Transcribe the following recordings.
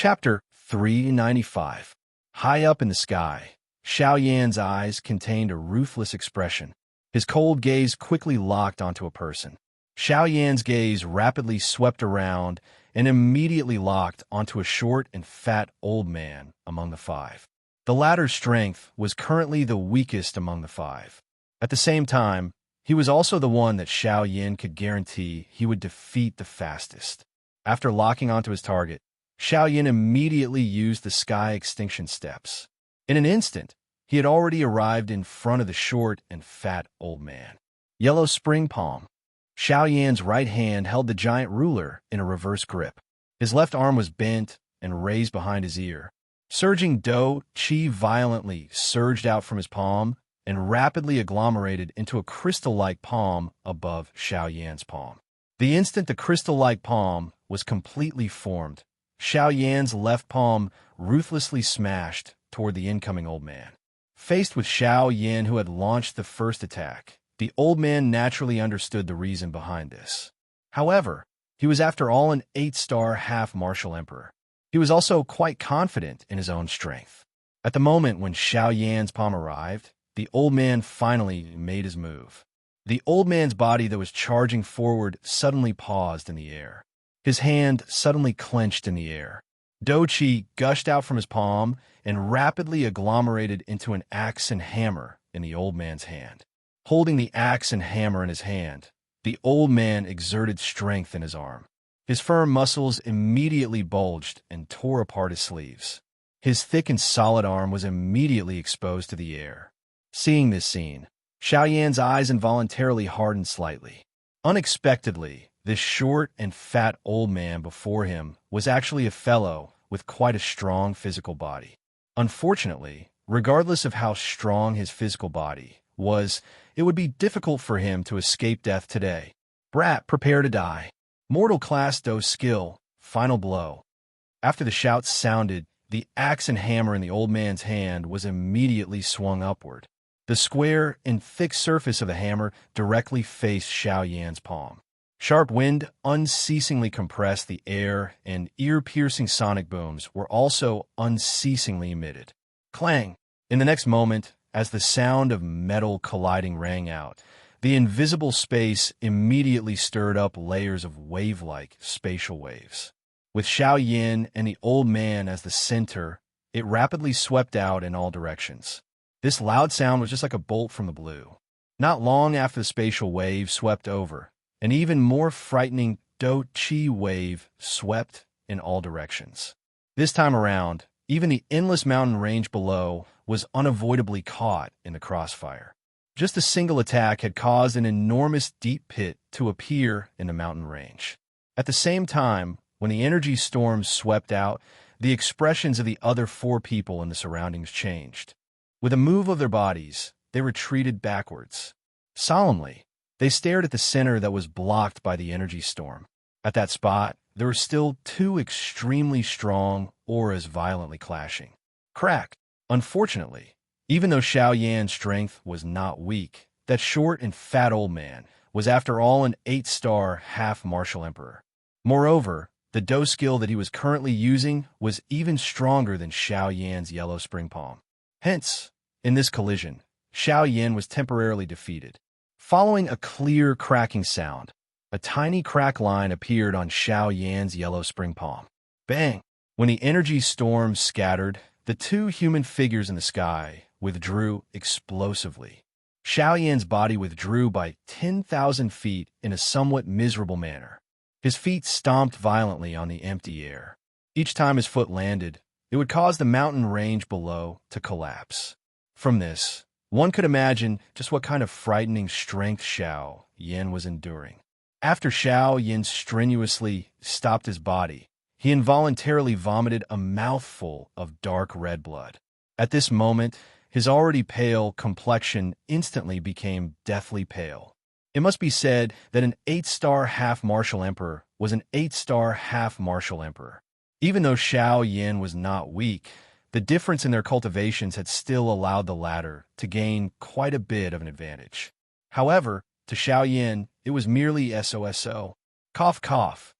Chapter 395. High up in the sky, Xiao Yan's eyes contained a ruthless expression. His cold gaze quickly locked onto a person. Xiao Yan's gaze rapidly swept around and immediately locked onto a short and fat old man among the five. The latter's strength was currently the weakest among the five. At the same time, he was also the one that Xiao Yan could guarantee he would defeat the fastest. After locking onto his target, Xiao Yan immediately used the sky extinction steps. In an instant, he had already arrived in front of the short and fat old man. Yellow spring palm. Xiao Yan's right hand held the giant ruler in a reverse grip. His left arm was bent and raised behind his ear. Surging dou qi violently surged out from his palm and rapidly agglomerated into a crystal-like palm above Xiao Yan's palm. The instant the crystal-like palm was completely formed, Xiao Yan's left palm ruthlessly smashed toward the incoming old man. Faced with Xiao Yan, who had launched the first attack, the old man naturally understood the reason behind this. However, he was after all an 8-star half-martial emperor. He was also quite confident in his own strength. At the moment when Xiao Yan's palm arrived, the old man finally made his move. The old man's body that was charging forward suddenly paused in the air. His hand suddenly clenched in the air. Dou qi gushed out from his palm and rapidly agglomerated into an axe and hammer in the old man's hand. Holding the axe and hammer in his hand, the old man exerted strength in his arm. His firm muscles immediately bulged and tore apart his sleeves. His thick and solid arm was immediately exposed to the air. Seeing this scene, Xiao Yan's eyes involuntarily hardened slightly. Unexpectedly, this short and fat old man before him was actually a fellow with quite a strong physical body. Unfortunately, regardless of how strong his physical body was, it would be difficult for him to escape death today. Brat, prepare to die. Mortal class dou skill, final blow. After the shouts sounded, the axe and hammer in the old man's hand was immediately swung upward. The square and thick surface of the hammer directly faced Xiao Yan's palm. Sharp wind unceasingly compressed the air, and ear-piercing sonic booms were also unceasingly emitted. Clang! In the next moment, as the sound of metal colliding rang out, the invisible space immediately stirred up layers of wave-like spatial waves. With Xiao Yan and the old man as the center, it rapidly swept out in all directions. This loud sound was just like a bolt from the blue. Not long after the spatial wave swept over, an even more frightening dou qi wave swept in all directions. This time around, even the endless mountain range below was unavoidably caught in the crossfire. Just a single attack had caused an enormous deep pit to appear in the mountain range. At the same time, when the energy storm swept out, the expressions of the other four people in the surroundings changed. With a move of their bodies, they retreated backwards. Solemnly, they stared at the center that was blocked by the energy storm. At that spot, there were still two extremely strong auras violently clashing. Crack! Unfortunately, even though Xiao Yan's strength was not weak, that short and fat old man was after all an 8-star half-martial emperor. Moreover, the dou skill that he was currently using was even stronger than Xiao Yan's yellow spring palm. Hence, in this collision, Xiao Yan was temporarily defeated. Following a clear cracking sound, a tiny crack line appeared on Xiao Yan's yellow spring palm. Bang! When the energy storm scattered, the two human figures in the sky withdrew explosively. Xiao Yan's body withdrew by 10,000 feet in a somewhat miserable manner. His feet stomped violently on the empty air. Each time his foot landed, it would cause the mountain range below to collapse. From this, one could imagine just what kind of frightening strength Xiao Yan was enduring. After Xiao Yan strenuously stopped his body, he involuntarily vomited a mouthful of dark red blood. At this moment, his already pale complexion instantly became deathly pale. It must be said that an 8-star half-martial emperor was an 8-star half-martial emperor. Even though Xiao Yan was not weak, the difference in their cultivations had still allowed the latter to gain quite a bit of an advantage. However, to Xiao Yan, it was merely SOSO. Cough, cough.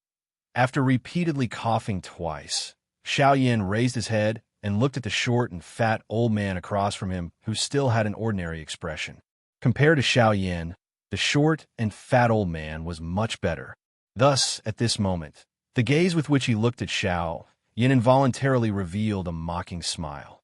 After repeatedly coughing twice, Xiaoyan raised his head and looked at the short and fat old man across from him who still had an ordinary expression. Compared to Xiaoyan, the short and fat old man was much better. Thus, at this moment, the gaze with which he looked at Xiaoyan involuntarily revealed a mocking smile.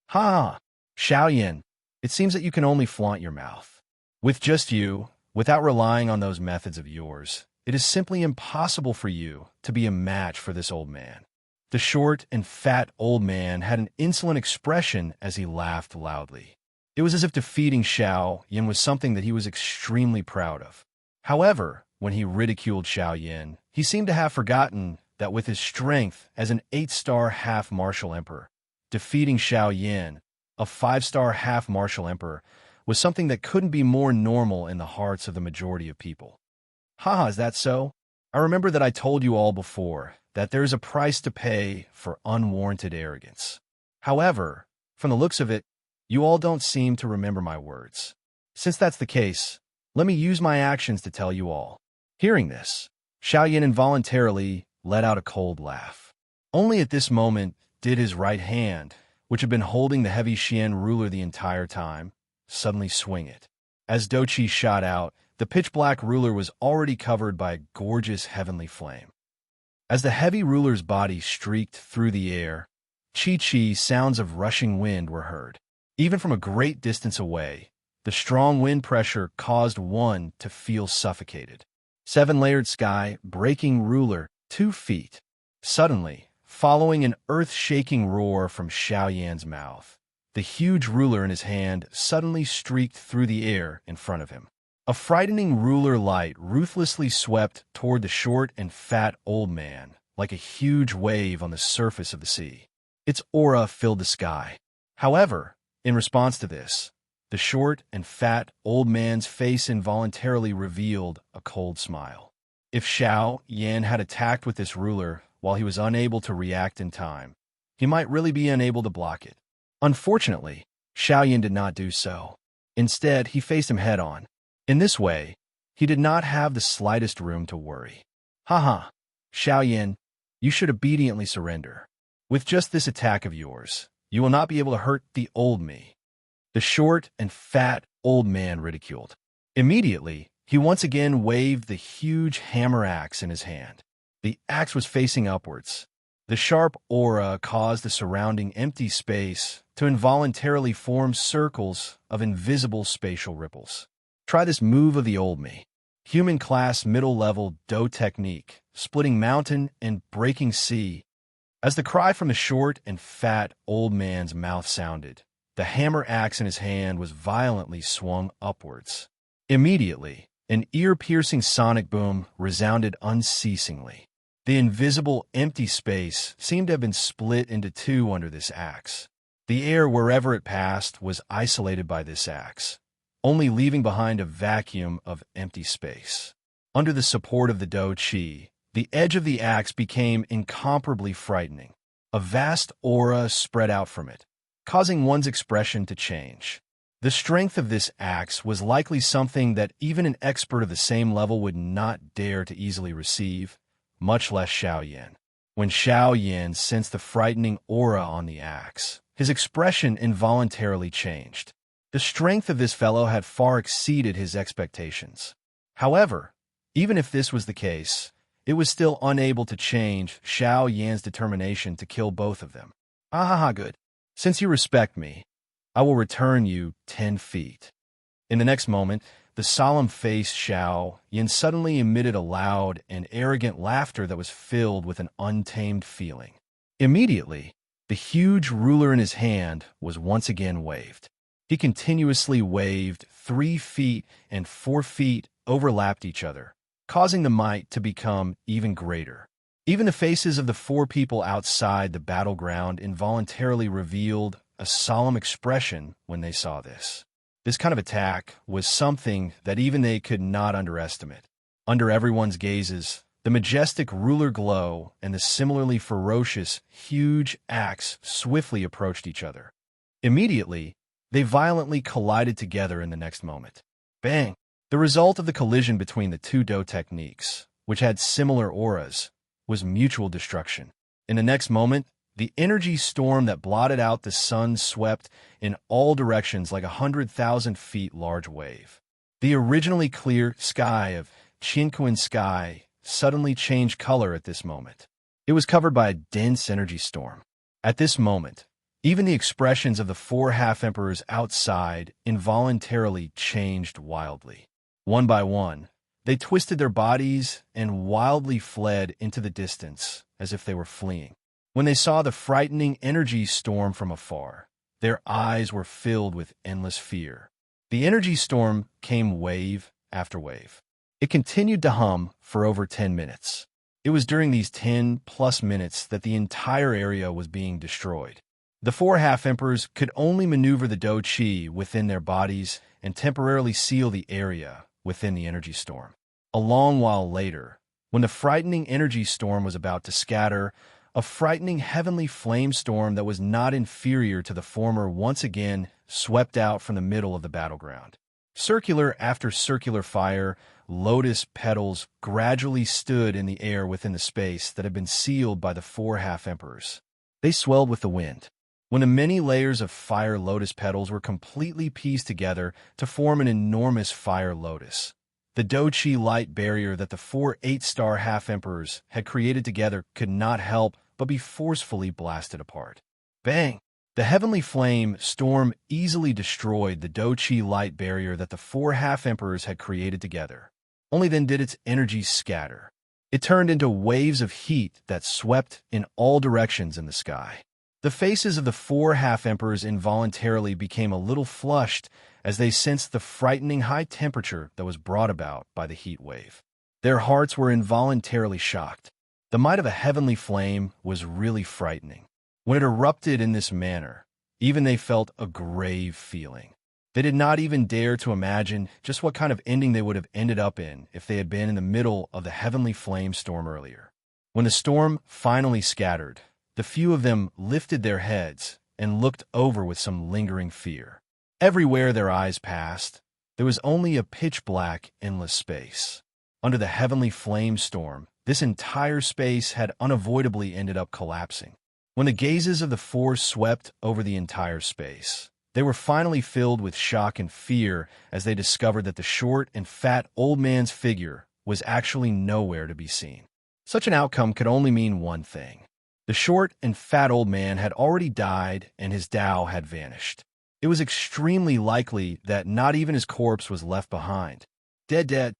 Ha! Xiaoyan, it seems that you can only flaunt your mouth. With just you, without relying on those methods of yours, it is simply impossible for you to be a match for this old man. The short and fat old man had an insolent expression as he laughed loudly. It was as if defeating Xiaoyan was something that he was extremely proud of. However, when he ridiculed Xiaoyan, he seemed to have forgotten that with his strength as an 8-star half-martial emperor, defeating Xiaoyan, a 5-star half-martial emperor, was something that couldn't be more normal in the hearts of the majority of people. Haha, is that so? I remember that I told you all before that there is a price to pay for unwarranted arrogance. However, from the looks of it, you all don't seem to remember my words. Since that's the case, let me use my actions to tell you all. Hearing this, Xiaoyan involuntarily let out a cold laugh. Only at this moment did his right hand, which had been holding the heavy Xian ruler the entire time, suddenly swing it. As Doqi shot out, the pitch-black ruler was already covered by a gorgeous heavenly flame. As the heavy ruler's body streaked through the air, chi-chi sounds of rushing wind were heard. Even from a great distance away, the strong wind pressure caused one to feel suffocated. 7-layered sky, breaking ruler, 2 feet. Suddenly, following an earth-shaking roar from Xiaoyan's mouth, the huge ruler in his hand suddenly streaked through the air in front of him. A frightening ruler light ruthlessly swept toward the short and fat old man like a huge wave on the surface of the sea. Its aura filled the sky. However, in response to this, the short and fat old man's face involuntarily revealed a cold smile. If Xiaoyan had attacked with this ruler while he was unable to react in time, he might really be unable to block it. Unfortunately, Xiaoyan did not do so. Instead, he faced him head-on. In this way, he did not have the slightest room to worry. Haha, Xiaoyan, you should obediently surrender. With just this attack of yours, you will not be able to hurt the old me. The short and fat old man ridiculed. Immediately, he once again waved the huge hammer axe in his hand. The axe was facing upwards. The sharp aura caused the surrounding empty space to involuntarily form circles of invisible spatial ripples. Try this move of the old me. Human class middle-level Do technique, splitting mountain and breaking sea. As the cry from the short and fat old man's mouth sounded, the hammer axe in his hand was violently swung upwards. Immediately, an ear-piercing sonic boom resounded unceasingly. The invisible empty space seemed to have been split into 2 under this axe. The air wherever it passed was isolated by this axe, only leaving behind a vacuum of empty space. Under the support of the Do Chi, the edge of the axe became incomparably frightening. A vast aura spread out from it, causing one's expression to change. The strength of this axe was likely something that even an expert of the same level would not dare to easily receive, much less Xiaoyan. When Xiaoyan sensed the frightening aura on the axe, his expression involuntarily changed. The strength of this fellow had far exceeded his expectations. However, even if this was the case, it was still unable to change Xiaoyan's determination to kill both of them. Good. Since you respect me, I will return you 10 feet. In the next moment, the solemn-faced Xiaoyan suddenly emitted a loud and arrogant laughter that was filled with an untamed feeling. Immediately, the huge ruler in his hand was once again waved. He continuously waved. 3 feet and 4 feet overlapped each other, causing the might to become even greater. Even the faces of the 4 people outside the battleground involuntarily revealed a solemn expression when they saw this. This kind of attack was something that even they could not underestimate. Under everyone's gazes, the majestic ruler glow and the similarly ferocious, huge axe swiftly approached each other. Immediately, they violently collided together in the next moment. Bang! The result of the collision between the 2 Do techniques, which had similar auras, was mutual destruction. In the next moment, The energy storm that blotted out the sun swept in all directions like 100,000 feet large wave. The originally clear sky of Chinquan sky suddenly changed color at this moment. It was covered by a dense energy storm. At this moment, even the expressions of the four half-emperors outside involuntarily changed wildly. One by one, they twisted their bodies and wildly fled into the distance as if they were fleeing. When they saw the frightening energy storm from afar, their eyes were filled with endless fear. The energy storm came wave after wave. It continued to hum for over 10 minutes. It was during these 10-plus minutes that the entire area was being destroyed. The four half-emperors could only maneuver the Do Chi within their bodies and temporarily seal the area within the energy storm. A long while later, when the frightening energy storm was about to scatter, a frightening heavenly flame storm that was not inferior to the former once again swept out from the middle of the battleground. Circular after circular fire, lotus petals gradually stood in the air within the space that had been sealed by the four half-emperors. They swelled with the wind. When the many layers of fire lotus petals were completely pieced together to form an enormous fire lotus, the Do Chi light barrier that the four 8-star half-emperors had created together could not help but be forcefully blasted apart. Bang! The heavenly flame storm easily destroyed the Do Chi light barrier that the four half-emperors had created together. Only then did its energy scatter. It turned into waves of heat that swept in all directions in the sky. The faces of the four half-emperors involuntarily became a little flushed as they sensed the frightening high temperature that was brought about by the heat wave. Their hearts were involuntarily shocked. The might of a heavenly flame was really frightening. When it erupted in this manner, even they felt a grave feeling. They did not even dare to imagine just what kind of ending they would have ended up in if they had been in the middle of the heavenly flame storm earlier. When the storm finally scattered, the few of them lifted their heads and looked over with some lingering fear. Everywhere their eyes passed, there was only a pitch-black, endless space. Under the heavenly flame storm, this entire space had unavoidably ended up collapsing. When the gazes of the four swept over the entire space, they were finally filled with shock and fear as they discovered that the short and fat old man's figure was actually nowhere to be seen. Such an outcome could only mean one thing. The short and fat old man had already died and his Tao had vanished. It was extremely likely that not even his corpse was left behind. Dead.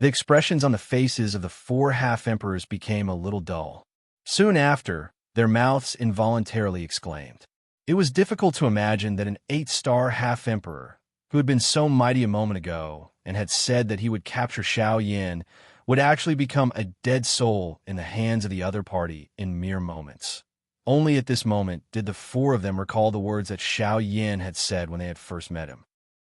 The expressions on the faces of the four half-emperors became a little dull. Soon after, their mouths involuntarily exclaimed. It was difficult to imagine that an 8-star half-emperor, who had been so mighty a moment ago and had said that he would capture Xiao Yan, would actually become a dead soul in the hands of the other party in mere moments. Only at this moment did the four of them recall the words that Xiao Yan had said when they had first met him.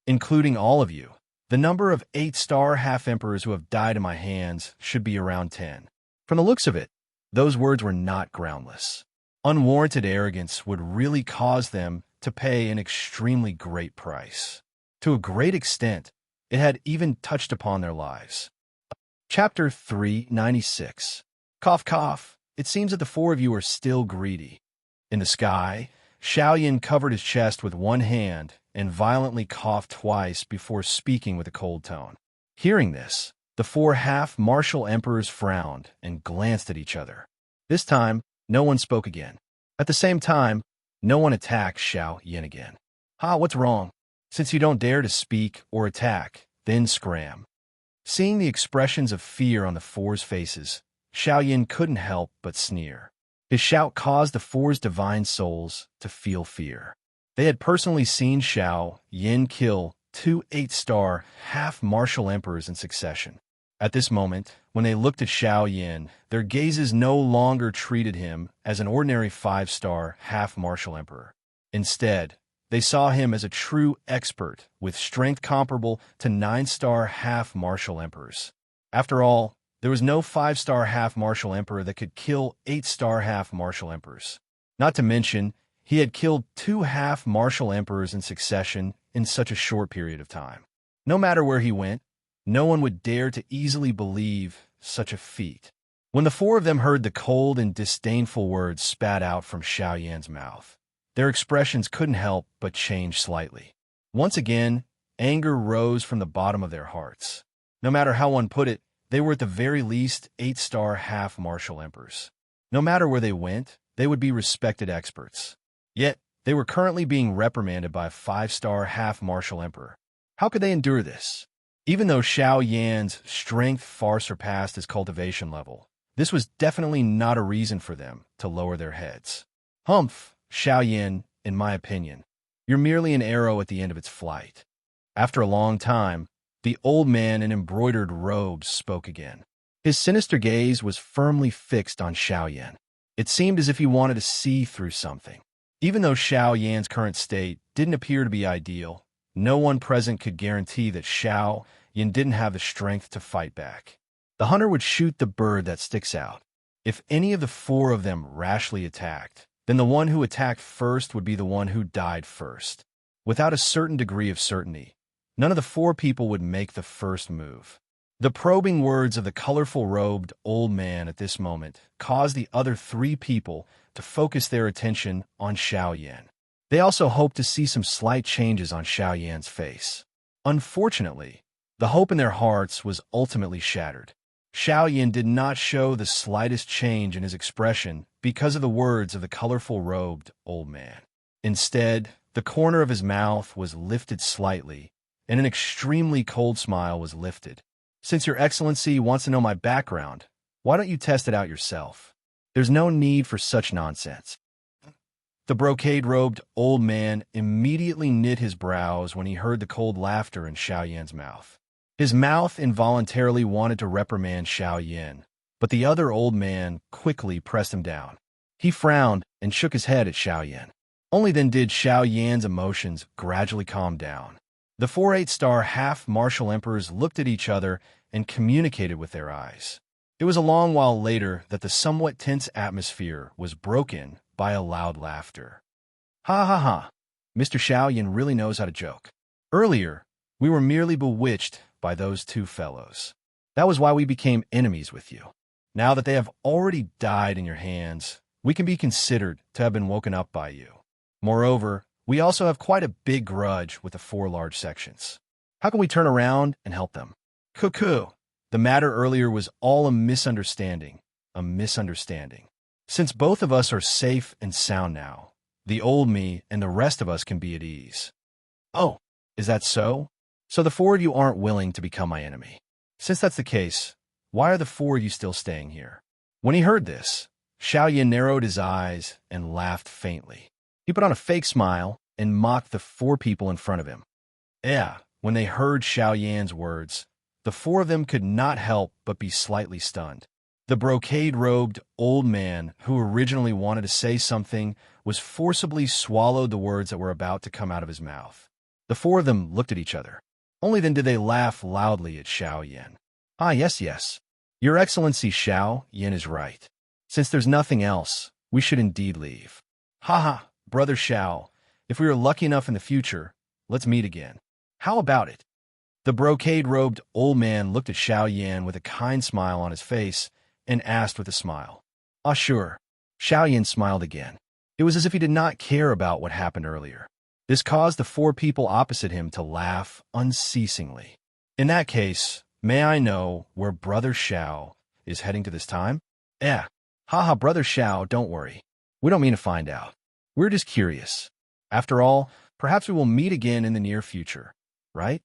Including all of you, the number of 8-star half-emperors who have died in my hands should be around 10. From the looks of it, those words were not groundless. Unwarranted arrogance would really cause them to pay an extremely great price. To a great extent, it had even touched upon their lives. Chapter 396. Cough, cough. It seems that the four of you are still greedy. In the sky, Xiao Yan covered his chest with one hand and violently coughed twice before speaking with a cold tone. Hearing this, the four half-martial emperors frowned and glanced at each other. This time, no one spoke again. At the same time, no one attacked Xiao Yan again. What's wrong? Since you don't dare to speak or attack, then scram. Seeing the expressions of fear on the four's faces, Xiao Yan couldn't help but sneer. His shout caused the four's divine souls to feel fear. They had personally seen Xiao Yan kill 2 8-star half-martial emperors in succession. At this moment, when they looked at Xiao Yan, their gazes no longer treated him as an ordinary 5-star half-martial emperor. Instead, they saw him as a true expert with strength comparable to 9-star half-martial emperors. After all, there was no 5-star half-martial emperor that could kill 8-star half-martial emperors. Not to mention, he had killed 2 half-martial emperors in succession in such a short period of time. No matter where he went, no one would dare to easily believe such a feat. When the four of them heard the cold and disdainful words spat out from Xiao Yan's mouth, their expressions couldn't help but change slightly. Once again, anger rose from the bottom of their hearts. No matter how one put it, they were at the very least 8-star half-martial emperors. No matter where they went, they would be respected experts. Yet, they were currently being reprimanded by a 5-star half-martial emperor. How could they endure this? Even though Xiao Yan's strength far surpassed his cultivation level, this was definitely not a reason for them to lower their heads. Humph, Xiao Yan, in my opinion, you're merely an arrow at the end of its flight. After a long time, the old man in embroidered robes spoke again. His sinister gaze was firmly fixed on Xiao Yan. It seemed as if he wanted to see through something. Even though Xiao Yan's current state didn't appear to be ideal, no one present could guarantee that Xiao Yan didn't have the strength to fight back. The hunter would shoot the bird that sticks out. If any of the four of them rashly attacked, then the one who attacked first would be the one who died first. Without a certain degree of certainty, none of the four people would make the first move. The probing words of the colorful-robed old man at this moment caused the other three people to focus their attention on Xiao Yan. They also hoped to see some slight changes on Xiao Yan's face. Unfortunately, the hope in their hearts was ultimately shattered. Xiao Yan did not show the slightest change in his expression because of the words of the colorful-robed old man. Instead, the corner of his mouth was lifted slightly, and an extremely cold smile was lifted. Since Your Excellency wants to know my background, why don't you test it out yourself? There's no need for such nonsense. The brocade-robed old man immediately knit his brows when he heard the cold laughter in Xiao Yan's mouth. His mouth involuntarily wanted to reprimand Xiao Yan, but the other old man quickly pressed him down. He frowned and shook his head at Xiao Yan. Only then did Xiao Yan's emotions gradually calm down. The 4 8-star half-martial emperors looked at each other and communicated with their eyes. It was a long while later that the somewhat tense atmosphere was broken by a loud laughter. Ha ha ha! Mr. Xiao Yan really knows how to joke. Earlier, we were merely bewitched by those two fellows. That was why we became enemies with you. Now that they have already died in your hands, we can be considered to have been woken up by you. Moreover, we also have quite a big grudge with the 4 large sections. How can we turn around and help them? Cuckoo! The matter earlier was all a misunderstanding. Since both of us are safe and sound now, the old me and the rest of us can be at ease. Oh, is that so? So the 4 of you aren't willing to become my enemy. Since that's the case, why are the 4 of you still staying here? When he heard this, Xiao Yan narrowed his eyes and laughed faintly. He put on a fake smile and mocked the 4 people in front of him. Yeah, when they heard Xiao Yan's words, the 4 of them could not help but be slightly stunned. The brocade-robed old man, who originally wanted to say something, was forcibly swallowed the words that were about to come out of his mouth. The 4 of them looked at each other. Only then did they laugh loudly at Xiao Yan. Ah, yes. Your Excellency Xiao Yan is right. Since there's nothing else, we should indeed leave. Ha, Brother Xiao, if we are lucky enough in the future, let's meet again. How about it? The brocade-robed old man looked at Xiao Yan with a kind smile on his face and asked with a smile. Ah, sure. Xiao Yan smiled again. It was as if he did not care about what happened earlier. This caused the 4 people opposite him to laugh unceasingly. In that case, may I know where Brother Xiao is heading to this time? Haha, Brother Xiao, don't worry. We don't mean to find out. We're just curious. After all, perhaps we will meet again in the near future, right?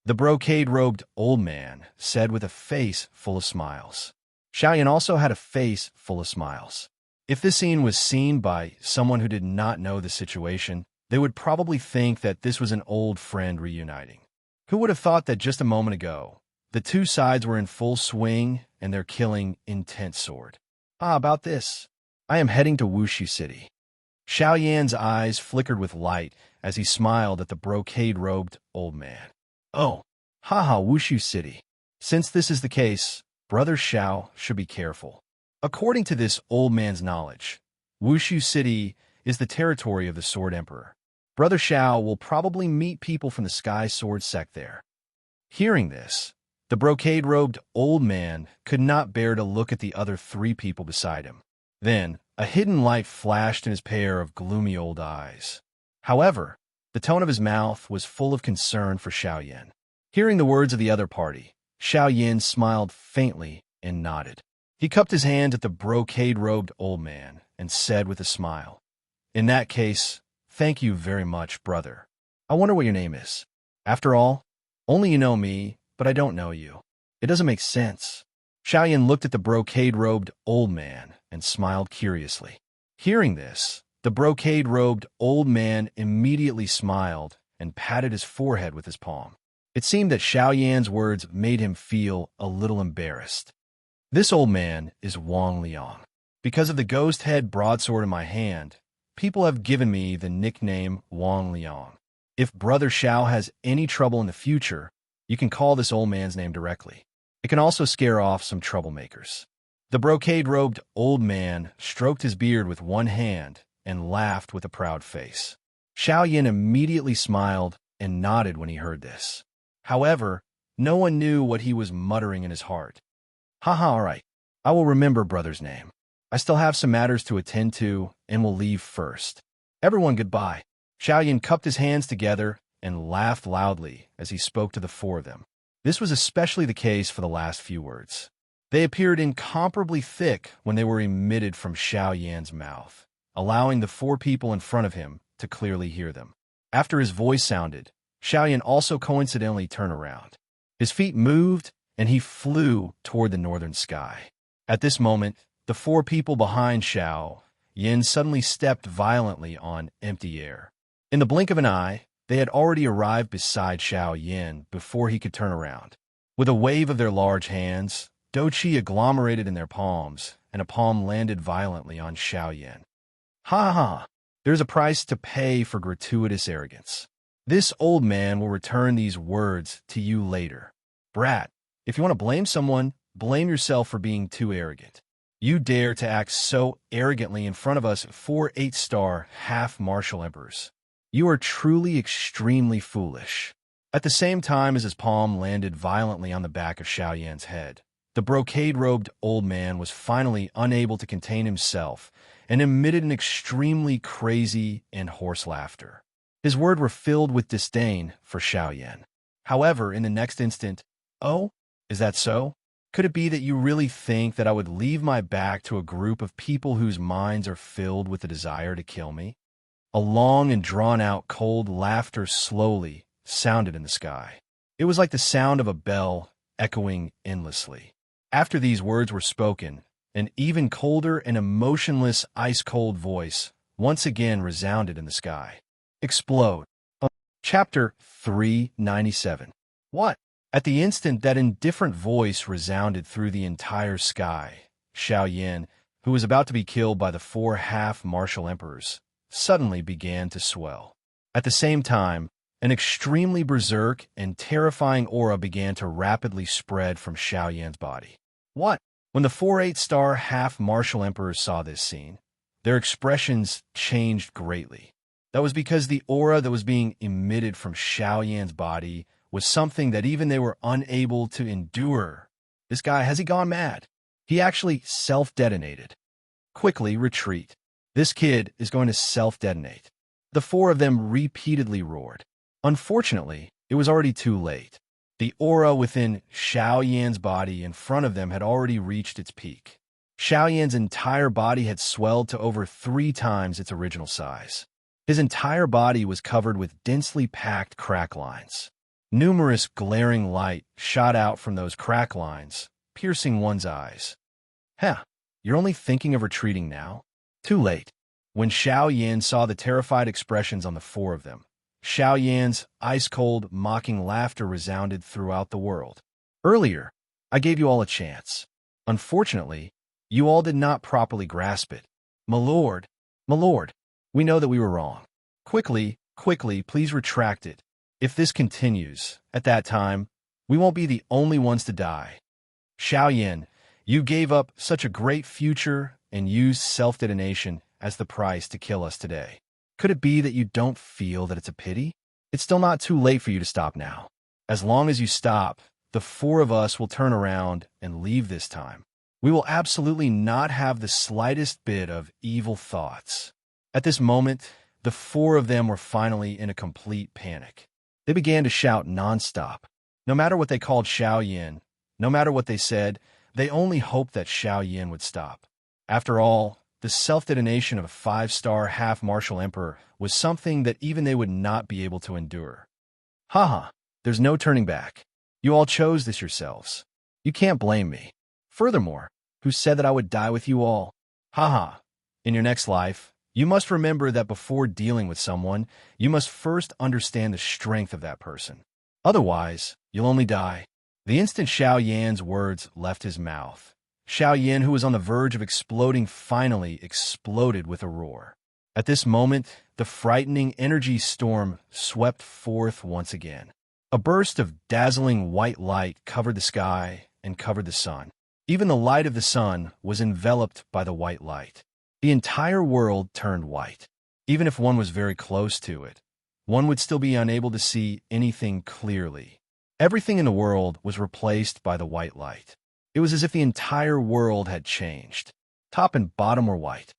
The brocade-robed old man said with a face full of smiles. Xiao Yan also had a face full of smiles. If this scene was seen by someone who did not know the situation, they would probably think that this was an old friend reuniting. Who would have thought that just a moment ago, the 2 sides were in full swing and their killing intense sword? About this. I am heading to Wushu City. Xiao Yan's eyes flickered with light as he smiled at the brocade-robed old man. Oh, Wushu City. Since this is the case, Brother Xiao should be careful. According to this old man's knowledge, Wushu City is the territory of the Sword Emperor. Brother Xiao will probably meet people from the Sky Sword sect there. Hearing this, The brocade-robed old man could not bear to look at the other three people beside him. Then, a hidden light flashed in his pair of gloomy old eyes. However, the tone of his mouth was full of concern for Xiaoyan. Hearing the words of the other party, Xiaoyan smiled faintly and nodded. He cupped his hand at the brocade-robed old man and said with a smile, "In that case, thank you very much, brother. I wonder what your name is. After all, only you know me, but I don't know you. It doesn't make sense." Xiaoyan looked at the brocade-robed old man and smiled curiously. Hearing this, the brocade-robed old man immediately smiled and patted his forehead with his palm. It seemed that Xiaoyan's words made him feel a little embarrassed. "This old man is Wang Liang. Because of the ghost head broadsword in my hand, people have given me the nickname Wang Liang. If Brother Xiao has any trouble in the future, you can call this old man's name directly. It can also scare off some troublemakers." The brocade-robed old man stroked his beard with one hand and laughed with a proud face. Xiaoyan immediately smiled and nodded when he heard this. However, no one knew what he was muttering in his heart. "Haha, all right. I will remember brother's name. I still have some matters to attend to and will leave first. Everyone, goodbye." Xiaoyan cupped his hands together and laughed loudly as he spoke to the four of them. This was especially the case for the last few words. They appeared incomparably thick when they were emitted from Xiaoyan's mouth, allowing the four people in front of him to clearly hear them. After his voice sounded, Xiaoyan also coincidentally turned around. His feet moved, and he flew toward the northern sky. At this moment, the four people behind Xiaoyan suddenly stepped violently on empty air. In the blink of an eye, they had already arrived beside Xiaoyan before he could turn around. With a wave of their large hands, Douqi agglomerated in their palms, and a palm landed violently on Xiaoyan. "Ha ha! There's a price to pay for gratuitous arrogance. This old man will return these words to you later. Brat, if you want to blame someone, blame yourself for being too arrogant. You dare to act so arrogantly in front of us 4 8-star half-martial emperors. You are truly extremely foolish." At the same time as his palm landed violently on the back of Xiaoyan's head, the brocade-robed old man was finally unable to contain himself and emitted an extremely crazy and hoarse laughter. His words were filled with disdain for Xiaoyan. However, in the next instant, "Oh, is that so? Could it be that you really think that I would leave my back to a group of people whose minds are filled with the desire to kill me?" A long and drawn-out cold laughter slowly sounded in the sky. It was like the sound of a bell echoing endlessly. After these words were spoken, an even colder and emotionless ice-cold voice once again resounded in the sky. "Explode." Chapter 397. What? At the instant that indifferent voice resounded through the entire sky, Xiaoyan, who was about to be killed by the 4 half-martial emperors, suddenly began to swell. At the same time, an extremely berserk and terrifying aura began to rapidly spread from Xiaoyan's body. What? When the 4 8-star half-martial emperors saw this scene, their expressions changed greatly. That was because the aura that was being emitted from Xiaoyan's body was something that even they were unable to endure. This guy, has he gone mad? He actually self-detonated. Quickly retreat. This kid is going to self-detonate. The four of them repeatedly roared. Unfortunately, it was already too late. The aura within Xiaoyan's body in front of them had already reached its peak. Xiaoyan's entire body had swelled to over 3 times its original size. His entire body was covered with densely packed crack lines. Numerous glaring light shot out from those crack lines, piercing one's eyes. "Heh, you're only thinking of retreating now?" Too late. When Xiaoyan saw the terrified expressions on the four of them, Xiaoyan's ice-cold, mocking laughter resounded throughout the world. "Earlier, I gave you all a chance. Unfortunately, you all did not properly grasp it. My lord, we know that we were wrong. Quickly, please retract it. If this continues, at that time, we won't be the only ones to die. Xiaoyan, you gave up such a great future and used self-detonation as the price to kill us today. Could it be that you don't feel that it's a pity? It's still not too late for you to stop now. As long as you stop, the four of us will turn around and leave this time. We will absolutely not have the slightest bit of evil thoughts." At this moment, the four of them were finally in a complete panic. They began to shout nonstop. No matter what they called Xiao Yin, no matter what they said, they only hoped that Xiao Yin would stop. After all, the self-detonation of a 5-star half-martial emperor was something that even they would not be able to endure. Haha, there's no turning back. You all chose this yourselves. You can't blame me. Furthermore, who said that I would die with you all? Haha, in your next life, you must remember that before dealing with someone, you must first understand the strength of that person. Otherwise, you'll only die. The instant Xiao Yan's words left his mouth, Xiao Yan, who was on the verge of exploding, finally exploded with a roar. At this moment, the frightening energy storm swept forth once again. A burst of dazzling white light covered the sky and covered the sun. Even the light of the sun was enveloped by the white light. The entire world turned white. Even if one was very close to it, one would still be unable to see anything clearly. Everything in the world was replaced by the white light. It was as if the entire world had changed. Top and bottom were white.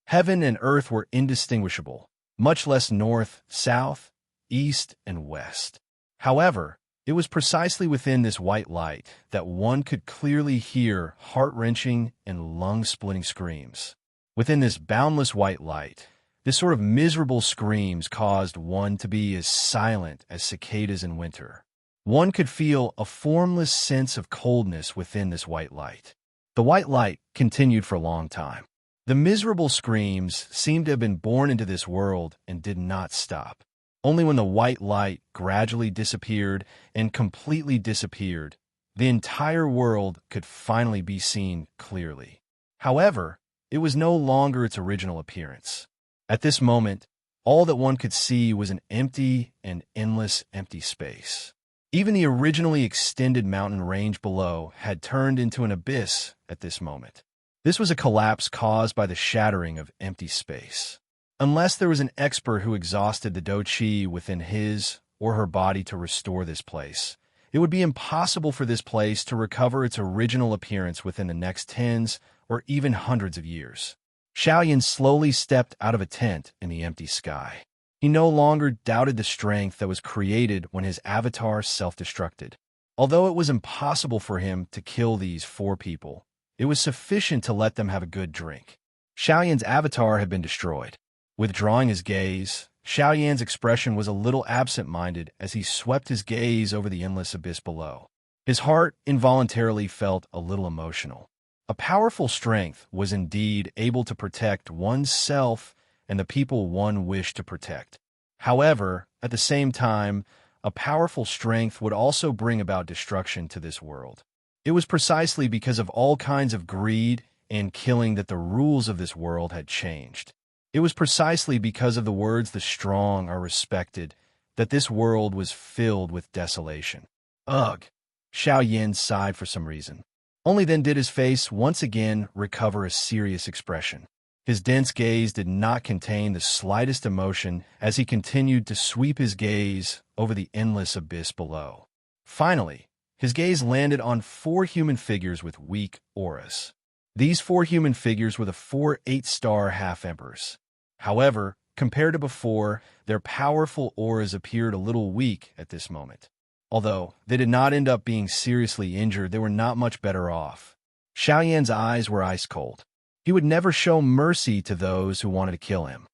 Heaven and earth were indistinguishable, much less north, south, east, and west. However, it was precisely within this white light that one could clearly hear heart-wrenching and lung-splitting screams. Within this boundless white light, this sort of miserable screams caused one to be as silent as cicadas in winter. One could feel a formless sense of coldness within this white light. The white light continued for a long time. The miserable screams seemed to have been born into this world and did not stop. Only when the white light gradually disappeared and completely disappeared, the entire world could finally be seen clearly. However, it was no longer its original appearance. At this moment, all that one could see was an empty and endless empty space. Even the originally extended mountain range below had turned into an abyss at this moment. This was a collapse caused by the shattering of empty space. Unless there was an expert who exhausted the Do Qi within his or her body to restore this place, it would be impossible for this place to recover its original appearance within the next tens or even hundreds of years. Xiao Yan slowly stepped out of a tent in the empty sky. He no longer doubted the strength that was created when his avatar self-destructed. Although it was impossible for him to kill these four people, it was sufficient to let them have a good drink. Xiao Yan's avatar had been destroyed. Withdrawing his gaze, Xiao Yan's expression was a little absent-minded as he swept his gaze over the endless abyss below. His heart involuntarily felt a little emotional. A powerful strength was indeed able to protect oneself and the people one wished to protect. However, at the same time, a powerful strength would also bring about destruction to this world. It was precisely because of all kinds of greed and killing that the rules of this world had changed. It was precisely because of the words "the strong are respected" that this world was filled with desolation. Ugh! Xiao Yan sighed for some reason. Only then did his face once again recover a serious expression. His dense gaze did not contain the slightest emotion as he continued to sweep his gaze over the endless abyss below. Finally, his gaze landed on 4 human figures with weak auras. These 4 human figures were the 4 8-star half-emperors. However, compared to before, their powerful auras appeared a little weak at this moment. Although they did not end up being seriously injured, they were not much better off. Xiao Yan's eyes were ice cold. He would never show mercy to those who wanted to kill him.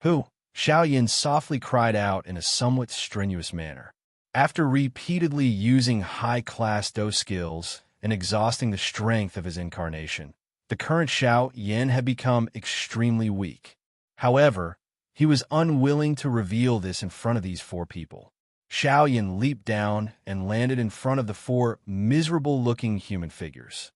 "Who?" Xiao Yan softly cried out in a somewhat strenuous manner. After repeatedly using high-class Do skills and exhausting the strength of his incarnation, the current Xiao Yan had become extremely weak. However, he was unwilling to reveal this in front of these 4 people. Xiao Yan leaped down and landed in front of the 4 miserable-looking human figures.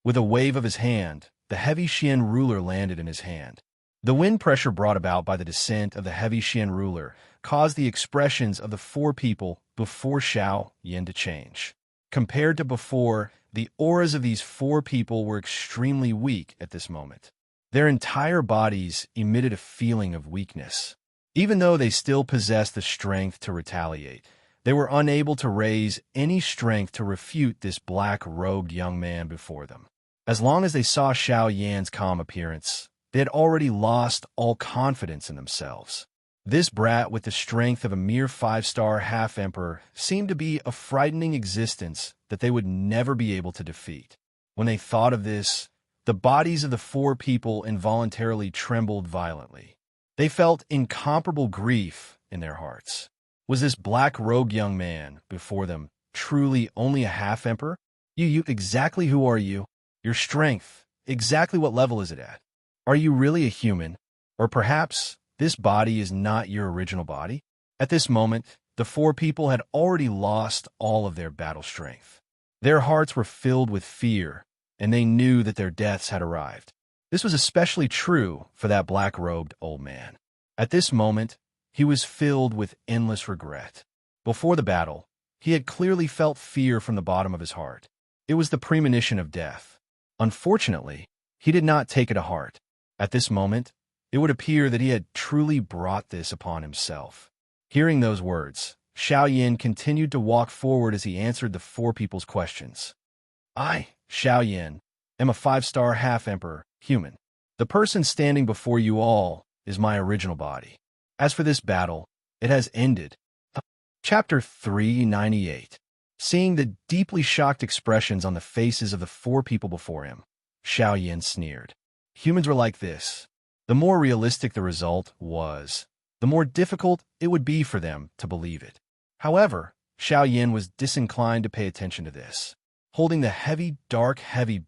With a wave of his hand, the heavy Xian ruler landed in his hand. The wind pressure brought about by the descent of the heavy Xian ruler caused the expressions of the 4 people before Xiao Yan to change. Compared to before, the auras of these 4 people were extremely weak at this moment. Their entire bodies emitted a feeling of weakness. Even though they still possessed the strength to retaliate, They were unable to raise any strength to refute this black-robed young man before them. As long as they saw Xiao Yan's calm appearance, they had already lost all confidence in themselves. This brat with the strength of a mere 5-star half-emperor seemed to be a frightening existence that they would never be able to defeat. When they thought of this, the bodies of the 4 people involuntarily trembled violently. They felt incomparable grief in their hearts. Was this black-robed young man before them truly only a half-emperor? You, exactly who are you? Your strength, exactly what level is it at? Are you really a human? Or perhaps this body is not your original body? At this moment, the 4 people had already lost all of their battle strength. Their hearts were filled with fear, and they knew that their deaths had arrived. This was especially true for that black-robed old man. At this moment, he was filled with endless regret. Before the battle, he had clearly felt fear from the bottom of his heart. It was the premonition of death. Unfortunately, he did not take it to heart. At this moment, it would appear that he had truly brought this upon himself. Hearing those words, Xiao Yan continued to walk forward as he answered the 4 people's questions. I, Xiao Yan, am a 5-star half-emperor, human. The person standing before you all is my original body. As for this battle, it has ended. Chapter 398. Seeing the deeply shocked expressions on the faces of the 4 people before him, Xiao Yan sneered. Humans were like this. The more realistic the result was, the more difficult it would be for them to believe it. However, Xiao Yan was disinclined to pay attention to this. Holding the heavy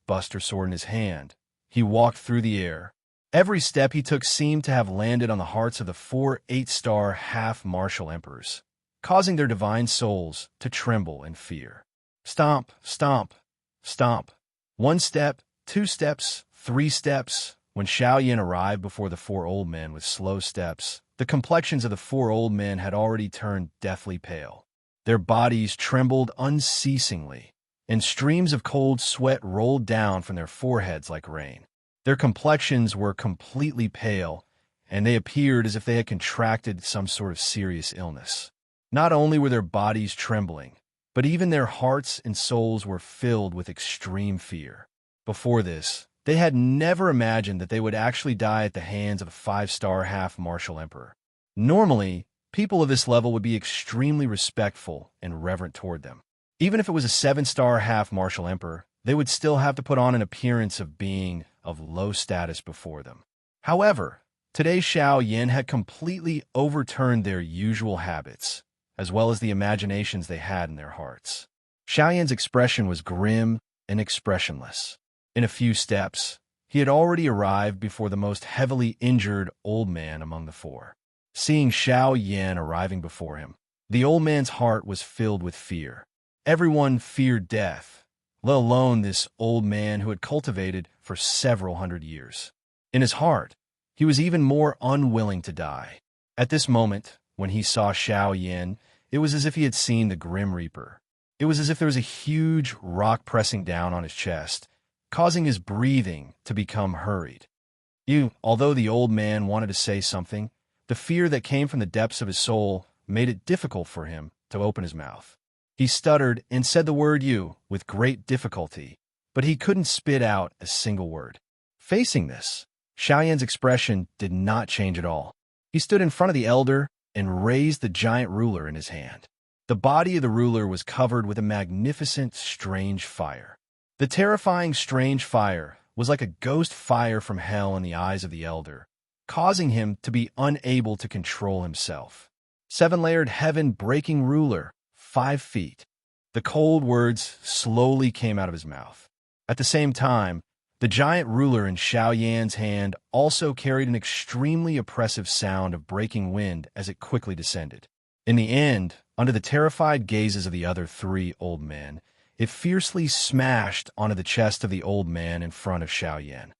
buster sword in his hand, he walked through the air. Every step he took seemed to have landed on the hearts of the 4 8-star half-martial emperors, causing their divine souls to tremble in fear. Stomp, stomp, stomp. 1 step, 2 steps, 3 steps. When Xiao Yan arrived before the 4 old men with slow steps, the complexions of the 4 old men had already turned deathly pale. Their bodies trembled unceasingly, and streams of cold sweat rolled down from their foreheads like rain. Their complexions were completely pale, and they appeared as if they had contracted some sort of serious illness. Not only were their bodies trembling, but even their hearts and souls were filled with extreme fear. Before this, they had never imagined that they would actually die at the hands of a 5-star half-martial emperor. Normally, people of this level would be extremely respectful and reverent toward them. Even if it was a 7-star half-martial emperor, they would still have to put on an appearance of being of low status before them. However, today Xiao Yan had completely overturned their usual habits, as well as the imaginations they had in their hearts. Xiao Yan's expression was grim and expressionless. In a few steps, he had already arrived before the most heavily injured old man among the 4. Seeing Xiao Yan arriving before him, the old man's heart was filled with fear. Everyone feared death, let alone this old man who had cultivated for several hundred years. In his heart, he was even more unwilling to die. At this moment, when he saw Xiao Yan, it was as if he had seen the Grim Reaper. It was as if there was a huge rock pressing down on his chest, causing his breathing to become hurried. Although the old man wanted to say something, the fear that came from the depths of his soul made it difficult for him to open his mouth. He stuttered and said the word "you" with great difficulty, but he couldn't spit out a single word. Facing this, Xiao Yan's expression did not change at all. He stood in front of the elder and raised the giant ruler in his hand. The body of the ruler was covered with a magnificent, strange fire. The terrifying, strange fire was like a ghost fire from hell in the eyes of the elder, causing him to be unable to control himself. 7-layered heaven-breaking ruler, 5 feet. The cold words slowly came out of his mouth. At the same time, the giant ruler in Xiao Yan's hand also carried an extremely oppressive sound of breaking wind as it quickly descended. In the end, under the terrified gazes of the other 3 old men, it fiercely smashed onto the chest of the old man in front of Xiao Yan.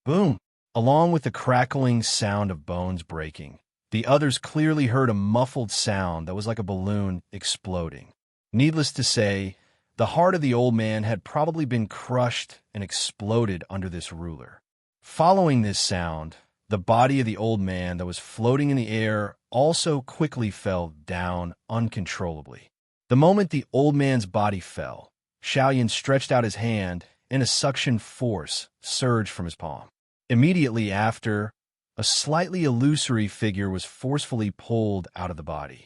Boom! Along with the crackling sound of bones breaking, the others clearly heard a muffled sound that was like a balloon exploding. Needless to say, the heart of the old man had probably been crushed and exploded under this ruler. Following this sound, the body of the old man that was floating in the air also quickly fell down uncontrollably. The moment the old man's body fell, Xiaoyan stretched out his hand, and a suction force surged from his palm. Immediately after, a slightly illusory figure was forcefully pulled out of the body.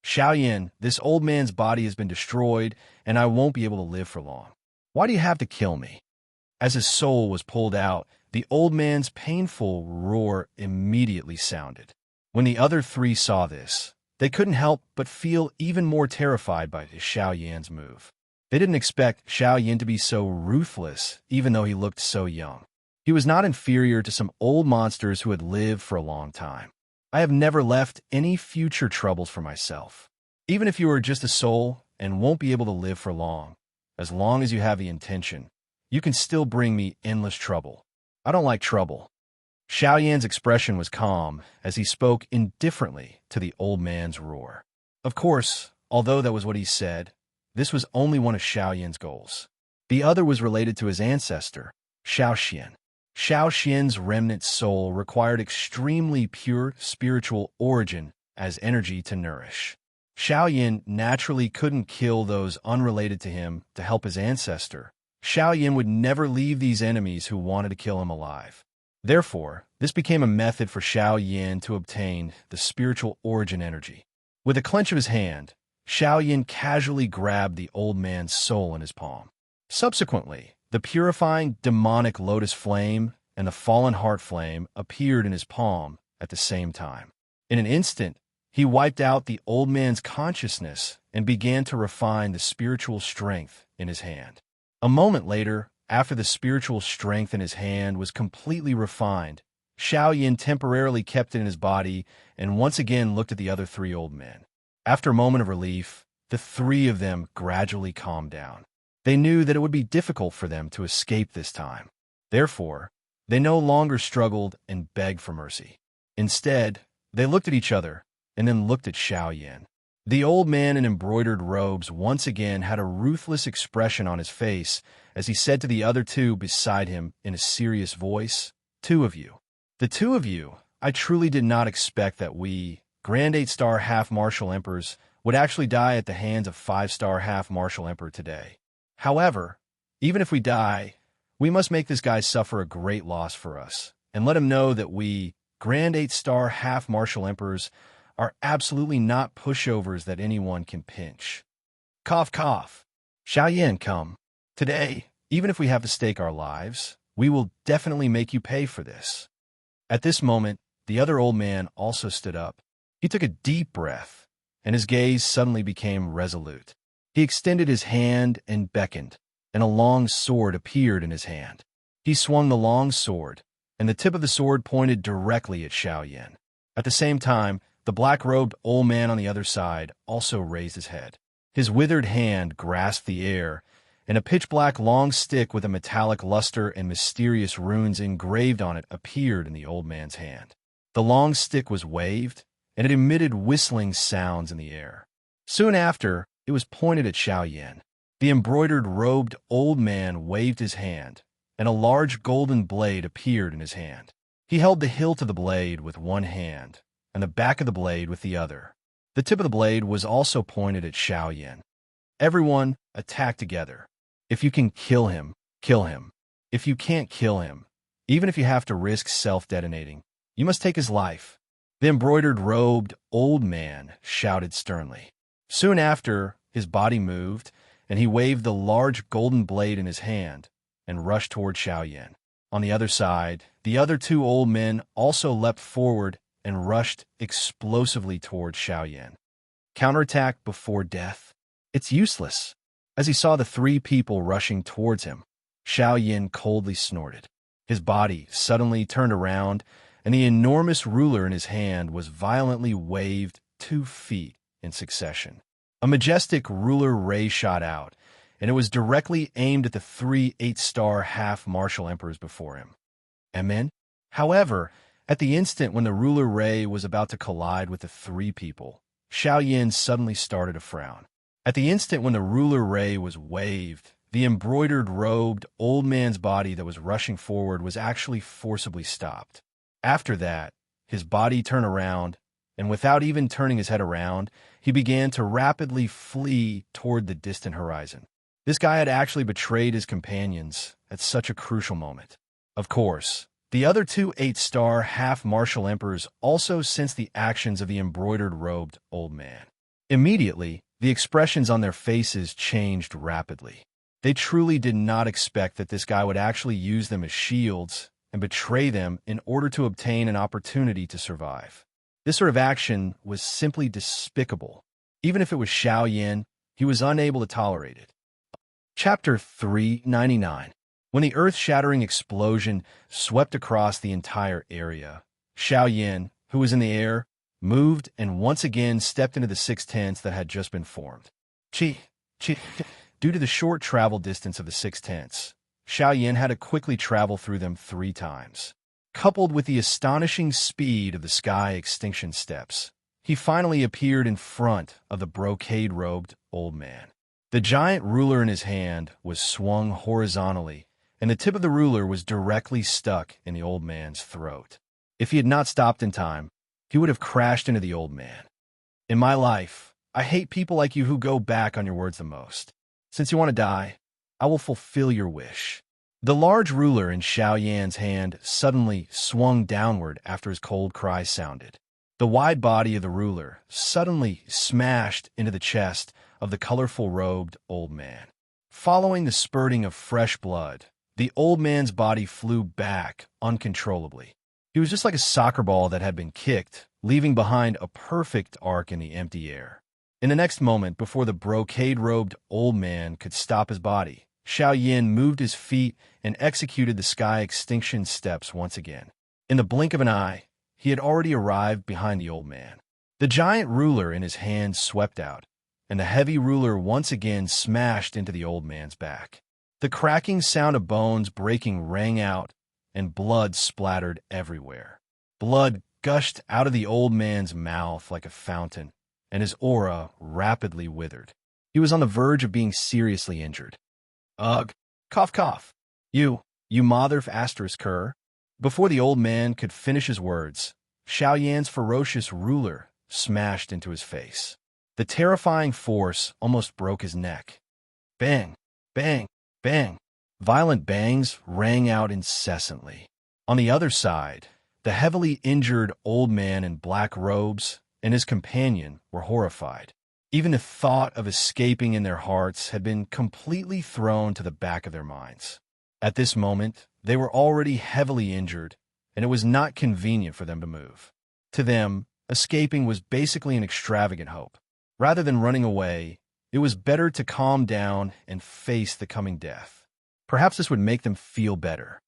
Xiaoyan, this old man's body has been destroyed, and I won't be able to live for long. Why do you have to kill me?" As his soul was pulled out, the old man's painful roar immediately sounded. When the other three saw this, they couldn't help but feel even more terrified by Xiaoyan's move. They didn't expect Xiaoyan to be so ruthless, even though he looked so young. He was not inferior to some old monsters who had lived for a long time. "I have never left any future troubles for myself. Even if you are just a soul and won't be able to live for long as you have the intention, you can still bring me endless trouble. I don't like trouble." Xiaoyan's expression was calm as he spoke indifferently to the old man's roar. Of course, although that was what he said, this was only one of Xiaoyan's goals. The other was related to his ancestor, Xiaoxian. Xiaoxian's remnant soul required extremely pure spiritual origin as energy to nourish. Xiaoyan naturally couldn't kill those unrelated to him to help his ancestor. Xiaoyan would never leave these enemies who wanted to kill him alive. Therefore, this became a method for Xiaoyan to obtain the spiritual origin energy. With a clench of his hand, Xiaoyan casually grabbed the old man's soul in his palm. Subsequently, the purifying demonic lotus flame and the fallen heart flame appeared in his palm at the same time. In an instant, he wiped out the old man's consciousness and began to refine the spiritual strength in his hand. A moment later, after the spiritual strength in his hand was completely refined, Xiaoyan temporarily kept it in his body and once again looked at the other three old men. After a moment of relief, the three of them gradually calmed down. They knew that it would be difficult for them to escape this time. Therefore, they no longer struggled and begged for mercy. Instead, they looked at each other and then looked at Xiaoyan. The old man in embroidered robes once again had a ruthless expression on his face as he said to the other two beside him in a serious voice, "Two of you. The two of you, I truly did not expect that we, Grand 8-star half-martial emperors, would actually die at the hands of 5-star half-martial emperor today. However, even if we die, we must make this guy suffer a great loss for us, and let him know that we, Grand 8-star half-martial emperors, are absolutely not pushovers that anyone can pinch." Cough, cough. Xiaoyan, come. Today, even if we have to stake our lives, we will definitely make you pay for this. At this moment, the other old man also stood up. He took a deep breath, and his gaze suddenly became resolute. He extended his hand and beckoned, and a long sword appeared in his hand. He swung the long sword, and the tip of the sword pointed directly at Xiaoyan. At the same time, the black-robed old man on the other side also raised his head. His withered hand grasped the air, and a pitch-black long stick with a metallic luster and mysterious runes engraved on it appeared in the old man's hand. The long stick was waved, and it emitted whistling sounds in the air. Soon after, it was pointed at Xiaoyan. The embroidered robed old man waved his hand, and a large golden blade appeared in his hand. He held the hilt of the blade with one hand, and the back of the blade with the other. The tip of the blade was also pointed at Xiaoyan. "Everyone, attack together. If you can kill him, kill him. If you can't kill him, even if you have to risk self-detonating, you must take his life," the embroidered robed old man shouted sternly. Soon after, his body moved, and he waved the large golden blade in his hand and rushed toward Xiaoyan. On the other side, the other two old men also leapt forward and rushed explosively toward Xiaoyan. Counterattack before death? It's useless. As he saw the three people rushing towards him, Xiaoyan coldly snorted. His body suddenly turned around, and the enormous ruler in his hand was violently waved 2 feet in succession. A majestic ruler ray shot out, and it was directly aimed at the 3 8-star half-martial emperors before him. Amen? However, at the instant when the ruler ray was about to collide with the 3 people, Xiaoyan suddenly started to frown. At the instant when the ruler ray was waved, the embroidered robed old man's body that was rushing forward was actually forcibly stopped. After that, his body turned around, and without even turning his head around, he began to rapidly flee toward the distant horizon. This guy had actually betrayed his companions at such a crucial moment. Of course, the other two 8-star half-martial emperors also sensed the actions of the embroidered-robed old man. Immediately, the expressions on their faces changed rapidly. They truly did not expect that this guy would actually use them as shields and betray them in order to obtain an opportunity to survive. This sort of action was simply despicable. Even if it was Xiao Yan, he was unable to tolerate it. Chapter 399. When the earth-shattering explosion swept across the entire area, Xiao Yan, who was in the air, moved and once again stepped into the 6 tents that had just been formed. Due to the short travel distance of the 6 tents, Xiao Yan had to quickly travel through them 3 times. Coupled with the astonishing speed of the sky extinction steps, he finally appeared in front of the brocade-robed old man. The giant ruler in his hand was swung horizontally, and the tip of the ruler was directly stuck in the old man's throat. If he had not stopped in time, he would have crashed into the old man. In my life, I hate people like you who go back on your words the most. Since you want to die, I will fulfill your wish. The large ruler in Xiao Yan's hand suddenly swung downward after his cold cry sounded. The wide body of the ruler suddenly smashed into the chest of the colorful-robed old man. Following the spurting of fresh blood, the old man's body flew back uncontrollably. He was just like a soccer ball that had been kicked, leaving behind a perfect arc in the empty air. In the next moment, before the brocade-robed old man could stop his body, Xiao Yan moved his feet and executed the sky extinction steps once again. In the blink of an eye, he had already arrived behind the old man. The giant ruler in his hand swept out, and the heavy ruler once again smashed into the old man's back. The cracking sound of bones breaking rang out, and blood splattered everywhere. Blood gushed out of the old man's mouth like a fountain, and his aura rapidly withered. He was on the verge of being seriously injured. Ugh, cough cough. You mother of asterisk cur. Before the old man could finish his words, Xiao Yan's ferocious ruler smashed into his face. The terrifying force almost broke his neck. Bang, bang, bang. Violent bangs rang out incessantly. On the other side, the heavily injured old man in black robes and his companion were horrified. Even the thought of escaping in their hearts had been completely thrown to the back of their minds. At this moment, they were already heavily injured, and it was not convenient for them to move. To them, escaping was basically an extravagant hope. Rather than running away, it was better to calm down and face the coming death. Perhaps this would make them feel better.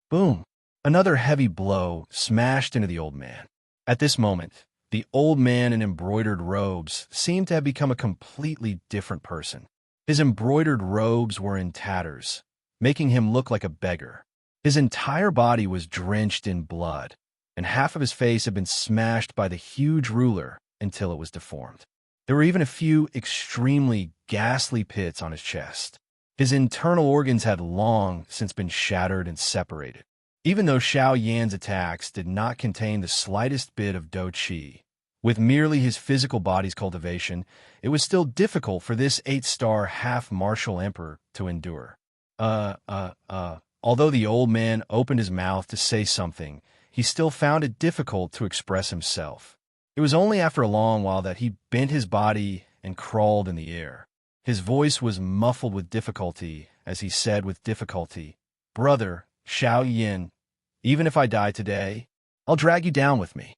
Boom! Another heavy blow smashed into the old man. At this moment, the old man in embroidered robes seemed to have become a completely different person. His embroidered robes were in tatters, making him look like a beggar. His entire body was drenched in blood, and half of his face had been smashed by the huge ruler until it was deformed. There were even a few extremely ghastly pits on his chest. His internal organs had long since been shattered and separated. Even though Xiao Yan's attacks did not contain the slightest bit of dou qi, with merely his physical body's cultivation, it was still difficult for this 8-star half-martial emperor to endure. Although the old man opened his mouth to say something, he still found it difficult to express himself. It was only after a long while that he bent his body and crawled in the air. His voice was muffled with difficulty as he said with difficulty, "Brother, Xiao Yan, even if I die today, I'll drag you down with me."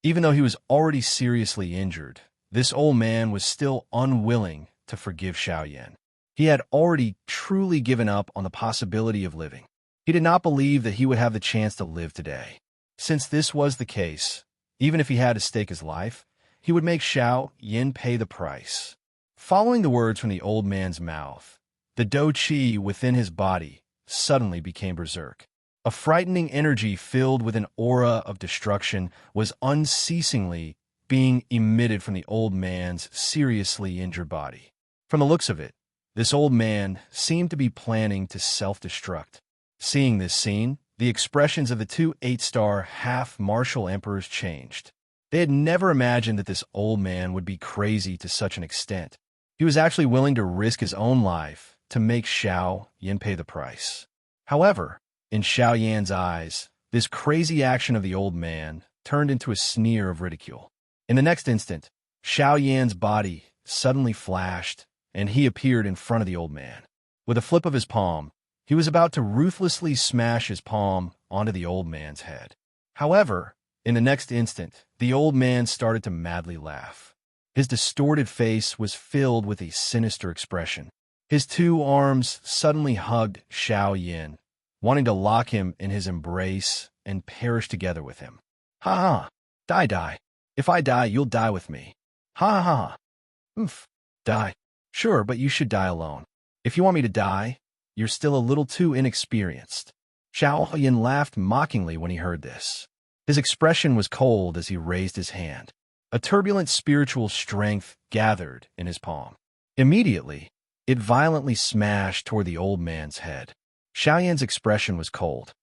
Even though he was already seriously injured, this old man was still unwilling to forgive Xiao Yan. He had already truly given up on the possibility of living. He did not believe that he would have the chance to live today. Since this was the case, even if he had to stake his life, he would make Xiao Yan pay the price. Following the words from the old man's mouth, the dou qi within his body suddenly became berserk. A frightening energy filled with an aura of destruction was unceasingly being emitted from the old man's seriously injured body. From the looks of it, this old man seemed to be planning to self-destruct. Seeing this scene, the expressions of the two 8-star half-martial emperors changed. They had never imagined that this old man would be crazy to such an extent. He was actually willing to risk his own life to make Xiao Yan pay the price. However, in Xiao Yan's eyes, this crazy action of the old man turned into a sneer of ridicule. In the next instant, Xiao Yan's body suddenly flashed, and he appeared in front of the old man. With a flip of his palm, he was about to ruthlessly smash his palm onto the old man's head. However, in the next instant, the old man started to madly laugh. His distorted face was filled with a sinister expression. His two arms suddenly hugged Xiao Yan, wanting to lock him in his embrace and perish together with him. Ha ha! Die. If I die, you'll die with me. Ha ha! Oof! Die. Sure, but you should die alone. If you want me to die, you're still a little too inexperienced. Xiao Yan laughed mockingly when he heard this. His expression was cold as he raised his hand. A turbulent spiritual strength gathered in his palm. Immediately, it violently smashed toward the old man's head. Xiao Yan's expression was cold.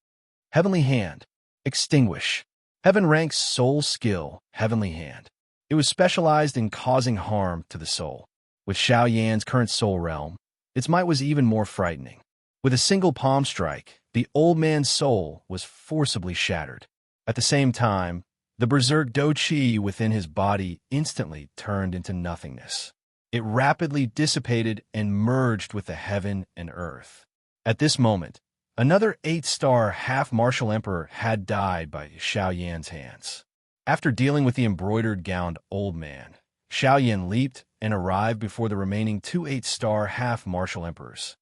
Heavenly Hand. Extinguish. Heaven ranks soul skill, Heavenly Hand. It was specialized in causing harm to the soul. With Xiao Yan's current soul realm, its might was even more frightening. With a single palm strike, the old man's soul was forcibly shattered. At the same time, the berserk do qi within his body instantly turned into nothingness. It rapidly dissipated and merged with the heaven and earth. At this moment, another 8-star half-martial emperor had died by Xiao Yan's hands. After dealing with the embroidered-gowned old man, Xiao Yan leaped and arrived before the remaining 2 8-star half-martial emperors.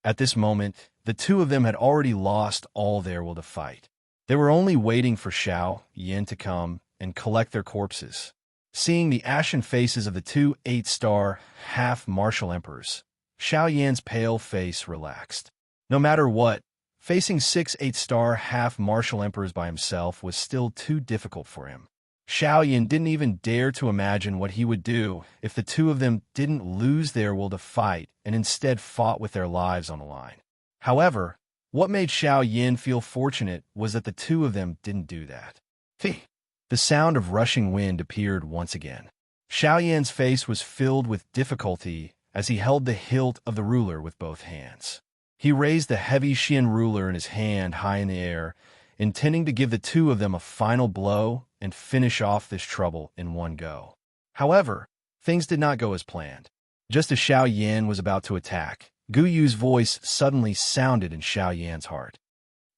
At this moment, the two of them had already lost all their will to fight. They were only waiting for Xiao Yan to come and collect their corpses. Seeing the ashen faces of the 2 8-star half-martial emperors, Xiao Yan's pale face relaxed. No matter what, facing 6 8-star half-martial emperors by himself was still too difficult for him. Xiao Yan didn't even dare to imagine what he would do if the two of them didn't lose their will to fight and instead fought with their lives on the line. However, what made Xiao Yan feel fortunate was that the two of them didn't do that. The sound of rushing wind appeared once again. Xiao Yan's face was filled with difficulty as he held the hilt of the ruler with both hands. He raised the heavy Xian ruler in his hand high in the air, intending to give the two of them a final blow and finish off this trouble in one go. However, things did not go as planned. Just as Xiao Yan was about to attack, Gu Yu's voice suddenly sounded in Xiao Yan's heart.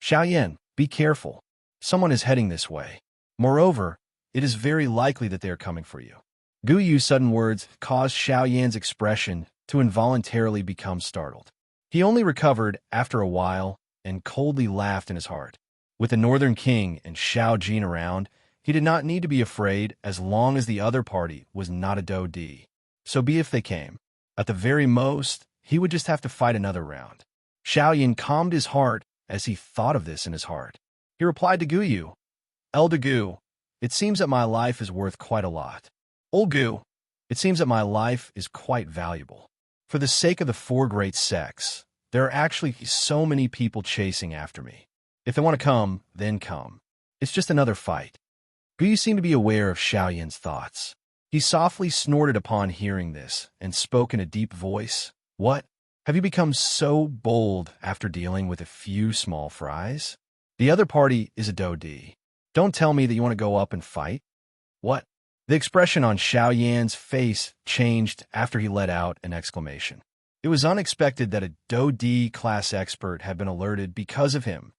Xiao Yan, be careful. Someone is heading this way. Moreover, it is very likely that they are coming for you. Gu Yu's sudden words caused Xiao Yan's expression to involuntarily become startled. He only recovered after a while and coldly laughed in his heart. With the Northern King and Xiao Jin around, he did not need to be afraid as long as the other party was not a Do Di. So be if they came. At the very most, he would just have to fight another round. Xiao Yan calmed his heart as he thought of this in his heart. He replied to Gu Yu, Elder Gu, it seems that my life is worth quite a lot. Old Gu, it seems that my life is quite valuable. For the sake of the 4 great sects, there are actually so many people chasing after me. If they want to come, then come. It's just another fight. Gu Yu seemed to be aware of Xiao Yan's thoughts. He softly snorted upon hearing this and spoke in a deep voice. What? Have you become so bold after dealing with a few small fries? The other party is a Do Di. Don't tell me that you want to go up and fight. What? The expression on Xiao Yan's face changed after he let out an exclamation. It was unexpected that a Do Di class expert had been alerted because of him.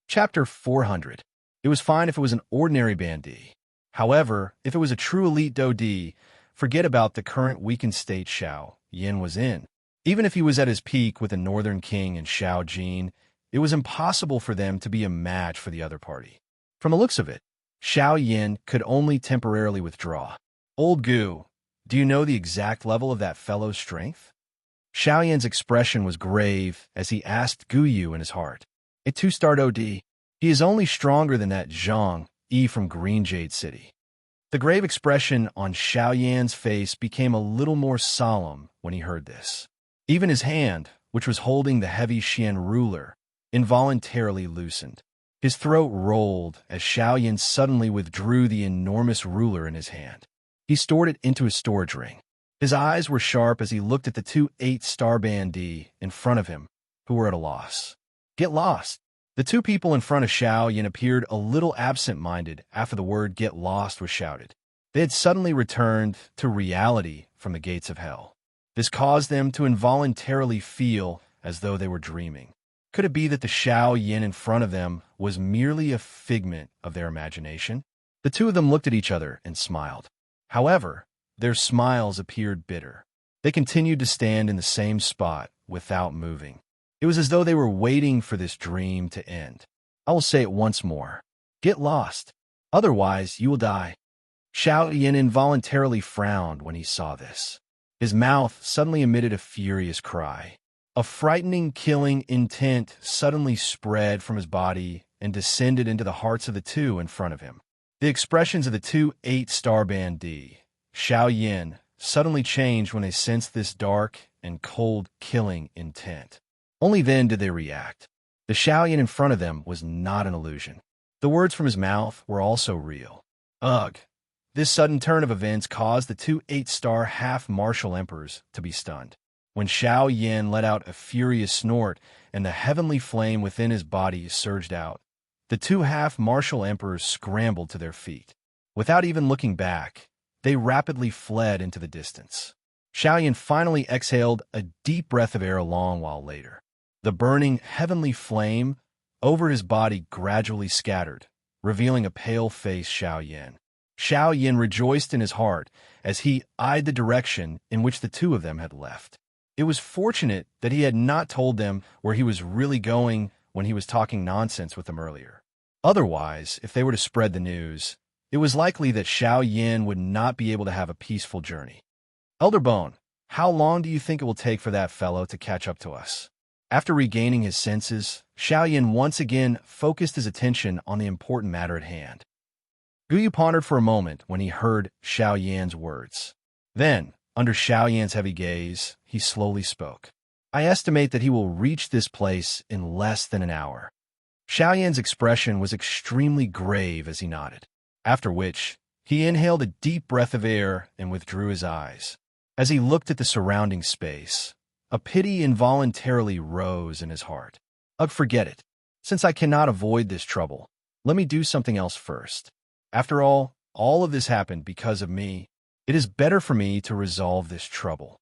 Chapter 400. It was fine if it was an ordinary bandit. However, if it was a true elite Do Di, forget about the current weakened state Xiao Yan was in. Even if he was at his peak with the Northern King and Xiao Jin, it was impossible for them to be a match for the other party. From the looks of it, Xiao Yan could only temporarily withdraw. Old Gu, do you know the exact level of that fellow's strength? Xiao Yan's expression was grave as he asked Gu Yu in his heart. A 2-star Do Di. He is only stronger than that Zhang Yi from Green Jade City. The grave expression on Xiao Yan's face became a little more solemn when he heard this. Even his hand, which was holding the heavy Xian ruler, involuntarily loosened. His throat rolled as Xiaoyan suddenly withdrew the enormous ruler in his hand. He stored it into his storage ring. His eyes were sharp as he looked at the two 8-star bandits in front of him, who were at a loss. Get lost! The two people in front of Xiaoyan appeared a little absent-minded after the word get lost was shouted. They had suddenly returned to reality from the gates of hell. This caused them to involuntarily feel as though they were dreaming. Could it be that the Xiaoyan in front of them was merely a figment of their imagination? The two of them looked at each other and smiled. However, their smiles appeared bitter. They continued to stand in the same spot without moving. It was as though they were waiting for this dream to end. I will say it once more. Get lost. Otherwise, you will die. Xiaoyan involuntarily frowned when he saw this. His mouth suddenly emitted a furious cry. A frightening, killing intent suddenly spread from his body and descended into the hearts of the two in front of him. The expressions of the two 8-star bandits, Xiaoyan, suddenly changed when they sensed this dark and cold killing intent. Only then did they react. The Xiaoyan in front of them was not an illusion. The words from his mouth were also real. Ugh! This sudden turn of events caused the two 8-star half-martial emperors to be stunned. When Xiaoyan let out a furious snort and the heavenly flame within his body surged out, the two half-martial emperors scrambled to their feet. Without even looking back, they rapidly fled into the distance. Xiaoyan finally exhaled a deep breath of air a long while later. The burning heavenly flame over his body gradually scattered, revealing a pale-faced Xiaoyan. Xiaoyan rejoiced in his heart as he eyed the direction in which the two of them had left. It was fortunate that he had not told them where he was really going when he was talking nonsense with them earlier. Otherwise, if they were to spread the news, it was likely that Xiaoyan would not be able to have a peaceful journey. Elder Bone, how long do you think it will take for that fellow to catch up to us? After regaining his senses, Xiaoyan once again focused his attention on the important matter at hand. Guyu pondered for a moment when he heard Xiaoyan's words. Then, under Xiaoyan's heavy gaze, he slowly spoke. I estimate that he will reach this place in less than an hour. Xiaoyan's expression was extremely grave as he nodded, after which he inhaled a deep breath of air and withdrew his eyes. As he looked at the surrounding space, a pity involuntarily rose in his heart. Ugh, forget it. Since I cannot avoid this trouble, let me do something else first. After all of this happened because of me. It is better for me to resolve this trouble.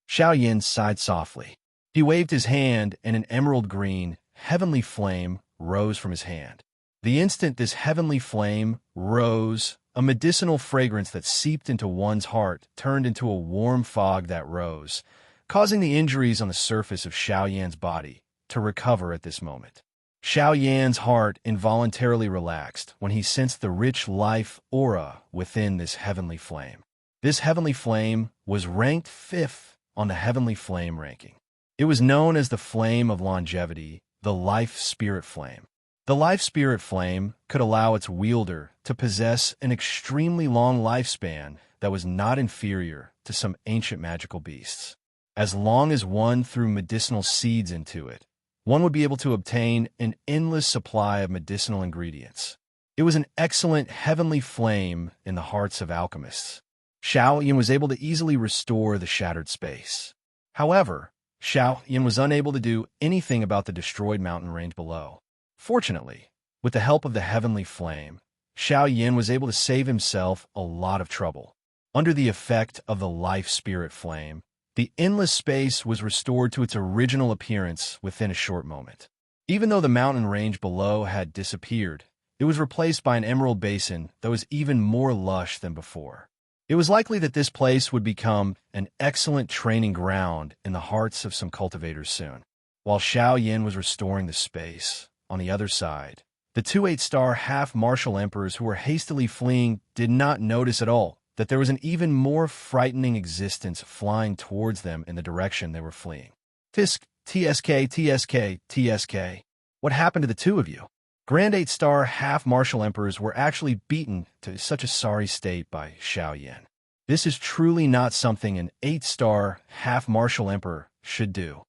Xiaoyan sighed softly. He waved his hand and an emerald green, heavenly flame rose from his hand. The instant this heavenly flame rose, a medicinal fragrance that seeped into one's heart turned into a warm fog that rose, causing the injuries on the surface of Xiaoyan's body to recover at this moment. Xiaoyan's heart involuntarily relaxed when he sensed the rich life aura within this heavenly flame. This heavenly flame was ranked 5th on the heavenly flame ranking. It was known as the flame of longevity, the life spirit flame. The life spirit flame could allow its wielder to possess an extremely long lifespan that was not inferior to some ancient magical beasts. As long as one threw medicinal seeds into it, one would be able to obtain an endless supply of medicinal ingredients. It was an excellent heavenly flame in the hearts of alchemists. Xiaoyan was able to easily restore the shattered space. However, Xiaoyan was unable to do anything about the destroyed mountain range below. Fortunately, with the help of the heavenly flame, Xiaoyan was able to save himself a lot of trouble. Under the effect of the life spirit flame, the endless space was restored to its original appearance within a short moment. Even though the mountain range below had disappeared, it was replaced by an emerald basin that was even more lush than before. It was likely that this place would become an excellent training ground in the hearts of some cultivators soon. While Xiaoyan was restoring the space, on the other side, the two 8-star half-martial emperors who were hastily fleeing did not notice at all that there was an even more frightening existence flying towards them in the direction they were fleeing. Tisk, TSK, TSK, TSK. What happened to the two of you? Grand 8-star half-martial emperors were actually beaten to such a sorry state by Xiaoyan. This is truly not something an 8-star half-martial emperor should do.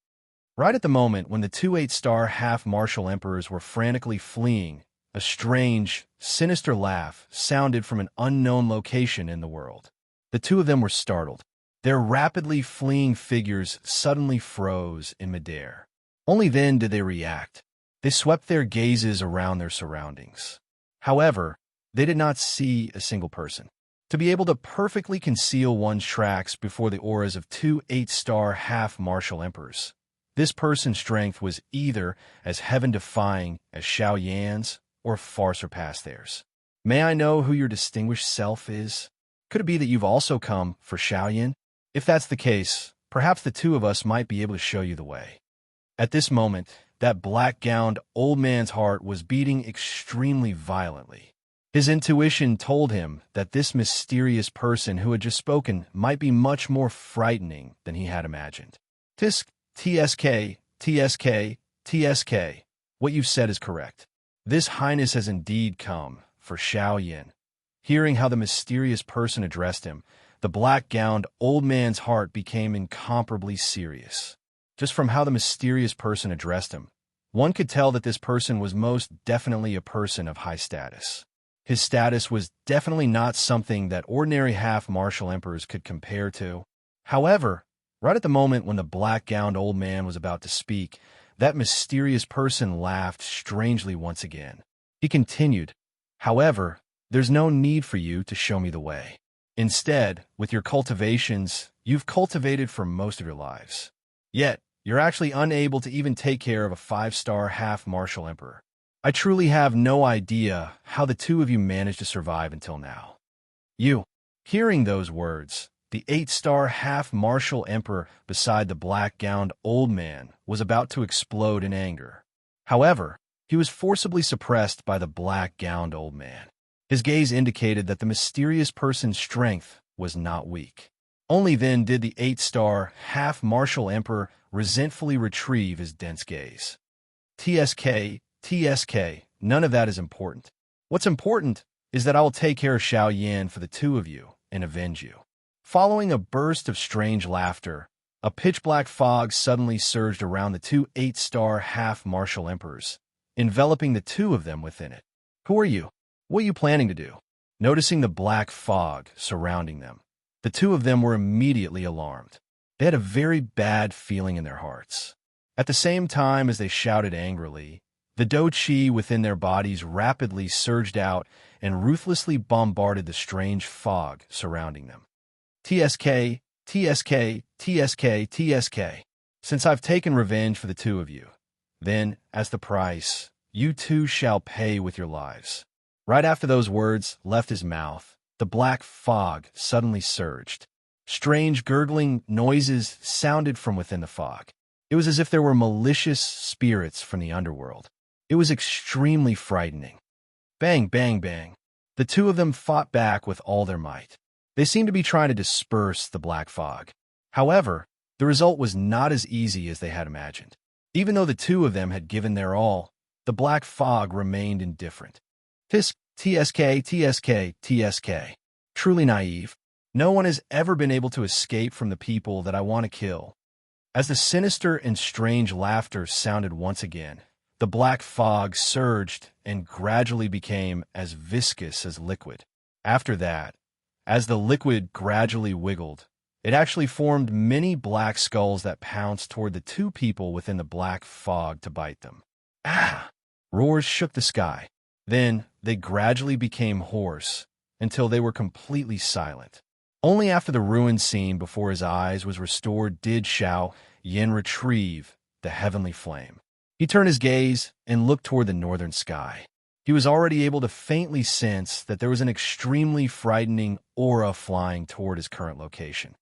Right at the moment when the two 8-star half-martial emperors were frantically fleeing, A strange, sinister laugh sounded from an unknown location in the world. The two of them were startled. Their rapidly fleeing figures suddenly froze in midair. Only then did they react. They swept their gazes around their surroundings. However, they did not see a single person. To be able to perfectly conceal one's tracks before the auras of two 8-star half-martial emperors, this person's strength was either as heaven-defying as Xiao Yan's or far surpassed theirs. May I know who your distinguished self is? Could it be that you've also come for Xiao Yan? If that's the case, perhaps the two of us might be able to show you the way. At this moment, that black-gowned old man's heart was beating extremely violently. His intuition told him that this mysterious person who had just spoken might be much more frightening than he had imagined. Tisk, TSK, TSK, TSK. What you've said is correct. This highness has indeed come for Xiao Yan. Hearing how the mysterious person addressed him, the black-gowned old man's heart became incomparably serious. Just from how the mysterious person addressed him, one could tell that this person was most definitely a person of high status. His status was definitely not something that ordinary half-martial emperors could compare to. However, right at the moment when the black-gowned old man was about to speak, that mysterious person laughed strangely once again. He continued, "However, there's no need for you to show me the way. Instead, with your cultivations, you've cultivated for most of your lives. Yet, you're actually unable to even take care of a 5-star half-martial emperor. I truly have no idea how the two of you managed to survive until now." You. Hearing those words, the 8-star half-martial emperor beside the black-gowned old man was about to explode in anger. However, he was forcibly suppressed by the black-gowned old man. His gaze indicated that the mysterious person's strength was not weak. Only then did the 8-star half-martial emperor resentfully retrieve his dense gaze. TSK, TSK, none of that is important. What's important is that I will take care of Xiao Yan for the two of you and avenge you. Following a burst of strange laughter, a pitch-black fog suddenly surged around the two 8-star half-martial emperors, enveloping the two of them within it. Who are you? What are you planning to do? Noticing the black fog surrounding them, the two of them were immediately alarmed. They had a very bad feeling in their hearts. At the same time as they shouted angrily, the do-chi within their bodies rapidly surged out and ruthlessly bombarded the strange fog surrounding them. TSK, TSK, TSK, TSK. Since I've taken revenge for the two of you, then, as the price, you too shall pay with your lives. Right after those words left his mouth, the black fog suddenly surged. Strange gurgling noises sounded from within the fog. It was as if there were malicious spirits from the underworld. It was extremely frightening. Bang, bang, bang. The two of them fought back with all their might. They seemed to be trying to disperse the black fog. However, the result was not as easy as they had imagined. Even though the two of them had given their all, the black fog remained indifferent. TSK, TSK, TSK. Truly naive. No one has ever been able to escape from the people that I want to kill. As the sinister and strange laughter sounded once again, the black fog surged and gradually became as viscous as liquid. After that, as the liquid gradually wiggled, it actually formed many black skulls that pounced toward the two people within the black fog to bite them. Ah! Roars shook the sky. Then they gradually became hoarse until they were completely silent. Only after the ruined scene before his eyes was restored did Xiao Yan retrieve the heavenly flame. He turned his gaze and looked toward the northern sky. He was already able to faintly sense that there was an extremely frightening aura flying toward his current location.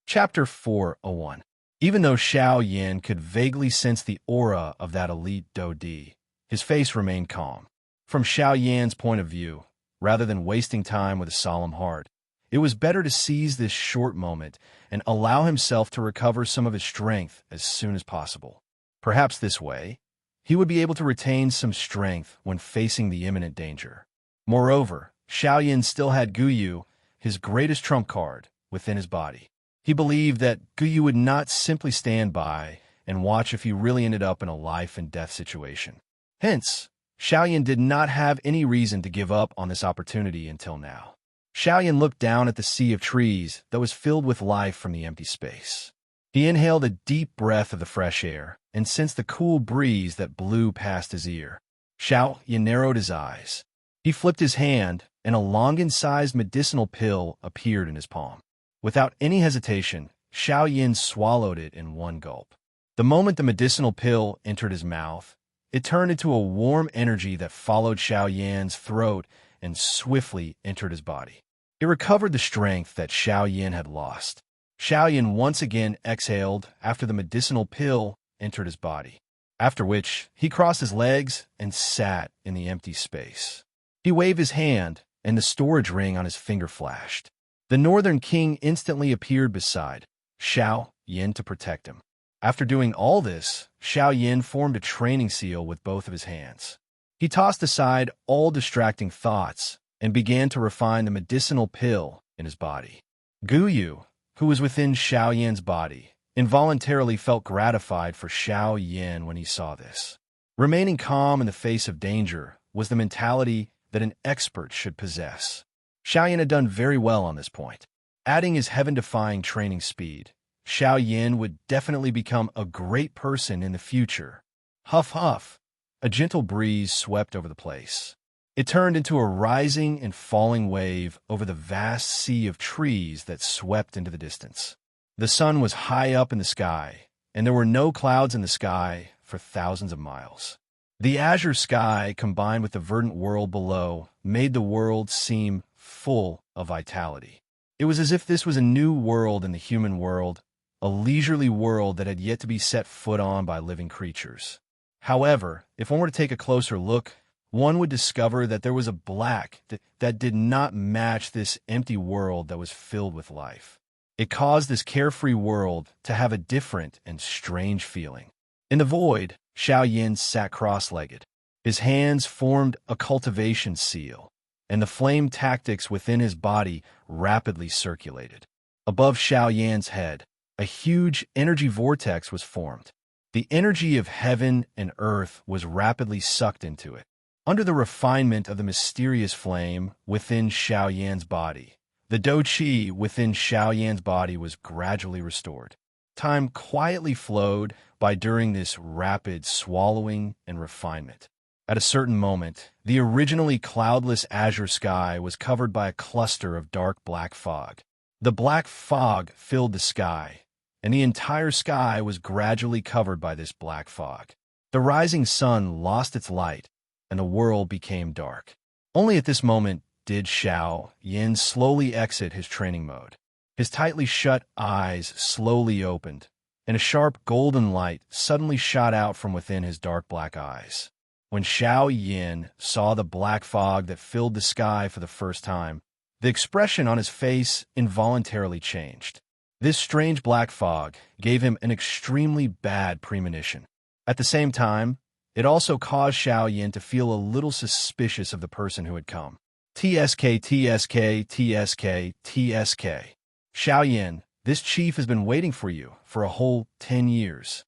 Chapter 401. Even though Xiao Yan could vaguely sense the aura of that elite Do-Di, his face remained calm. From Xiao Yan's point of view, rather than wasting time with a solemn heart, it was better to seize this short moment and allow himself to recover some of his strength as soon as possible. Perhaps this way, he would be able to retain some strength when facing the imminent danger. Moreover, Xiao Yan still had Guyu, his greatest trump card, within his body. He believed that Guyu would not simply stand by and watch if he really ended up in a life-and-death situation. Hence, Xiaoyan did not have any reason to give up on this opportunity until now. Xiaoyan looked down at the sea of trees that was filled with life from the empty space. He inhaled a deep breath of the fresh air and sensed the cool breeze that blew past his ear. Xiaoyan narrowed his eyes. He flipped his hand, and a longan-sized medicinal pill appeared in his palm. Without any hesitation, Xiaoyan swallowed it in one gulp. The moment the medicinal pill entered his mouth, it turned into a warm energy that followed Xiaoyan's throat and swiftly entered his body. It recovered the strength that Xiaoyan had lost. Xiaoyan once again exhaled after the medicinal pill entered his body, after which he crossed his legs and sat in the empty space. He waved his hand, and the storage ring on his finger flashed. The Northern King instantly appeared beside Xiaoyan to protect him. After doing all this, Xiaoyan formed a training seal with both of his hands. He tossed aside all distracting thoughts and began to refine the medicinal pill in his body. Guyu, who was within Xiaoyan's body, involuntarily felt gratified for Xiaoyan when he saw this. Remaining calm in the face of danger was the mentality that an expert should possess. Xiaoyan had done very well on this point. Adding his heaven-defying training speed, Xiaoyan would definitely become a great person in the future. Huff, huff. A gentle breeze swept over the place. It turned into a rising and falling wave over the vast sea of trees that swept into the distance. The sun was high up in the sky, and there were no clouds in the sky for thousands of miles. The azure sky, combined with the verdant world below, made the world seem full of vitality. It was as if this was a new world in the human world, a leisurely world that had yet to be set foot on by living creatures. However, if one were to take a closer look, one would discover that there was a black that did not match this empty world that was filled with life. It caused this carefree world to have a different and strange feeling. In the void, Xiaoyan sat cross-legged. His hands formed a cultivation seal, and the flame tactics within his body rapidly circulated. Above Xiaoyan's head, a huge energy vortex was formed. The energy of heaven and earth was rapidly sucked into it. Under the refinement of the mysterious flame within Xiaoyan's body, the dou-qi within Xiaoyan's body was gradually restored. Time quietly flowed by during this rapid swallowing and refinement. At a certain moment, the originally cloudless azure sky was covered by a cluster of dark black fog. The black fog filled the sky, and the entire sky was gradually covered by this black fog. The rising sun lost its light, and the world became dark. Only at this moment did Xiaoyan slowly exit his training mode. His tightly shut eyes slowly opened, and a sharp golden light suddenly shot out from within his dark black eyes. When Xiaoyan saw the black fog that filled the sky for the first time, the expression on his face involuntarily changed. This strange black fog gave him an extremely bad premonition. At the same time, it also caused Xiaoyan to feel a little suspicious of the person who had come. TSK, TSK, TSK, TSK. Xiaoyan, this chief has been waiting for you for a whole 10 years.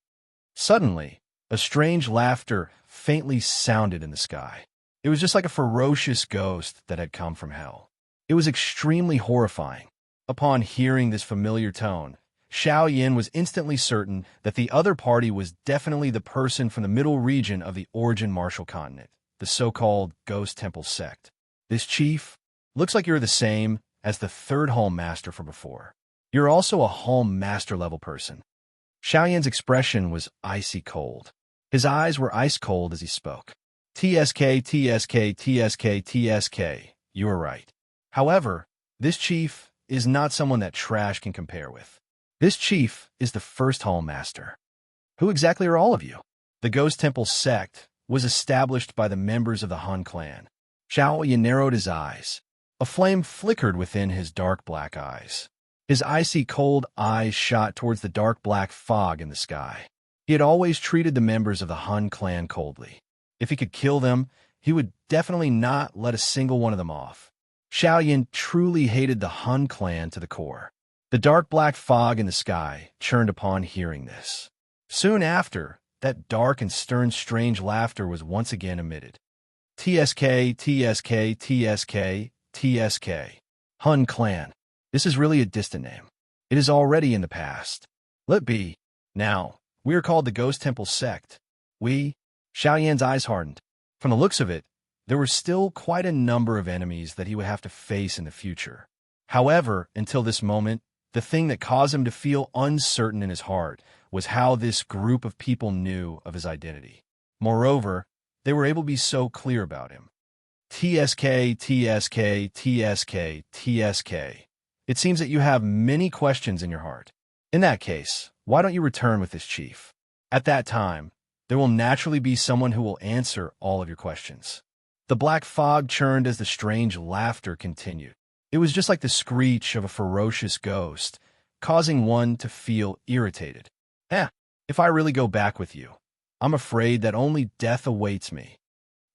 Suddenly, a strange laughter faintly sounded in the sky. It was just like a ferocious ghost that had come from hell. It was extremely horrifying. Upon hearing this familiar tone, Xiaoyan was instantly certain that the other party was definitely the person from the middle region of the Origin Martial Continent, the so-called Ghost Temple sect. This chief looks like you're the same as the third Hall Master from before. You're also a Hall Master level person. Xiaoyan's expression was icy cold. His eyes were ice cold as he spoke. TSK, TSK, TSK, TSK. You are right. However, this chief is not someone that trash can compare with. This chief is the first Hall Master. Who exactly are all of you? The Ghost Temple sect was established by the members of the Han clan. Xiaoyan narrowed his eyes. A flame flickered within his dark black eyes. His icy cold eyes shot towards the dark black fog in the sky. He had always treated the members of the Han clan coldly. If he could kill them, he would definitely not let a single one of them off. Xiaoyan truly hated the Han clan to the core. The dark black fog in the sky churned upon hearing this. Soon after, that dark and stern strange laughter was once again emitted. TSK, TSK, TSK, TSK. Hun clan. This is really a distant name. It is already in the past. Let be. Now, we are called the Ghost Temple Sect. Xiao Yan's eyes hardened. From the looks of it, there were still quite a number of enemies that he would have to face in the future. However, until this moment, the thing that caused him to feel uncertain in his heart was how this group of people knew of his identity. Moreover, they were able to be so clear about him. TSK, TSK, TSK, TSK. It seems that you have many questions in your heart. In that case, why don't you return with this chief? At that time, there will naturally be someone who will answer all of your questions. The black fog churned as the strange laughter continued. It was just like the screech of a ferocious ghost, causing one to feel irritated. If I really go back with you, I'm afraid that only death awaits me.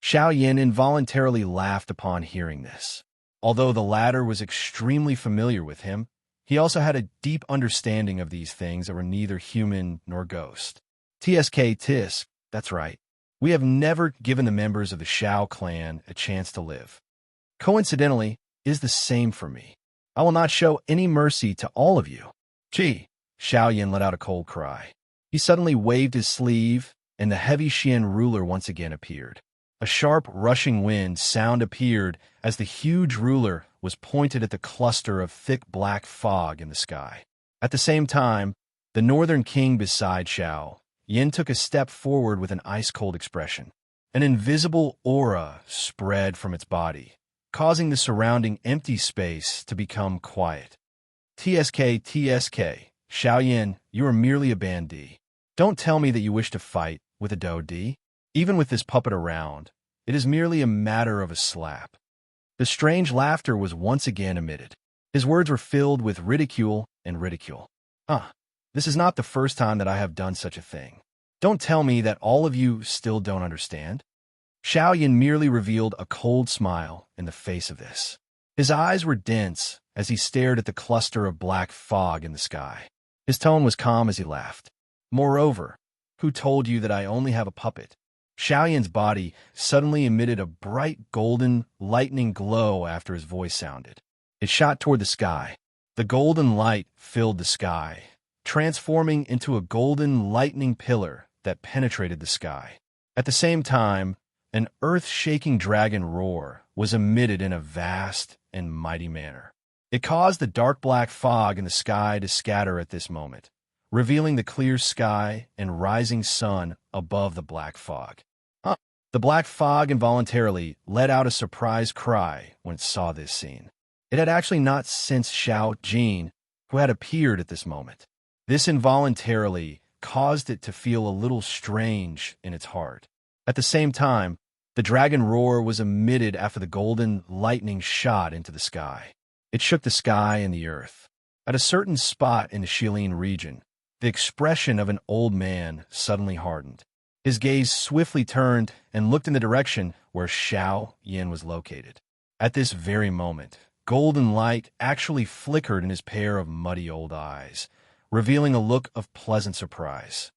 Xiao Yan involuntarily laughed upon hearing this. Although the latter was extremely familiar with him, he also had a deep understanding of these things that were neither human nor ghost. TSK Tisk, that's right. We have never given the members of the Xiao clan a chance to live. Coincidentally, it is the same for me. I will not show any mercy to all of you. Gee, Xiao Yan let out a cold cry. He suddenly waved his sleeve, and the heavy Xian ruler once again appeared. A sharp, rushing wind sound appeared as the huge ruler was pointed at the cluster of thick black fog in the sky. At the same time, the northern king beside Xiao Yan took a step forward with an ice-cold expression. An invisible aura spread from its body, causing the surrounding empty space to become quiet. TSK, TSK, Xiao Yan, you are merely a bandit. Don't tell me that you wish to fight with a Do-Di. Even with this puppet around, it is merely a matter of a slap. The strange laughter was once again emitted. His words were filled with ridicule and ridicule. This is not the first time that I have done such a thing. Don't tell me that all of you still don't understand. Xiao Yan merely revealed a cold smile in the face of this. His eyes were dense as he stared at the cluster of black fog in the sky. His tone was calm as he laughed. Moreover, who told you that I only have a puppet? Xiao Yan's body suddenly emitted a bright golden, lightning glow after his voice sounded. It shot toward the sky. The golden light filled the sky, transforming into a golden lightning pillar that penetrated the sky. At the same time, an earth-shaking dragon roar was emitted in a vast and mighty manner. It caused the dark black fog in the sky to scatter at this moment, revealing the clear sky and rising sun above the black fog. The black fog involuntarily let out a surprised cry when it saw this scene. It had actually not sensed Xiao Jin, who had appeared at this moment. This involuntarily caused it to feel a little strange in its heart. At the same time, the dragon roar was emitted after the golden lightning shot into the sky. It shook the sky and the earth. At a certain spot in the Shilin region, the expression of an old man suddenly hardened. His gaze swiftly turned and looked in the direction where Xiao Yan was located. At this very moment, golden light actually flickered in his pair of muddy old eyes, revealing a look of pleasant surprise.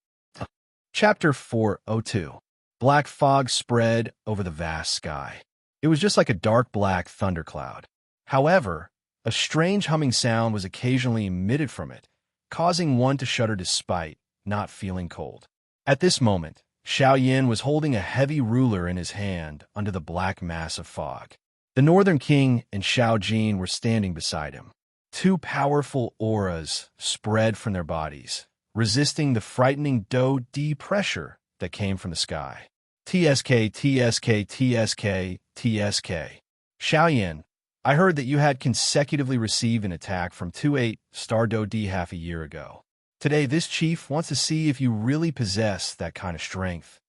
Chapter 402. Black fog spread over the vast sky. It was just like a dark black thundercloud. However, a strange humming sound was occasionally emitted from it, causing one to shudder despite not feeling cold. At this moment, Xiao Yan was holding a heavy ruler in his hand under the black mass of fog. The Northern King and Xiao Jin were standing beside him. Two powerful auras spread from their bodies, resisting the frightening Do-Di pressure that came from the sky. TSK, TSK, TSK, TSK. Xiao Yan, I heard that you had consecutively received an attack from 2-8-star Do-Di half a year ago. Today, this chief wants to see if you really possess that kind of strength.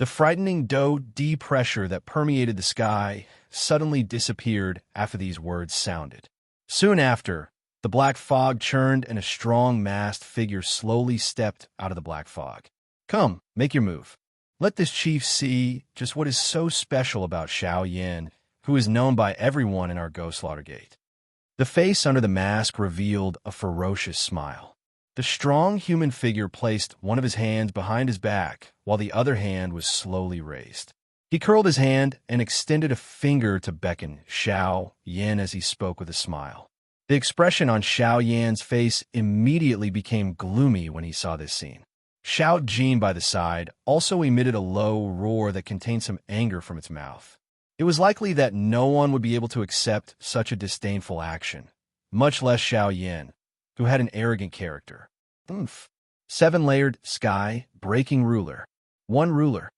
The frightening Do-Di pressure that permeated the sky suddenly disappeared after these words sounded. Soon after, the black fog churned and a strong masked figure slowly stepped out of the black fog. Come, make your move. Let this chief see just what is so special about Xiao Yan, who is known by everyone in our Ghost Slaughter Gate. The face under the mask revealed a ferocious smile. The strong human figure placed one of his hands behind his back while the other hand was slowly raised. He curled his hand and extended a finger to beckon Xiao Yan as he spoke with a smile. The expression on Xiao Yan's face immediately became gloomy when he saw this scene. Xiao Jin by the side also emitted a low roar that contained some anger from its mouth. It was likely that no one would be able to accept such a disdainful action, much less Xiao Yan, who had an arrogant character. Oomph. 7-layered sky breaking ruler. 1 ruler.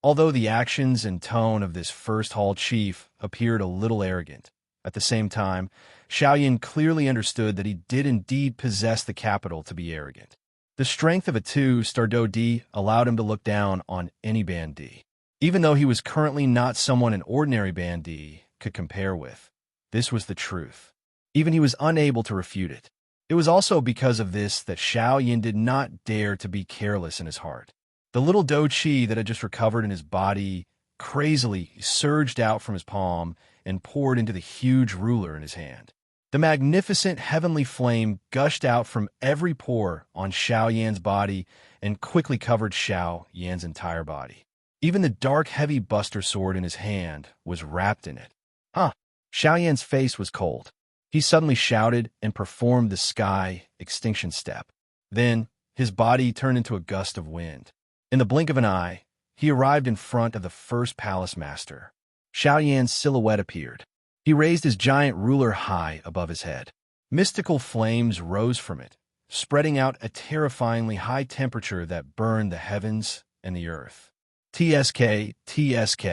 Although the actions and tone of this first hall chief appeared a little arrogant, at the same time, Xiao Yan clearly understood that he did indeed possess the capital to be arrogant. The strength of a 2-star Do D allowed him to look down on any Band D. Even though he was currently not someone an ordinary Band D could compare with, this was the truth. Even he was unable to refute it. It was also because of this that Xiao Yan did not dare to be careless in his heart. The little Do Qi that had just recovered in his body crazily surged out from his palm and poured into the huge ruler in his hand. The magnificent heavenly flame gushed out from every pore on Xiao Yan's body and quickly covered Xiao Yan's entire body. Even the dark, heavy buster sword in his hand was wrapped in it. Huh! Xiao Yan's face was cold. He suddenly shouted and performed the sky extinction step. Then, his body turned into a gust of wind. In the blink of an eye, he arrived in front of the first palace master. Xiao Yan's silhouette appeared. He raised his giant ruler high above his head. Mystical flames rose from it, spreading out a terrifyingly high temperature that burned the heavens and the earth. TSK, TSK.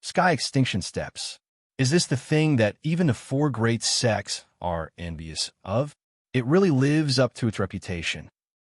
Sky extinction steps. Is this the thing that even the 4 great sects are envious of? It really lives up to its reputation.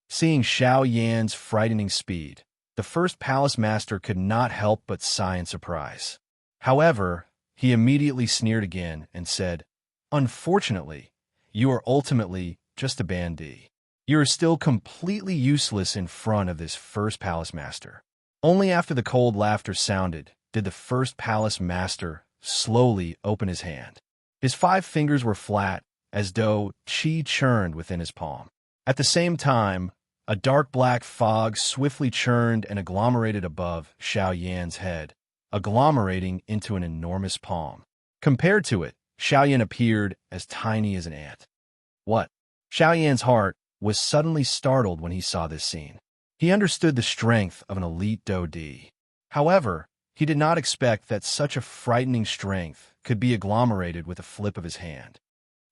Seeing Xiao Yan's frightening speed, the first palace master could not help but sigh in surprise. However, he immediately sneered again and said, "Unfortunately, you are ultimately just a Band D. You are still completely useless in front of this first palace master." Only after the cold laughter sounded did the first palace master slowly open his hand. His 5 fingers were flat, as though qi churned within his palm. At the same time, a dark black fog swiftly churned and agglomerated above Xiao Yan's head, agglomerating into an enormous palm. Compared to it, Xiao Yan appeared as tiny as an ant. What? Xiao Yan's heart was suddenly startled when he saw this scene. He understood the strength of an elite Do D. However, he did not expect that such a frightening strength could be agglomerated with a flip of his hand.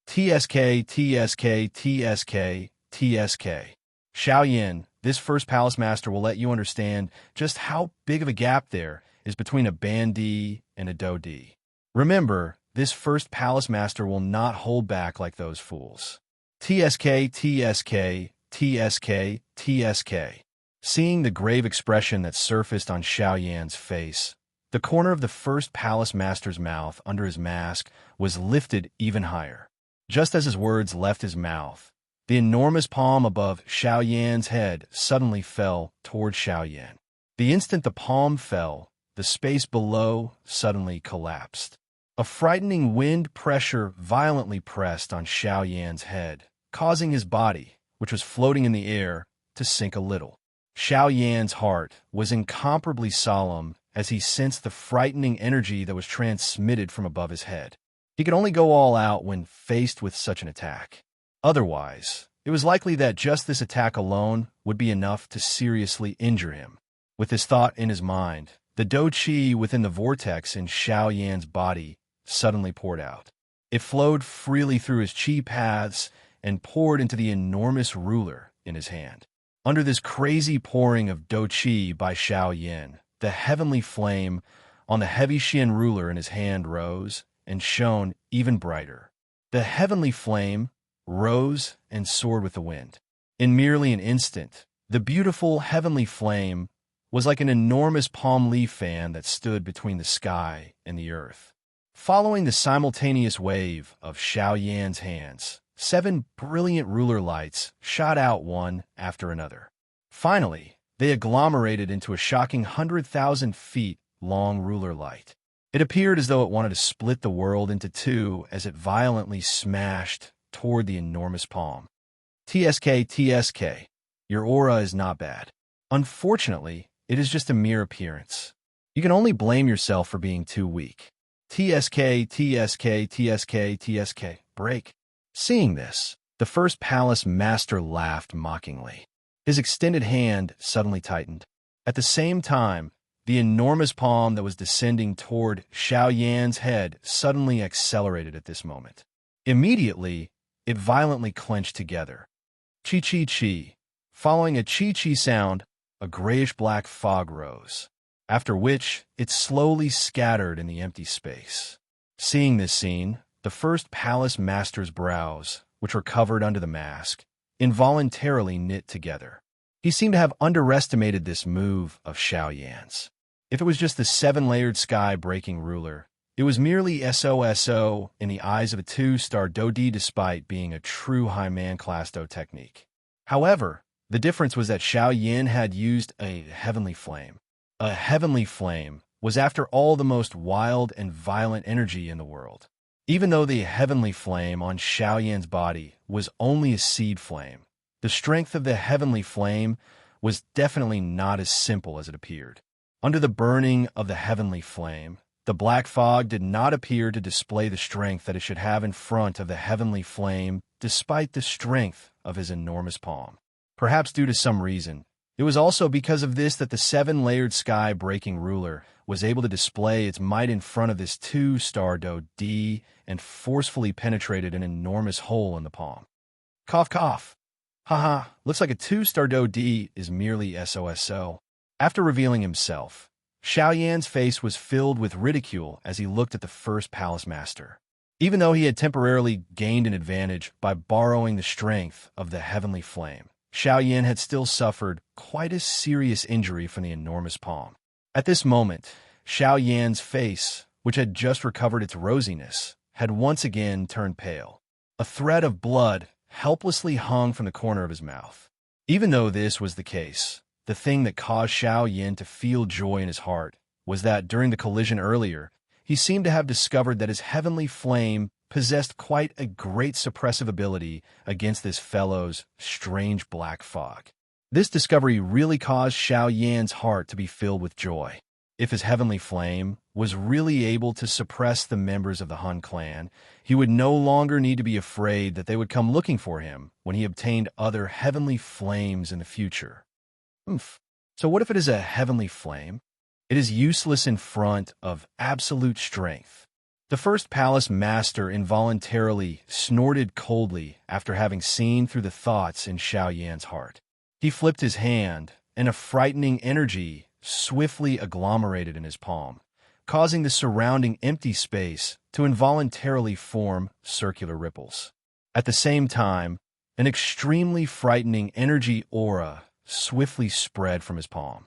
TSK, TSK, TSK, TSK. Xiao Yan, this first palace master will let you understand just how big of a gap there is between a Band D and a Do D. Remember, this first palace master will not hold back like those fools. TSK, TSK, TSK, TSK. Seeing the grave expression that surfaced on Xiao Yan's face, the corner of the first palace master's mouth under his mask was lifted even higher. Just as his words left his mouth, the enormous palm above Xiao Yan's head suddenly fell toward Xiao Yan. The instant the palm fell, the space below suddenly collapsed. A frightening wind pressure violently pressed on Xiao Yan's head, causing his body, which was floating in the air, to sink a little. Xiao Yan's heart was incomparably solemn as he sensed the frightening energy that was transmitted from above his head. He could only go all out when faced with such an attack. Otherwise, it was likely that just this attack alone would be enough to seriously injure him. With this thought in his mind, the Do Qi within the vortex in Xiao Yan's body suddenly poured out. It flowed freely through his qi paths and poured into the enormous ruler in his hand. Under this crazy pouring of Do Qi by Xiao Yan, the heavenly flame on the heavy Xian ruler in his hand rose and shone even brighter. The heavenly flame rose and soared with the wind. In merely an instant, the beautiful heavenly flame was like an enormous palm leaf fan that stood between the sky and the earth. Following the simultaneous wave of Xiao Yan's hands, 7 brilliant ruler lights shot out one after another. Finally, they agglomerated into a shocking 100,000 feet long ruler light. It appeared as though it wanted to split the world into 2 as it violently smashed toward the enormous palm. TSK, TSK. Your aura is not bad. Unfortunately, it is just a mere appearance. You can only blame yourself for being too weak. TSK, TSK, TSK, TSK, break. Seeing this, the first palace master laughed mockingly. His extended hand suddenly tightened. At the same time, the enormous palm that was descending toward Xiao Yan's head suddenly accelerated at this moment. Immediately, it violently clenched together. Chi-chi-chi. Following a chi-chi sound, a grayish-black fog rose, after which it slowly scattered in the empty space. Seeing this scene, the first palace master's brows, which were covered under the mask, involuntarily knit together. He seemed to have underestimated this move of Xiao Yan's. If it was just the seven-layered sky-breaking ruler, it was merely SOSO in the eyes of a two-star Do-D despite being a true High-Man class Do technique. However, the difference was that Xiao Yan had used a heavenly flame. A heavenly flame was, after all, the most wild and violent energy in the world. Even though the heavenly flame on Xiao Yan's body was only a seed flame, the strength of the heavenly flame was definitely not as simple as it appeared. Under the burning of the heavenly flame, the black fog did not appear to display the strength that it should have in front of the heavenly flame, despite the strength of his enormous palm. Perhaps due to some reason, it was also because of this that the seven-layered sky-breaking ruler was able to display its might in front of this two-star Do-D and forcefully penetrated an enormous hole in the palm. Cough, cough. Haha, looks like a two-star Do-D is merely SOSO. After revealing himself, Xiao Yan's face was filled with ridicule as he looked at the first palace master. Even though he had temporarily gained an advantage by borrowing the strength of the heavenly flame, Xiao Yan had still suffered quite a serious injury from the enormous palm. At this moment, Xiao Yan's face, which had just recovered its rosiness, had once again turned pale. A thread of blood helplessly hung from the corner of his mouth. Even though this was the case, the thing that caused Xiao Yan to feel joy in his heart was that during the collision earlier, he seemed to have discovered that his heavenly flame possessed quite a great suppressive ability against this fellow's strange black fog. This discovery really caused Xiao Yan's heart to be filled with joy. If his heavenly flame was really able to suppress the members of the Han clan, he would no longer need to be afraid that they would come looking for him when he obtained other heavenly flames in the future. So what if it is a heavenly flame? It is useless in front of absolute strength. The first palace master involuntarily snorted coldly after having seen through the thoughts in Xiao Yan's heart. He flipped his hand, and a frightening energy swiftly agglomerated in his palm, causing the surrounding empty space to involuntarily form circular ripples. At the same time, an extremely frightening energy aura swiftly spread from his palm.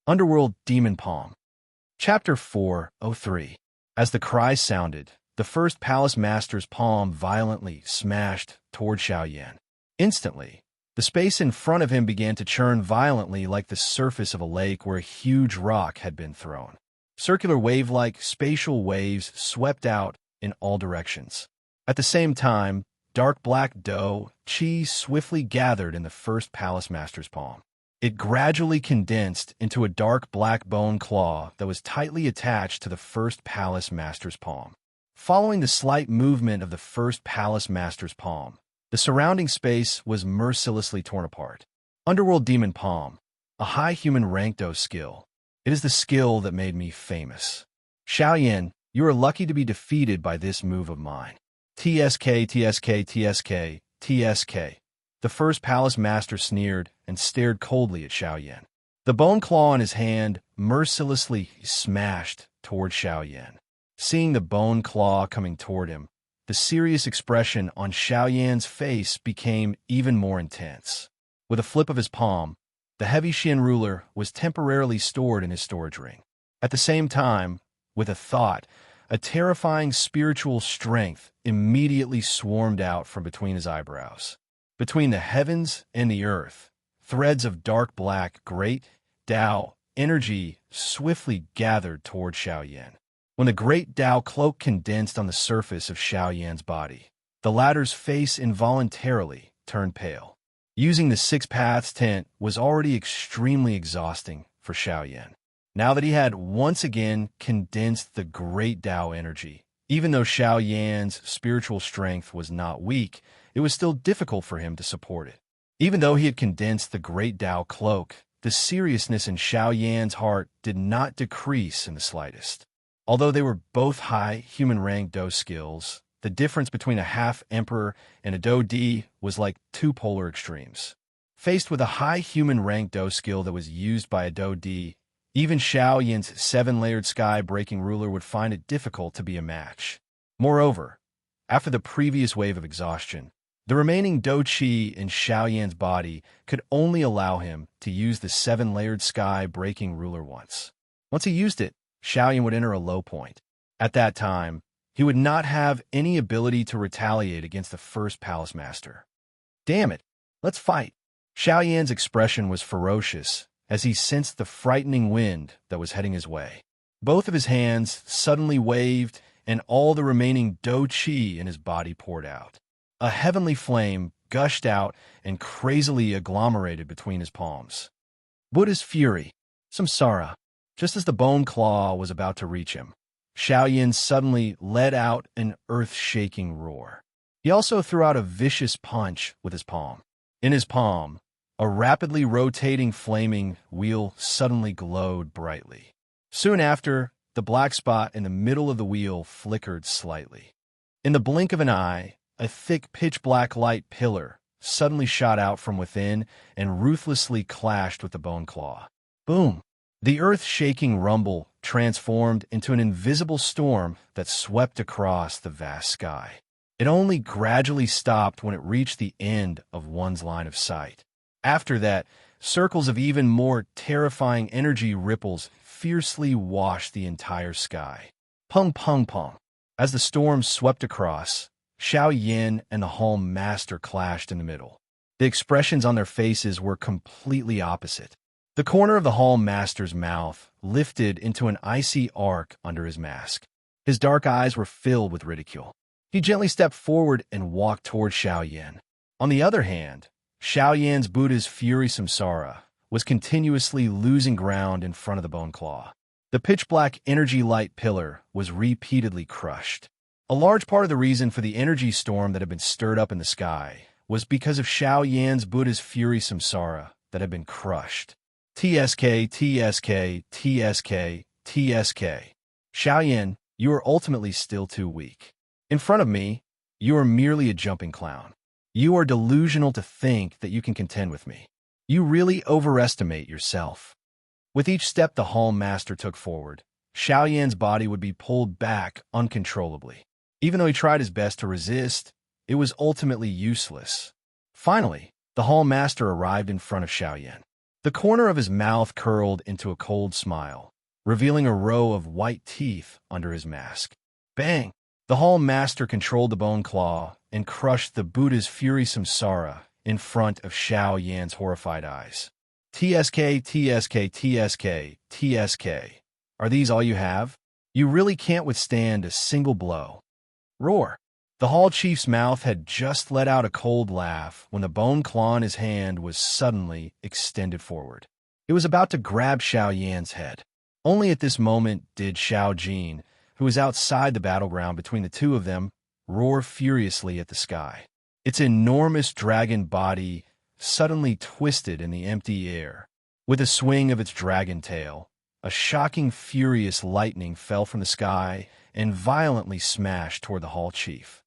Underworld Demon Palm. Chapter 403. As the cry sounded, the first palace master's palm violently smashed toward Xiao Yan. Instantly, the space in front of him began to churn violently like the surface of a lake where a huge rock had been thrown. Circular wave-like spatial waves swept out in all directions. At the same time, dark black dough chi swiftly gathered in the first palace master's palm. It gradually condensed into a dark black bone claw that was tightly attached to the first palace master's palm. Following the slight movement of the first palace master's palm, the surrounding space was mercilessly torn apart. Underworld Demon Palm, a high human rank Do skill. It is the skill that made me famous. Xiao Yan, you are lucky to be defeated by this move of mine. TSK, TSK, TSK, TSK. The first palace master sneered and stared coldly at Xiao Yan. The bone claw in his hand mercilessly smashed toward Xiao Yan. Seeing the bone claw coming toward him, the serious expression on Xiao Yan's face became even more intense. With a flip of his palm, the heavy Xian ruler was temporarily stored in his storage ring. At the same time, with a thought, a terrifying spiritual strength immediately swarmed out from between his eyebrows. Between the heavens and the earth, threads of dark black, great Tao energy swiftly gathered toward Xiao Yan. When the great Tao cloak condensed on the surface of Xiao Yan's body, the latter's face involuntarily turned pale. Using the Six Paths tent was already extremely exhausting for Xiao Yan. now that he had once again condensed the great Tao energy. Even though Xiao Yan's spiritual strength was not weak, it was still difficult for him to support it. Even though he had condensed the great Tao cloak, the seriousness in Xiao Yan's heart did not decrease in the slightest. Although they were both high human rank Do skills, the difference between a half-emperor and a Do D was like two polar extremes. Faced with a high human rank Do skill that was used by a Do D, even Xiao Yan's 7-layered sky-breaking ruler would find it difficult to be a match. Moreover, after the previous wave of exhaustion, the remaining Do Qi in Xiao Yan's body could only allow him to use the 7-layered sky-breaking ruler once. Once he used it, Xiao Yan would enter a low point. At that time, he would not have any ability to retaliate against the first palace master. Damn it, let's fight. Xiao Yan's expression was ferocious as he sensed the frightening wind that was heading his way. Both of his hands suddenly waved, and all the remaining Do Qi in his body poured out. A heavenly flame gushed out and crazily agglomerated between his palms. Buddha's fury, samsara. Just as the bone claw was about to reach him, Xiao Yan suddenly let out an earth-shaking roar. He also threw out a vicious punch with his palm. In his palm, a rapidly rotating flaming wheel suddenly glowed brightly. Soon after, the black spot in the middle of the wheel flickered slightly. In the blink of an eye, a thick pitch-black light pillar suddenly shot out from within and ruthlessly clashed with the bone claw. Boom! The earth-shaking rumble transformed into an invisible storm that swept across the vast sky. It only gradually stopped when it reached the end of one's line of sight. After that, circles of even more terrifying energy ripples fiercely washed the entire sky. Pung pung pung. As the storm swept across, Xiao Yan and the Hall Master clashed in the middle. The expressions on their faces were completely opposite. The corner of the Hall Master's mouth lifted into an icy arc under his mask. His dark eyes were filled with ridicule. He gently stepped forward and walked toward Xiao Yan. On the other hand, Xiao Yan's Buddha's fury samsara was continuously losing ground in front of the bone claw. The pitch-black energy light pillar was repeatedly crushed. A large part of the reason for the energy storm that had been stirred up in the sky was because of Xiao Yan's Buddha's fury samsara that had been crushed. TSK, TSK, TSK, TSK. Xiao Yan, you are ultimately still too weak. In front of me, you are merely a jumping clown. You are delusional to think that you can contend with me. You really overestimate yourself. With each step the Hall Master took forward, Xiao Yan's body would be pulled back uncontrollably. Even though he tried his best to resist, it was ultimately useless. Finally, the Hall Master arrived in front of Xiao Yan. The corner of his mouth curled into a cold smile, revealing a row of white teeth under his mask. Bang! The Hall Master controlled the bone claw and crushed the Buddha's fury samsara in front of Xiao Yan's horrified eyes. TSK, TSK, TSK, TSK. Are these all you have? You really can't withstand a single blow. Roar! The Hall Chief's mouth had just let out a cold laugh when the bone claw in his hand was suddenly extended forward. It was about to grab Xiao Yan's head. Only at this moment did Xiao Jin, who was outside the battleground between the two of them, roar furiously at the sky. Its enormous dragon body suddenly twisted in the empty air. With a swing of its dragon tail, a shocking, furious lightning fell from the sky and violently smashed toward the Hall Chief.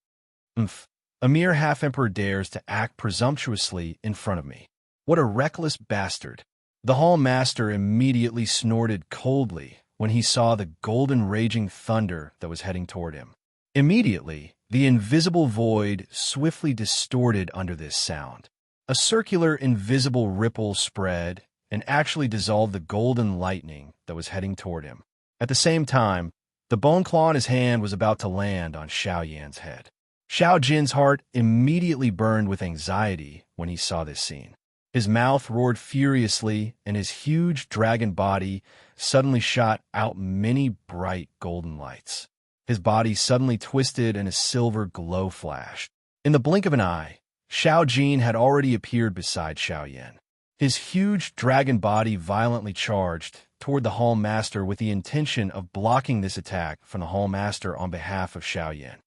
A mere half-emperor dares to act presumptuously in front of me. What a reckless bastard. The Hall Master immediately snorted coldly when he saw the golden raging thunder that was heading toward him. Immediately, the invisible void swiftly distorted under this sound. A circular invisible ripple spread and actually dissolved the golden lightning that was heading toward him. At the same time, the bone claw in his hand was about to land on Xiao Yan's head. Xiao Jin's heart immediately burned with anxiety when he saw this scene. His mouth roared furiously, and his huge dragon body suddenly shot out many bright golden lights. His body suddenly twisted and a silver glow flashed. In the blink of an eye, Xiao Jin had already appeared beside Xiao Yan. His huge dragon body violently charged toward the Hall Master with the intention of blocking this attack from the Hall Master on behalf of Xiao Yan.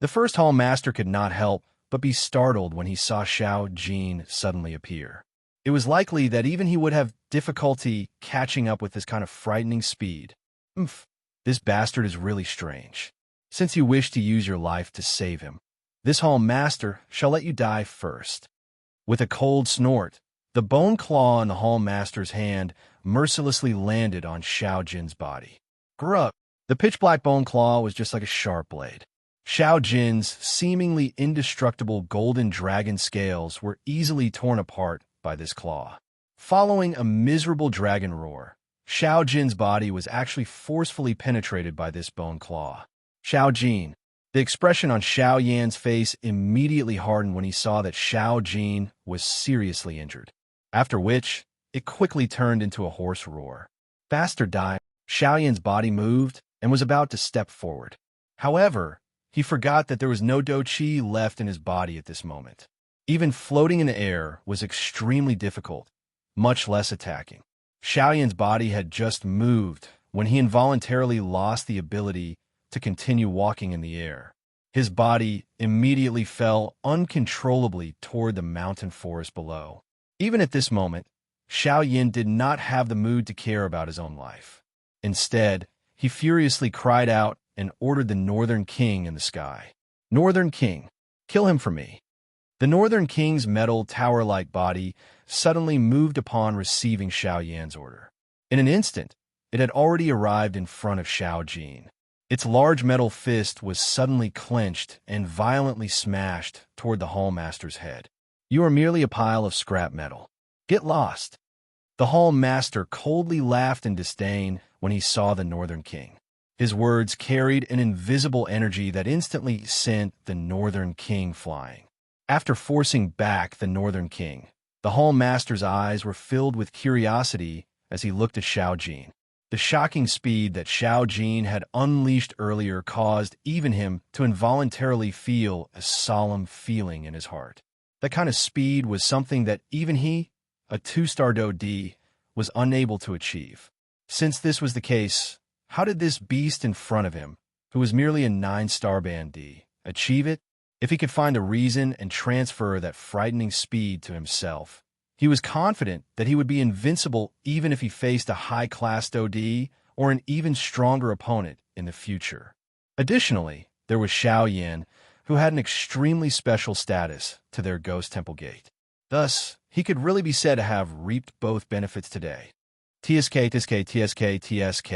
The first Hall Master could not help but be startled when he saw Xiao Jin suddenly appear. It was likely that even he would have difficulty catching up with this kind of frightening speed. This bastard is really strange. Since you wish to use your life to save him, this Hall Master shall let you die first. With a cold snort, the bone claw in the Hall Master's hand mercilessly landed on Xiao Jin's body. Gruck! The pitch-black bone claw was just like a sharp blade. Xiao Jin's seemingly indestructible golden dragon scales were easily torn apart by this claw. Following a miserable dragon roar, Xiao Jin's body was actually forcefully penetrated by this bone claw. Xiao Jin. The expression on Xiao Yan's face immediately hardened when he saw that Xiao Jin was seriously injured, after which it quickly turned into a hoarse roar. Bastard died. Xiao Yan's body moved and was about to step forward. However, he forgot that there was no do qi left in his body at this moment. Even floating in the air was extremely difficult, much less attacking. Xiao Yan's body had just moved when he involuntarily lost the ability to continue walking in the air. His body immediately fell uncontrollably toward the mountain forest below. Even at this moment, Xiao Yan did not have the mood to care about his own life. Instead, he furiously cried out and ordered the Northern King in the sky. Northern King, kill him for me. The Northern King's metal tower-like body suddenly moved upon receiving Xiao Yan's order. In an instant, it had already arrived in front of Xiao Jin. Its large metal fist was suddenly clenched and violently smashed toward the Hall Master's head. You are merely a pile of scrap metal. Get lost. The Hall Master coldly laughed in disdain when he saw the Northern King. His words carried an invisible energy that instantly sent the Northern King flying. After forcing back the Northern King, the Hall Master's eyes were filled with curiosity as he looked at Xiao Jin. The shocking speed that Xiao Jin had unleashed earlier caused even him to involuntarily feel a solemn feeling in his heart. That kind of speed was something that even he, a 2-star Do D, was unable to achieve. Since this was the case, how did this beast in front of him, who was merely a 9-star Band D, achieve it? If he could find a reason and transfer that frightening speed to himself, he was confident that he would be invincible even if he faced a high-class Do D or an even stronger opponent in the future. Additionally, there was Xiao Yan, who had an extremely special status to their Ghost Temple Gate. Thus, he could really be said to have reaped both benefits today. TSK, TSK, TSK, TSK.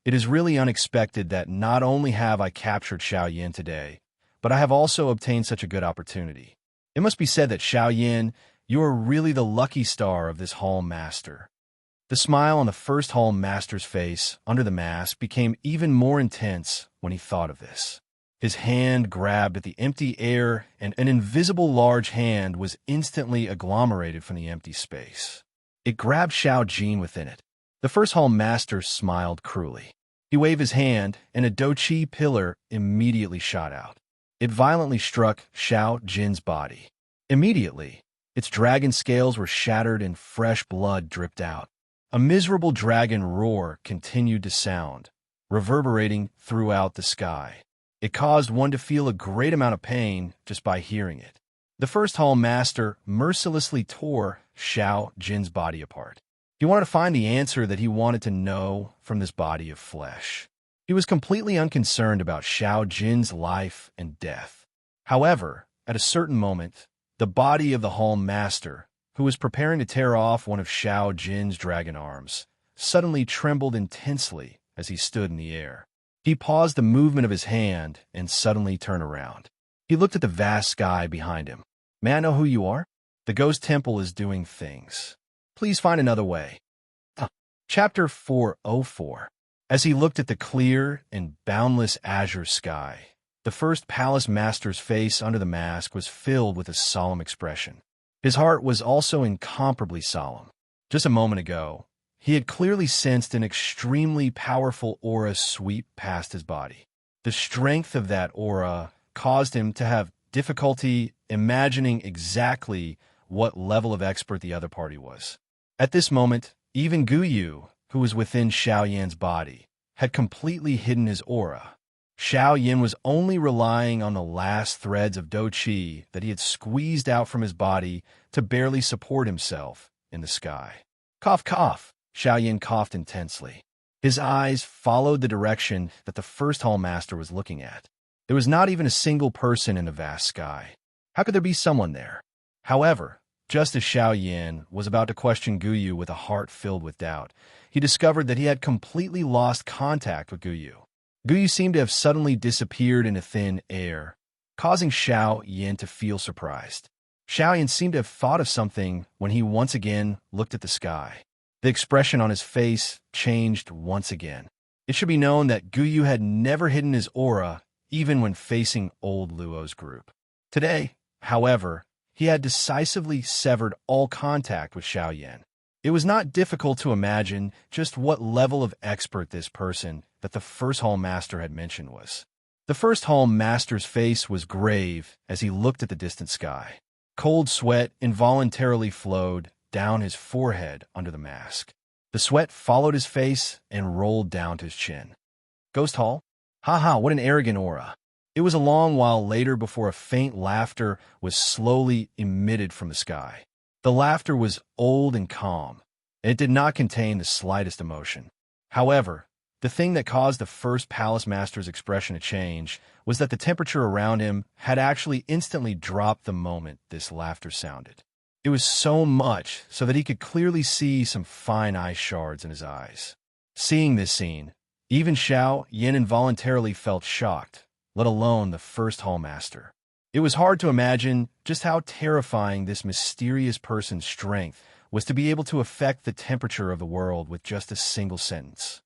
It is really unexpected that not only have I captured Xiao Yan today, but I have also obtained such a good opportunity. It must be said that Xiao Yan, you are really the lucky star of this Hall Master. The smile on the first Hall Master's face under the mask became even more intense when he thought of this. His hand grabbed at the empty air, and an invisible large hand was instantly agglomerated from the empty space. It grabbed Xiao Jin within it. The first Hall Master smiled cruelly. He waved his hand, and a Do Qi pillar immediately shot out. It violently struck Xiao Jin's body. Immediately, its dragon scales were shattered and fresh blood dripped out. A miserable dragon roar continued to sound, reverberating throughout the sky. It caused one to feel a great amount of pain just by hearing it. The first Hall Master mercilessly tore Xiao Jin's body apart. He wanted to find the answer that he wanted to know from this body of flesh. He was completely unconcerned about Xiao Jin's life and death. However, at a certain moment, the body of the Hall Master, who was preparing to tear off one of Xiao Jin's dragon arms, suddenly trembled intensely as he stood in the air. He paused the movement of his hand and suddenly turned around. He looked at the vast sky behind him. May I know who you are? The Ghost Temple is doing things. Please find another way. Chapter 404. As he looked at the clear and boundless azure sky, the first Palace Master's face under the mask was filled with a solemn expression. His heart was also incomparably solemn. Just a moment ago, he had clearly sensed an extremely powerful aura sweep past his body. The strength of that aura caused him to have difficulty imagining exactly what level of expert the other party was. At this moment, even Guyu, who was within Xiao Yan's body, had completely hidden his aura. Xiao Yan was only relying on the last threads of Do Qi that he had squeezed out from his body to barely support himself in the sky. Cough, cough. Xiao Yan coughed intensely. His eyes followed the direction that the first Hall Master was looking at. There was not even a single person in the vast sky. How could there be someone there? However, just as Xiao Yan was about to question Guyu with a heart filled with doubt, he discovered that he had completely lost contact with Guyu. Guyu seemed to have suddenly disappeared into thin air, causing Xiao Yan to feel surprised. Xiao Yan seemed to have thought of something when he once again looked at the sky. The expression on his face changed once again. It should be known that Guyu had never hidden his aura, even when facing old Luo's group. Today, however, he had decisively severed all contact with Xiao Yan. It was not difficult to imagine just what level of expert this person that the first Hall Master had mentioned was. The first Hall Master's face was grave as he looked at the distant sky. Cold sweat involuntarily flowed down his forehead under the mask. The sweat followed his face and rolled down to his chin. Ghost Hall? Ha, what an arrogant aura. It was a long while later before a faint laughter was slowly emitted from the sky. The laughter was old and calm, and it did not contain the slightest emotion. However, the thing that caused the first Palace Master's expression to change was that the temperature around him had actually instantly dropped the moment this laughter sounded. It was so much so that he could clearly see some fine ice shards in his eyes. Seeing this scene, even Xiao Yan involuntarily felt shocked, let alone the first Hall Master. It was hard to imagine just how terrifying this mysterious person's strength was to be able to affect the temperature of the world with just a single sentence.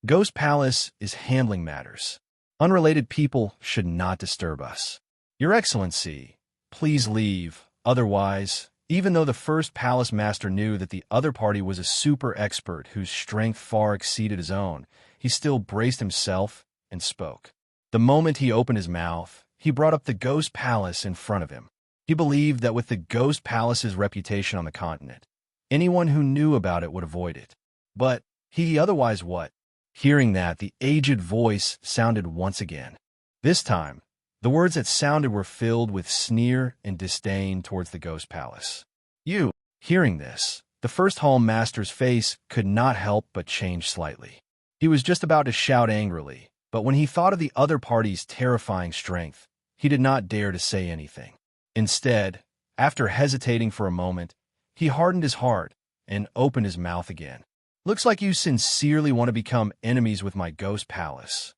Ghost Palace is handling matters. Unrelated people should not disturb us. Your Excellency, please leave, otherwise... Even though the first Palace Master knew that the other party was a super expert whose strength far exceeded his own, he still braced himself and spoke. The moment he opened his mouth, he brought up the Ghost Palace in front of him. He believed that with the Ghost Palace's reputation on the continent, anyone who knew about it would avoid it. But he otherwise what? Hearing that, the aged voice sounded once again. This time, the words that sounded were filled with sneer and disdain towards the Ghost Palace. You, hearing this, the first Hall Master's face could not help but change slightly. He was just about to shout angrily, but when he thought of the other party's terrifying strength, he did not dare to say anything. Instead, after hesitating for a moment, he hardened his heart and opened his mouth again. Looks like you sincerely want to become enemies with my Ghost Palace.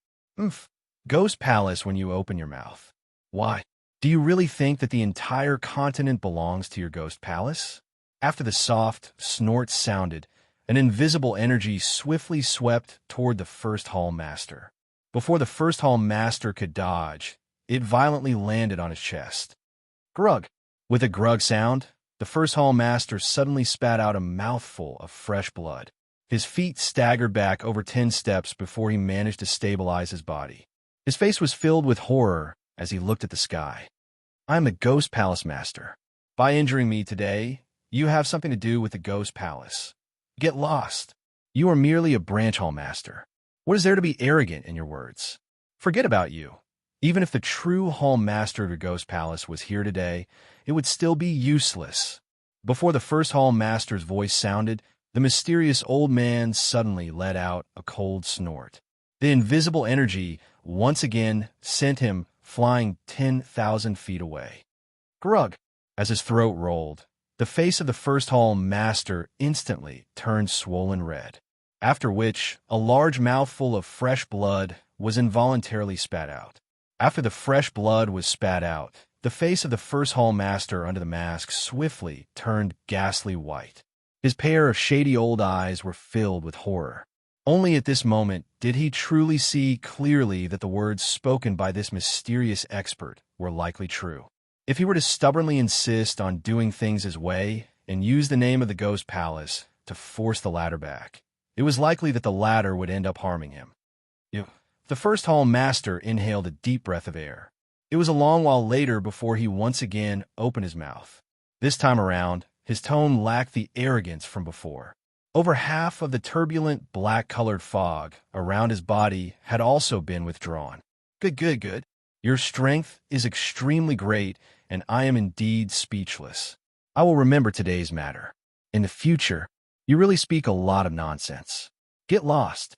Ghost Palace when you open your mouth. Why? Do you really think that the entire continent belongs to your Ghost Palace? After the soft snort sounded, an invisible energy swiftly swept toward the first Hall Master. Before the first Hall Master could dodge, it violently landed on his chest. Grug! With a grug sound, the first Hall Master suddenly spat out a mouthful of fresh blood. His feet staggered back over 10 steps before he managed to stabilize his body. His face was filled with horror as he looked at the sky. I am the Ghost Palace Master. By injuring me today, you have something to do with the Ghost Palace. Get lost. You are merely a branch Hall Master. What is there to be arrogant in your words? Forget about you. Even if the true Hall Master of your Ghost Palace was here today, it would still be useless. Before the first Hall Master's voice sounded, the mysterious old man suddenly let out a cold snort. The invisible energy once again sent him flying 10,000 feet away. Grug! As his throat rolled, the face of the first Hall Master instantly turned swollen red, after which a large mouthful of fresh blood was involuntarily spat out. After the fresh blood was spat out, the face of the first Hall Master under the mask swiftly turned ghastly white. His pair of shady old eyes were filled with horror. Only at this moment did he truly see clearly that the words spoken by this mysterious expert were likely true. If he were to stubbornly insist on doing things his way and use the name of the Ghost Palace to force the latter back, it was likely that the latter would end up harming him. The first Hall Master inhaled a deep breath of air. It was a long while later before he once again opened his mouth. This time around, his tone lacked the arrogance from before. Over half of the turbulent, black-colored fog around his body had also been withdrawn. Good. Your strength is extremely great, and I am indeed speechless. I will remember today's matter. In the future, you really speak a lot of nonsense. Get lost.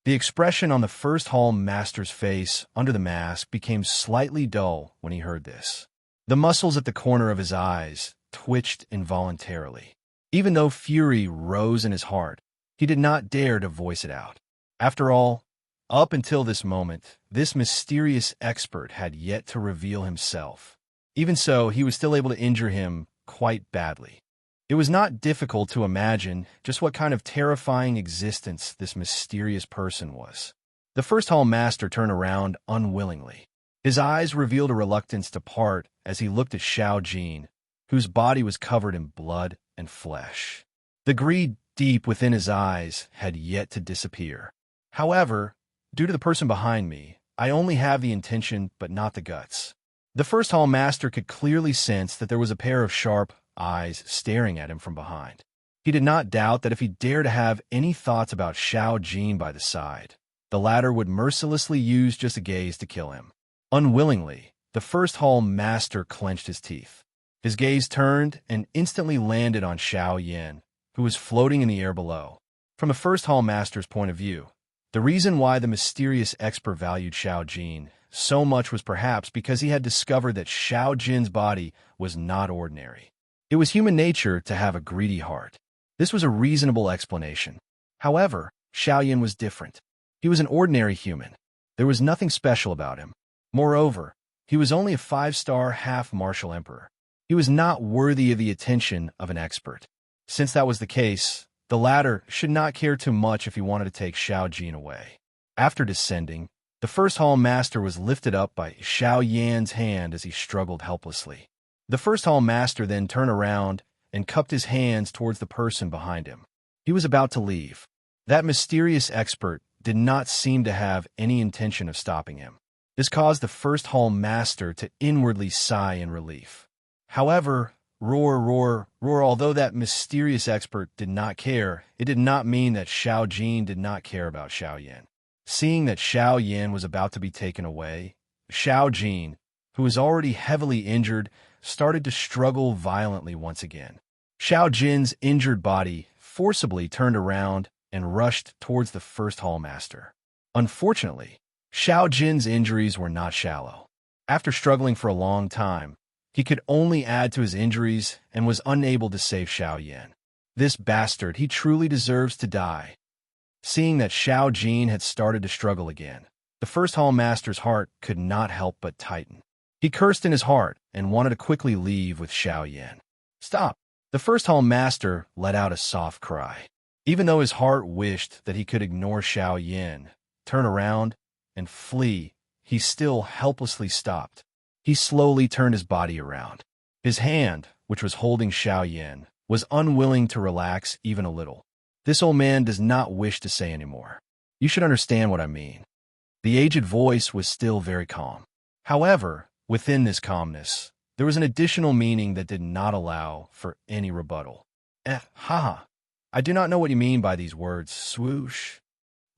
The expression on the first hall master's face under the mask became slightly dull when he heard this. The muscles at the corner of his eyes twitched involuntarily. Even though fury rose in his heart, he did not dare to voice it out. After all, up until this moment, this mysterious expert had yet to reveal himself. Even so, he was still able to injure him quite badly. It was not difficult to imagine just what kind of terrifying existence this mysterious person was. The first hall master turned around unwillingly. His eyes revealed a reluctance to part as he looked at Xiao Jin, whose body was covered in blood and flesh. The greed deep within his eyes had yet to disappear. However, due to the person behind me, I only have the intention but not the guts. The first hall master could clearly sense that there was a pair of sharp eyes staring at him from behind. He did not doubt that if he dared to have any thoughts about Xiao Jin by the side, the latter would mercilessly use just a gaze to kill him. Unwillingly, the first hall master clenched his teeth. His gaze turned and instantly landed on Xiao Yan, who was floating in the air below. From the first hall master's point of view, the reason why the mysterious expert valued Xiao Jin so much was perhaps because he had discovered that Xiao Jin's body was not ordinary. It was human nature to have a greedy heart. This was a reasonable explanation. However, Xiao Yan was different. He was an ordinary human. There was nothing special about him. Moreover, he was only a 5-star half-martial emperor. He was not worthy of the attention of an expert. Since that was the case, the latter should not care too much if he wanted to take Xiao Jin away. After descending, the first hall master was lifted up by Xiao Yan's hand as he struggled helplessly. The first hall master then turned around and cupped his hands towards the person behind him. He was about to leave. That mysterious expert did not seem to have any intention of stopping him. This caused the first hall master to inwardly sigh in relief. However, roar, although that mysterious expert did not care, it did not mean that Xiao Jin did not care about Xiao Yan. Seeing that Xiao Yan was about to be taken away, Xiao Jin, who was already heavily injured, started to struggle violently once again. Xiao Jin's injured body forcibly turned around and rushed towards the first hall master. Unfortunately, Xiao Jin's injuries were not shallow. After struggling for a long time, he could only add to his injuries and was unable to save Xiao Yan. This bastard, he truly deserves to die. Seeing that Xiao Jin had started to struggle again, the first hall master's heart could not help but tighten. He cursed in his heart and wanted to quickly leave with Xiao Yan. Stop! The first hall master let out a soft cry. Even though his heart wished that he could ignore Xiao Yan, turn around, and flee, he still helplessly stopped. He slowly turned his body around. His hand, which was holding Xiao Yan, was unwilling to relax even a little. This old man does not wish to say any more. You should understand what I mean. The aged voice was still very calm. However, within this calmness, there was an additional meaning that did not allow for any rebuttal. Haha. I do not know what you mean by these words, swoosh.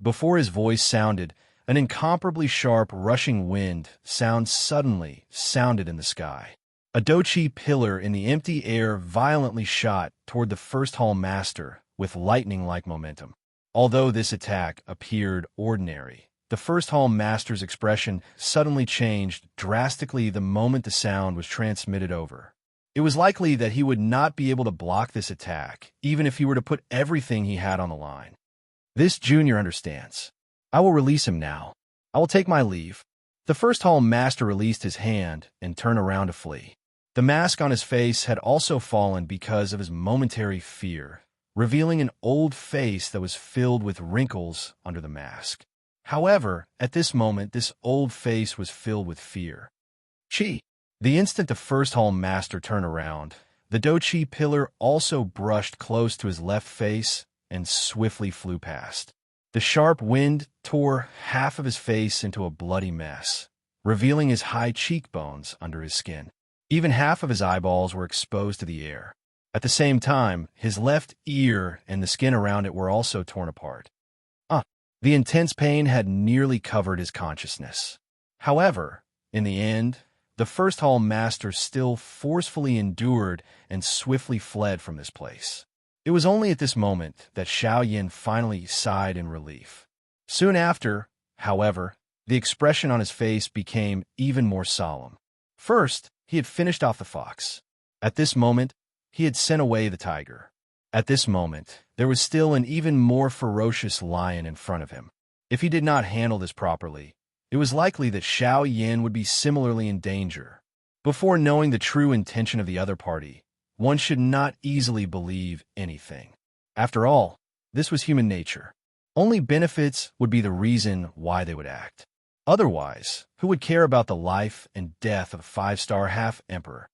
Before his voice sounded, an incomparably sharp, rushing wind suddenly sounded in the sky. A dochi pillar in the empty air violently shot toward the first hall master with lightning-like momentum. Although this attack appeared ordinary, the first hall master's expression suddenly changed drastically the moment the sound was transmitted over. It was likely that he would not be able to block this attack, even if he were to put everything he had on the line. This junior understands. I will release him now. I will take my leave. The first hall master released his hand and turned around to flee. The mask on his face had also fallen because of his momentary fear, revealing an old face that was filled with wrinkles under the mask. However, at this moment, this old face was filled with fear. Chi! The instant the first hall master turned around, the dochi pillar also brushed close to his left face and swiftly flew past. The sharp wind tore half of his face into a bloody mess, revealing his high cheekbones under his skin. Even half of his eyeballs were exposed to the air. At the same time, his left ear and the skin around it were also torn apart. The intense pain had nearly covered his consciousness. However, in the end, the first hall master still forcefully endured and swiftly fled from this place. It was only at this moment that Xiao Yin finally sighed in relief. Soon after, however, the expression on his face became even more solemn. First, he had finished off the fox. At this moment, he had sent away the tiger. At this moment, there was still an even more ferocious lion in front of him. If he did not handle this properly, it was likely that Xiao Yin would be similarly in danger. Before knowing the true intention of the other party, one should not easily believe anything. After all, this was human nature. Only benefits would be the reason why they would act. Otherwise, who would care about the life and death of a five-star half-emperor?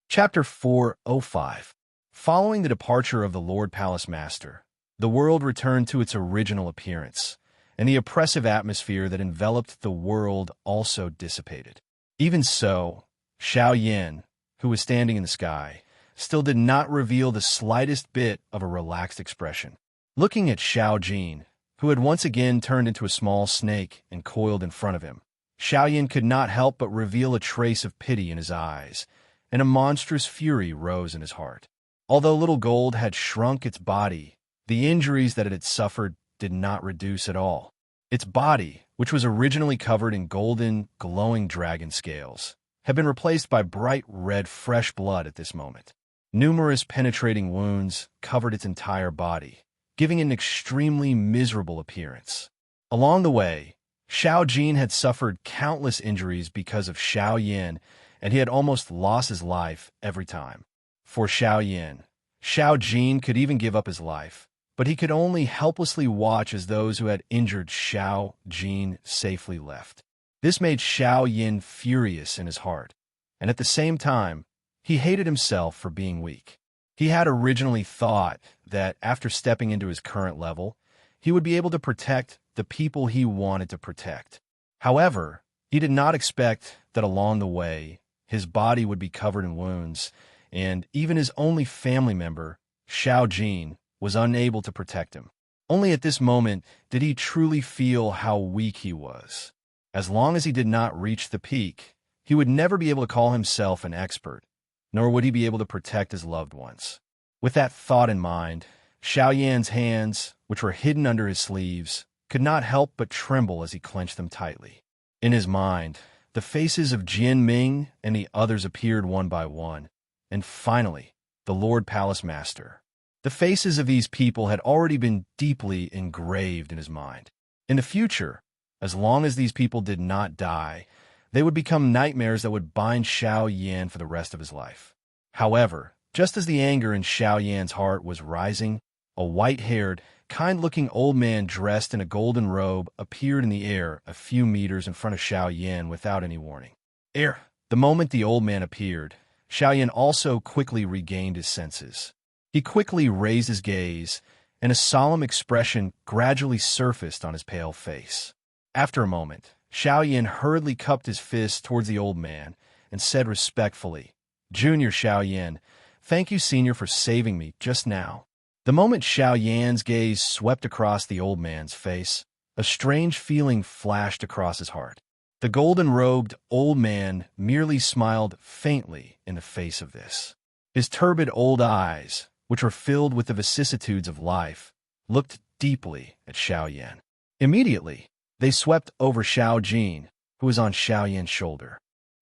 Chapter 405. Following the departure of the Lord Palace Master, the world returned to its original appearance, and the oppressive atmosphere that enveloped the world also dissipated. Even so, Xiao Yin, who was standing in the sky, still did not reveal the slightest bit of a relaxed expression. Looking at Xiao Jin, who had once again turned into a small snake and coiled in front of him, Xiao Yin could not help but reveal a trace of pity in his eyes, and a monstrous fury rose in his heart. Although Little Gold had shrunk its body, the injuries that it had suffered did not reduce at all. Its body, which was originally covered in golden, glowing dragon scales, had been replaced by bright red fresh blood at this moment. Numerous penetrating wounds covered its entire body, giving it an extremely miserable appearance. Along the way, Xiao Jin had suffered countless injuries because of Xiao Yin, and he had almost lost his life every time. For Xiao Yin, Xiao Jin could even give up his life, but he could only helplessly watch as those who had injured Xiao Jin safely left. This made Xiao Yin furious in his heart, and at the same time, he hated himself for being weak. He had originally thought that after stepping into his current level, he would be able to protect the people he wanted to protect. However, he did not expect that along the way, his body would be covered in wounds, and even his only family member, Xiao Jin, was unable to protect him. Only at this moment did he truly feel how weak he was. As long as he did not reach the peak, he would never be able to call himself an expert, nor would he be able to protect his loved ones. With that thought in mind, Xiao Yan's hands, which were hidden under his sleeves, could not help but tremble as he clenched them tightly. In his mind, the faces of Jian Ming and the others appeared one by one, and finally, the Lord Palace Master. The faces of these people had already been deeply engraved in his mind. In the future, as long as these people did not die, they would become nightmares that would bind Xiao Yan for the rest of his life. However, just as the anger in Xiao Yan's heart was rising, a white-haired, kind-looking old man dressed in a golden robe appeared in the air a few meters in front of Xiao Yan without any warning. The moment the old man appeared, Xiao Yan also quickly regained his senses. He quickly raised his gaze, and a solemn expression gradually surfaced on his pale face. After a moment, Xiao Yan hurriedly cupped his fist towards the old man and said respectfully, "Junior Xiao Yan, thank you, Senior, for saving me just now." The moment Xiao Yan's gaze swept across the old man's face, a strange feeling flashed across his heart. The golden-robed old man merely smiled faintly in the face of this. His turbid old eyes, which were filled with the vicissitudes of life, looked deeply at Xiao Yan. Immediately, they swept over Xiao Jin, who was on Xiao Yan's shoulder.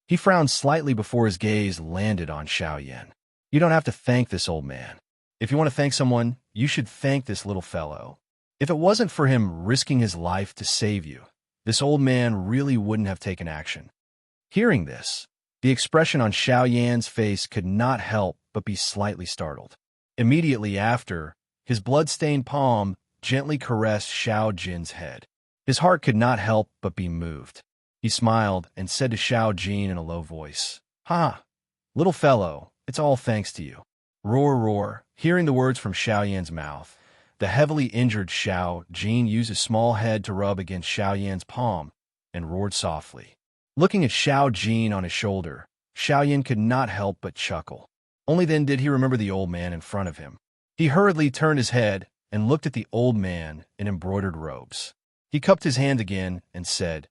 He frowned slightly before his gaze landed on Xiao Yan. "You don't have to thank this old man. If you want to thank someone, you should thank this little fellow. If it wasn't for him risking his life to save you, this old man really wouldn't have taken action." Hearing this, the expression on Xiao Yan's face could not help but be slightly startled. Immediately after, his blood-stained palm gently caressed Xiao Jin's head. His heart could not help but be moved. He smiled and said to Xiao Jin in a low voice, "Ha, little fellow, it's all thanks to you." Roar, roar. Hearing the words from Xiao Yan's mouth, the heavily injured Xiao Jin used his small head to rub against Xiao Yan's palm and roared softly. Looking at Xiao Jin on his shoulder, Xiaoyan could not help but chuckle. Only then did he remember the old man in front of him. He hurriedly turned his head and looked at the old man in embroidered robes. He cupped his hand again and said,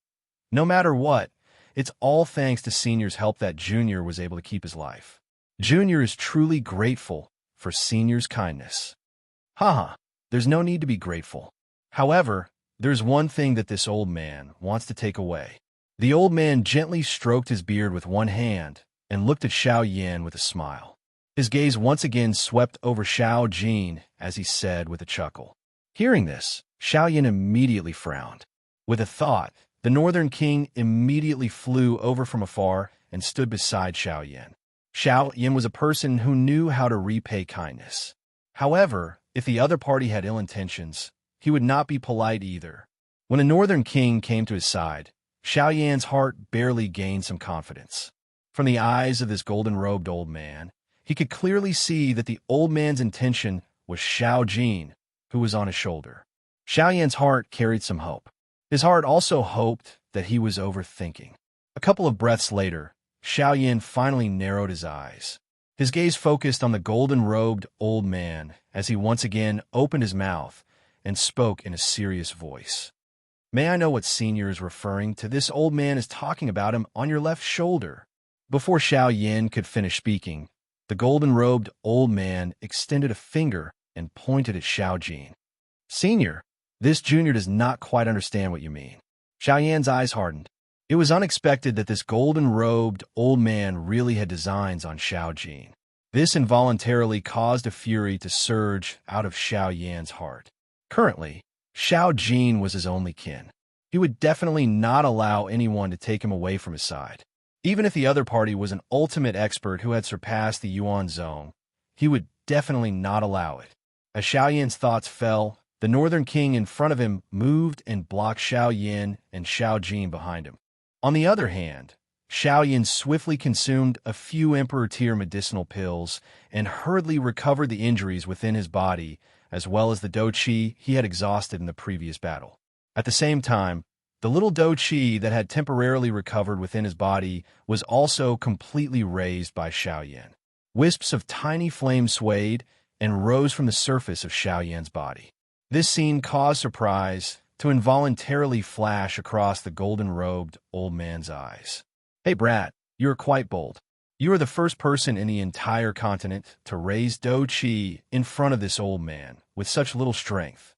"No matter what, it's all thanks to Senior's help that Junior was able to keep his life. Junior is truly grateful for Senior's kindness." Haha, there's no need to be grateful. However, there's one thing that this old man wants to take away. The old man gently stroked his beard with one hand and looked at Xiaoyan with a smile. His gaze once again swept over Xiao Jin as he said with a chuckle. Hearing this, Xiaoyan immediately frowned. With a thought, the Northern King immediately flew over from afar and stood beside Xiaoyan. Xiaoyan was a person who knew how to repay kindness. However, if the other party had ill intentions, he would not be polite either. When a Northern King came to his side, Xiaoyan's heart barely gained some confidence. From the eyes of this golden-robed old man, he could clearly see that the old man's intention was Xiao Jin, who was on his shoulder. Xiaoyan's heart carried some hope. His heart also hoped that he was overthinking. A couple of breaths later, Xiaoyan finally narrowed his eyes. His gaze focused on the golden-robed old man as he once again opened his mouth and spoke in a serious voice. "May I know what Senior is referring to? This old man is talking about him on your left shoulder." Before Xiaoyan could finish speaking, the golden-robed old man extended a finger and pointed at Xiao Jin. "Senior, this Junior does not quite understand what you mean." Xiaoyan's eyes hardened. It was unexpected that this golden-robed old man really had designs on Xiao Jin. This involuntarily caused a fury to surge out of Xiaoyan's heart. Currently, Xiao Jin was his only kin. He would definitely not allow anyone to take him away from his side. Even if the other party was an ultimate expert who had surpassed the Yuan Zone, he would definitely not allow it. As Xiaoyan's thoughts fell, the Northern King in front of him moved and blocked Xiaoyan and Xiao Jin behind him. On the other hand, Xiaoyan swiftly consumed a few Emperor-tier medicinal pills and hurriedly recovered the injuries within his body, as well as the Do Qi he had exhausted in the previous battle. At the same time, the little Do Qi that had temporarily recovered within his body was also completely raised by Xiaoyan. Wisps of tiny flames swayed and rose from the surface of Xiaoyan's body. This scene caused surprise to involuntarily flash across the golden-robed old man's eyes. "Hey, brat, you are quite bold. You are the first person in the entire continent to raise Do Qi in front of this old man with such little strength."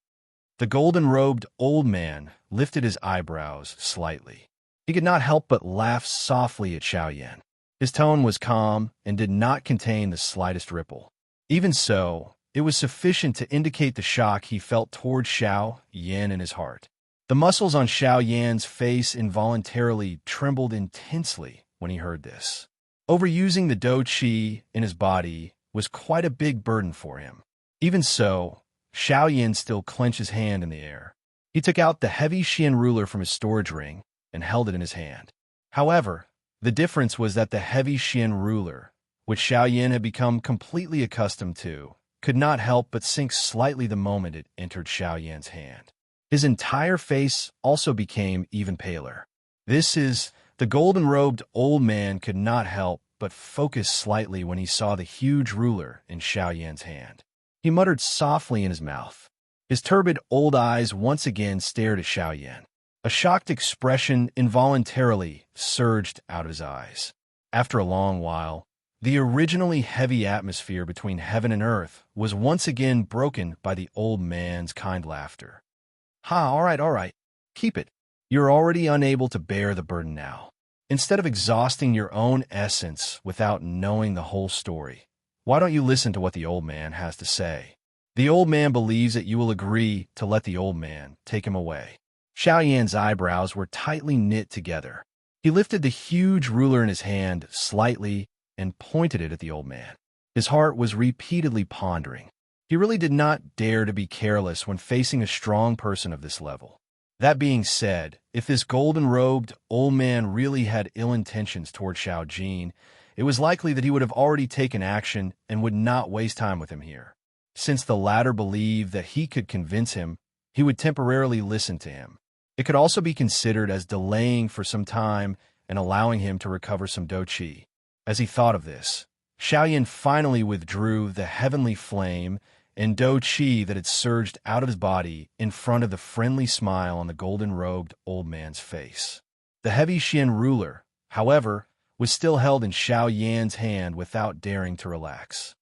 The golden-robed old man lifted his eyebrows slightly. He could not help but laugh softly at Xiaoyan. His tone was calm and did not contain the slightest ripple. Even so, it was sufficient to indicate the shock he felt toward Xiaoyan in his heart. The muscles on Xiaoyan's face involuntarily trembled intensely when he heard this. Overusing the Do Qi in his body was quite a big burden for him. Even so, Xiaoyan still clenched his hand in the air. He took out the heavy Xian ruler from his storage ring and held it in his hand. However, the difference was that the heavy Xian ruler, which Xiaoyan had become completely accustomed to, could not help but sink slightly the moment it entered Xiaoyan's hand. His entire face also became even paler. The golden-robed old man could not help but focus slightly when he saw the huge ruler in Xiaoyan's hand. He muttered softly in his mouth. His turbid old eyes once again stared at Xiaoyan. A shocked expression involuntarily surged out of his eyes. After a long while, the originally heavy atmosphere between heaven and earth was once again broken by the old man's kind laughter. "Ha, all right. Keep it. You're already unable to bear the burden now. Instead of exhausting your own essence without knowing the whole story, why don't you listen to what the old man has to say? The old man believes that you will agree to let the old man take him away." Xiaoyan's eyebrows were tightly knit together. He lifted the huge ruler in his hand slightly and pointed it at the old man. His heart was repeatedly pondering. He really did not dare to be careless when facing a strong person of this level. That being said, if this golden-robed old man really had ill intentions toward Xiao Jin, it was likely that he would have already taken action and would not waste time with him here. Since the latter believed that he could convince him, he would temporarily listen to him. It could also be considered as delaying for some time and allowing him to recover some Do Qi. As he thought of this, Xiaoyan finally withdrew the heavenly flame and Do Qi that had surged out of his body in front of the friendly smile on the golden-robed old man's face. The heavy Xian ruler, however, was still held in Xiaoyan's hand without daring to relax.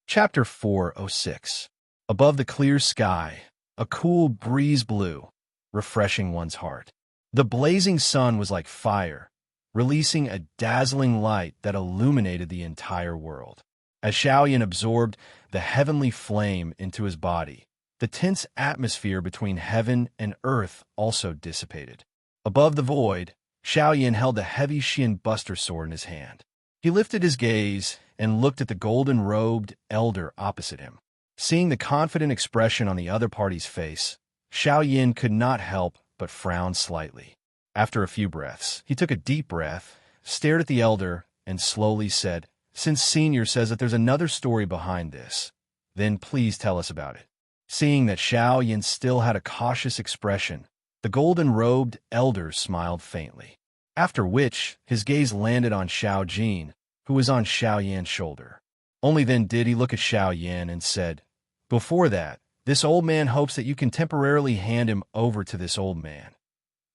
Chapter 406. Above the clear sky, a cool breeze blew, refreshing one's heart. The blazing sun was like fire, releasing a dazzling light that illuminated the entire world. As Xiaoyan absorbed the heavenly flame into his body, the tense atmosphere between heaven and earth also dissipated. Above the void, Xiaoyan held a heavy Xian buster sword in his hand. He lifted his gaze and looked at the golden-robed elder opposite him. Seeing the confident expression on the other party's face, Xiaoyan could not help but frown slightly. After a few breaths, he took a deep breath, stared at the elder, and slowly said, "Since Senior says that there's another story behind this, then please tell us about it." Seeing that Xiaoyan still had a cautious expression, the golden-robed elder smiled faintly. After which, his gaze landed on Xiao Jin, who was on Xiaoyan's shoulder. Only then did he look at Xiaoyan and said, "Before that, this old man hopes that you can temporarily hand him over to this old man."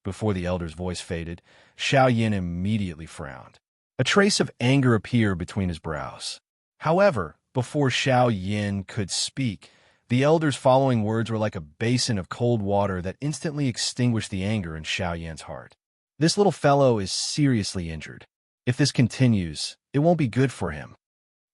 Before the elder's voice faded, Xiaoyan immediately frowned. A trace of anger appeared between his brows. However, before Xiaoyan could speak, the elder's following words were like a basin of cold water that instantly extinguished the anger in Xiaoyan's heart. "This little fellow is seriously injured. If this continues, it won't be good for him."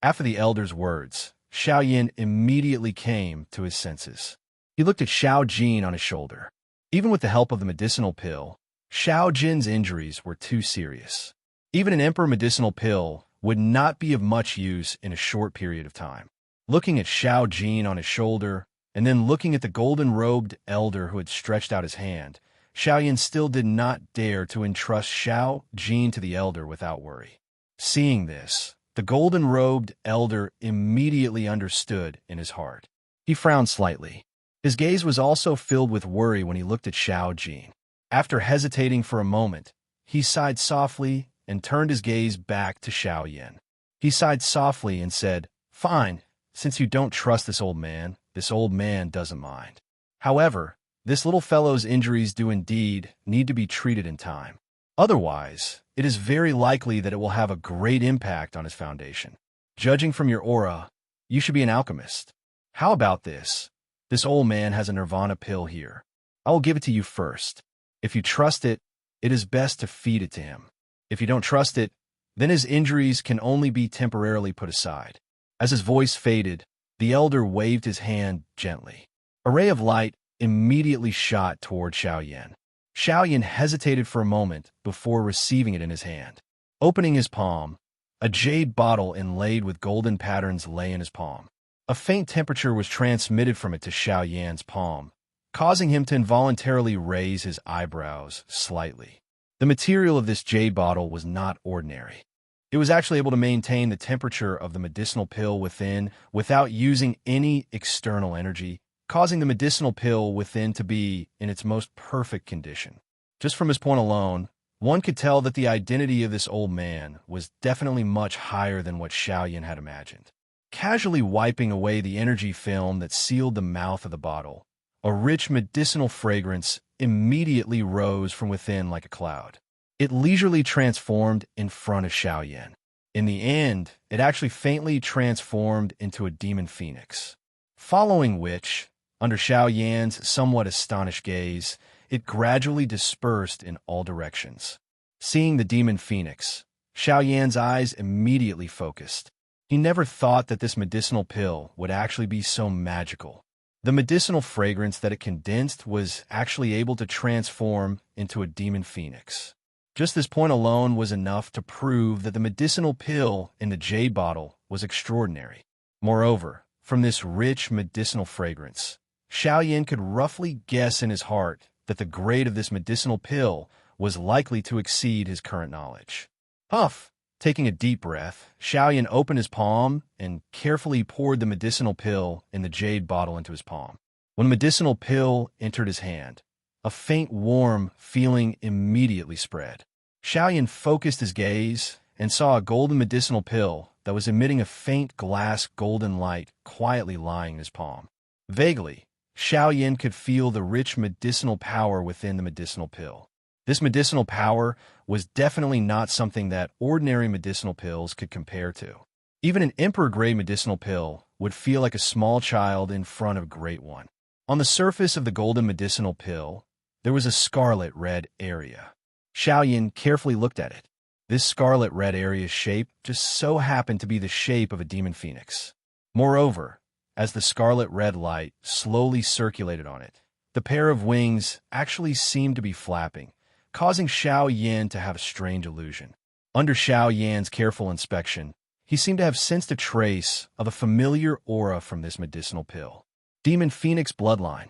After the elder's words, Xiaoyan immediately came to his senses. He looked at Xiao Jin on his shoulder. Even with the help of the medicinal pill, Xiao Jin's injuries were too serious. Even an emperor medicinal pill would not be of much use in a short period of time. Looking at Xiao Jin on his shoulder, and then looking at the golden-robed elder who had stretched out his hand, Xiaoyan still did not dare to entrust Xiao Jin to the elder without worry. Seeing this, the golden-robed elder immediately understood in his heart. He frowned slightly. His gaze was also filled with worry when he looked at Xiao Jin. After hesitating for a moment, he sighed softly and turned his gaze back to Xiaoyan. He sighed softly and said, "Fine, since you don't trust this old man doesn't mind. However, this little fellow's injuries do indeed need to be treated in time. Otherwise, it is very likely that it will have a great impact on his foundation. Judging from your aura, you should be an alchemist. How about this? This old man has a nirvana pill here. I will give it to you first. If you trust it, it is best to feed it to him. If you don't trust it, then his injuries can only be temporarily put aside." As his voice faded, the elder waved his hand gently. A ray of light immediately shot toward Xiaoyan. Xiaoyan hesitated for a moment before receiving it in his hand. Opening his palm, a jade bottle inlaid with golden patterns lay in his palm. A faint temperature was transmitted from it to Xiaoyan's palm, causing him to involuntarily raise his eyebrows slightly. The material of this jade bottle was not ordinary. It was actually able to maintain the temperature of the medicinal pill within without using any external energy, causing the medicinal pill within to be in its most perfect condition. Just from this point alone, one could tell that the identity of this old man was definitely much higher than what Xiaoyan had imagined. Casually wiping away the energy film that sealed the mouth of the bottle, a rich medicinal fragrance immediately rose from within like a cloud. It leisurely transformed in front of Xiaoyan. In the end, it actually faintly transformed into a demon phoenix. Following which, under Xiaoyan's somewhat astonished gaze, it gradually dispersed in all directions. Seeing the demon phoenix, Xiaoyan's eyes immediately focused. He never thought that this medicinal pill would actually be so magical. The medicinal fragrance that it condensed was actually able to transform into a demon phoenix. Just this point alone was enough to prove that the medicinal pill in the jade bottle was extraordinary. Moreover, from this rich medicinal fragrance, Xiaoyan could roughly guess in his heart that the grade of this medicinal pill was likely to exceed his current knowledge. Huff! Taking a deep breath, Xiaoyan opened his palm and carefully poured the medicinal pill in the jade bottle into his palm. When the medicinal pill entered his hand, a faint warm feeling immediately spread. Xiaoyan focused his gaze and saw a golden medicinal pill that was emitting a faint glass golden light quietly lying in his palm. Vaguely, Xiao Yin could feel the rich medicinal power within the medicinal pill. This medicinal power was definitely not something that ordinary medicinal pills could compare to. Even an emperor-grade medicinal pill would feel like a small child in front of a great one. On the surface of the golden medicinal pill, there was a scarlet-red area. Xiao Yin carefully looked at it. This scarlet-red area's shape just so happened to be the shape of a demon phoenix. Moreover, as the scarlet-red light slowly circulated on it, the pair of wings actually seemed to be flapping, causing Xiao Yin to have a strange illusion. Under Xiao Yan's careful inspection, he seemed to have sensed a trace of a familiar aura from this medicinal pill. Demon Phoenix Bloodline.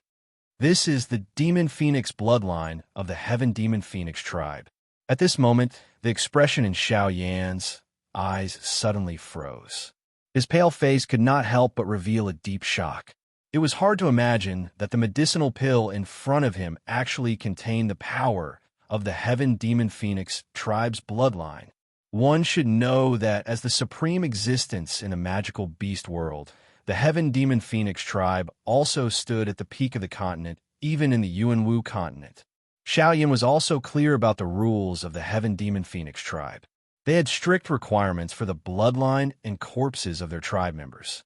This is the Demon Phoenix bloodline of the Heaven Demon Phoenix tribe. At this moment, the expression in Xiao Yan's eyes suddenly froze. His pale face could not help but reveal a deep shock. It was hard to imagine that the medicinal pill in front of him actually contained the power of the Heaven Demon Phoenix tribe's bloodline. One should know that as the supreme existence in a magical beast world, the Heaven Demon Phoenix tribe also stood at the peak of the continent, even in the Yuanwu continent. Xiao Yin was also clear about the rules of the Heaven Demon Phoenix tribe. They had strict requirements for the bloodline and corpses of their tribe members.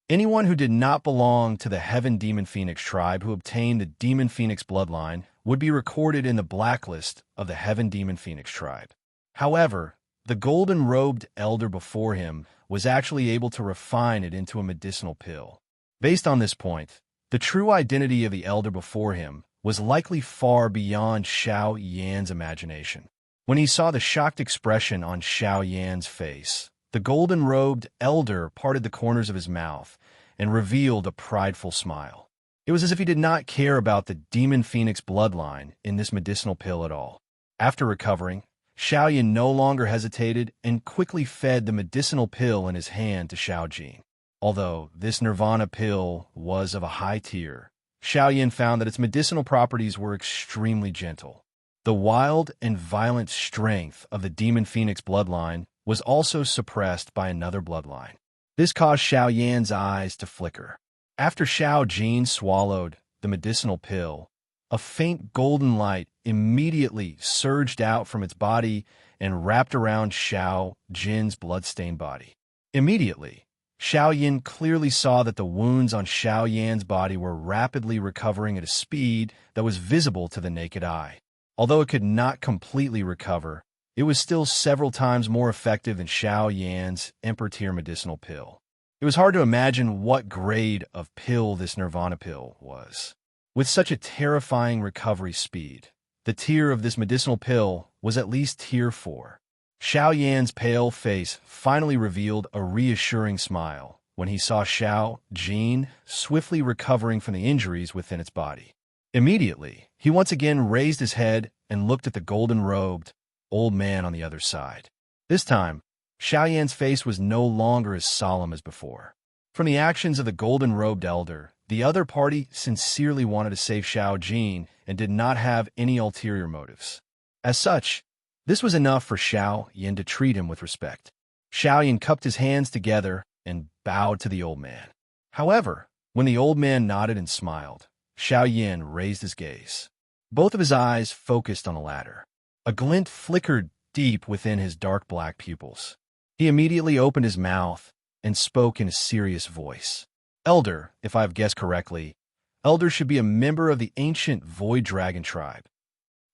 Anyone who did not belong to the Heaven Demon Phoenix tribe who obtained the Demon Phoenix bloodline would be recorded in the blacklist of the Heaven Demon Phoenix tribe. However, the golden-robed elder before him was actually able to refine it into a medicinal pill. Based on this point, the true identity of the elder before him was likely far beyond Xiao Yan's imagination. When he saw the shocked expression on Xiao Yan's face, the golden-robed elder parted the corners of his mouth and revealed a prideful smile. It was as if he did not care about the Demon Phoenix bloodline in this medicinal pill at all. After recovering, Xiao Yin no longer hesitated and quickly fed the medicinal pill in his hand to Xiao Jin. Although this nirvana pill was of a high tier, Xiao Yin found that its medicinal properties were extremely gentle. The wild and violent strength of the Demon Phoenix bloodline was also suppressed by another bloodline. This caused Xiao Yan's eyes to flicker. After Xiao Jin swallowed the medicinal pill, a faint golden light immediately surged out from its body and wrapped around Xiao Jin's bloodstained body. Immediately, Xiao Yin clearly saw that the wounds on Xiao Yan's body were rapidly recovering at a speed that was visible to the naked eye. Although it could not completely recover, it was still several times more effective than Xiao Yan's Emperor tier medicinal pill. It was hard to imagine what grade of pill this nirvana pill was. With such a terrifying recovery speed, the tier of this medicinal pill was at least tier 4. Xiao Yan's pale face finally revealed a reassuring smile when he saw Xiao Jin swiftly recovering from the injuries within its body. Immediately, he once again raised his head and looked at the golden-robed old man on the other side. This time, Xiao Yan's face was no longer as solemn as before. From the actions of the golden-robed elder, the other party sincerely wanted to save Xiao Jin and did not have any ulterior motives. As such, this was enough for Xiao Yin to treat him with respect. Xiao Yin cupped his hands together and bowed to the old man. However, when the old man nodded and smiled, Xiao Yin raised his gaze. Both of his eyes focused on the latter. A glint flickered deep within his dark black pupils. He immediately opened his mouth and spoke in a serious voice. Elder, if I have guessed correctly, Elder should be a member of the ancient Void Dragon tribe.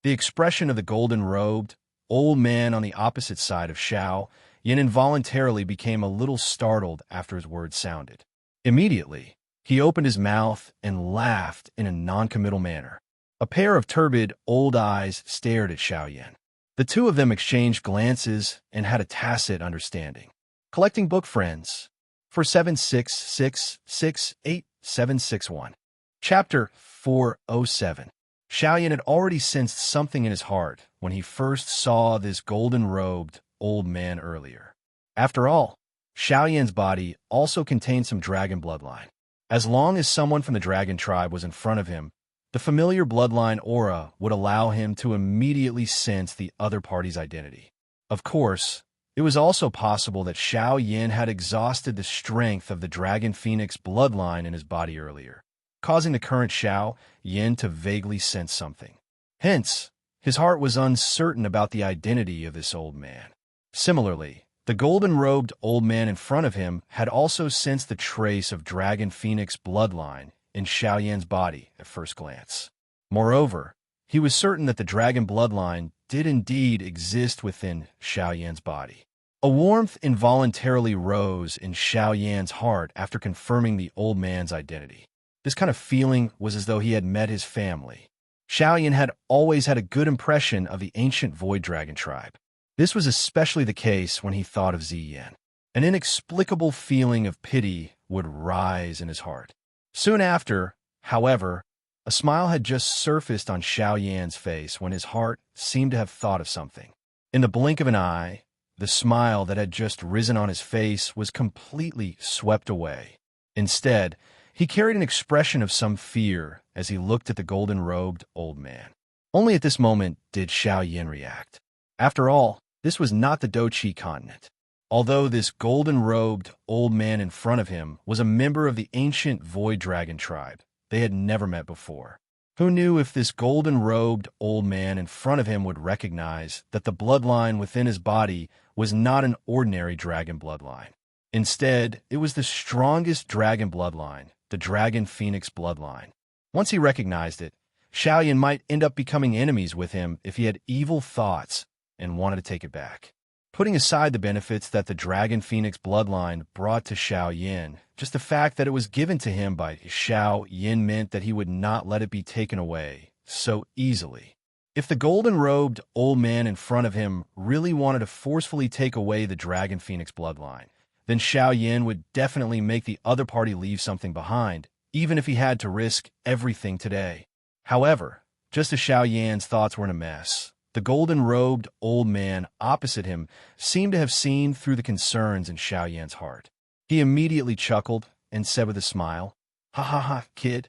The expression of the golden-robed old man on the opposite side of Xiao Yin involuntarily became a little startled after his words sounded. Immediately, he opened his mouth and laughed in a noncommittal manner. A pair of turbid old eyes stared at Xiao Yin. The two of them exchanged glances and had a tacit understanding. Collecting book friends for 766686761. Chapter 407. Xiao Yin had already sensed something in his heart when he first saw this golden-robed old man earlier. After all, Xiao Yin's body also contained some dragon bloodline. As long as someone from the dragon tribe was in front of him, the familiar bloodline aura would allow him to immediately sense the other party's identity. Of course, It was also possible that Xiao Yin had exhausted the strength of the Dragon Phoenix bloodline in his body earlier, causing the current Xiao Yin to vaguely sense something. Hence, his heart was uncertain about the identity of this old man. Similarly, the golden-robed old man in front of him had also sensed the trace of Dragon Phoenix bloodline in Xiao Yan's body at first glance. Moreover, he was certain that the dragon bloodline did indeed exist within Xiao Yan's body. A warmth involuntarily rose in Xiao Yan's heart after confirming the old man's identity. This kind of feeling was as though he had met his family. Xiao Yan had always had a good impression of the ancient Void Dragon tribe. This was especially the case when he thought of Ziyan. An inexplicable feeling of pity would rise in his heart. Soon after, however, a smile had just surfaced on Xiao Yan's face when his heart seemed to have thought of something. In the blink of an eye, the smile that had just risen on his face was completely swept away. Instead, he carried an expression of some fear as he looked at the golden-robed old man. Only at this moment did Xiao Yan react. After all, this was not the Doqi continent. Although this golden-robed old man in front of him was a member of the ancient Void Dragon tribe, they had never met before. Who knew if this golden-robed old man in front of him would recognize that the bloodline within his body was not an ordinary dragon bloodline. Instead, it was the strongest dragon bloodline, the Dragon Phoenix bloodline. Once he recognized it, Xiao Yan might end up becoming enemies with him if he had evil thoughts and wanted to take it back. Putting aside the benefits that the Dragon Phoenix bloodline brought to Xiao Yan, just the fact that it was given to him by Xiao Yan meant that he would not let it be taken away so easily. If the golden-robed old man in front of him really wanted to forcefully take away the Dragon Phoenix bloodline, then Xiao Yan would definitely make the other party leave something behind, even if he had to risk everything today. However, just as Xiao Yan's thoughts were in a mess, the golden-robed old man opposite him seemed to have seen through the concerns in Xiao Yan's heart. He immediately chuckled and said with a smile, "Ha ha ha, kid.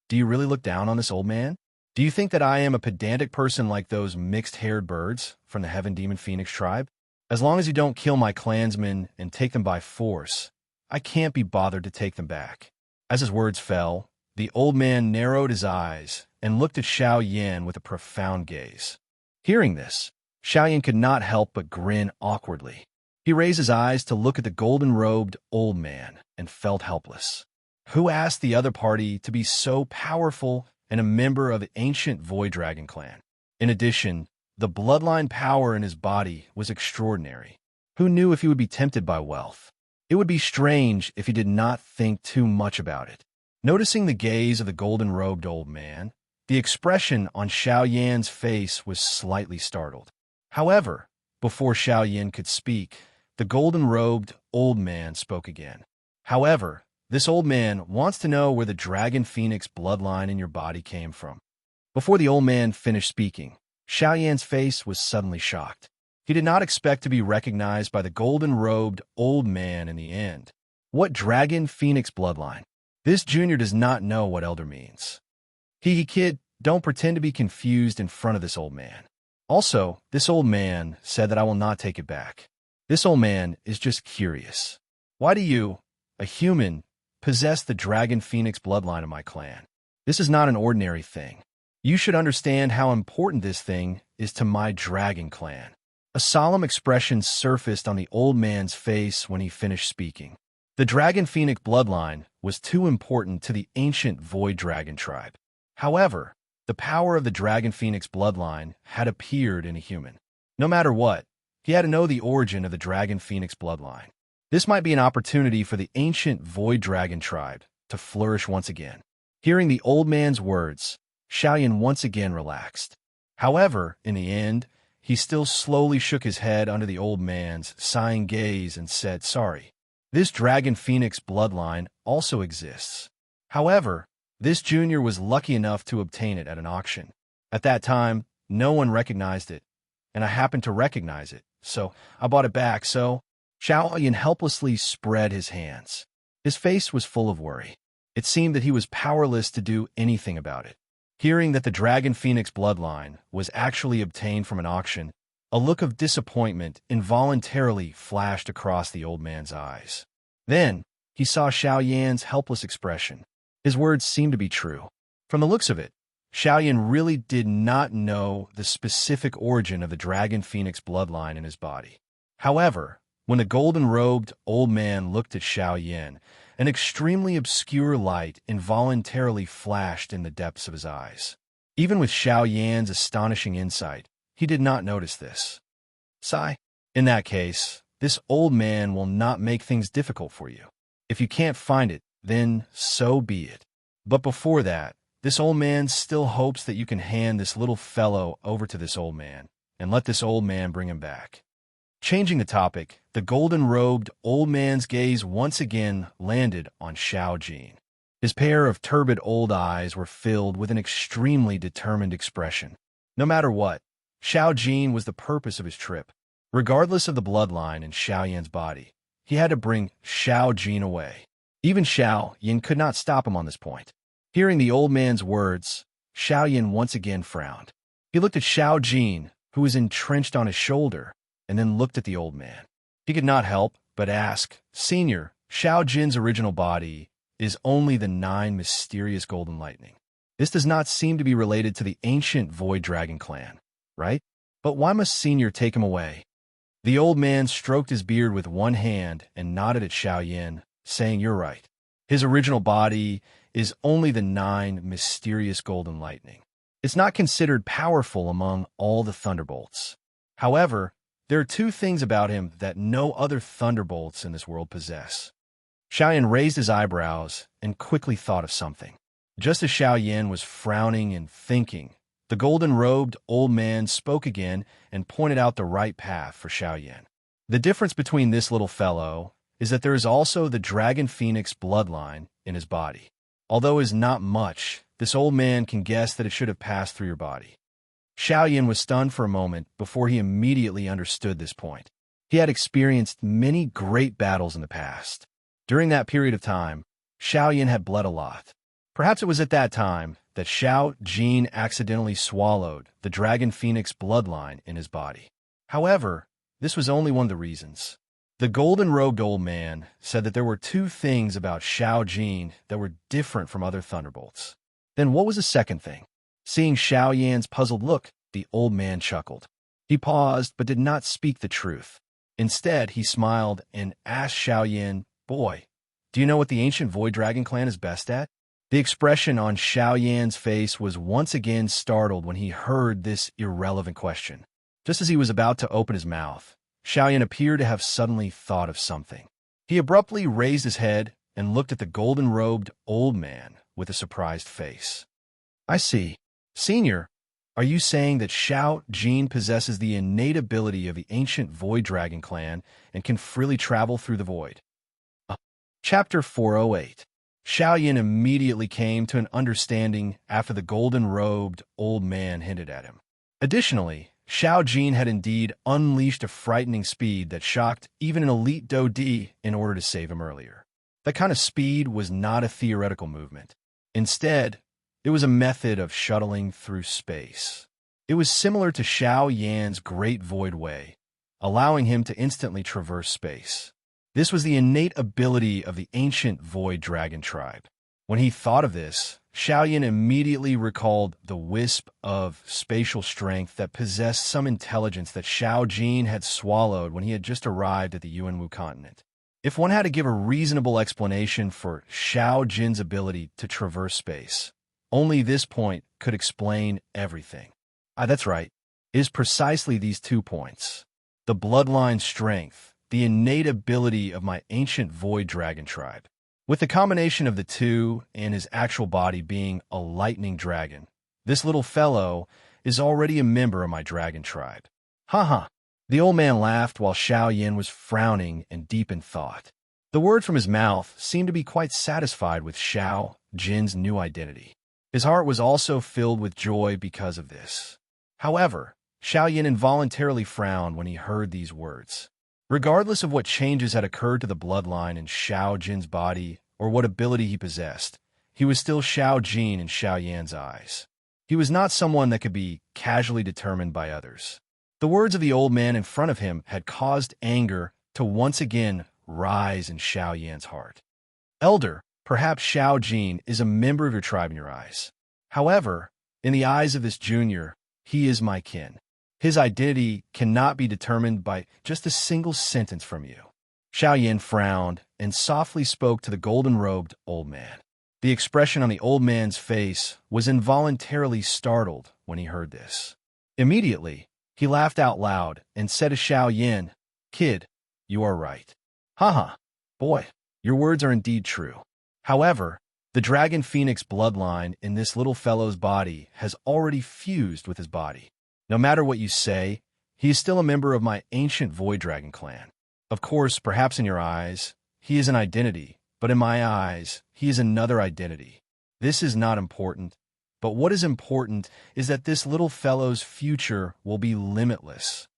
Do you really look down on this old man? Do you think that I am a pedantic person like those mixed-haired birds from the Heaven Demon Phoenix tribe? As long as you don't kill my clansmen and take them by force, I can't be bothered to take them back." As his words fell, the old man narrowed his eyes and looked at Xiao Yan with a profound gaze. Hearing this, Xiao Yan could not help but grin awkwardly. He raised his eyes to look at the golden-robed old man and felt helpless. Who asked the other party to be so powerful and a member of the ancient Void Dragon clan? In addition, the bloodline power in his body was extraordinary. Who knew if he would be tempted by wealth? It would be strange if he did not think too much about it. Noticing the gaze of the golden-robed old man, the expression on Xiao Yan's face was slightly startled. However, before Xiao Yan could speak, the golden-robed old man spoke again. However, this old man wants to know where the Dragon Phoenix bloodline in your body came from. Before the old man finished speaking, Xiao Yan's face was suddenly shocked. He did not expect to be recognized by the golden-robed old man in the end. What Dragon Phoenix bloodline? This junior does not know what elder means. Kid, don't pretend to be confused in front of this old man. Also, this old man said that I will not take it back. This old man is just curious. Why do you, a human, possess the Dragon Phoenix bloodline of my clan? This is not an ordinary thing. You should understand how important this thing is to my dragon clan. A solemn expression surfaced on the old man's face when he finished speaking. The Dragon Phoenix bloodline was too important to the ancient Void Dragon tribe. However, the power of the Dragon Phoenix bloodline had appeared in a human. No matter what, he had to know the origin of the Dragon Phoenix bloodline. This might be an opportunity for the ancient Void Dragon tribe to flourish once again. Hearing the old man's words, Xiao Yan once again relaxed. However, in the end, he still slowly shook his head under the old man's sighing gaze and said, "Sorry. This Dragon Phoenix bloodline also exists. However, this junior was lucky enough to obtain it at an auction. At that time, no one recognized it, and I happened to recognize it, so I bought it back, so..." Xiao Yan helplessly spread his hands. His face was full of worry. It seemed that he was powerless to do anything about it. Hearing that the Dragon Phoenix bloodline was actually obtained from an auction, A look of disappointment involuntarily flashed across the old man's eyes. Then, he saw Xiao Yan's helpless expression. His words seemed to be true. From the looks of it, Xiao Yan really did not know the specific origin of the dragon phoenix bloodline in his body. However, when the golden-robed old man looked at Xiao Yan, an extremely obscure light involuntarily flashed in the depths of his eyes. Even with Xiao Yan's astonishing insight, he did not notice this. Sigh. In that case, this old man will not make things difficult for you. If you can't find it, then so be it. But before that, this old man still hopes that you can hand this little fellow over to this old man, and let this old man bring him back. Changing the topic, the golden-robed old man's gaze once again landed on Xiao Jin. His pair of turbid old eyes were filled with an extremely determined expression. No matter what, Xiao Jin was the purpose of his trip. Regardless of the bloodline in Xiao Yan's body, he had to bring Xiao Jin away. Even Xiao Yan could not stop him on this point. Hearing the old man's words, Xiao Yan once again frowned. He looked at Xiao Jin, who was entrenched on his shoulder, and then looked at the old man. He could not help but ask, "Senior, Xiao Jin's original body is only the 9 mysterious golden lightning. This does not seem to be related to the ancient Void Dragon clan, right? But why must Senior take him away?" The old man stroked his beard with one hand and nodded at Xiao Yan, saying, "You're right. His original body is only the 9 mysterious golden lightning. It's not considered powerful among all the thunderbolts. However, there are 2 things about him that no other thunderbolts in this world possess." Xiao Yan raised his eyebrows and quickly thought of something. Just as Xiao Yan was frowning and thinking, the golden-robed old man spoke again and pointed out the right path for Xiao Yan. "The difference between this little fellow is that there is also the dragon phoenix bloodline in his body. Although it is not much, this old man can guess that it should have passed through your body." Xiao Yan was stunned for a moment before he immediately understood this point. He had experienced many great battles in the past. During that period of time, Xiao Yan had bled a lot. Perhaps it was at that time that Xiao Jin accidentally swallowed the dragon phoenix bloodline in his body. However, this was only one of the reasons. The golden-robed old man said that there were 2 things about Xiao Jin that were different from other thunderbolts. Then what was the second thing? Seeing Xiao Yan's puzzled look, the old man chuckled. He paused but did not speak the truth. Instead, he smiled and asked Xiao Yan, "Boy, do you know what the ancient Void Dragon clan is best at?" The expression on Xiao Yan's face was once again startled when he heard this irrelevant question. Just as he was about to open his mouth, Xiao Yan appeared to have suddenly thought of something. He abruptly raised his head and looked at the golden-robed old man with a surprised face. "I see. Senior, are you saying that Xiao Jin possesses the innate ability of the ancient Void Dragon clan and can freely travel through the void?" Chapter 408. Xiao Yan immediately came to an understanding after the golden-robed old man hinted at him. Additionally, Xiao Jin had indeed unleashed a frightening speed that shocked even an elite Dodi in order to save him earlier. That kind of speed was not a theoretical movement. Instead, it was a method of shuttling through space. It was similar to Xiao Yan's Great Void Way, allowing him to instantly traverse space. This was the innate ability of the ancient Void Dragon tribe. When he thought of this, Xiao Yan immediately recalled the wisp of spatial strength that possessed some intelligence that Xiao Jin had swallowed when he had just arrived at the Yuanwu continent. If one had to give a reasonable explanation for Xiao Jin's ability to traverse space, only this point could explain everything. That's right. It is precisely these 2 points. The bloodline strength, the innate ability of my ancient Void Dragon tribe. With the combination of the 2 and his actual body being a lightning dragon, this little fellow is already a member of my dragon tribe. Ha. The old man laughed while Xiao Yan was frowning and deep in thought. The word from his mouth seemed to be quite satisfied with Xiao Jin's new identity. His heart was also filled with joy because of this. However, Xiao Yan involuntarily frowned when he heard these words. Regardless of what changes had occurred to the bloodline in Xiao Jin's body or what ability he possessed, he was still Xiao Jin in Xiao Yan's eyes. He was not someone that could be casually determined by others. The words of the old man in front of him had caused anger to once again rise in Xiao Yan's heart. Elder, perhaps Xiao Jin is a member of your tribe in your eyes. However, in the eyes of this junior, he is my kin. His identity cannot be determined by just a single sentence from you. Xiao Yan frowned and softly spoke to the golden-robed old man. The expression on the old man's face was involuntarily startled when he heard this. Immediately, he laughed out loud and said to Xiao Yan, "Kid, you are right. Haha, boy, your words are indeed true. However, the dragon phoenix bloodline in this little fellow's body has already fused with his body. No matter what you say, he is still a member of my ancient void dragon clan. Of course, perhaps in your eyes, he is an identity, but in my eyes, he is another identity. This is not important, but what is important is that this little fellow's future will be limitless."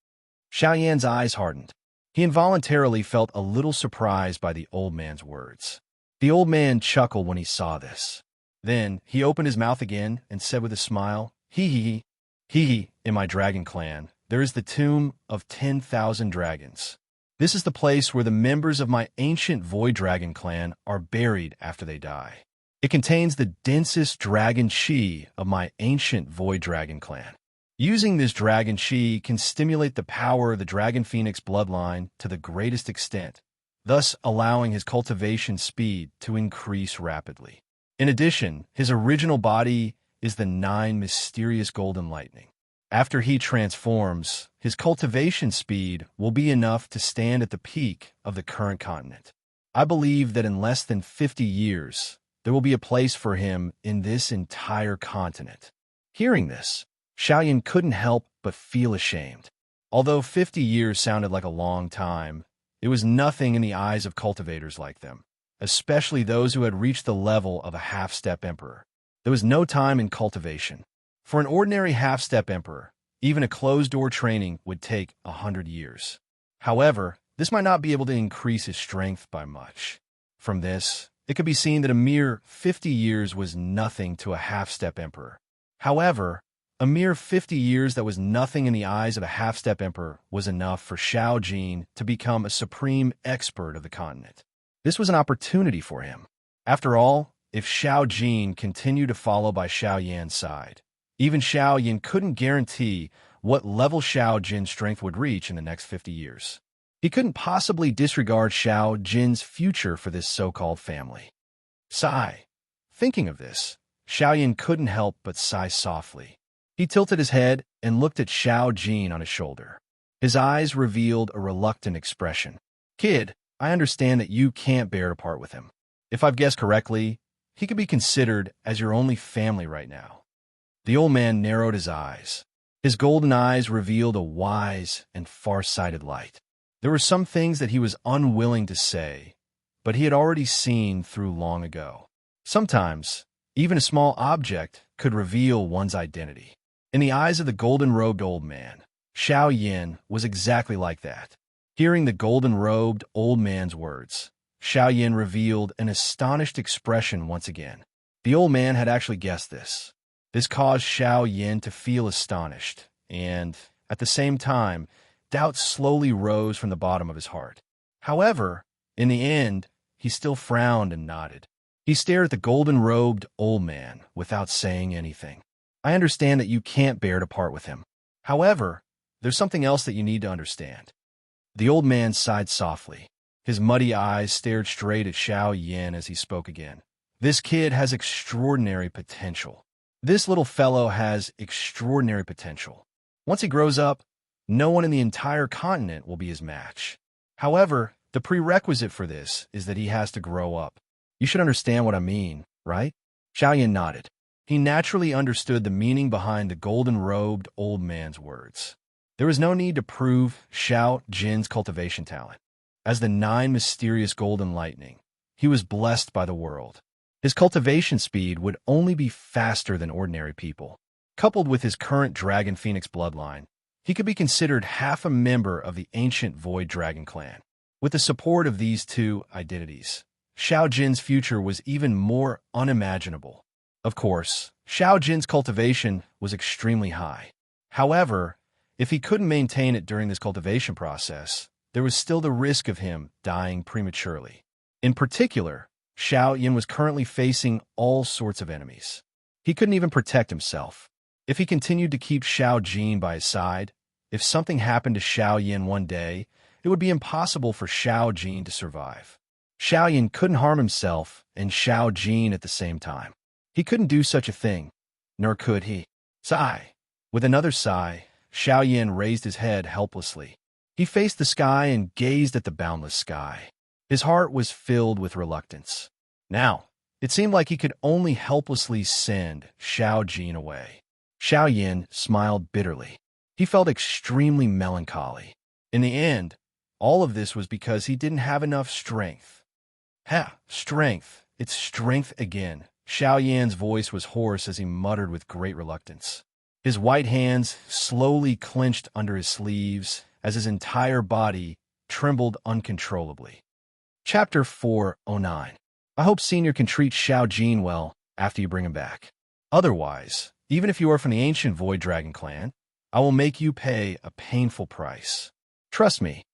Xiao Yan's eyes hardened. He involuntarily felt a little surprised by the old man's words. The old man chuckled when he saw this. Then he opened his mouth again and said with a smile, Hee hee, in my dragon clan, there is the tomb of 10,000 dragons. This is the place where the members of my ancient void dragon clan are buried after they die. It contains the densest dragon chi of my ancient void dragon clan. Using this dragon chi can stimulate the power of the dragon phoenix bloodline to the greatest extent, thus allowing his cultivation speed to increase rapidly. In addition, his original body is the 9 mysterious golden lightning. After he transforms, his cultivation speed will be enough to stand at the peak of the current continent. I believe that in less than 50 years, there will be a place for him in this entire continent. Hearing this, Xiao Yan couldn't help but feel ashamed. Although 50 years sounded like a long time, it was nothing in the eyes of cultivators like them, especially those who had reached the level of a half-step emperor. There was no time in cultivation. For an ordinary half-step emperor, even a closed-door training would take 100 years. However, this might not be able to increase his strength by much. From this, it could be seen that a mere 50 years was nothing to a half-step emperor. However, a mere 50 years that was nothing in the eyes of a half-step emperor was enough for Xiao Jin to become a supreme expert of the continent. This was an opportunity for him. After all, if Xiao Jin continued to follow by Xiao Yan's side, even Xiao Yan couldn't guarantee what level Xiao Jin's strength would reach in the next 50 years. He couldn't possibly disregard Xiao Jin's future for this so-called family. Sigh. Thinking of this, Xiao Yan couldn't help but sigh softly. He tilted his head and looked at Xiao Jin on his shoulder. His eyes revealed a reluctant expression. "Kid, I understand that you can't bear to part with him. If I've guessed correctly, he could be considered as your only family right now." The old man narrowed his eyes. His golden eyes revealed a wise and far-sighted light. There were some things that he was unwilling to say, but he had already seen through long ago. Sometimes, even a small object could reveal one's identity. In the eyes of the golden-robed old man, Xiao Yan was exactly like that. Hearing the golden-robed old man's words, Xiao Yan revealed an astonished expression once again. The old man had actually guessed this. This caused Xiao Yan to feel astonished, and, at the same time, doubt slowly rose from the bottom of his heart. However, in the end, he still frowned and nodded. He stared at the golden-robed old man without saying anything. "I understand that you can't bear to part with him. However, there's something else that you need to understand." The old man sighed softly. His muddy eyes stared straight at Xiao Yan as he spoke again. "This kid has extraordinary potential. This little fellow has extraordinary potential. Once he grows up, no one in the entire continent will be his match. However, the prerequisite for this is that he has to grow up. You should understand what I mean, right?" Xiao Yan nodded. He naturally understood the meaning behind the golden-robed old man's words. There was no need to prove Xiao Jin's cultivation talent. As the 9 mysterious golden lightning, he was blessed by the world. His cultivation speed would only be faster than ordinary people. Coupled with his current dragon phoenix bloodline, he could be considered half a member of the ancient void dragon clan. With the support of these 2 identities, Xiao Jin's future was even more unimaginable. Of course, Xiao Jin's cultivation was extremely high. However, If he couldn't maintain it during this cultivation process, there was still the risk of him dying prematurely. In particular, Xiao Yin was currently facing all sorts of enemies. He couldn't even protect himself. If he continued to keep Xiao Jin by his side, if something happened to Xiao Yin one day, it would be impossible for Xiao Jin to survive. Xiao Yin couldn't harm himself and Xiao Jin at the same time. He couldn't do such a thing, nor could he. Sigh. With another sigh, Xiao Yin raised his head helplessly. He faced the sky and gazed at the boundless sky. His heart was filled with reluctance. Now, it seemed like he could only helplessly send Xiao Jin away. Xiao Yin smiled bitterly. He felt extremely melancholy. In the end, all of this was because he didn't have enough strength. Strength. It's strength again. Xiao Yan's voice was hoarse as he muttered with great reluctance. His white hands slowly clenched under his sleeves as his entire body trembled uncontrollably. Chapter 409. I hope Senior can treat Xiao Jin well after you bring him back. Otherwise, even if you are from the ancient Void Dragon clan, I will make you pay a painful price. Trust me.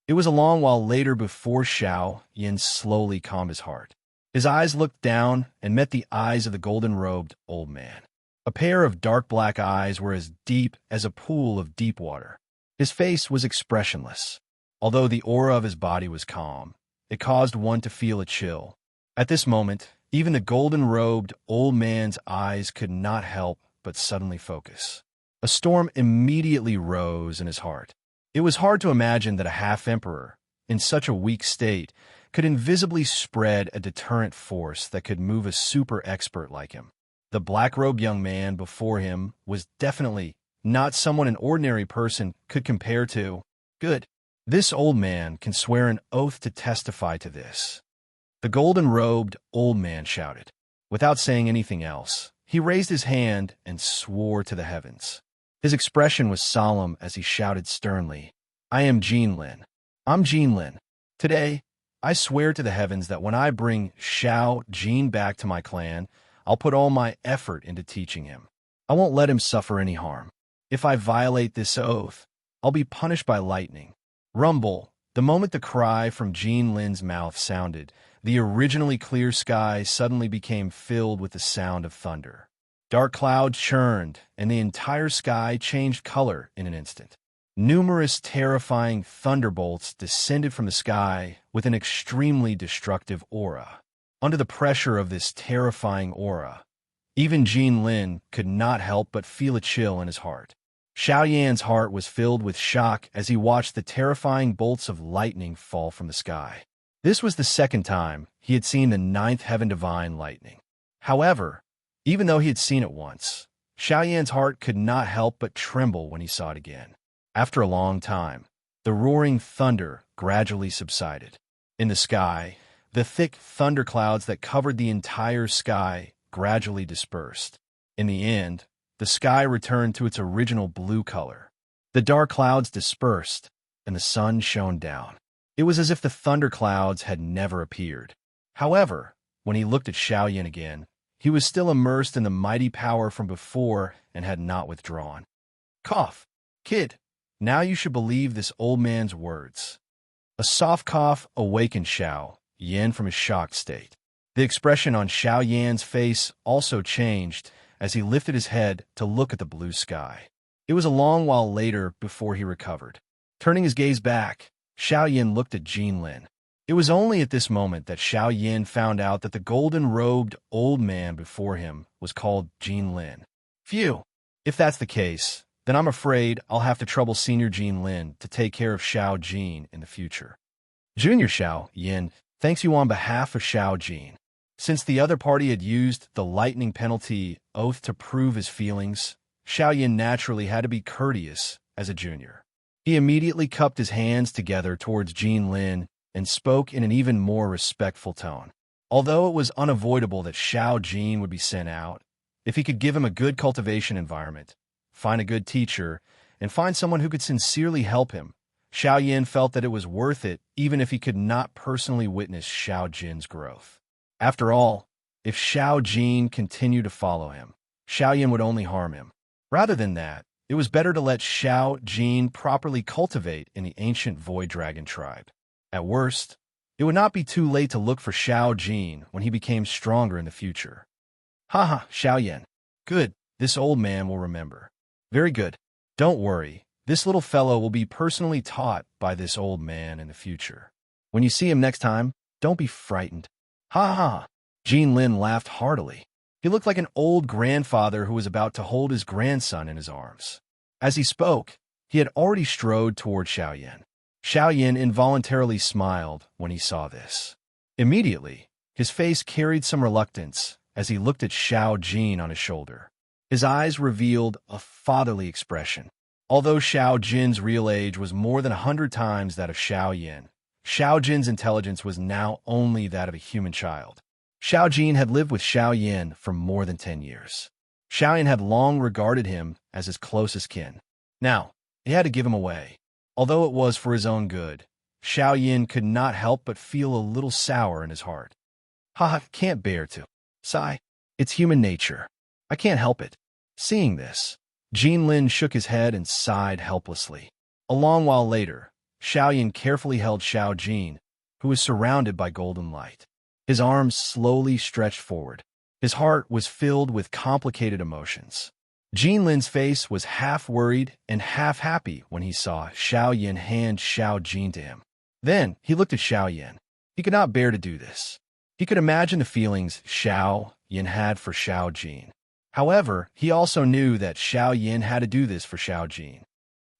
It was a long while later before Xiao Yin slowly calmed his heart. His eyes looked down and met the eyes of the golden-robed old man. A pair of dark black eyes were as deep as a pool of deep water. His face was expressionless. Although the aura of his body was calm, it caused one to feel a chill. At this moment, even the golden-robed old man's eyes could not help but suddenly focus. A storm immediately rose in his heart. It was hard to imagine that a half-emperor, in such a weak state, could invisibly spread a deterrent force that could move a super expert like him. The black-robed young man before him was definitely not someone an ordinary person could compare to. Good. This old man can swear an oath to testify to this. The golden-robed old man shouted. Without saying anything else, he raised his hand and swore to the heavens. His expression was solemn as he shouted sternly, I am Jin Lin. I'm Jin Lin. Today, I swear to the heavens that when I bring Xiao Jin back to my clan, I'll put all my effort into teaching him. I won't let him suffer any harm. If I violate this oath, I'll be punished by lightning. Rumble. The moment the cry from Jin Lin's mouth sounded, the originally clear sky suddenly became filled with the sound of thunder. Dark clouds churned, and the entire sky changed color in an instant. Numerous terrifying thunderbolts descended from the sky with an extremely destructive aura. Under the pressure of this terrifying aura, even Jin Lin could not help but feel a chill in his heart. Xiao Yan's heart was filled with shock as he watched the terrifying bolts of lightning fall from the sky. This was the second time he had seen the ninth heaven divine lightning. However, even though he had seen it once, Xiao Yan's heart could not help but tremble when he saw it again. After a long time, the roaring thunder gradually subsided. In the sky, the thick thunderclouds that covered the entire sky gradually dispersed. In the end, the sky returned to its original blue color. The dark clouds dispersed, and the sun shone down. It was as if the thunderclouds had never appeared. However, when he looked at Xiao Yin again, he was still immersed in the mighty power from before and had not withdrawn. Cough. Kid, now you should believe this old man's words. A soft cough awakened Xiao Yin from his shocked state. The expression on Xiao Yan's face also changed as he lifted his head to look at the blue sky. It was a long while later before he recovered. Turning his gaze back, Xiao Yin looked at Jin Lin. It was only at this moment that Xiao Yin found out that the golden-robed old man before him was called Jin Lin. Phew! If that's the case, then I'm afraid I'll have to trouble Senior Jin Lin to take care of Xiao Jin in the future. Junior Xiao Yin thanks you on behalf of Xiao Jin. Since the other party had used the lightning penalty oath to prove his feelings, Xiao Yin naturally had to be courteous as a junior. He immediately cupped his hands together towards Jin Lin and spoke in an even more respectful tone. Although it was unavoidable that Xiao Jin would be sent out, if he could give him a good cultivation environment, find a good teacher, and find someone who could sincerely help him, Xiao Yin felt that it was worth it even if he could not personally witness Xiao Jin's growth. After all, if Xiao Jin continued to follow him, Xiao Yin would only harm him. Rather than that, It was better to let Xiao Jin properly cultivate in the ancient Void Dragon tribe. At worst, it would not be too late to look for Xiao Jin when he became stronger in the future. Haha, Xiao Yan. Good, this old man will remember. Very good. Don't worry, this little fellow will be personally taught by this old man in the future. When you see him next time, don't be frightened. Ha ha! Jin Lin laughed heartily. He looked like an old grandfather who was about to hold his grandson in his arms. As he spoke, he had already strode toward Xiao Yan. Xiao Yan involuntarily smiled when he saw this. Immediately, his face carried some reluctance as he looked at Xiao Jin on his shoulder. His eyes revealed a fatherly expression. Although Xiao Jin's real age was more than 100 times that of Xiao Yan, Xiao Jin's intelligence was now only that of a human child. Xiao Jin had lived with Xiao Yan for more than 10 years. Xiao Yan had long regarded him as his closest kin. Now, he had to give him away. Although it was for his own good, Xiao Yan could not help but feel a little sour in his heart. Haha, can't bear to. Sigh. It's human nature. I can't help it. Seeing this, Jin Lin shook his head and sighed helplessly. A long while later, Xiao Yan carefully held Xiao Jin, who was surrounded by golden light. His arms slowly stretched forward. His heart was filled with complicated emotions. Jin Lin's face was half worried and half happy when he saw Xiao Yan hand Xiao Jin to him. Then he looked at Xiao Yan. He could not bear to do this. He could imagine the feelings Xiao Yan had for Xiao Jin. However, he also knew that Xiao Yan had to do this for Xiao Jin.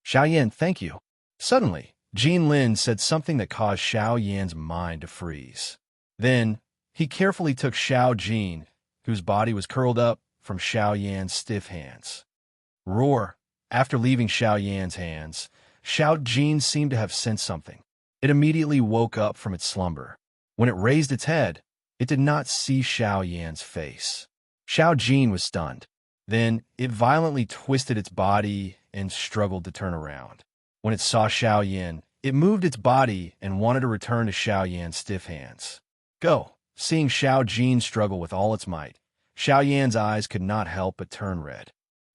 Xiao Yan, thank you. Suddenly, Jin Lin said something that caused Xiao Yan's mind to freeze. Then, he carefully took Xiao Jin, whose body was curled up, from Xiao Yan's stiff hands. Roar! After leaving Xiao Yan's hands, Xiao Jin seemed to have sensed something. It immediately woke up from its slumber. When it raised its head, it did not see Xiao Yan's face. Xiao Jin was stunned. Then, it violently twisted its body and struggled to turn around. When it saw Xiao Yan, it moved its body and wanted to return to Xiao Yan's stiff hands. Go! Seeing Xiao Jin struggle with all its might, Xiao Yan's eyes could not help but turn red.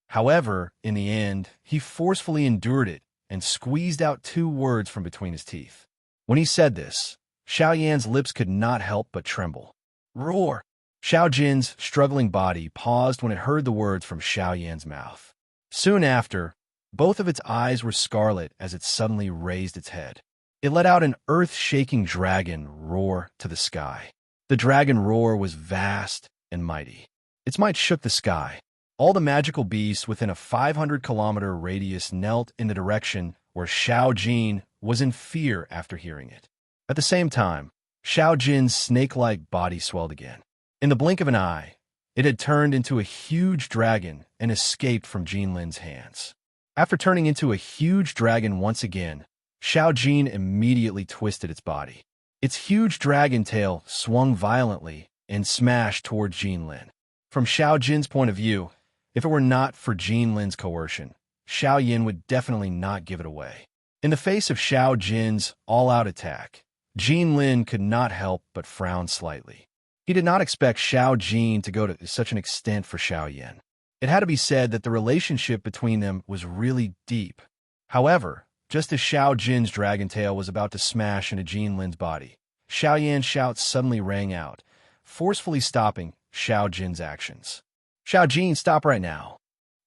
However, in the end, he forcefully endured it and squeezed out 2 words from between his teeth. When he said this, Xiao Yan's lips could not help but tremble. Roar! Xiao Jin's struggling body paused when it heard the words from Xiao Yan's mouth. Soon after, both of its eyes were scarlet as it suddenly raised its head. It let out an earth-shaking dragon roar to the sky. The dragon roar was vast and mighty. Its might shook the sky. All the magical beasts within a 500-kilometer radius knelt in the direction where Xiao Jin was in fear after hearing it. At the same time, Xiao Jin's snake-like body swelled again. In the blink of an eye, it had turned into a huge dragon and escaped from Jin Lin's hands. After turning into a huge dragon once again, Xiao Jin immediately twisted its body. Its huge dragon tail swung violently and smashed toward Jin Lin. From Xiao Jin's point of view, if it were not for Jin Lin's coercion, Xiao Yan would definitely not give it away. In the face of Xiao Jin's all-out attack, Jin Lin could not help but frown slightly. He did not expect Xiao Jin to go to such an extent for Xiao Yan. It had to be said that the relationship between them was really deep. However, just as Xiao Jin's dragon tail was about to smash into Jin Lin's body, Xiao Yan's shout suddenly rang out, forcefully stopping Xiao Jin's actions. Xiao Jin, stop right now.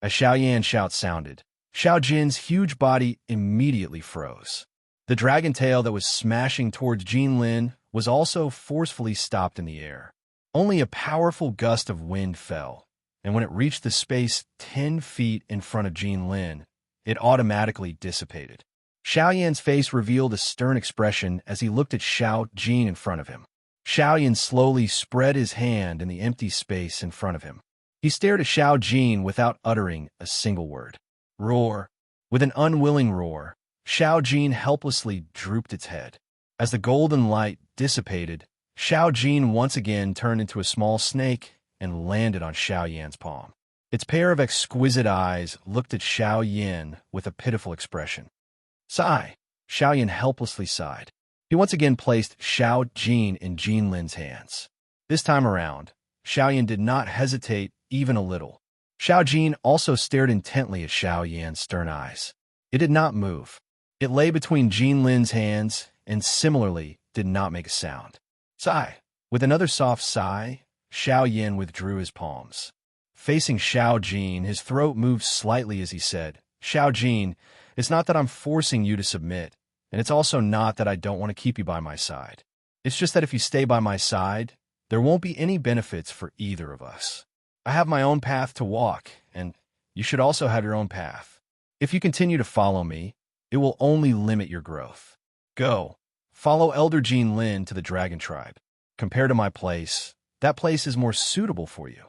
As Xiao Yan's shout sounded, Xiao Jin's huge body immediately froze. The dragon tail that was smashing towards Jin Lin was also forcefully stopped in the air. Only a powerful gust of wind fell, and when it reached the space 10 feet in front of Jin Lin, it automatically dissipated. Xiao Yan's face revealed a stern expression as he looked at Xiao Jin in front of him. Xiao Yan slowly spread his hand in the empty space in front of him. He stared at Xiao Jin without uttering a single word. Roar! With an unwilling roar, Xiao Jin helplessly drooped its head. As the golden light dissipated, Xiao Jin once again turned into a small snake and landed on Xiao Yan's palm. Its pair of exquisite eyes looked at Xiao Yan with a pitiful expression. Sigh! Xiao Yan helplessly sighed. He once again placed Xiao Jin in Jin Lin's hands. This time around, Xiao Yan did not hesitate even a little. Xiao Jin also stared intently at Xiao Yan's stern eyes. It did not move. It lay between Jin Lin's hands and similarly did not make a sound. Sigh. With another soft sigh, Xiao Yan withdrew his palms. Facing Xiao Jin, his throat moved slightly as he said, Xiao Jin, it's not that I'm forcing you to submit, and it's also not that I don't want to keep you by my side. It's just that if you stay by my side, there won't be any benefits for either of us. I have my own path to walk, and you should also have your own path. If you continue to follow me, it will only limit your growth. Go. Follow Elder Jin Lin to the Dragon Tribe. Compared to my place, that place is more suitable for you.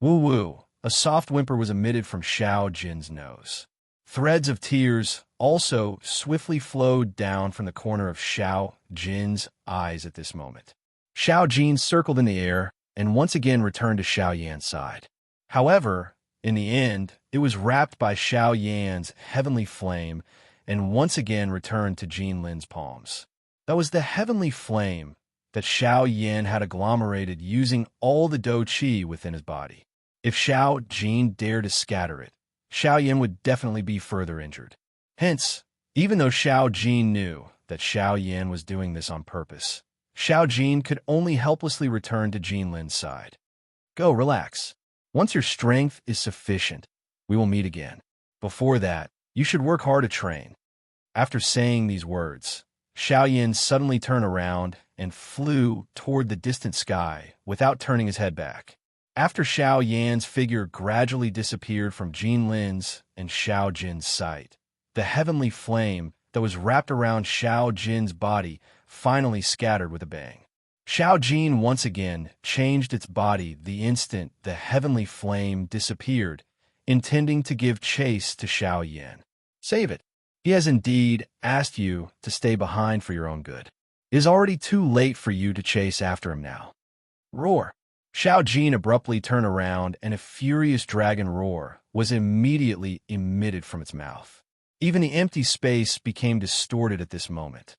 Woo-woo. A soft whimper was emitted from Xiao Jin's nose. Threads of tears also swiftly flowed down from the corner of Xiao Jin's eyes at this moment. Xiao Jin circled in the air and once again returned to Xiao Yan's side. However, in the end, it was wrapped by Xiao Yan's heavenly flame and once again returned to Jin Lin's palms. That was the heavenly flame that Xiao Yan had agglomerated using all the Do Qi within his body. If Xiao Jin dared to scatter it, Xiao Yan would definitely be further injured. Hence, even though Xiao Jin knew that Xiao Yan was doing this on purpose, Xiao Jin could only helplessly return to Jin Lin's side. Go, relax. Once your strength is sufficient, we will meet again. Before that, you should work hard to train. After saying these words, Xiao Yan suddenly turned around and flew toward the distant sky without turning his head back. After Xiao Yan's figure gradually disappeared from Jin Lin's and Xiao Jin's sight, the heavenly flame that was wrapped around Xiao Jin's body finally scattered with a bang. Xiao Jin once again changed its body the instant the heavenly flame disappeared, intending to give chase to Xiao Yan. Save it. He has indeed asked you to stay behind for your own good. It is already too late for you to chase after him now. Roar. Xiao Jin abruptly turned around and a furious dragon roar was immediately emitted from its mouth. Even the empty space became distorted at this moment.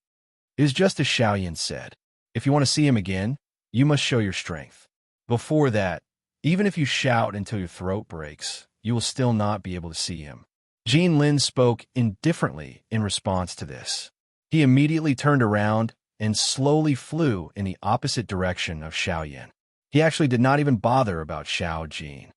It is just as Xiao Yan said. If you want to see him again, you must show your strength. Before that, even if you shout until your throat breaks, you will still not be able to see him. Jin Lin spoke indifferently in response to this. He immediately turned around and slowly flew in the opposite direction of Xiao Yan. He actually did not even bother about Xiao Jin.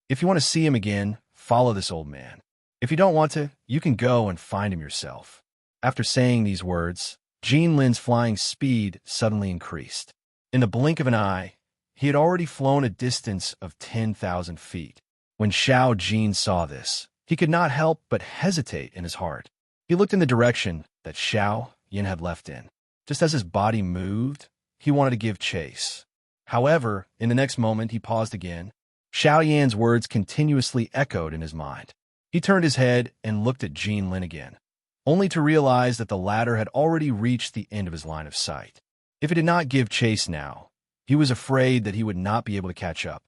If you want to see him again, follow this old man. If you don't want to, you can go and find him yourself. After saying these words, Jin Lin's flying speed suddenly increased. In the blink of an eye, he had already flown a distance of 10,000 feet. When Xiao Jin saw this, he could not help but hesitate in his heart. He looked in the direction that Xiao Yan had left in. Just as his body moved, he wanted to give chase. However, in the next moment, he paused again. Xiao Yan's words continuously echoed in his mind. He turned his head and looked at Jin Lin again, only to realize that the latter had already reached the end of his line of sight. If he did not give chase now, he was afraid that he would not be able to catch up.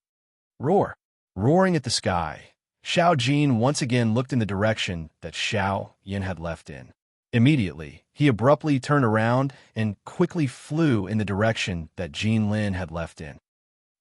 Roar! Roaring at the sky, Xiao Jin once again looked in the direction that Xiao Yan had left in. Immediately, he abruptly turned around and quickly flew in the direction that Jin Lin had left in.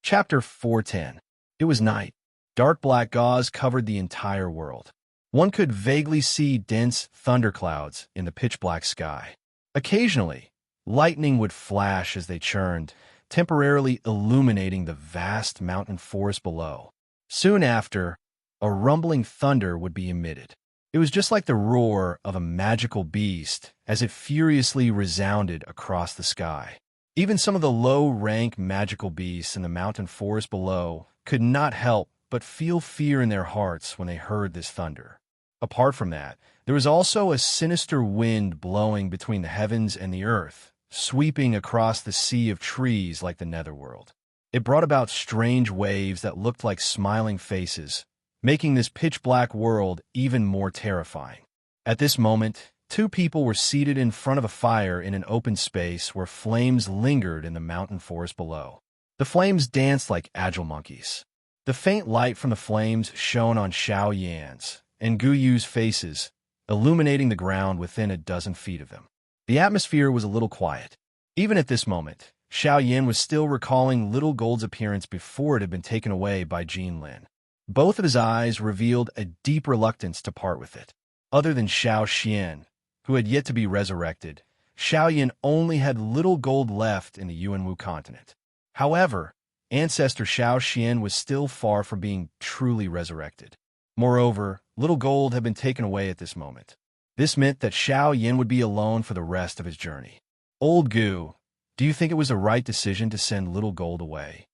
Chapter 410. It was night. Dark black gauze covered the entire world. One could vaguely see dense thunderclouds in the pitch-black sky. Occasionally, lightning would flash as they churned, temporarily illuminating the vast mountain forest below. Soon after, a rumbling thunder would be emitted. It was just like the roar of a magical beast as it furiously resounded across the sky. Even some of the low-rank magical beasts in the mountain forest below could not help but feel fear in their hearts when they heard this thunder. Apart from that, there was also a sinister wind blowing between the heavens and the earth, sweeping across the sea of trees like the netherworld. It brought about strange waves that looked like smiling faces, making this pitch-black world even more terrifying. At this moment, two people were seated in front of a fire in an open space where flames lingered in the mountain forest below. The flames danced like agile monkeys. The faint light from the flames shone on Xiao Yan's and Gu Yu's faces, illuminating the ground within a dozen feet of them. The atmosphere was a little quiet. Even at this moment, Xiao Yan was still recalling Little Gold's appearance before it had been taken away by Jin Lin. Both of his eyes revealed a deep reluctance to part with it. Other than Xiao Xian, who had yet to be resurrected, Xiao Yan only had little gold left in the Yuanwu continent. However, ancestor Xiao Xian was still far from being truly resurrected. Moreover, little gold had been taken away at this moment. This meant that Xiao Yan would be alone for the rest of his journey. Old Gu, do you think it was the right decision to send little gold away?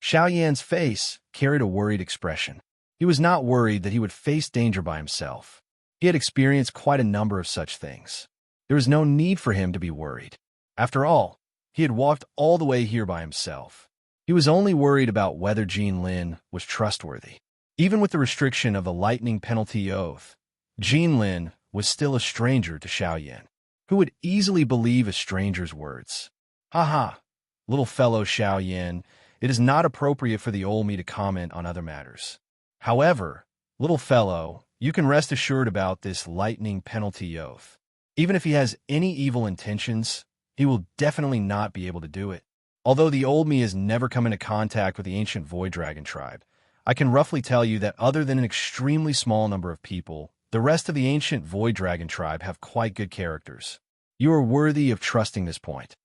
Xiao Yan's face carried a worried expression. He was not worried that he would face danger by himself. He had experienced quite a number of such things. There was no need for him to be worried. After all, he had walked all the way here by himself. He was only worried about whether Jin Lin was trustworthy. Even with the restriction of the lightning penalty oath, Jin Lin was still a stranger to Xiao Yan, who would easily believe a stranger's words. Ha, little fellow Xiao Yan, it is not appropriate for the old me to comment on other matters. However, little fellow, you can rest assured about this lightning penalty oath. Even if he has any evil intentions, he will definitely not be able to do it. Although the old me has never come into contact with the ancient Void Dragon tribe, I can roughly tell you that other than an extremely small number of people, the rest of the ancient Void Dragon tribe have quite good characters. You are worthy of trusting this point.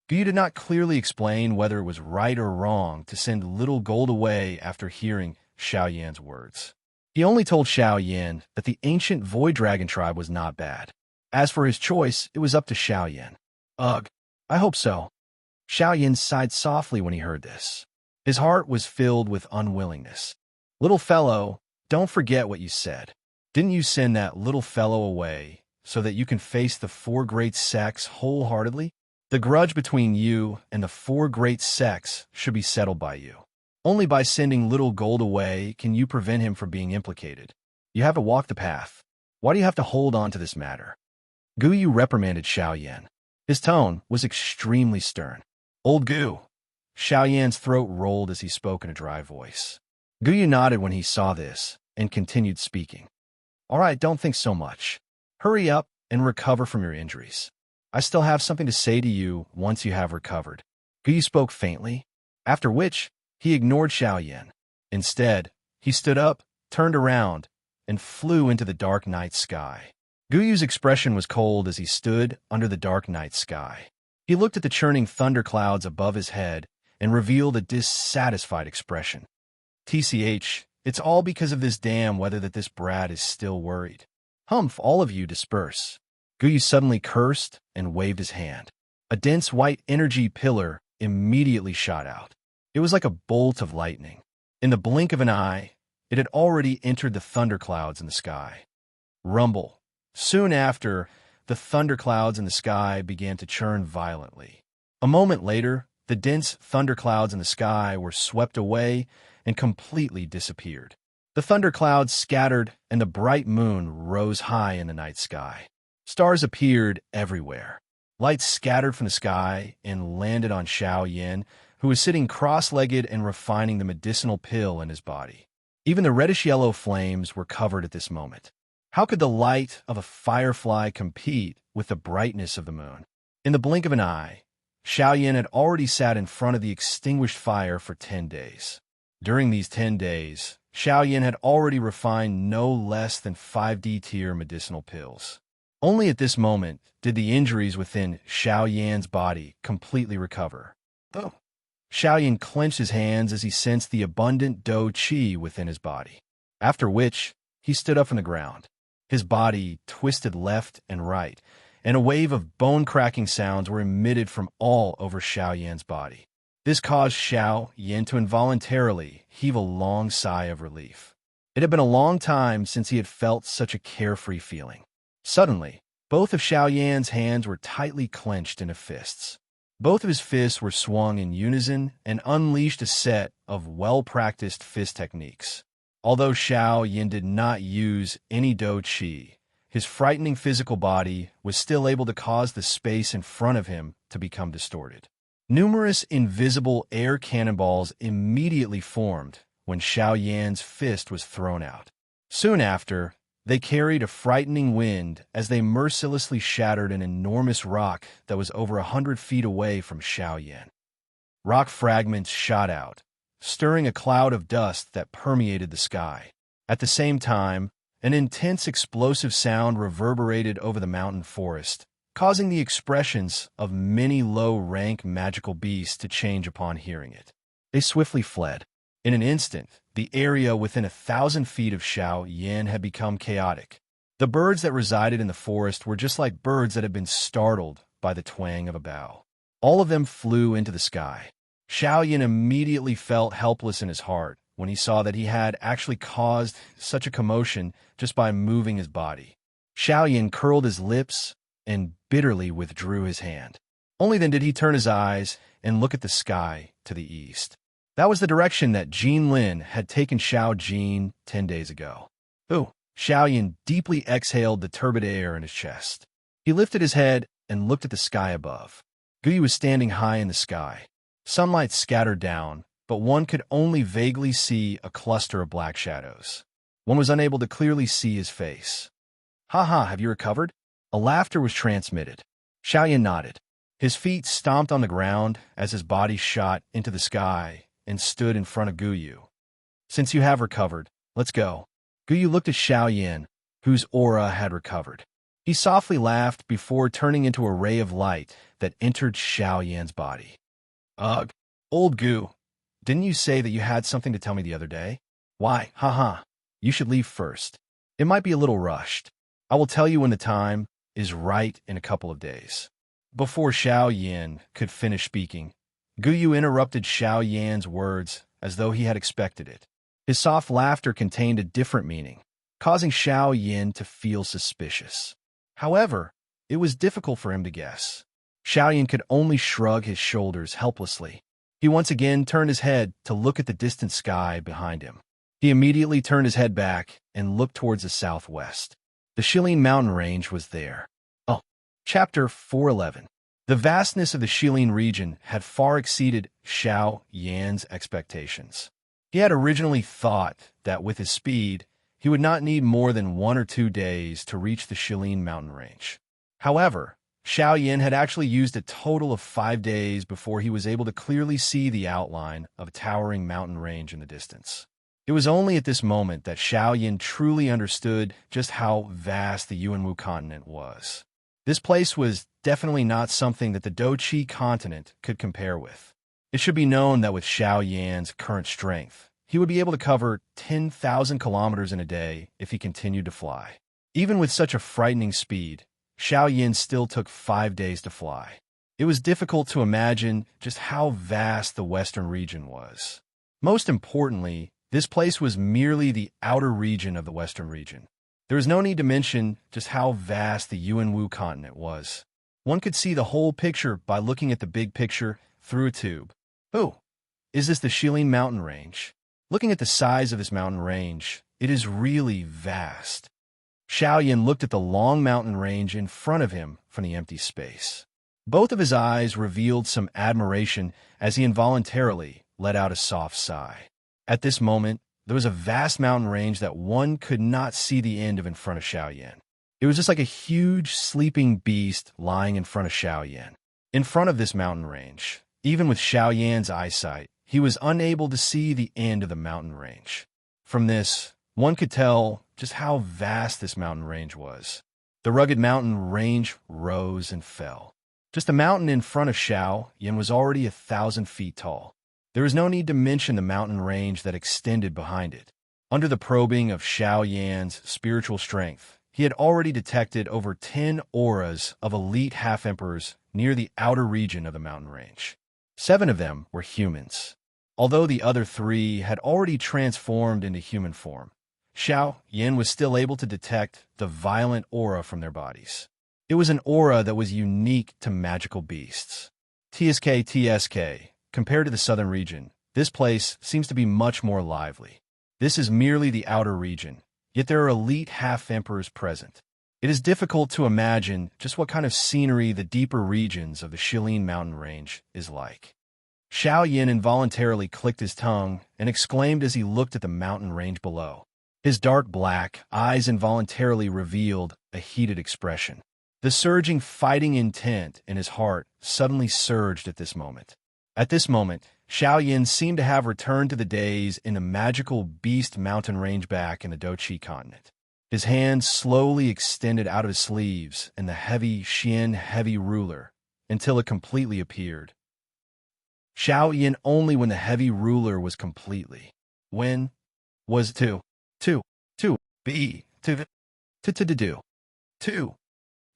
Gu did not clearly explain whether it was right or wrong to send little gold away after hearing Xiao Yan's words. He only told Xiao Yan that the ancient Void Dragon tribe was not bad. As for his choice, it was up to Xiao Yan. Ugh, I hope so. Xiao Yan sighed softly when he heard this. His heart was filled with unwillingness. Little fellow, don't forget what you said. Didn't you send that little fellow away so that you can face the four great sects wholeheartedly? The grudge between you and the four great sects should be settled by you. Only by sending little gold away can you prevent him from being implicated. You have to walk the path. Why do you have to hold on to this matter? Gu Yu reprimanded Xiao Yan. His tone was extremely stern. Old Gu. Xiao Yan's throat rolled as he spoke in a dry voice. Gu Yu nodded when he saw this and continued speaking. All right, don't think so much. Hurry up and recover from your injuries. I still have something to say to you once you have recovered. Gu Yu spoke faintly, after which he ignored Xiao Yan. Instead, he stood up, turned around, and flew into the dark night sky. Gu Yu's expression was cold as he stood under the dark night sky. He looked at the churning thunderclouds above his head and revealed a dissatisfied expression. TCH, it's all because of this damn weather that this brat is still worried. Humph, all of you disperse. Gu Yu suddenly cursed and waved his hand. A dense white energy pillar immediately shot out. It was like a bolt of lightning. In the blink of an eye, it had already entered the thunderclouds in the sky. Rumble. Soon after, the thunderclouds in the sky began to churn violently. A moment later, the dense thunderclouds in the sky were swept away and completely disappeared. The thunderclouds scattered and the bright moon rose high in the night sky. Stars appeared everywhere. Lights scattered from the sky and landed on Xiao Yan, who was sitting cross-legged and refining the medicinal pill in his body. Even the reddish-yellow flames were covered at this moment. How could the light of a firefly compete with the brightness of the moon? In the blink of an eye, Xiao Yan had already sat in front of the extinguished fire for 10 days. During these 10 days, Xiao Yan had already refined no less than 5D tier medicinal pills. Only at this moment did the injuries within Xiao Yan's body completely recover. Oh. Xiao Yan clenched his hands as he sensed the abundant dou qi within his body, after which he stood up from the ground. His body twisted left and right, and a wave of bone-cracking sounds were emitted from all over Xiao Yan's body. This caused Xiao Yan to involuntarily heave a long sigh of relief. It had been a long time since he had felt such a carefree feeling. Suddenly, both of Xiao Yan's hands were tightly clenched into fists. Both of his fists were swung in unison and unleashed a set of well-practiced fist techniques. Although Xiao Yan did not use any dou qi, his frightening physical body was still able to cause the space in front of him to become distorted. Numerous invisible air cannonballs immediately formed when Xiao Yan's fist was thrown out. Soon after, they carried a frightening wind as they mercilessly shattered an enormous rock that was over 100 feet away from Xiao Yan. Rock fragments shot out, stirring a cloud of dust that permeated the sky. At the same time, an intense explosive sound reverberated over the mountain forest, causing the expressions of many low-rank magical beasts to change upon hearing it. They swiftly fled. In an instant, the area within 1,000 feet of Xiao Yan had become chaotic. The birds that resided in the forest were just like birds that had been startled by the twang of a bow. All of them flew into the sky. Xiao Yan immediately felt helpless in his heart when he saw that he had actually caused such a commotion just by moving his body. Xiao Yan curled his lips and bitterly withdrew his hand. Only then did he turn his eyes and look at the sky to the east. That was the direction that Jin Lin had taken Xiao Jin 10 days ago. Ooh! Xiao Yan deeply exhaled the turbid air in his chest. He lifted his head and looked at the sky above. Guyu was standing high in the sky. Sunlight scattered down, but one could only vaguely see a cluster of black shadows. One was unable to clearly see his face. "Ha, have you recovered?" A laughter was transmitted. Xiao Yan nodded. His feet stomped on the ground as his body shot into the sky and stood in front of Guyu. "Since you have recovered, let's go." Guyu looked at Xiao Yan, whose aura had recovered. He softly laughed before turning into a ray of light that entered Xiao Yan's body. "Ugh, old Gu, didn't you say that you had something to tell me the other day? Why, you should leave first. It might be a little rushed. I will tell you when the time is right in a couple of days." Before Xiao Yan could finish speaking, Guyu interrupted Xiao Yan's words as though he had expected it. His soft laughter contained a different meaning, causing Xiao Yan to feel suspicious. However, it was difficult for him to guess. Xiao Yan could only shrug his shoulders helplessly. He once again turned his head to look at the distant sky behind him. He immediately turned his head back and looked towards the southwest. The Shilin mountain range was there. Chapter 411. The vastness of the Shilin region had far exceeded Xiao Yan's expectations. He had originally thought that with his speed, he would not need more than 1 or 2 days to reach the Shilin mountain range. However, Xiao Yan had actually used a total of 5 days before he was able to clearly see the outline of a towering mountain range in the distance. It was only at this moment that Xiao Yan truly understood just how vast the Yuanwu continent was. This place was definitely not something that the Douqi continent could compare with. It should be known that with Xiao Yan's current strength, he would be able to cover 10,000 kilometers in a day if he continued to fly. Even with such a frightening speed, Xiao Yan still took 5 days to fly. It was difficult to imagine just how vast the western region was. Most importantly, this place was merely the outer region of the western region. There is no need to mention just how vast the Yuanwu continent was. One could see the whole picture by looking at the big picture through a tube. Oh, is this the Shilin mountain range? Looking at the size of this mountain range, it is really vast. Xiao Yan looked at the long mountain range in front of him from the empty space. Both of his eyes revealed some admiration as he involuntarily let out a soft sigh. At this moment, there was a vast mountain range that one could not see the end of in front of Xiao Yan. It was just like a huge sleeping beast lying in front of Xiao Yan. In front of this mountain range, even with Xiao Yan's eyesight, he was unable to see the end of the mountain range. From this, one could tell just how vast this mountain range was. The rugged mountain range rose and fell. Just the mountain in front of Xiao Yan was already 1,000 feet tall. There is no need to mention the mountain range that extended behind it. Under the probing of Xiao Yan's spiritual strength, he had already detected over 10 auras of elite half-emperors near the outer region of the mountain range. 7 of them were humans. Although the other 3 had already transformed into human form, Xiao Yan was still able to detect the violent aura from their bodies. It was an aura that was unique to magical beasts. TSK. Compared to the southern region, this place seems to be much more lively. This is merely the outer region, yet there are elite half-emperors present. It is difficult to imagine just what kind of scenery the deeper regions of the Shilin mountain range is like. Xiao Yan involuntarily clicked his tongue and exclaimed as he looked at the mountain range below. His dark black eyes involuntarily revealed a heated expression. The surging fighting intent in his heart suddenly surged at this moment. At this moment, Xiao Yin seemed to have returned to the days in the magical beast mountain range back in the Doqi continent. His hands slowly extended out of his sleeves and the heavy ruler until it completely appeared. Xiao Yin only when the heavy ruler was completely. When was to be to do. Two.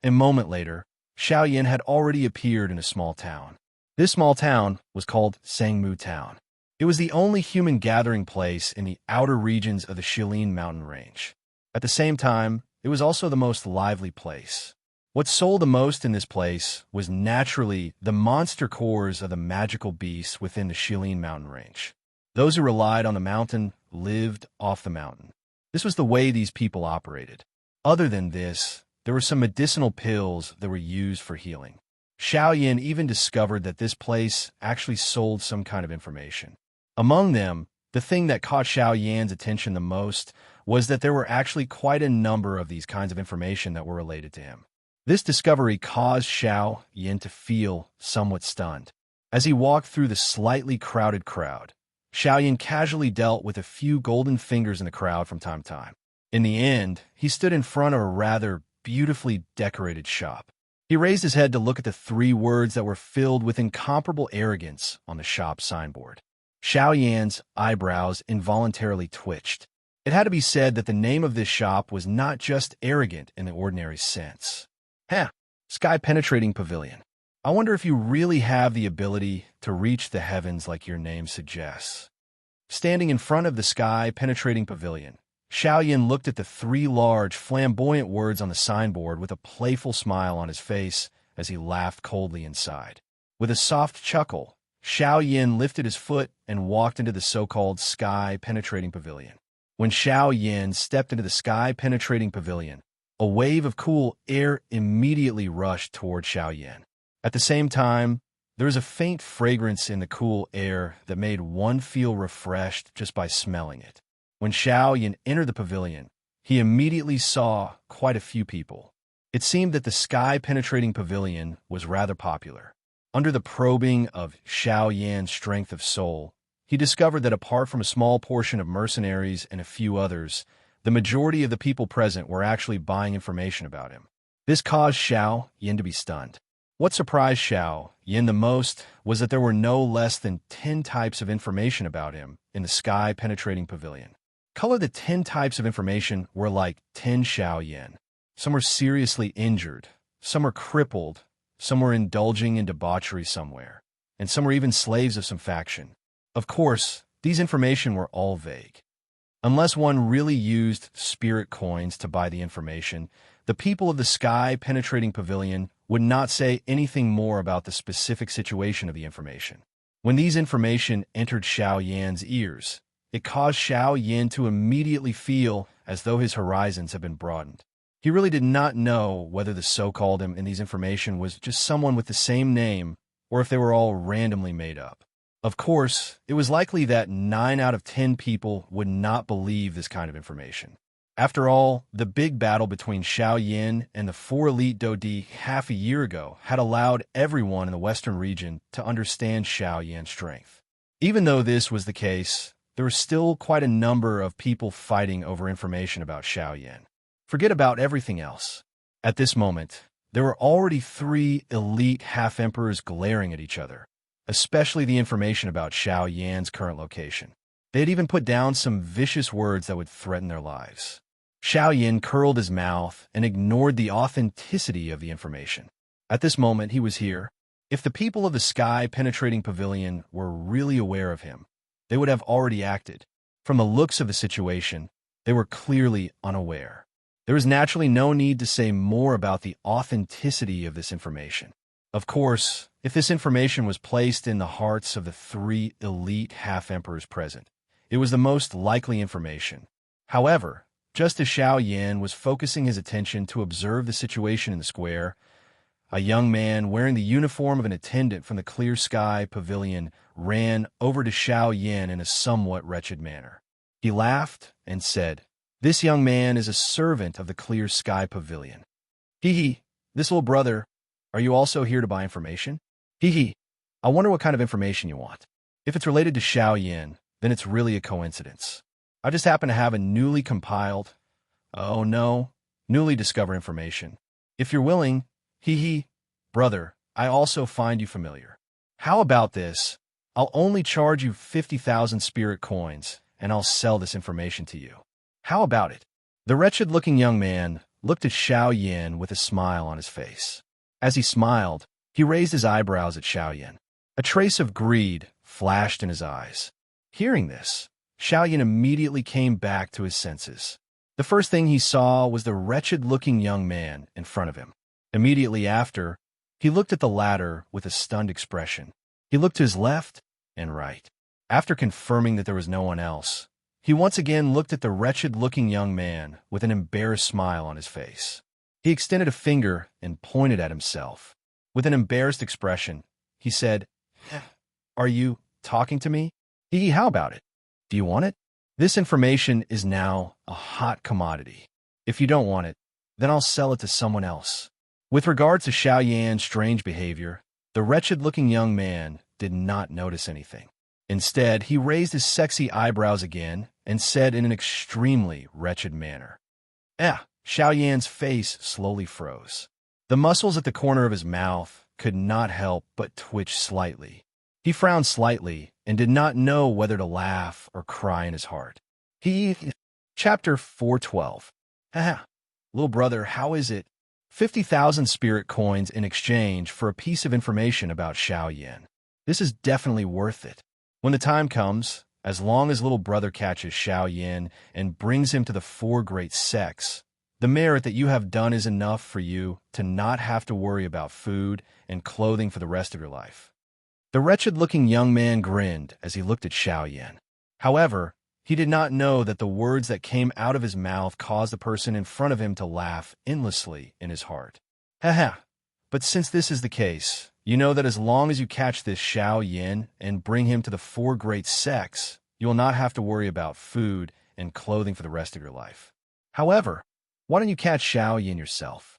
A moment later, Xiao Yin had already appeared in a small town. This small town was called Sangmu Town. It was the only human gathering place in the outer regions of the Shilin mountain range. At the same time, it was also the most lively place. What sold the most in this place was naturally the monster cores of the magical beasts within the Shilin mountain range. Those who relied on the mountain lived off the mountain. This was the way these people operated. Other than this, there were some medicinal pills that were used for healing. Xiao Yin even discovered that this place actually sold some kind of information. Among them, the thing that caught Xiao Yan's attention the most was that there were actually quite a number of these kinds of information that were related to him. This discovery caused Xiao Yin to feel somewhat stunned. As he walked through the slightly crowded crowd, Xiao Yin casually dealt with a few golden fingers in the crowd from time to time. In the end, he stood in front of a rather beautifully decorated shop. He raised his head to look at the 3 words that were filled with incomparable arrogance on the shop's signboard. Xiao Yan's eyebrows involuntarily twitched. It had to be said that the name of this shop was not just arrogant in the ordinary sense. Sky-penetrating pavilion. I wonder if you really have the ability to reach the heavens like your name suggests. Standing in front of the sky-penetrating pavilion, Xiao Yin looked at the 3 large, flamboyant words on the signboard with a playful smile on his face as he laughed coldly inside. With a soft chuckle, Xiao Yin lifted his foot and walked into the so-called sky-penetrating pavilion. When Xiao Yin stepped into the sky-penetrating pavilion, a wave of cool air immediately rushed toward Xiao Yin. At the same time, there was a faint fragrance in the cool air that made one feel refreshed just by smelling it. When Xiao Yin entered the pavilion, he immediately saw quite a few people. It seemed that the sky-penetrating pavilion was rather popular. Under the probing of Xiao Yan's strength of soul, he discovered that apart from a small portion of mercenaries and a few others, the majority of the people present were actually buying information about him. This caused Xiao Yin to be stunned. What surprised Xiao Yin the most was that there were no less than 10 types of information about him in the sky-penetrating pavilion. Color the 10 types of information were like 10 Xiao Yin. Some were seriously injured, some were crippled, some were indulging in debauchery somewhere, and some were even slaves of some faction. Of course, these information were all vague. Unless one really used spirit coins to buy the information, the people of the sky-penetrating pavilion would not say anything more about the specific situation of the information. When these information entered Xiao Yan's ears, it caused Xiao Yin to immediately feel as though his horizons had been broadened. He really did not know whether the so-called him in these information was just someone with the same name or if they were all randomly made up. Of course, it was likely that 9 out of 10 people would not believe this kind of information. After all, the big battle between Xiao Yin and the 4 elite Dodi half a year ago had allowed everyone in the western region to understand Xiao Yan's strength. Even though this was the case, there were still quite a number of people fighting over information about Xiao Yin. Forget about everything else. At this moment, there were already 3 elite half-emperors glaring at each other, especially the information about Xiao Yan's current location. They had even put down some vicious words that would threaten their lives. Xiao Yin curled his mouth and ignored the authenticity of the information. At this moment, he was here. If the people of the sky-penetrating pavilion were really aware of him, they would have already acted. From the looks of the situation, they were clearly unaware. There was naturally no need to say more about the authenticity of this information. Of course, if this information was placed in the hearts of the 3 elite half-emperors present, it was the most likely information. However, just as Xiao Yin was focusing his attention to observe the situation in the square, a young man wearing the uniform of an attendant from the Clear Sky Pavilion ran over to Xiao Yin in a somewhat wretched manner. He laughed and said, "This young man is a servant of the Clear Sky Pavilion. Hee, this little brother, are you also here to buy information? Hee, I wonder what kind of information you want." If it's related to Xiao Yin, then it's really a coincidence. I just happen to have a newly compiled, oh no, newly discovered information. If you're willing, brother, I also find you familiar. How about this? I'll only charge you 50,000 spirit coins, and I'll sell this information to you. How about it? The wretched-looking young man looked at Xiao Yin with a smile on his face. As he smiled, he raised his eyebrows at Xiao Yin. A trace of greed flashed in his eyes. Hearing this, Xiao Yin immediately came back to his senses. The first thing he saw was the wretched-looking young man in front of him. Immediately after, he looked at the latter with a stunned expression. He looked to his left and right. After confirming that there was no one else, he once again looked at the wretched-looking young man with an embarrassed smile on his face. He extended a finger and pointed at himself. With an embarrassed expression, he said, "Are you talking to me? How about it? Do you want it? This information is now a hot commodity. If you don't want it, then I'll sell it to someone else." With regards to Xiao Yan's strange behavior, the wretched-looking young man did not notice anything. Instead, he raised his sexy eyebrows again and said in an extremely wretched manner, Xiao Yan's face slowly froze. The muscles at the corner of his mouth could not help but twitch slightly. He frowned slightly and did not know whether to laugh or cry in his heart. Chapter 412. Little brother, how is it? 50,000 spirit coins in exchange for a piece of information about Xiao Yin. This is definitely worth it. When the time comes, as long as little brother catches Xiao Yin and brings him to the four great sects, the merit that you have done is enough for you to not have to worry about food and clothing for the rest of your life. The wretched-looking young man grinned as he looked at Xiao Yin. However, he did not know that the words that came out of his mouth caused the person in front of him to laugh endlessly in his heart. But since this is the case, you know that as long as you catch this Xiao Yin and bring him to the four great sects, you will not have to worry about food and clothing for the rest of your life. However, why don't you catch Xiao Yin yourself?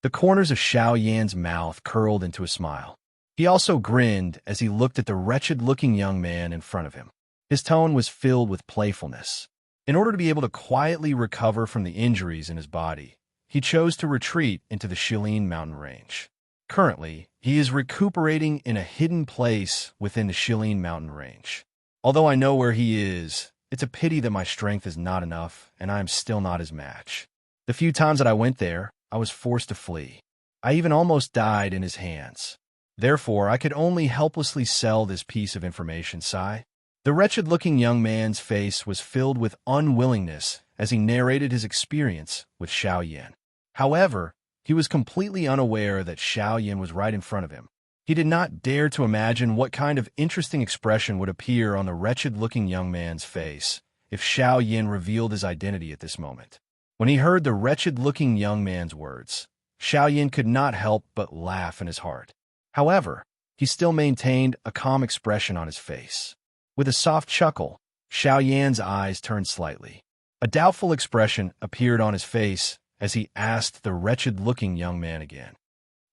The corners of Xiao Yan's mouth curled into a smile. He also grinned as he looked at the wretched-looking young man in front of him. His tone was filled with playfulness. In order to be able to quietly recover from the injuries in his body, he chose to retreat into the Shilin mountain range. Currently, he is recuperating in a hidden place within the Shilin mountain range. Although I know where he is, it's a pity that my strength is not enough and I am still not his match. The few times that I went there, I was forced to flee. I even almost died in his hands. Therefore, I could only helplessly sell this piece of information, Sai. The wretched-looking young man's face was filled with unwillingness as he narrated his experience with Xiao Yin. However, he was completely unaware that Xiao Yin was right in front of him. He did not dare to imagine what kind of interesting expression would appear on the wretched-looking young man's face if Xiao Yin revealed his identity at this moment. When he heard the wretched-looking young man's words, Xiao Yin could not help but laugh in his heart. However, he still maintained a calm expression on his face. With a soft chuckle, Xiao Yan's eyes turned slightly. A doubtful expression appeared on his face as he asked the wretched-looking young man again.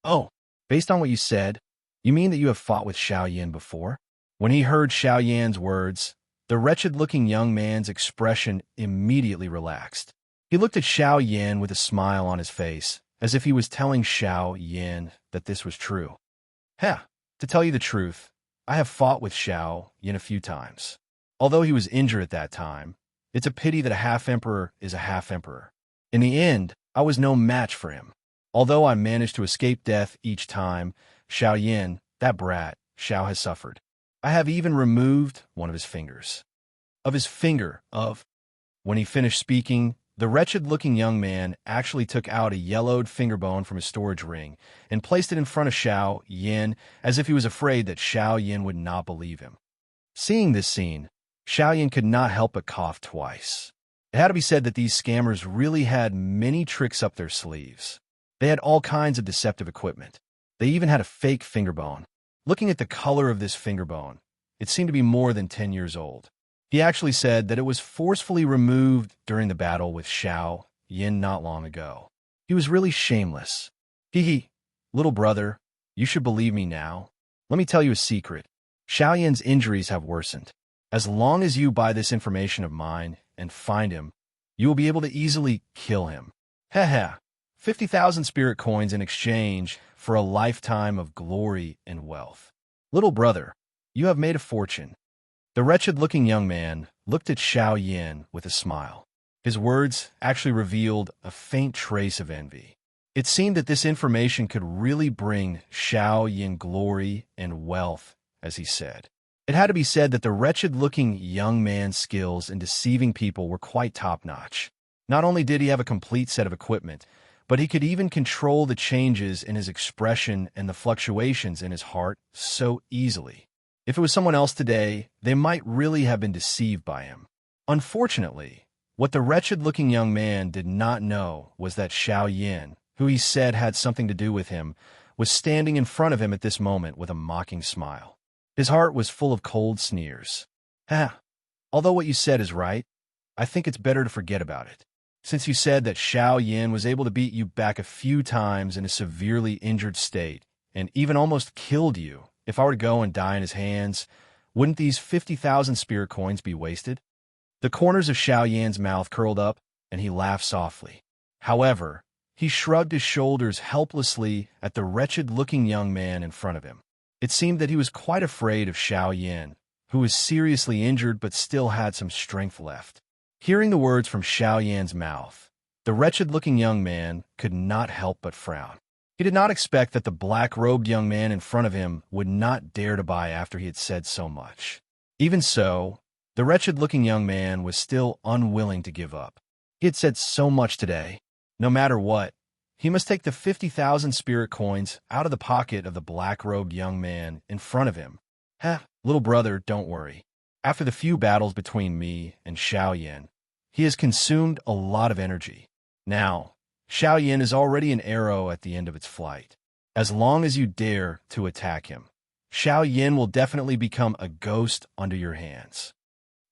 "Oh, based on what you said, you mean that you have fought with Xiao Yin before?" When he heard Xiao Yan's words, the wretched-looking young man's expression immediately relaxed. He looked at Xiao Yin with a smile on his face, as if he was telling Xiao Yin that this was true. To tell you the truth, I have fought with Xiao Yin a few times. Although he was injured at that time, it's a pity that a half-emperor is a half-emperor. In the end, I was no match for him. Although I managed to escape death each time, Xiao Yin, that brat, Xiao has suffered. I have even removed one of his fingers. When he finished speaking, the wretched-looking young man actually took out a yellowed finger bone from his storage ring and placed it in front of Xiao Yin as if he was afraid that Xiao Yin would not believe him. Seeing this scene, Xiao Yin could not help but cough twice. It had to be said that these scammers really had many tricks up their sleeves. They had all kinds of deceptive equipment. They even had a fake finger bone. Looking at the color of this finger bone, it seemed to be more than 10 years old. He actually said that it was forcefully removed during the battle with Xiao Yin not long ago. He was really shameless. Little brother, you should believe me now. Let me tell you a secret. Xiao Yan's injuries have worsened. As long as you buy this information of mine and find him, you will be able to easily kill him. Heh 50,000 spirit coins in exchange for a lifetime of glory and wealth. Little brother, you have made a fortune. The wretched-looking young man looked at Xiao Yan with a smile. His words actually revealed a faint trace of envy. It seemed that this information could really bring Xiao Yan glory and wealth, as he said. It had to be said that the wretched-looking young man's skills in deceiving people were quite top-notch. Not only did he have a complete set of equipment, but he could even control the changes in his expression and the fluctuations in his heart so easily. If it was someone else today, they might really have been deceived by him. Unfortunately, what the wretched-looking young man did not know was that Xiao Yan, who he said had something to do with him, was standing in front of him at this moment with a mocking smile. His heart was full of cold sneers. Although what you said is right, I think it's better to forget about it. Since you said that Xiao Yan was able to beat you back a few times in a severely injured state, and even almost killed you, if I were to go and die in his hands, wouldn't these 50,000 spirit coins be wasted? The corners of Xiao Yan's mouth curled up, and he laughed softly. However, he shrugged his shoulders helplessly at the wretched-looking young man in front of him. It seemed that he was quite afraid of Xiao Yan, who was seriously injured but still had some strength left. Hearing the words from Xiao Yan's mouth, the wretched-looking young man could not help but frown. He did not expect that the black-robed young man in front of him would not dare to buy after he had said so much. Even so, the wretched-looking young man was still unwilling to give up. He had said so much today. No matter what, he must take the 50,000 spirit coins out of the pocket of the black-robed young man in front of him. Little brother, don't worry. After the few battles between me and Xiao Yan, he has consumed a lot of energy. Now, Xiao Yan is already an arrow at the end of its flight. As long as you dare to attack him, Xiao Yan will definitely become a ghost under your hands.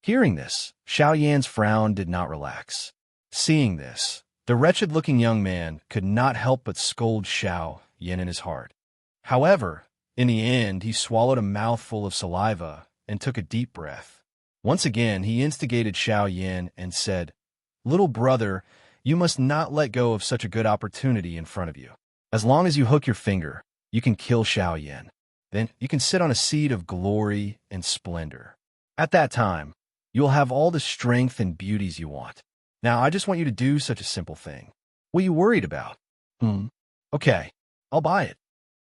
Hearing this, Xiao Yan's frown did not relax. Seeing this, the wretched-looking young man could not help but scold Xiao Yan in his heart. However, in the end, he swallowed a mouthful of saliva and took a deep breath. Once again, he instigated Xiao Yan and said, "Little brother, you must not let go of such a good opportunity in front of you. As long as you hook your finger, you can kill Xiao Yan. Then you can sit on a seat of glory and splendor. At that time, you will have all the strength and beauties you want. Now, I just want you to do such a simple thing. What are you worried about? Okay, I'll buy it."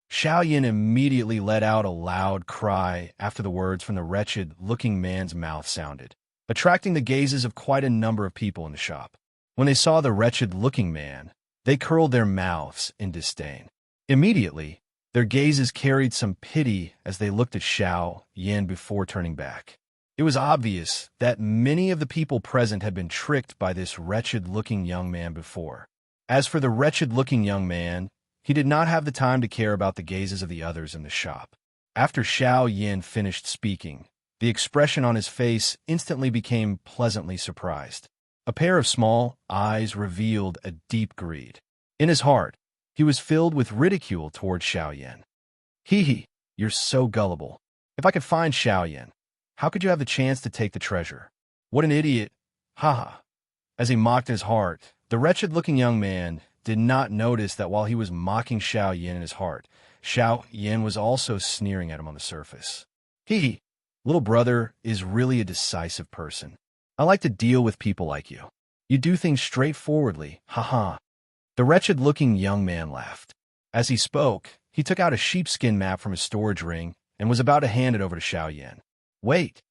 Xiao Yan immediately let out a loud cry after the words from the wretched-looking man's mouth sounded, attracting the gazes of quite a number of people in the shop. When they saw the wretched-looking man, they curled their mouths in disdain. Immediately, their gazes carried some pity as they looked at Xiao Yan before turning back. It was obvious that many of the people present had been tricked by this wretched-looking young man before. As for the wretched-looking young man, he did not have the time to care about the gazes of the others in the shop. After Xiao Yan finished speaking, the expression on his face instantly became pleasantly surprised. A pair of small eyes revealed a deep greed. In his heart, he was filled with ridicule toward Xiao Yan. You're so gullible. If I could find Xiao Yan, how could you have the chance to take the treasure? What an idiot. As he mocked in his heart, the wretched-looking young man did not notice that while he was mocking Xiao Yan in his heart, Xiao Yan was also sneering at him on the surface. Little brother is really a decisive person. I like to deal with people like you. You do things straightforwardly, The wretched-looking young man laughed. As he spoke, he took out a sheepskin map from his storage ring and was about to hand it over to Xiao Yan. Wait.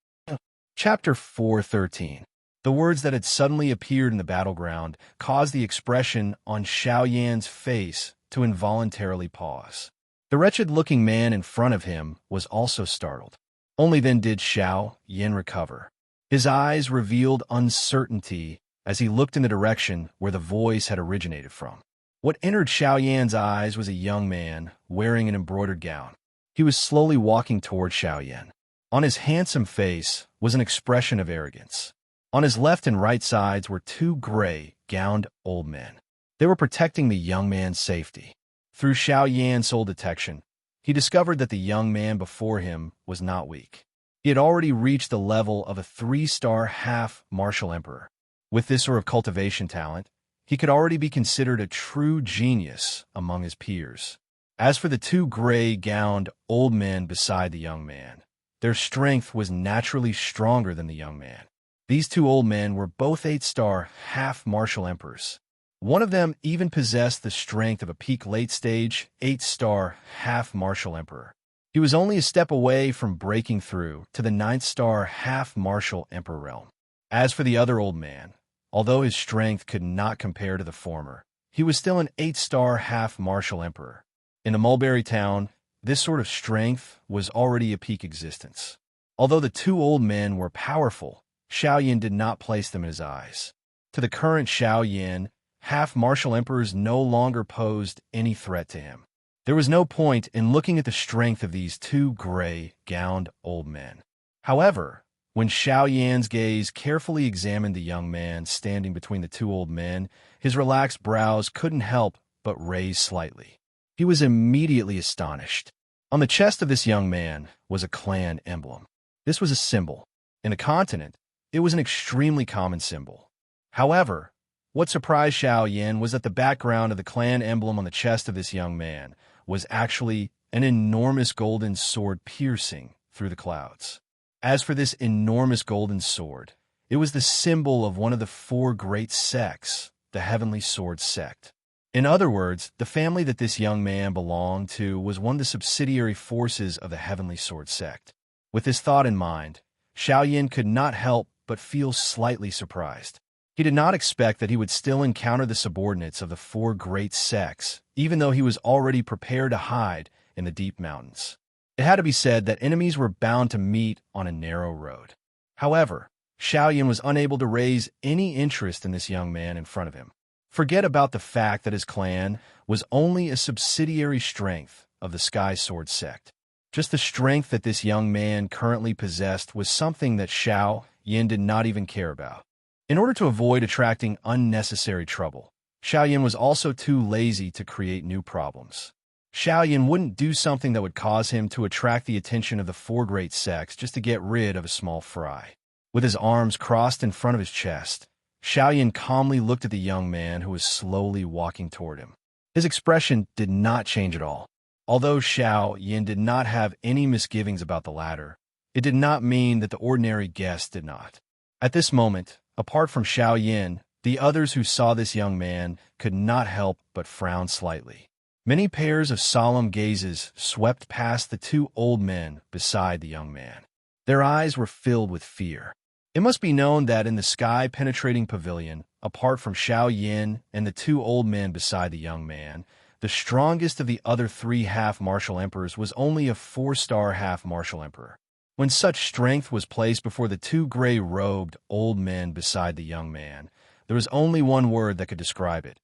Chapter 413. The words that had suddenly appeared in the battleground caused the expression on Xiao Yan's face to involuntarily pause. The wretched-looking man in front of him was also startled. Only then did Xiao Yan recover. His eyes revealed uncertainty as he looked in the direction where the voice had originated from. What entered Xiao Yan's eyes was a young man wearing an embroidered gown. He was slowly walking toward Xiao Yan. On his handsome face was an expression of arrogance. On his left and right sides were two gray-gowned old men. They were protecting the young man's safety. Through Xiao Yan's soul detection, he discovered that the young man before him was not weak. He had already reached the level of a 3-star half martial emperor. With this sort of cultivation talent, he could already be considered a true genius among his peers. As for the two gray-gowned old men beside the young man, their strength was naturally stronger than the young man. These two old men were both 8-star half martial emperors. One of them even possessed the strength of a peak late-stage 8-star half martial emperor. He was only a step away from breaking through to the 9th-star half martial emperor realm. As for the other old man, although his strength could not compare to the former, he was still an 8-star half martial emperor. In the Mulberry Town, this sort of strength was already a peak existence. Although the two old men were powerful, Xiao Yan did not place them in his eyes. To the current Xiao Yan, half martial emperors no longer posed any threat to him. There was no point in looking at the strength of these two gray-gowned old men. However, when Xiao Yan's gaze carefully examined the young man standing between the two old men, his relaxed brows couldn't help but raise slightly. He was immediately astonished. On the chest of this young man was a clan emblem. This was a symbol. In the continent, it was an extremely common symbol. However, what surprised Xiao Yan was that the background of the clan emblem on the chest of this young man was actually an enormous golden sword piercing through the clouds. As for this enormous golden sword, it was the symbol of one of the 4 great sects, the Heavenly Sword Sect. In other words, the family that this young man belonged to was one of the subsidiary forces of the Heavenly Sword Sect. With this thought in mind, Xiao Yan could not help but feel slightly surprised. He did not expect that he would still encounter the subordinates of the 4 great sects, even though he was already prepared to hide in the deep mountains. It had to be said that enemies were bound to meet on a narrow road. However, Xiao Yan was unable to raise any interest in this young man in front of him. Forget about the fact that his clan was only a subsidiary strength of the Sky Sword Sect. Just the strength that this young man currently possessed was something that Xiao Yan did not even care about. In order to avoid attracting unnecessary trouble, Xiao Yan was also too lazy to create new problems. Xiao Yan wouldn't do something that would cause him to attract the attention of the 4 great sects just to get rid of a small fry. With his arms crossed in front of his chest, Xiao Yan calmly looked at the young man who was slowly walking toward him. His expression did not change at all. Although Xiao Yan did not have any misgivings about the latter, it did not mean that the ordinary guest did not. At this moment, apart from Xiao Yan, the others who saw this young man could not help but frown slightly. Many pairs of solemn gazes swept past the two old men beside the young man. Their eyes were filled with fear. It must be known that in the sky-penetrating pavilion, apart from Xiao Yan and the two old men beside the young man, the strongest of the other 3 half-martial emperors was only a 4-star half-martial emperor. When such strength was placed before the 2 gray-robed old men beside the young man, there was only one word that could describe it: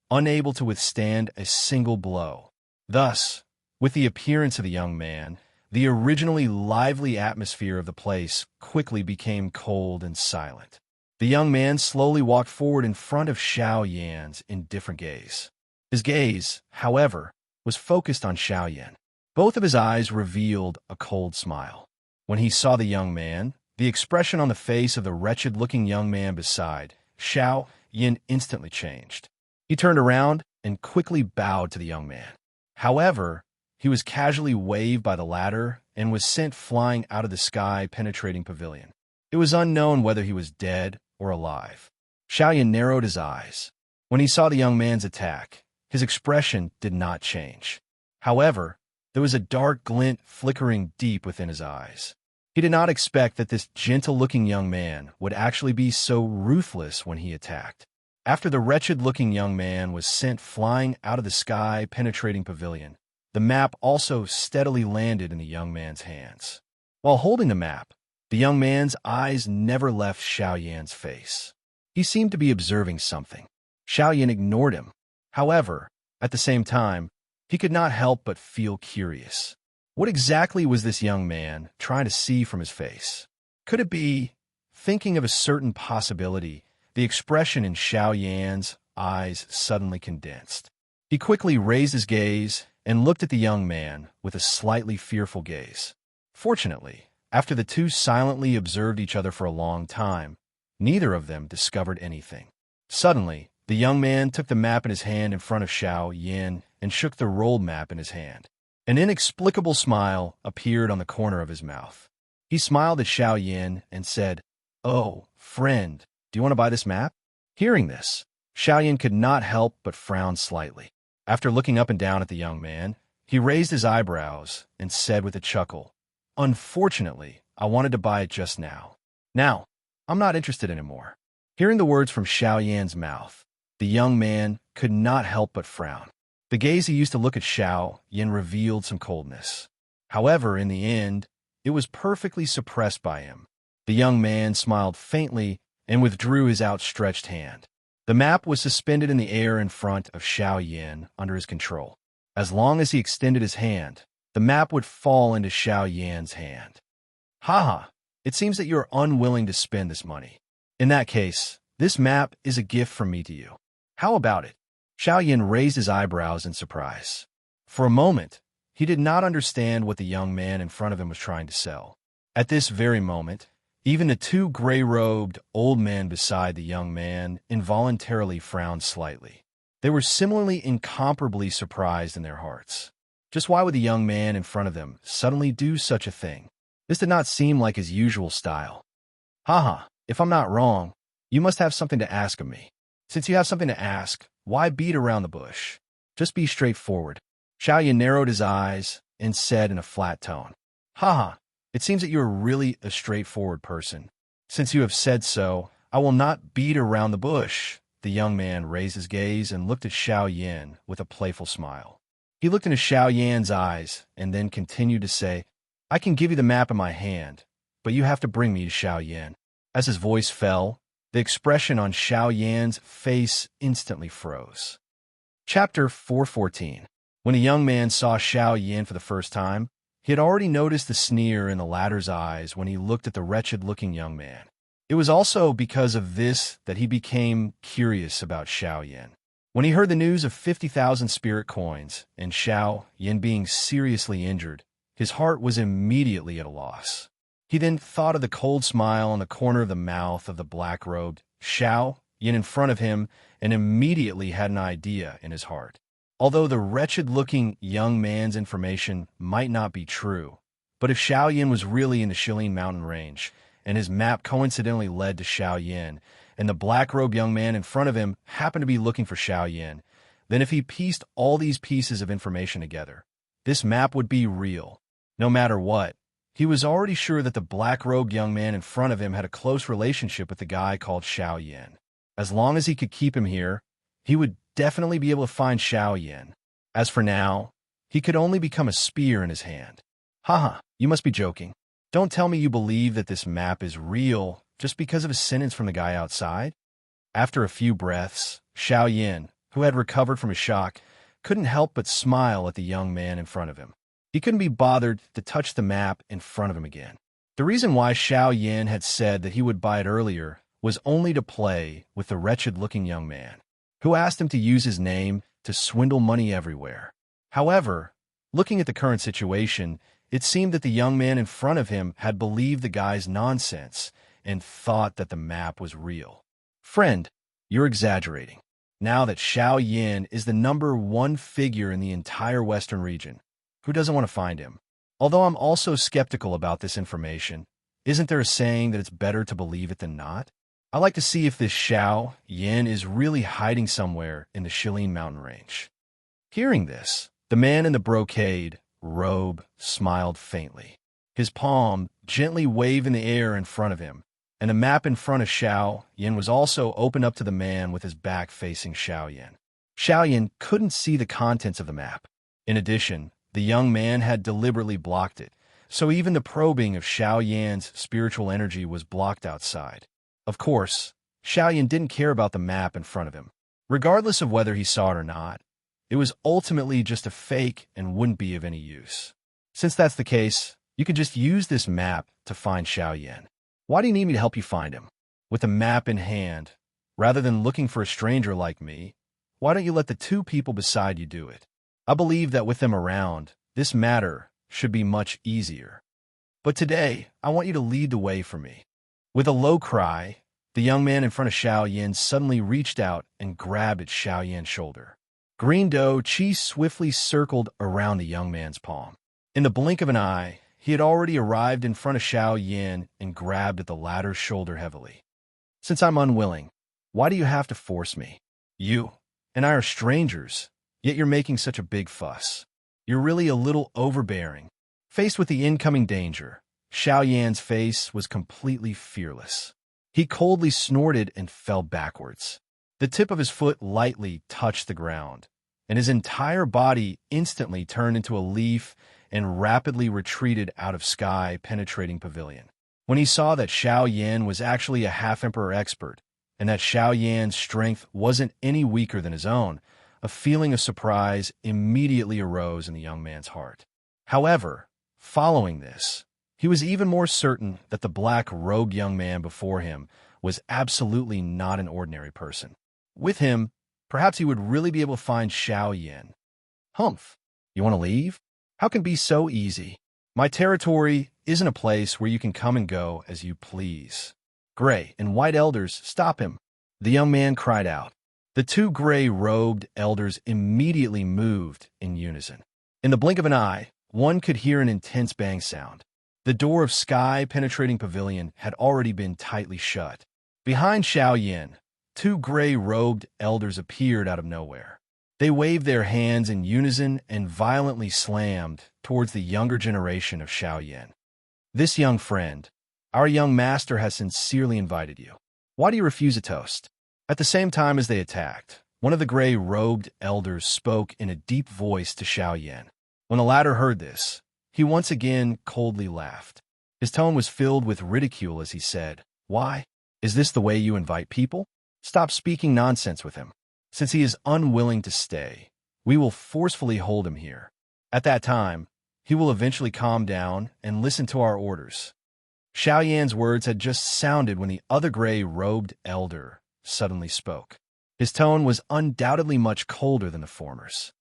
unable to withstand a single blow. Thus, with the appearance of the young man, the originally lively atmosphere of the place quickly became cold and silent. The young man slowly walked forward in front of Xiao Yan's indifferent gaze. His gaze, however, was focused on Xiao Yan. Both of his eyes revealed a cold smile. When he saw the young man, the expression on the face of the wretched-looking young man beside Xiao Yan instantly changed. He turned around and quickly bowed to the young man. However, he was casually waved by the latter and was sent flying out of the sky-penetrating pavilion. It was unknown whether he was dead or alive. Xiao Yan narrowed his eyes. When he saw the young man's attack, his expression did not change. However, there was a dark glint flickering deep within his eyes. He did not expect that this gentle-looking young man would actually be so ruthless when he attacked. After the wretched-looking young man was sent flying out of the sky-penetrating pavilion, the map also steadily landed in the young man's hands. While holding the map, the young man's eyes never left Xiao Yan's face. He seemed to be observing something. Xiao Yan ignored him. However, at the same time, he could not help but feel curious. What exactly was this young man trying to see from his face? Could it be, thinking of a certain possibility, the expression in Xiao Yan's eyes suddenly condensed? He quickly raised his gaze and looked at the young man with a slightly fearful gaze. Fortunately, after the two silently observed each other for a long time, neither of them discovered anything. Suddenly, the young man took the map in his hand in front of Xiao Yin and shook the rolled map in his hand. An inexplicable smile appeared on the corner of his mouth. He smiled at Xiao Yin and said, "Oh, friend, do you want to buy this map?" Hearing this, Xiao Yin could not help but frown slightly. After looking up and down at the young man, he raised his eyebrows and said with a chuckle, "Unfortunately, I wanted to buy it just now. Now, I'm not interested anymore." Hearing the words from Xiao Yan's mouth, the young man could not help but frown. The gaze he used to look at Xiao Yin revealed some coldness. However, in the end, it was perfectly suppressed by him. The young man smiled faintly and withdrew his outstretched hand. The map was suspended in the air in front of Xiao Yin under his control. As long as he extended his hand, the map would fall into Xiao Yan's hand. "Haha, it seems that you are unwilling to spend this money. In that case, this map is a gift from me to you. How about it?" Xiao Yin raised his eyebrows in surprise. For a moment, he did not understand what the young man in front of him was trying to sell. At this very moment, even the two gray-robed old men beside the young man involuntarily frowned slightly. They were similarly incomparably surprised in their hearts. Just why would the young man in front of them suddenly do such a thing? This did not seem like his usual style. "Haha, if I'm not wrong, you must have something to ask of me. Since you have something to ask, why beat around the bush? Just be straightforward." Xiao Yin narrowed his eyes and said in a flat tone, "Haha, it seems that you are really a straightforward person. Since you have said so, I will not beat around the bush." The young man raised his gaze and looked at Xiao Yin with a playful smile. He looked into Xiao Yan's eyes and then continued to say, "I can give you the map in my hand, but you have to bring me to Xiao Yin." As his voice fell, the expression on Xiao Yan's face instantly froze. Chapter 414. When the young man saw Xiao Yin for the first time, he had already noticed the sneer in the latter's eyes when he looked at the wretched-looking young man. It was also because of this that he became curious about Xiao Yin. When he heard the news of 50,000 spirit coins and Xiao Yin being seriously injured, his heart was immediately at a loss. He then thought of the cold smile on the corner of the mouth of the black-robed Xiao Yin in front of him and immediately had an idea in his heart. Although the wretched-looking young man's information might not be true, but if Xiao Yin was really in the Shilin mountain range, and his map coincidentally led to Xiao Yin, and the black-robed young man in front of him happened to be looking for Xiao Yin, then if he pieced all these pieces of information together, this map would be real. No matter what, he was already sure that the black-robed young man in front of him had a close relationship with the guy called Xiao Yin. As long as he could keep him here, he would definitely be able to find Xiao Yin. As for now, he could only become a spear in his hand. "Haha, you must be joking. Don't tell me you believe that this map is real just because of a sentence from the guy outside?" After a few breaths, Xiao Yin, who had recovered from his shock, couldn't help but smile at the young man in front of him. He couldn't be bothered to touch the map in front of him again. The reason why Xiao Yin had said that he would buy it earlier was only to play with the wretched-looking young man, who asked him to use his name to swindle money everywhere. However, looking at the current situation, it seemed that the young man in front of him had believed the guy's nonsense and thought that the map was real. "Friend, you're exaggerating. Now that Xiao Yin is the #1 figure in the entire Western region, who doesn't want to find him? Although I'm also skeptical about this information, isn't there a saying that it's better to believe it than not? I like to see if this Xiao Yin is really hiding somewhere in the Shilin mountain range." Hearing this, the man in the brocade robe smiled faintly. His palm gently waved in the air in front of him, and the map in front of Xiao Yin was also opened up to the man with his back facing Xiao Yin. Xiao Yin couldn't see the contents of the map. In addition, the young man had deliberately blocked it, so even the probing of Xiao Yan's spiritual energy was blocked outside. Of course, Xiao Yin didn't care about the map in front of him. Regardless of whether he saw it or not, it was ultimately just a fake and wouldn't be of any use. Since that's the case, you could just use this map to find Xiao Yin. Why do you need me to help you find him? With a map in hand, rather than looking for a stranger like me, why don't you let the two people beside you do it? I believe that with them around, this matter should be much easier. But today, I want you to lead the way for me." With a low cry, the young man in front of Xiao Yan suddenly reached out and grabbed at Xiao Yan's shoulder. Green dough cheese swiftly circled around the young man's palm. In the blink of an eye, he had already arrived in front of Xiao Yan and grabbed at the latter's shoulder heavily. "Since I'm unwilling, why do you have to force me? You and I are strangers, yet you're making such a big fuss. You're really a little overbearing." Faced with the incoming danger, Xiao Yan's face was completely fearless. He coldly snorted and fell backwards. The tip of his foot lightly touched the ground, and his entire body instantly turned into a leaf and rapidly retreated out of sky-penetrating pavilion. When he saw that Xiao Yan was actually a half-emperor expert, and that Xiao Yan's strength wasn't any weaker than his own, a feeling of surprise immediately arose in the young man's heart. However, following this, he was even more certain that the black-robed young man before him was absolutely not an ordinary person. With him, perhaps he would really be able to find Xiao Yan. "Humph, you want to leave? How can it be so easy? My territory isn't a place where you can come and go as you please." "Gray and white elders, stop him!" the young man cried out. The two gray-robed elders immediately moved in unison. In the blink of an eye, one could hear an intense bang sound. The door of sky-penetrating pavilion had already been tightly shut. Behind Xiao Yan, two gray-robed elders appeared out of nowhere. They waved their hands in unison and violently slammed towards the younger generation of Xiao Yan. "This young friend, our young master has sincerely invited you. Why do you refuse a toast?" At the same time as they attacked, one of the gray-robed elders spoke in a deep voice to Xiao Yan. When the latter heard this, he once again coldly laughed. His tone was filled with ridicule as he said, "Why? Is this the way you invite people? Stop speaking nonsense with him. Since he is unwilling to stay, we will forcefully hold him here. At that time, he will eventually calm down and listen to our orders." Xiao Yan's words had just sounded when the other gray-robed elder suddenly spoke. His tone was undoubtedly much colder than the former's.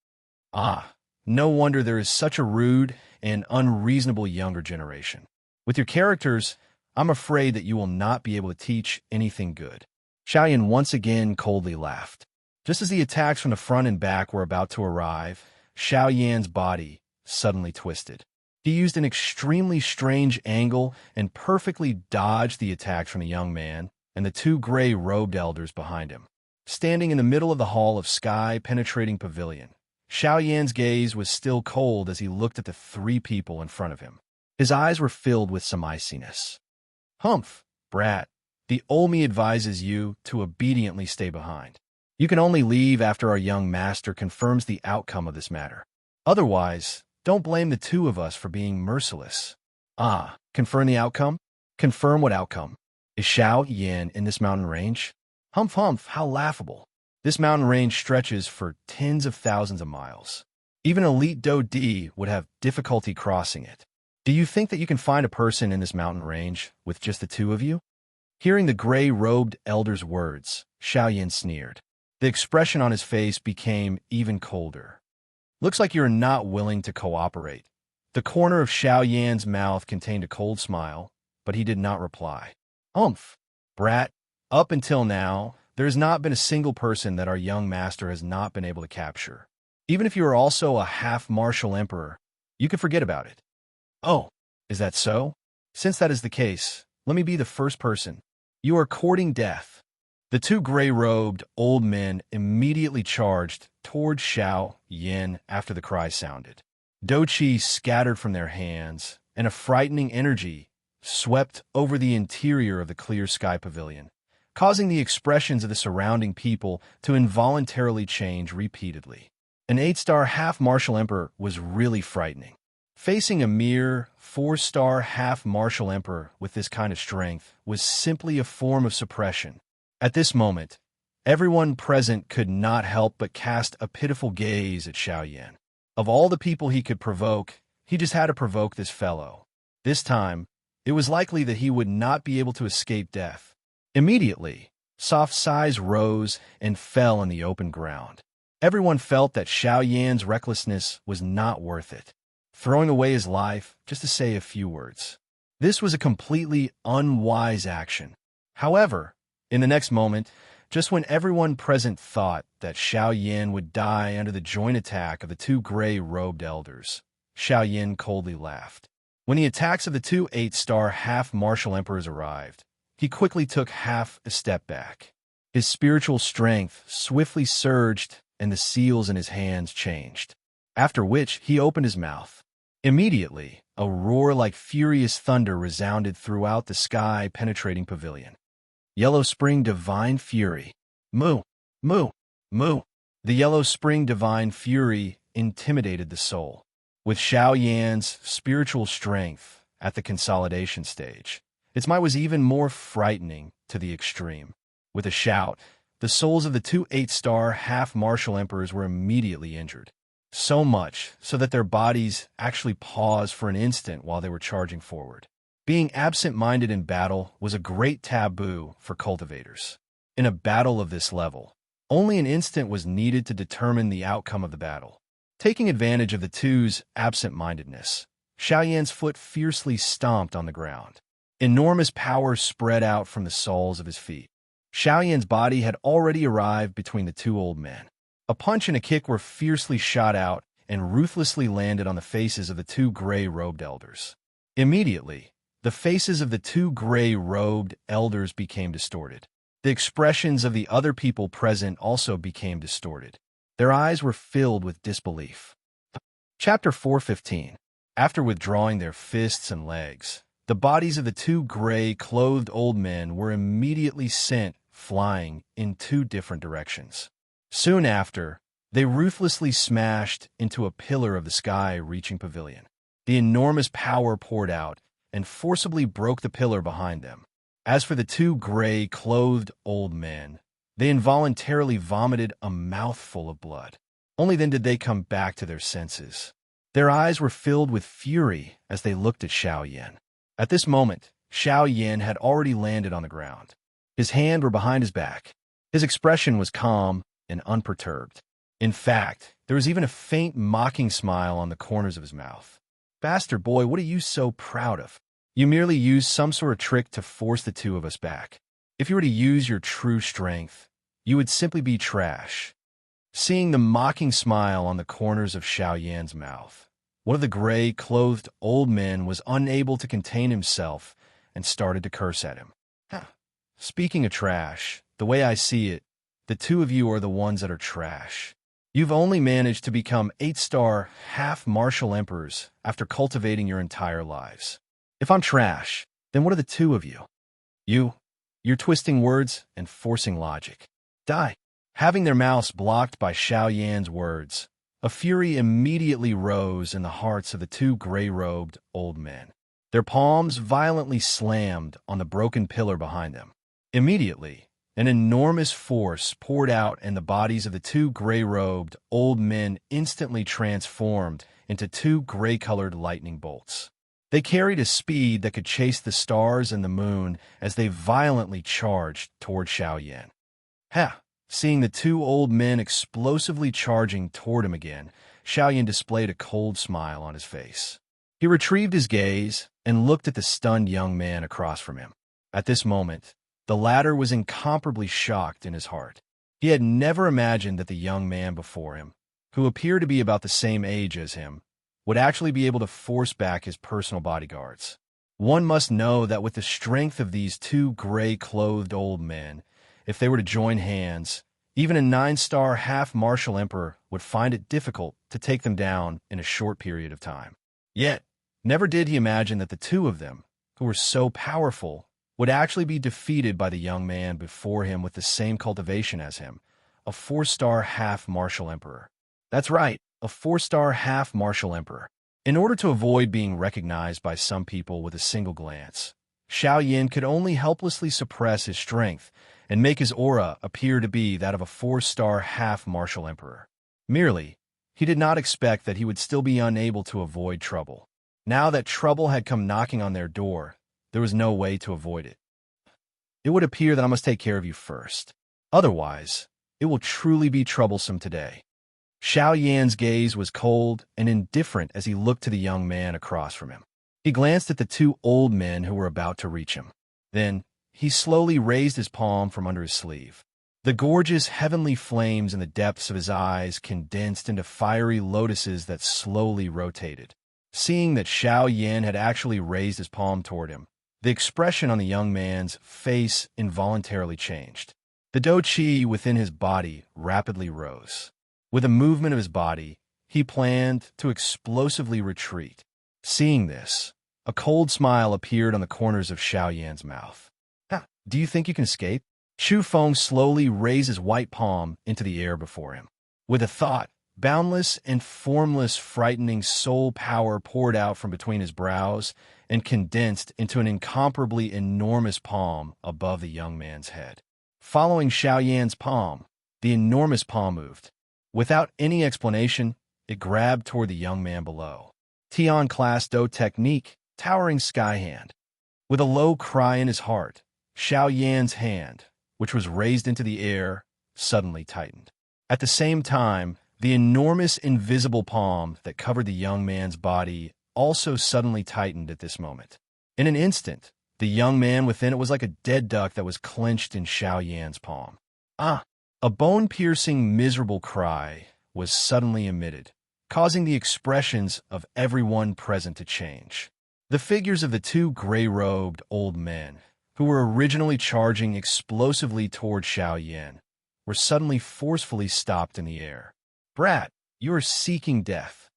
"Ah, no wonder there is such a rude and unreasonable younger generation. With your characters, I'm afraid that you will not be able to teach anything good." Xiao Yan once again coldly laughed. Just as the attacks from the front and back were about to arrive, Xiao Yan's body suddenly twisted. He used an extremely strange angle and perfectly dodged the attacks from the young man and the two gray-robed elders behind him. Standing in the middle of the hall of sky-penetrating pavilion, Xiao Yan's gaze was still cold as he looked at the three people in front of him. His eyes were filled with some iciness. "Humph, brat, the Olmi advises you to obediently stay behind. You can only leave after our young master confirms the outcome of this matter. Otherwise, don't blame the two of us for being merciless." "Ah, confirm the outcome? Confirm what outcome? Is Xiao Yan in this mountain range?" "Humph, humph, how laughable. This mountain range stretches for tens of thousands of miles. Even elite Do D would have difficulty crossing it. Do you think that you can find a person in this mountain range with just the two of you?" Hearing the gray-robed elder's words, Xiao Yan sneered. The expression on his face became even colder. "Looks like you're not willing to cooperate." The corner of Xiao Yan's mouth contained a cold smile, but he did not reply. "Humph, brat, up until now, there has not been a single person that our young master has not been able to capture. Even if you are also a half-martial emperor, you can forget about it." "Oh, is that so? Since that is the case, let me be the first person. You are courting death." The two gray-robed old men immediately charged toward Xiao Yan after the cry sounded. Doqi scattered from their hands, and a frightening energy swept over the interior of the clear sky pavilion, causing the expressions of the surrounding people to involuntarily change repeatedly. An 8-star half-martial emperor was really frightening. Facing a mere 4-star half-martial emperor with this kind of strength was simply a form of suppression. At this moment, everyone present could not help but cast a pitiful gaze at Xiao Yan. Of all the people he could provoke, he just had to provoke this fellow. This time, it was likely that he would not be able to escape death. Immediately, soft sighs rose and fell on the open ground. Everyone felt that Xiao Yan's recklessness was not worth it, throwing away his life just to say a few words. This was a completely unwise action. However, in the next moment, just when everyone present thought that Xiao Yan would die under the joint attack of the two gray-robed elders, Xiao Yan coldly laughed. When the attacks of the two 8-star half-martial emperors arrived, he quickly took half a step back. His spiritual strength swiftly surged and the seals in his hands changed, after which he opened his mouth. Immediately, a roar like furious thunder resounded throughout the sky-penetrating pavilion. Yellow Spring Divine Fury. Moo! Moo! Moo! The Yellow Spring Divine Fury intimidated the soul. With Xiao Yan's spiritual strength at the consolidation stage, its might was even more frightening to the extreme. With a shout, the souls of the two 8-star half-martial emperors were immediately injured. So much so that their bodies actually paused for an instant while they were charging forward. Being absent-minded in battle was a great taboo for cultivators. In a battle of this level, only an instant was needed to determine the outcome of the battle. Taking advantage of the two's absent-mindedness, Xiao Yan's foot fiercely stomped on the ground. Enormous power spread out from the soles of his feet. Xiao Yan's body had already arrived between the two old men. A punch and a kick were fiercely shot out and ruthlessly landed on the faces of the two gray-robed elders. Immediately, the faces of the two gray-robed elders became distorted. The expressions of the other people present also became distorted. Their eyes were filled with disbelief. Chapter 4:15. After withdrawing their fists and legs, the bodies of the two gray-clothed old men were immediately sent flying in two different directions. Soon after, they ruthlessly smashed into a pillar of the sky-reaching pavilion. The enormous power poured out and forcibly broke the pillar behind them. As for the two gray-clothed old men, they involuntarily vomited a mouthful of blood. Only then did they come back to their senses. Their eyes were filled with fury as they looked at Xiao Yan. At this moment, Xiao Yan had already landed on the ground. His hands were behind his back. His expression was calm and unperturbed. In fact, there was even a faint mocking smile on the corners of his mouth. "Bastard boy, what are you so proud of? You merely used some sort of trick to force the two of us back. If you were to use your true strength, you would simply be trash." Seeing the mocking smile on the corners of Xiao Yan's mouth, one of the gray-clothed old men was unable to contain himself and started to curse at him. "Speaking of trash, the way I see it, the two of you are the ones that are trash. You've only managed to become 8-star half-martial emperors after cultivating your entire lives. If I'm trash, then what are the two of you? You're twisting words and forcing logic. Die." Having their mouths blocked by Xiao Yan's words, a fury immediately rose in the hearts of the two gray-robed old men. Their palms violently slammed on the broken pillar behind them. Immediately, an enormous force poured out and the bodies of the two gray-robed old men instantly transformed into two gray-colored lightning bolts. They carried a speed that could chase the stars and the moon as they violently charged toward Xiao Yan. Seeing the two old men explosively charging toward him again, Xiao Yan displayed a cold smile on his face. He retrieved his gaze and looked at the stunned young man across from him. At this moment, the latter was incomparably shocked in his heart. He had never imagined that the young man before him, who appeared to be about the same age as him, would actually be able to force back his personal bodyguards. One must know that with the strength of these two gray-clothed old men, if they were to join hands, even a 9-star half-martial emperor would find it difficult to take them down in a short period of time. Yet, never did he imagine that the two of them, who were so powerful, would actually be defeated by the young man before him with the same cultivation as him, a 4-star half-martial emperor. That's right, a 4-star half-martial emperor. In order to avoid being recognized by some people with a single glance, Xiao Yan could only helplessly suppress his strength and make his aura appear to be that of a 4-star half-martial emperor. Merely, he did not expect that he would still be unable to avoid trouble. Now that trouble had come knocking on their door, there was no way to avoid it. It would appear that I must take care of you first. Otherwise, it will truly be troublesome today. Xiao Yan's gaze was cold and indifferent as he looked to the young man across from him. He glanced at the two old men who were about to reach him. Then, he slowly raised his palm from under his sleeve. The gorgeous heavenly flames in the depths of his eyes condensed into fiery lotuses that slowly rotated. Seeing that Xiao Yan had actually raised his palm toward him, the expression on the young man's face involuntarily changed. The dou qi within his body rapidly rose. With a movement of his body, he planned to explosively retreat. Seeing this, a cold smile appeared on the corners of Xiao Yan's mouth. Do you think you can escape? Chu Feng slowly raised his white palm into the air before him. With a thought, boundless and formless frightening soul power poured out from between his brows and condensed into an incomparably enormous palm above the young man's head. Following Xiao Yan's palm, the enormous palm moved. Without any explanation, it grabbed toward the young man below. Tian class Do technique, towering sky hand. With a low cry in his heart, Xiao Yan's hand, which was raised into the air, suddenly tightened. At the same time, the enormous invisible palm that covered the young man's body also suddenly tightened at this moment. In an instant, the young man within it was like a dead duck that was clenched in Xiao Yan's palm. A bone-piercing, miserable cry was suddenly emitted, causing the expressions of everyone present to change. The figures of the two gray-robed old men, who were originally charging explosively toward Xiao Yan, were suddenly forcefully stopped in the air. "Brat, you are seeking death."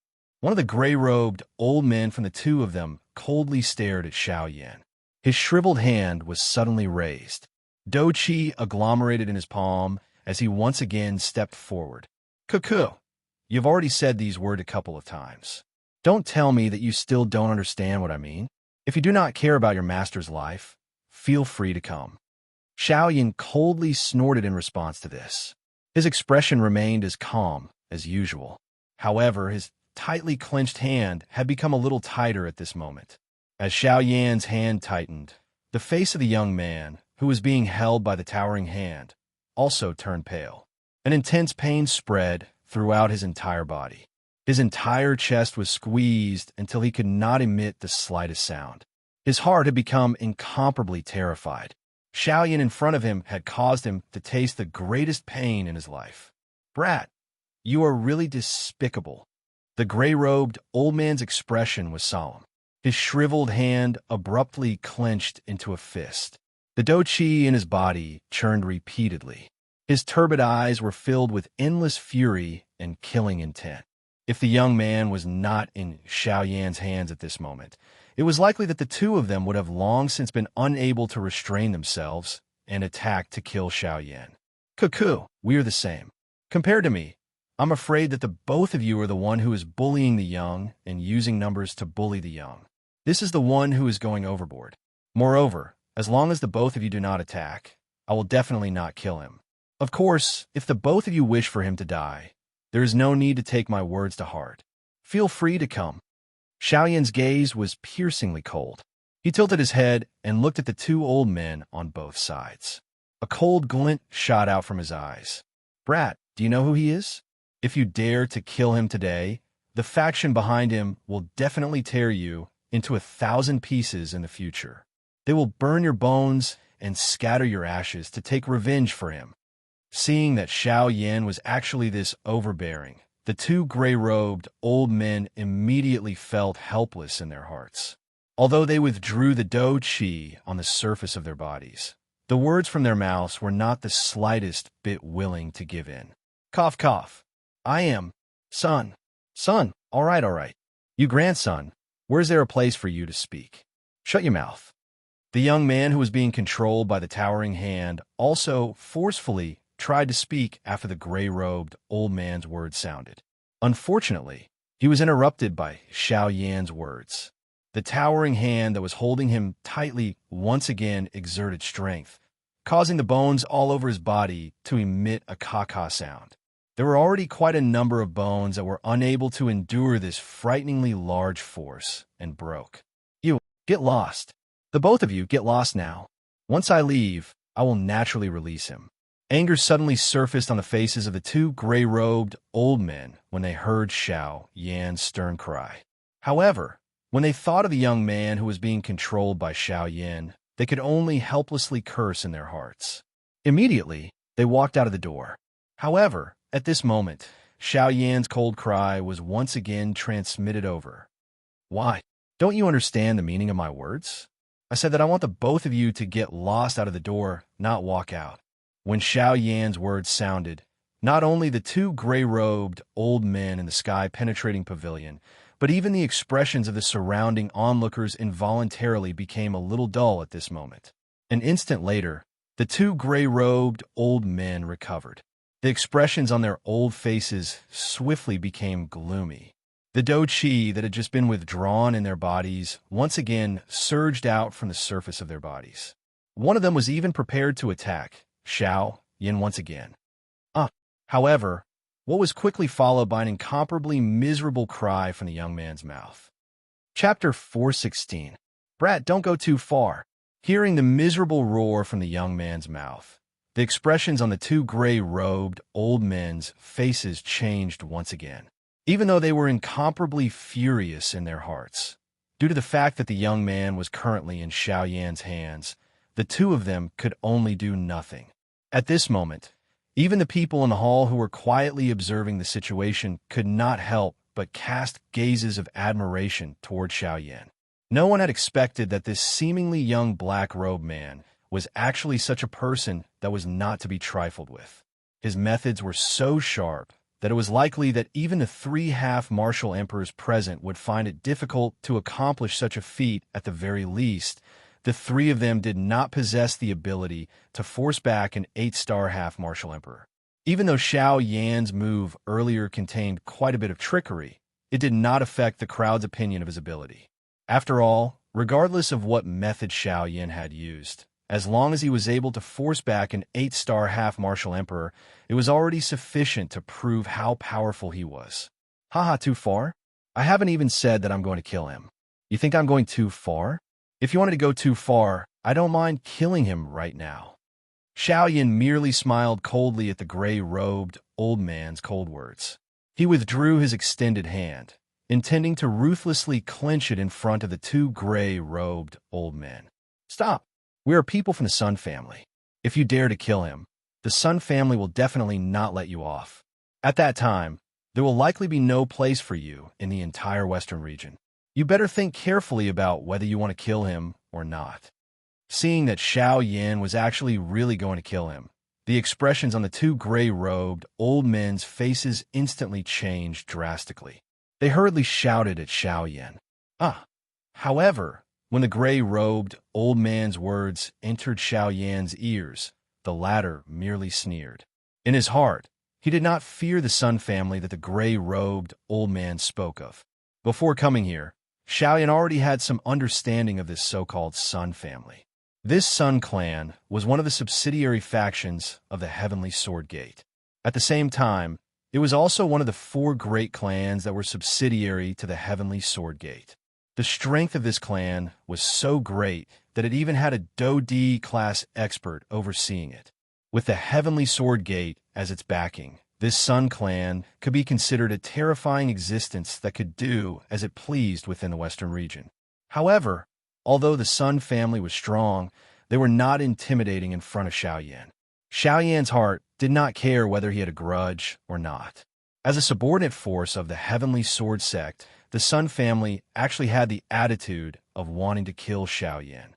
One of the gray-robed old men from the two of them coldly stared at Xiao Yan. His shriveled hand was suddenly raised. Dou qi agglomerated in his palm as he once again stepped forward. "Cuckoo, you've already said these words a couple of times. Don't tell me that you still don't understand what I mean. If you do not care about your master's life, feel free to come." Xiao Yan coldly snorted in response to this. His expression remained as calm as usual. However, his tightly clenched hand had become a little tighter at this moment. As Xiao Yan's hand tightened, the face of the young man, who was being held by the towering hand, also turned pale. An intense pain spread throughout his entire body. His entire chest was squeezed until he could not emit the slightest sound. His heart had become incomparably terrified. Xiao Yan in front of him had caused him to taste the greatest pain in his life. "Brat, you are really despicable." The gray-robed old man's expression was solemn. His shriveled hand abruptly clenched into a fist. The dou qi in his body churned repeatedly. His turbid eyes were filled with endless fury and killing intent. If the young man was not in Xiao Yan's hands at this moment, it was likely that the two of them would have long since been unable to restrain themselves and attacked to kill Xiao Yan. "Cuckoo, we are the same. Compared to me, I'm afraid that the both of you are the one who is bullying the young and using numbers to bully the young. This is the one who is going overboard. Moreover, as long as the both of you do not attack, I will definitely not kill him. Of course, if the both of you wish for him to die, there is no need to take my words to heart. Feel free to come." Xiao Yan's gaze was piercingly cold. He tilted his head and looked at the two old men on both sides. A cold glint shot out from his eyes. "Brat, do you know who he is? If you dare to kill him today, the faction behind him will definitely tear you into 1,000 pieces in the future. They will burn your bones and scatter your ashes to take revenge for him." Seeing that Xiao Yan was actually this overbearing, the two gray-robed old men immediately felt helpless in their hearts. Although they withdrew the dou qi on the surface of their bodies, the words from their mouths were not the slightest bit willing to give in. Cough, cough. "I am son. Son, all right. You grandson, where's there a place for you to speak? Shut your mouth." The young man who was being controlled by the towering hand also forcefully tried to speak after the gray-robed old man's words sounded. Unfortunately, he was interrupted by Xiao Yan's words. The towering hand that was holding him tightly once again exerted strength, causing the bones all over his body to emit a caw-caw sound. There were already quite a number of bones that were unable to endure this frighteningly large force and broke. "You, get lost. The both of you get lost now. Once I leave, I will naturally release him." Anger suddenly surfaced on the faces of the two gray-robed old men when they heard Xiao Yan's stern cry. However, when they thought of the young man who was being controlled by Xiao Yan, they could only helplessly curse in their hearts. Immediately, they walked out of the door. However, at this moment, Xiao Yan's cold cry was once again transmitted over. Why? Don't you understand the meaning of my words? I said that I want the both of you to get lost out of the door, not walk out. When Xiao Yan's words sounded, not only the two gray-robed old men in the sky-penetrating pavilion, but even the expressions of the surrounding onlookers involuntarily became a little dull at this moment. An instant later, the two gray-robed old men recovered. The expressions on their old faces swiftly became gloomy. The dou qi that had just been withdrawn in their bodies once again surged out from the surface of their bodies. One of them was even prepared to attack Xiao Yan once again. However, what was quickly followed by an incomparably miserable cry from the young man's mouth. Chapter 416. Brat, don't go too far. Hearing the miserable roar from the young man's mouth, the expressions on the two gray-robed old men's faces changed once again, even though they were incomparably furious in their hearts. Due to the fact that the young man was currently in Xiao Yan's hands, the two of them could only do nothing. At this moment, even the people in the hall who were quietly observing the situation could not help but cast gazes of admiration toward Xiao Yan. No one had expected that this seemingly young black-robed man was actually such a person that was not to be trifled with. His methods were so sharp that it was likely that even the three half-martial emperors present would find it difficult to accomplish such a feat. At the very least, the three of them did not possess the ability to force back an 8-star half-martial emperor. Even though Xiao Yan's move earlier contained quite a bit of trickery, it did not affect the crowd's opinion of his ability. After all, regardless of what method Xiao Yan had used, as long as he was able to force back an 8-star half-martial emperor, it was already sufficient to prove how powerful he was. Haha, too far? I haven't even said that I'm going to kill him. You think I'm going too far? If you wanted to go too far, I don't mind killing him right now. Xiao Yan merely smiled coldly at the gray-robed old man's cold words. He withdrew his extended hand, intending to ruthlessly clench it in front of the two gray-robed old men. Stop! We are people from the Sun family. If you dare to kill him, the Sun family will definitely not let you off. At that time, there will likely be no place for you in the entire Western region. You better think carefully about whether you want to kill him or not. Seeing that Xiao Yan was actually really going to kill him, the expressions on the two gray-robed old men's faces instantly changed drastically. They hurriedly shouted at Xiao Yan. However, when the gray-robed old man's words entered Xiao Yan's ears, the latter merely sneered. In his heart, he did not fear the Sun family that the gray-robed old man spoke of. Before coming here, Xiao Yan already had some understanding of this so-called Sun family. This Sun clan was one of the subsidiary factions of the Heavenly Sword Gate. At the same time, it was also one of the 4 great clans that were subsidiary to the Heavenly Sword Gate. The strength of this clan was so great that it even had a Dou-Di class expert overseeing it. With the Heavenly Sword Gate as its backing, this Sun clan could be considered a terrifying existence that could do as it pleased within the Western region. However, although the Sun family was strong, they were not intimidating in front of Xiao Yan. Xiao Yan's heart did not care whether he had a grudge or not. As a subordinate force of the Heavenly Sword Sect, the Sun family actually had the attitude of wanting to kill Xiao Yan.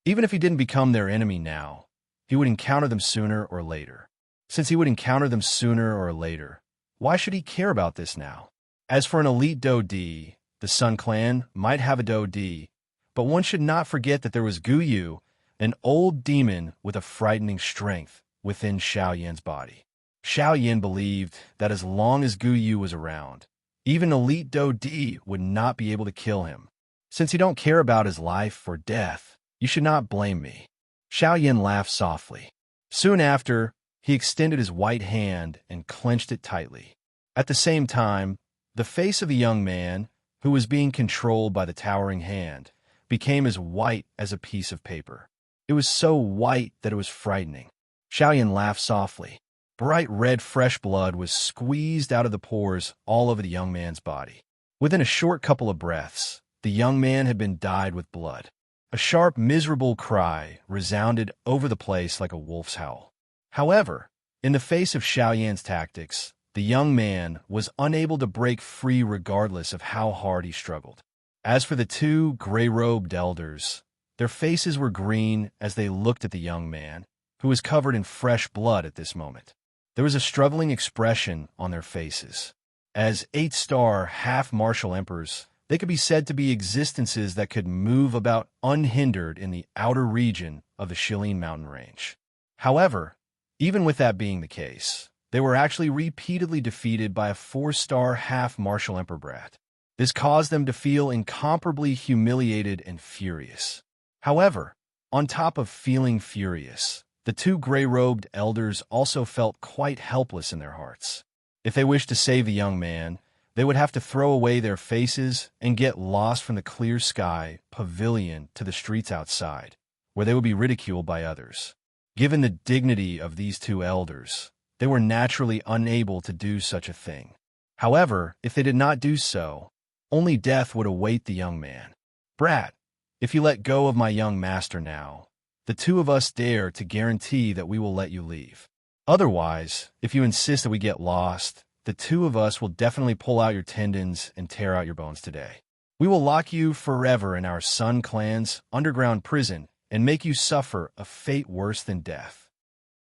Even if he didn't become their enemy now, he would encounter them sooner or later. Since he would encounter them sooner or later, why should he care about this now? As for an elite Dou-Di, the Sun clan might have a Dou-Di, but one should not forget that there was Gu Yu, an old demon with a frightening strength within Xiao Yan's body. Xiao Yan believed that as long as Gu Yu was around, even elite Dou-Di would not be able to kill him. Since you don't care about his life or death, you should not blame me. Xiao Yan laughed softly. Soon after, he extended his white hand and clenched it tightly. At the same time, the face of the young man, who was being controlled by the towering hand, became as white as a piece of paper. It was so white that it was frightening. Xiaoyan laughed softly. Bright red fresh blood was squeezed out of the pores all over the young man's body. Within a short couple of breaths, the young man had been dyed with blood. A sharp, miserable cry resounded over the place like a wolf's howl. However, in the face of Xiaoyan's tactics, the young man was unable to break free regardless of how hard he struggled. As for the two gray-robed elders, their faces were green as they looked at the young man, who was covered in fresh blood at this moment. There was a struggling expression on their faces. As 8-star half-martial emperors, they could be said to be existences that could move about unhindered in the outer region of the Shilin mountain range. However, even with that being the case, they were actually repeatedly defeated by a 4-star half-martial emperor brat. This caused them to feel incomparably humiliated and furious. However, on top of feeling furious, the two gray-robed elders also felt quite helpless in their hearts. If they wished to save the young man, they would have to throw away their faces and get lost from the clear sky pavilion to the streets outside, where they would be ridiculed by others. Given the dignity of these two elders, they were naturally unable to do such a thing. However, if they did not do so, only death would await the young man. "Brat, if you let go of my young master now, the two of us dare to guarantee that we will let you leave. Otherwise, if you insist that we get lost, the two of us will definitely pull out your tendons and tear out your bones today. We will lock you forever in our Sun Clan's underground prison and make you suffer a fate worse than death."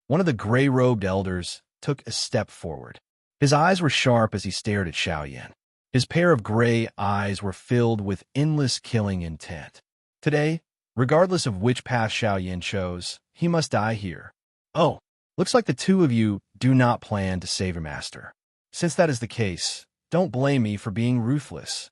One of the gray-robed elders took a step forward. His eyes were sharp as he stared at Xiaoyan. His pair of gray eyes were filled with endless killing intent. Today, regardless of which path Xiaoyan chose, he must die here. "Oh, looks like the two of you do not plan to save your master. Since that is the case, don't blame me for being ruthless."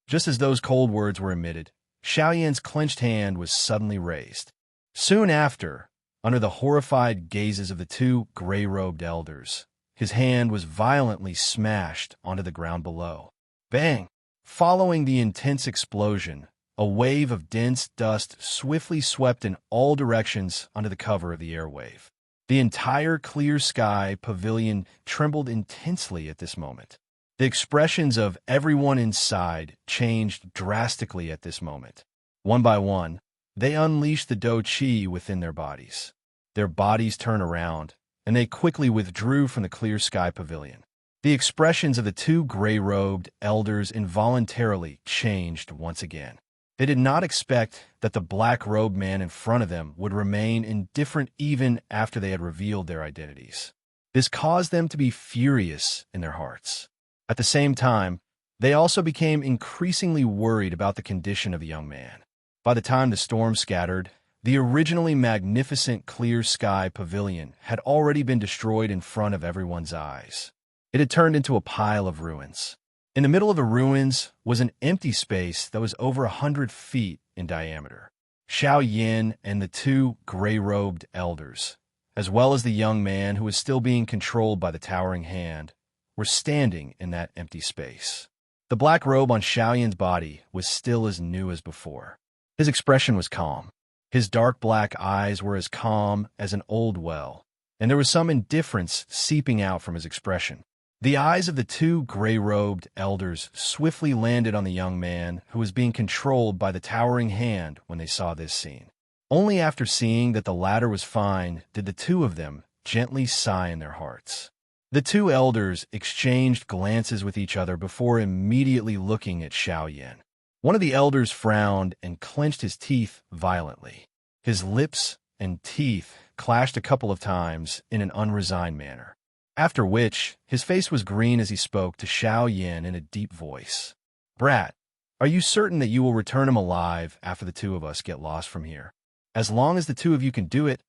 Just as those cold words were emitted, Xiaoyan's clenched hand was suddenly raised. Soon after, under the horrified gazes of the two gray-robed elders, his hand was violently smashed onto the ground below. Bang! Following the intense explosion, a wave of dense dust swiftly swept in all directions under the cover of the airwave. The entire clear sky pavilion trembled intensely at this moment. The expressions of everyone inside changed drastically at this moment. One by one, they unleashed the Do Chi within their bodies. Their bodies turned around, and they quickly withdrew from the clear sky pavilion. The expressions of the two gray-robed elders involuntarily changed once again. They did not expect that the black-robed man in front of them would remain indifferent even after they had revealed their identities. This caused them to be furious in their hearts. At the same time, they also became increasingly worried about the condition of the young man. By the time the storm scattered, the originally magnificent clear sky pavilion had already been destroyed in front of everyone's eyes. It had turned into a pile of ruins. In the middle of the ruins was an empty space that was over 100 feet in diameter. Xiaoyan and the two gray-robed elders, as well as the young man who was still being controlled by the towering hand, were standing in that empty space. The black robe on Xiaoyan's body was still as new as before. His expression was calm. His dark black eyes were as calm as an old well, and there was some indifference seeping out from his expression. The eyes of the two gray-robed elders swiftly landed on the young man who was being controlled by the towering hand when they saw this scene. Only after seeing that the latter was fine did the two of them gently sigh in their hearts. The two elders exchanged glances with each other before immediately looking at Xiaoyan. One of the elders frowned and clenched his teeth violently. His lips and teeth clashed a couple of times in an unresigned manner, after which his face was green as he spoke to Xiaoyan in a deep voice. "Brat, are you certain that you will return him alive after the two of us get lost from here? As long as the two of you can do it,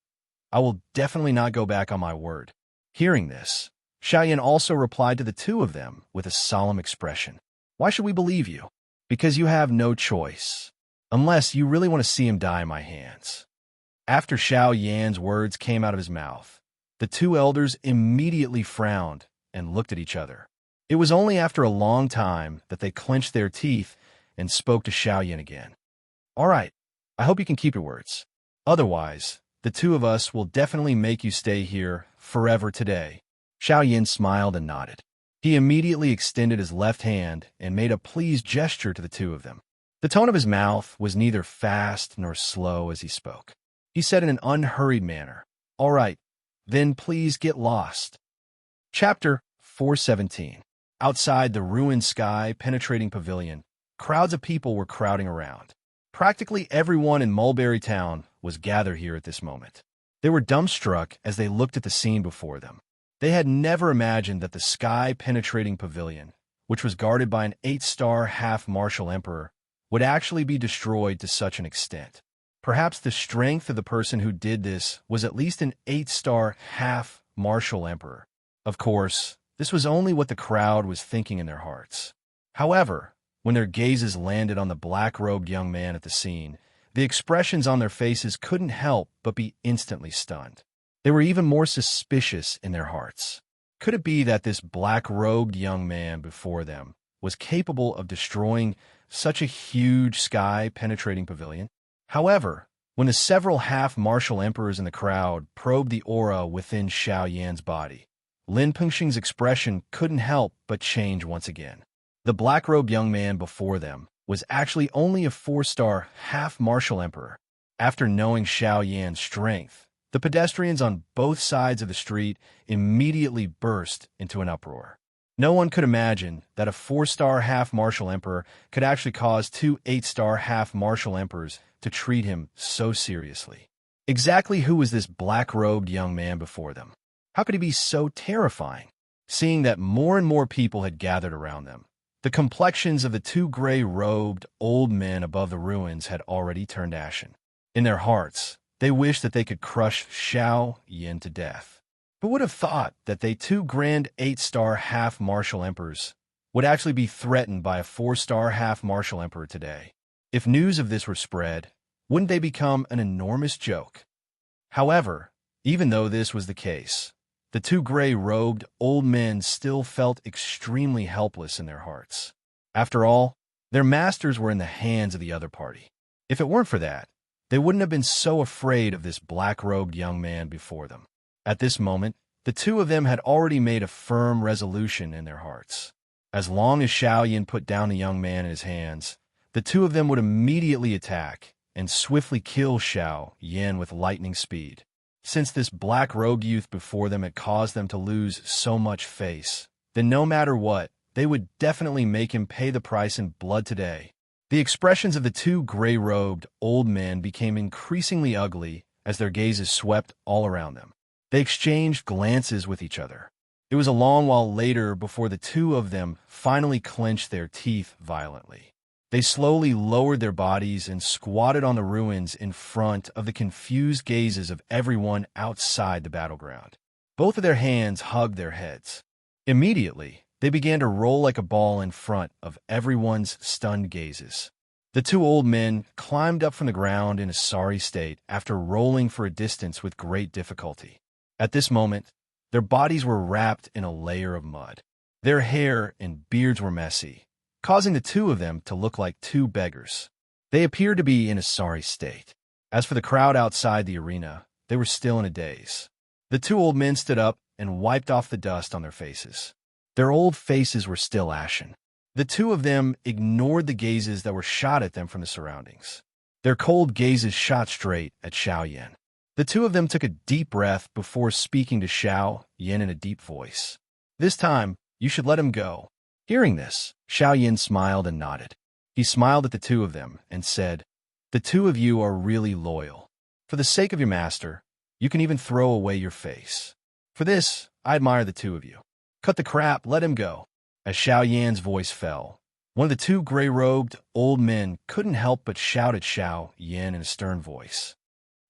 I will definitely not go back on my word." Hearing this, Xiaoyan also replied to the two of them with a solemn expression. "Why should we believe you? Because you have no choice, unless you really want to see him die in my hands." After Xiaoyan's words came out of his mouth, the two elders immediately frowned and looked at each other. It was only after a long time that they clenched their teeth and spoke to Xiaoyan again. "All right, I hope you can keep your words. Otherwise, the two of us will definitely make you stay here forever today." Xiao Yan smiled and nodded. He immediately extended his left hand and made a pleased gesture to the two of them. The tone of his mouth was neither fast nor slow as he spoke. He said in an unhurried manner, "All right, then please get lost." Chapter 417. Outside the ruined sky-penetrating pavilion, crowds of people were crowding around. Practically everyone in Mulberry Town was gathered here at this moment. They were dumbstruck as they looked at the scene before them. They had never imagined that the sky-penetrating pavilion, which was guarded by an 8-star half-martial emperor, would actually be destroyed to such an extent. Perhaps the strength of the person who did this was at least an 8-star half-martial emperor. Of course, this was only what the crowd was thinking in their hearts. However, when their gazes landed on the black-robed young man at the scene, the expressions on their faces couldn't help but be instantly stunned. They were even more suspicious in their hearts. Could it be that this black-robed young man before them was capable of destroying such a huge sky-penetrating pavilion? However, when the several half-martial emperors in the crowd probed the aura within Xiao Yan's body, Lin Pengxing's expression couldn't help but change once again. The black-robed young man before them was actually only a 4-star half-martial emperor. After knowing Xiao Yan's strength, the pedestrians on both sides of the street immediately burst into an uproar. No one could imagine that a 4-star half-martial emperor could actually cause two 8-star half-martial emperors to treat him so seriously. Exactly who was this black-robed young man before them? How could he be so terrifying? Seeing that more and more people had gathered around them, the complexions of the two gray-robed old men above the ruins had already turned ashen. In their hearts, they wished that they could crush Xiao Yan to death. Who would have thought that they two grand 8-star half-martial emperors would actually be threatened by a 4-star half-martial emperor today? If news of this were spread, wouldn't they become an enormous joke? However, even though this was the case, the two gray-robed old men still felt extremely helpless in their hearts. After all, their masters were in the hands of the other party. If it weren't for that, they wouldn't have been so afraid of this black-robed young man before them. At this moment, the two of them had already made a firm resolution in their hearts. As long as Xiao Yan put down the young man in his hands, the two of them would immediately attack and swiftly kill Xiao Yan with lightning speed. Since this black-robed youth before them had caused them to lose so much face, then no matter what, they would definitely make him pay the price in blood today. The expressions of the two gray-robed old men became increasingly ugly as their gazes swept all around them. They exchanged glances with each other. It was a long while later before the two of them finally clenched their teeth violently. They slowly lowered their bodies and squatted on the ruins in front of the confused gazes of everyone outside the battleground. Both of their hands hugged their heads. Immediately, they began to roll like a ball in front of everyone's stunned gazes. The two old men climbed up from the ground in a sorry state after rolling for a distance with great difficulty. At this moment, their bodies were wrapped in a layer of mud. Their hair and beards were messy, causing the two of them to look like two beggars. They appeared to be in a sorry state. As for the crowd outside the arena, they were still in a daze. The two old men stood up and wiped off the dust on their faces. Their old faces were still ashen. The two of them ignored the gazes that were shot at them from the surroundings. Their cold gazes shot straight at Xiao Yan. The two of them took a deep breath before speaking to Xiao Yan in a deep voice. "This time, you should let him go." Hearing this, Xiao Yan smiled and nodded. He smiled at the two of them and said, "The two of you are really loyal. For the sake of your master, you can even throw away your face. For this, I admire the two of you. Cut the crap, let him go." As Xiao Yan's voice fell, one of the two gray-robed old men couldn't help but shout at Xiao Yan in a stern voice.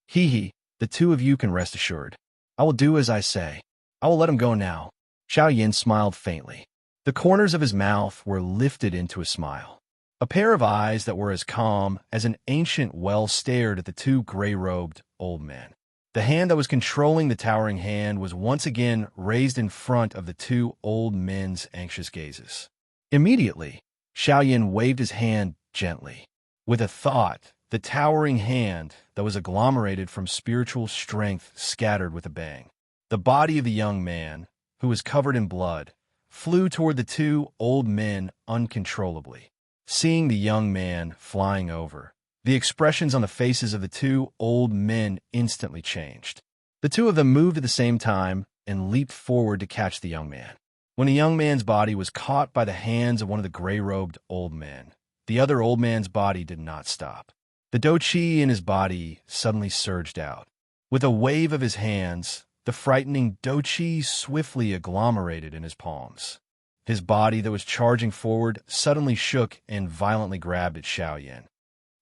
"Hee, the two of you can rest assured. I will do as I say. I will let him go now." Xiao Yan smiled faintly. The corners of his mouth were lifted into a smile. A pair of eyes that were as calm as an ancient well stared at the two gray-robed old men. The hand that was controlling the towering hand was once again raised in front of the two old men's anxious gazes. Immediately, Xiao Yan waved his hand gently. With a thought the towering hand that was agglomerated from spiritual strength scattered with a bang. The body of the young man, who was covered in blood, flew toward the two old men uncontrollably. Seeing the young man flying over, the expressions on the faces of the two old men instantly changed. The two of them moved at the same time and leaped forward to catch the young man. When the young man's body was caught by the hands of one of the gray-robed old men, the other old man's body did not stop. The doqi in his body suddenly surged out. With a wave of his hands, the frightening doqi swiftly agglomerated in his palms. His body that was charging forward suddenly shook and violently grabbed at Xiaoyan.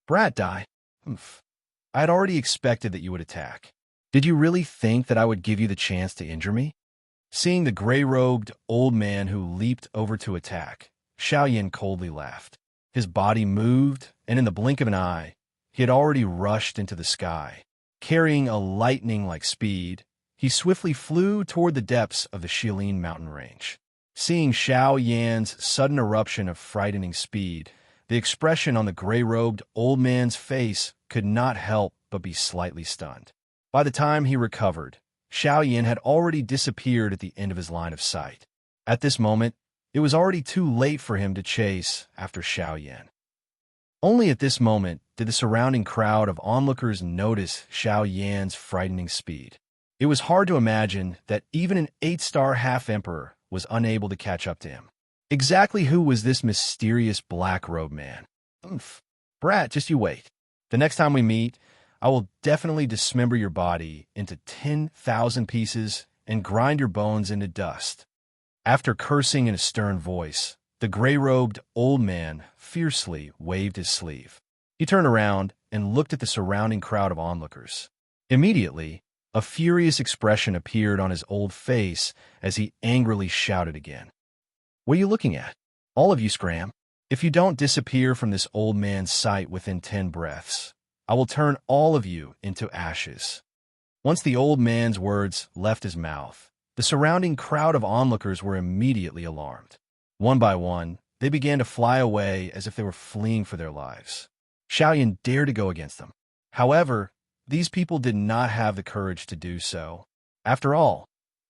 Brat Dai, I had already expected that you would attack. Did you really think that I would give you the chance to injure me? Seeing the gray-robed old man who leaped over to attack, Xiaoyan coldly laughed. His body moved, and in the blink of an eye, he had already rushed into the sky. Carrying a lightning-like speed, he swiftly flew toward the depths of the Shilin mountain range. Seeing Xiaoyan's sudden eruption of frightening speed, the expression on the gray-robed old man's face could not help but be slightly stunned. By the time he recovered, Xiaoyan had already disappeared at the end of his line of sight. At this moment, it was already too late for him to chase after Xiaoyan. Only at this moment did the surrounding crowd of onlookers notice Xiaoyan's frightening speed. It was hard to imagine that even an 8-star half-emperor was unable to catch up to him. Exactly who was this mysterious black-robed man? Brat, just you wait. The next time we meet, I will definitely dismember your body into 10,000 pieces and grind your bones into dust. After cursing in a stern voice, the gray-robed old man fiercely waved his sleeve. He turned around and looked at the surrounding crowd of onlookers. Immediately, a furious expression appeared on his old face as he angrily shouted again. What are you looking at? All of you scram. If you don't disappear from this old man's sight within 10 breaths, I will turn all of you into ashes. Once the old man's words left his mouth, the surrounding crowd of onlookers were immediately alarmed. One by one, they began to fly away as if they were fleeing for their lives. Xiaoyan dared to go against them. However, these people did not have the courage to do so. After all,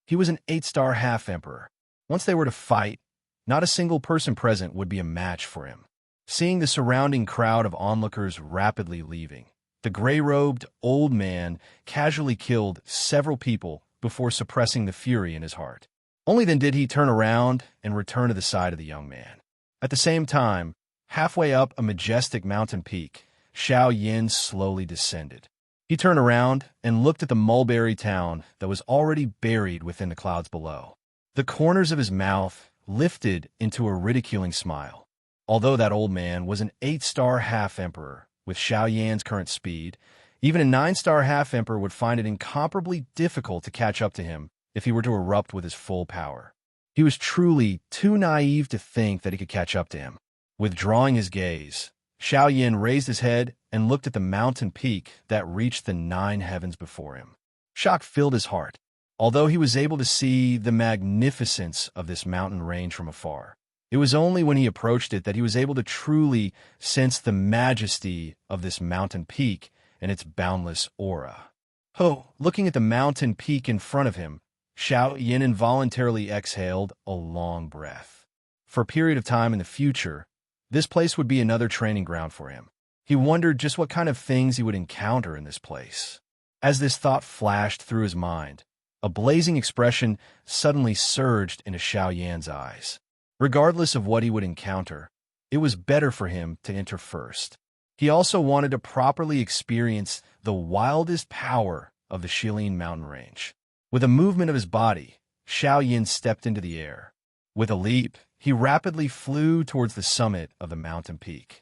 he was an 8-star half-emperor. Once they were to fight, not a single person present would be a match for him. Seeing the surrounding crowd of onlookers rapidly leaving, the gray-robed old man casually killed several people before suppressing the fury in his heart. Only then did he turn around and return to the side of the young man. At the same time, halfway up a majestic mountain peak, Xiaoyan slowly descended. He turned around and looked at the mulberry town that was already buried within the clouds below. The corners of his mouth lifted into a ridiculing smile. Although that old man was an 8-star half-emperor, with Xiaoyan's current speed, even a 9-star half-emperor would find it incomparably difficult to catch up to him if he were to erupt with his full power. He was truly too naive to think that he could catch up to him. Withdrawing his gaze, Xiaoyan raised his head and looked at the mountain peak that reached the 9 heavens before him. Shock filled his heart. Although he was able to see the magnificence of this mountain range from afar, it was only when he approached it that he was able to truly sense the majesty of this mountain peak and its boundless aura. Looking at the mountain peak in front of him, Xiaoyan involuntarily exhaled a long breath. For a period of time in the future, this place would be another training ground for him. He wondered just what kind of things he would encounter in this place. As this thought flashed through his mind, a blazing expression suddenly surged into Xiaoyan's eyes. Regardless of what he would encounter, it was better for him to enter first. He also wanted to properly experience the wildest power of the Shilin mountain range. With a movement of his body, Xiaoyan stepped into the air. With a leap, he rapidly flew towards the summit of the mountain peak.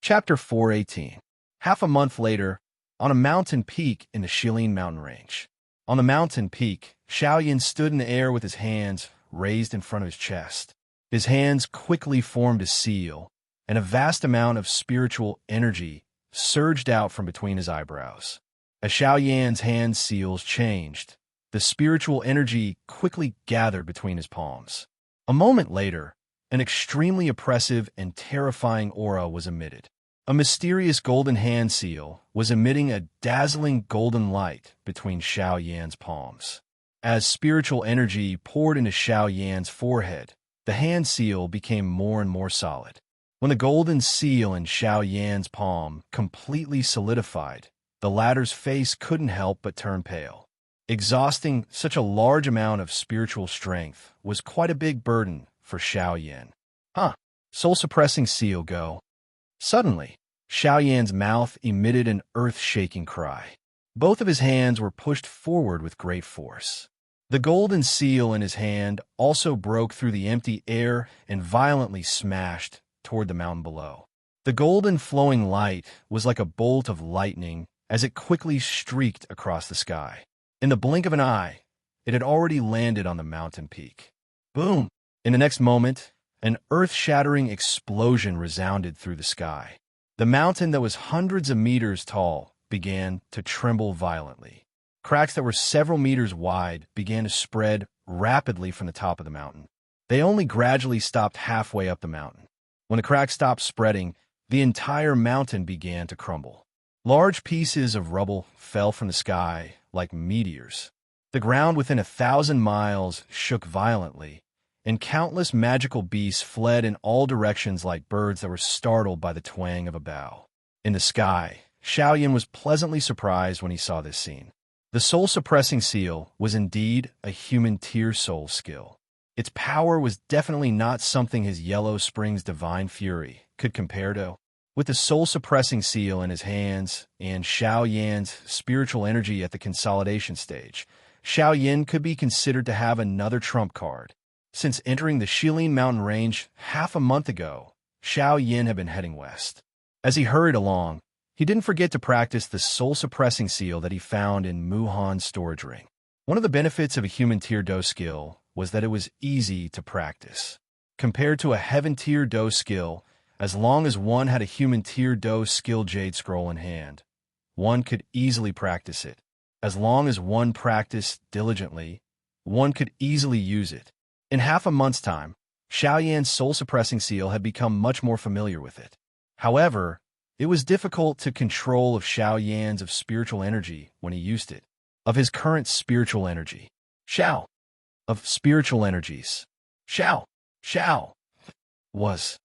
Chapter 418. Half a month later, on a mountain peak in the Shilin mountain range. On the mountain peak, Xiaoyan stood in the air with his hands raised in front of his chest. His hands quickly formed a seal, and a vast amount of spiritual energy surged out from between his eyebrows. As Xiaoyan's hand seals changed, the spiritual energy quickly gathered between his palms. A moment later, an extremely oppressive and terrifying aura was emitted. A mysterious golden hand seal was emitting a dazzling golden light between Xiao Yan's palms. As spiritual energy poured into Xiao Yan's forehead, the hand seal became more and more solid. When the golden seal in Xiao Yan's palm completely solidified, the latter's face couldn't help but turn pale. Exhausting such a large amount of spiritual strength was quite a big burden for Xiao Yan. Soul-suppressing seal, go. Suddenly, Xiao Yan's mouth emitted an earth-shaking cry. Both of his hands were pushed forward with great force. The golden seal in his hand also broke through the empty air and violently smashed toward the mountain below. The golden flowing light was like a bolt of lightning as it quickly streaked across the sky. In the blink of an eye, it had already landed on the mountain peak. Boom! In the next moment, an earth-shattering explosion resounded through the sky. The mountain that was hundreds of meters tall began to tremble violently. Cracks that were several meters wide began to spread rapidly from the top of the mountain. They only gradually stopped halfway up the mountain. When the cracks stopped spreading, the entire mountain began to crumble. Large pieces of rubble fell from the sky like meteors. The ground within 1,000 miles shook violently, and countless magical beasts fled in all directions like birds that were startled by the twang of a bow. In the sky, Xiao Yan was pleasantly surprised when he saw this scene. The soul-suppressing seal was indeed a human tier soul skill. Its power was definitely not something his Yellow Spring's divine fury could compare to. With the soul-suppressing seal in his hands and Xiao Yan's spiritual energy at the consolidation stage, Xiao Yan could be considered to have another trump card. Since entering the Shilin mountain range half a month ago, Xiao Yan had been heading west. As he hurried along, he didn't forget to practice the soul-suppressing seal that he found in Muhan's storage ring. One of the benefits of a human tier Do skill was that it was easy to practice. Compared to a heaven tier Do skill, as long as one had a human tier Do skill Jade Scroll in hand, one could easily practice it. As long as one practiced diligently, one could easily use it. In half a month's time, Xiao Yan's soul-suppressing seal had become much more familiar with it. However, it was difficult to control of Xiao Yan's of spiritual energy when he used it. Of his current spiritual energy. Xiao. Of spiritual energies. Xiao. Was.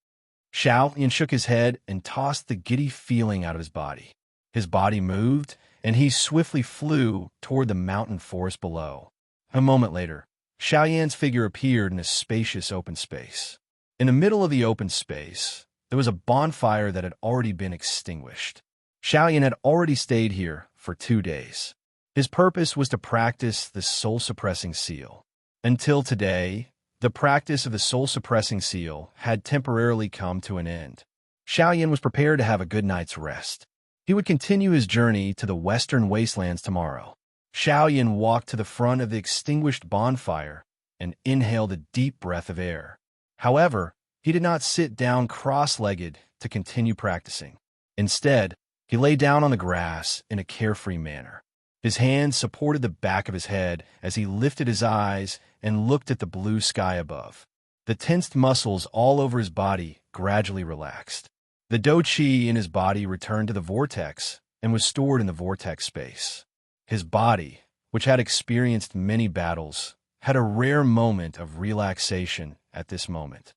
Xiao Yan shook his head and tossed the giddy feeling out of his body. His body moved, and he swiftly flew toward the mountain forest below. A moment later, Xiao Yan's figure appeared in a spacious open space. In the middle of the open space, there was a bonfire that had already been extinguished. Xiao Yan had already stayed here for 2 days. His purpose was to practice the soul-suppressing seal. Until today, the practice of the soul-suppressing seal had temporarily come to an end. Xiao Yan was prepared to have a good night's rest. He would continue his journey to the western wastelands tomorrow. Xiao Yan walked to the front of the extinguished bonfire and inhaled a deep breath of air. However, he did not sit down cross-legged to continue practicing. Instead, he lay down on the grass in a carefree manner. His hands supported the back of his head as he lifted his eyes and looked at the blue sky above. The tensed muscles all over his body gradually relaxed. The Do Chi in his body returned to the vortex and was stored in the vortex space. His body, which had experienced many battles, had a rare moment of relaxation at this moment.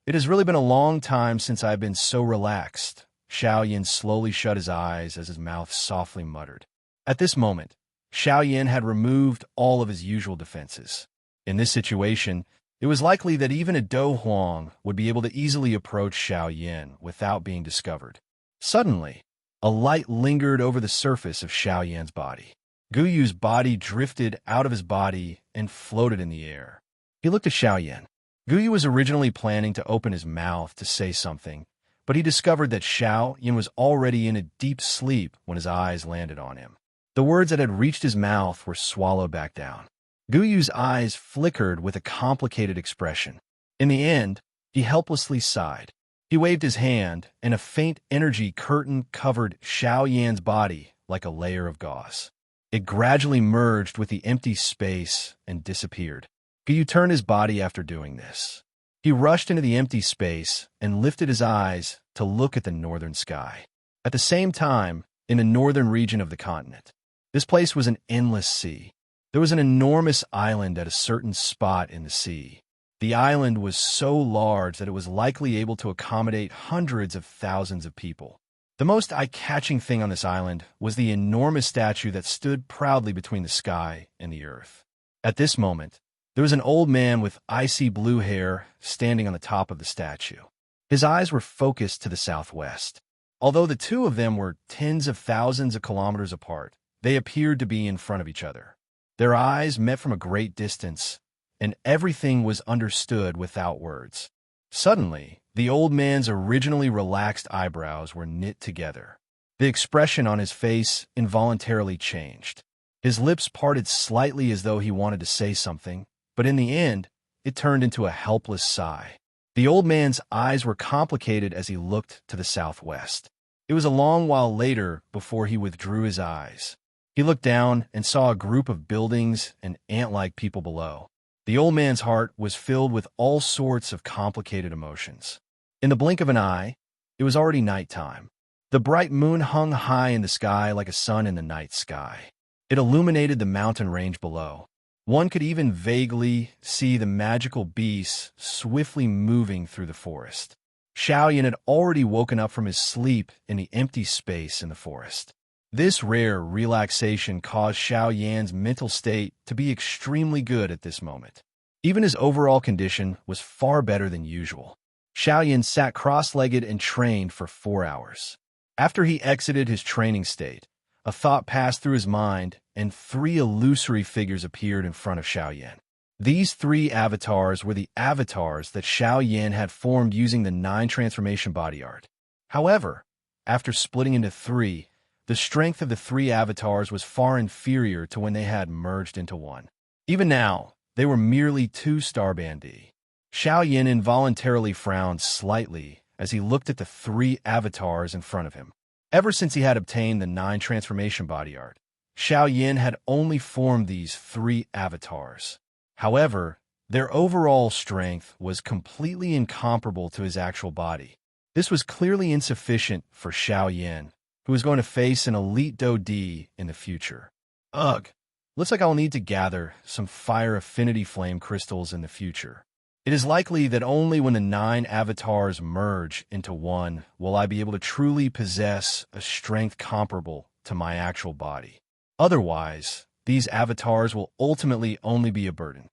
It has really been a long time since I've been so relaxed. Xiao Yan slowly shut his eyes as his mouth softly muttered. At this moment, Xiao Yan had removed all of his usual defenses. In this situation, it was likely that even a Do Huang would be able to easily approach Xiao Yan without being discovered. Suddenly, a light lingered over the surface of Xiao Yan's body. Guyu's body drifted out of his body and floated in the air. He looked at Xiao Yan. Guyu was originally planning to open his mouth to say something, but he discovered that Xiao Yan was already in a deep sleep when his eyes landed on him. The words that had reached his mouth were swallowed back down. Guyu's eyes flickered with a complicated expression. In the end, he helplessly sighed. He waved his hand, and a faint energy curtain covered Xiao Yan's body like a layer of gauze. It gradually merged with the empty space and disappeared. Guyu turned his body after doing this. He rushed into the empty space and lifted his eyes to look at the northern sky. At the same time, in the northern region of the continent, this place was an endless sea. There was an enormous island at a certain spot in the sea. The island was so large that it was likely able to accommodate hundreds of thousands of people. The most eye-catching thing on this island was the enormous statue that stood proudly between the sky and the earth. At this moment, there was an old man with icy blue hair standing on the top of the statue. His eyes were focused to the southwest. Although the two of them were tens of thousands of kilometers apart, they appeared to be in front of each other. Their eyes met from a great distance, and everything was understood without words. Suddenly, the old man's originally relaxed eyebrows were knit together. The expression on his face involuntarily changed. His lips parted slightly as though he wanted to say something, but in the end, it turned into a helpless sigh. The old man's eyes were complicated as he looked to the southwest. It was a long while later before he withdrew his eyes. He looked down and saw a group of buildings and ant-like people below. The old man's heart was filled with all sorts of complicated emotions. In the blink of an eye, it was already nighttime. The bright moon hung high in the sky like a sun in the night sky. It illuminated the mountain range below. One could even vaguely see the magical beasts swiftly moving through the forest. Xiaoyan had already woken up from his sleep in the empty space in the forest. This rare relaxation caused Xiaoyan's mental state to be extremely good at this moment. Even his overall condition was far better than usual. Xiaoyan sat cross-legged and trained for 4 hours. After he exited his training state, a thought passed through his mind, and 3 illusory figures appeared in front of Xiaoyan. These 3 avatars were the avatars that Xiaoyan had formed using the 9 transformation body art. However, after splitting into 3, the strength of the 3 avatars was far inferior to when they had merged into one. Even now, they were merely 2 starband D. Xiaoyan involuntarily frowned slightly as he looked at the 3 avatars in front of him. Ever since he had obtained the 9 transformation body art, Xiaoyan had only formed these 3 avatars. However, their overall strength was completely incomparable to his actual body. This was clearly insufficient for Xiaoyan, who was going to face an elite Do D in the future. Ugh, looks like I'll need to gather some fire affinity flame crystals in the future. It is likely that only when the 9 avatars merge into one will I be able to truly possess a strength comparable to my actual body. Otherwise, these avatars will ultimately only be a burden.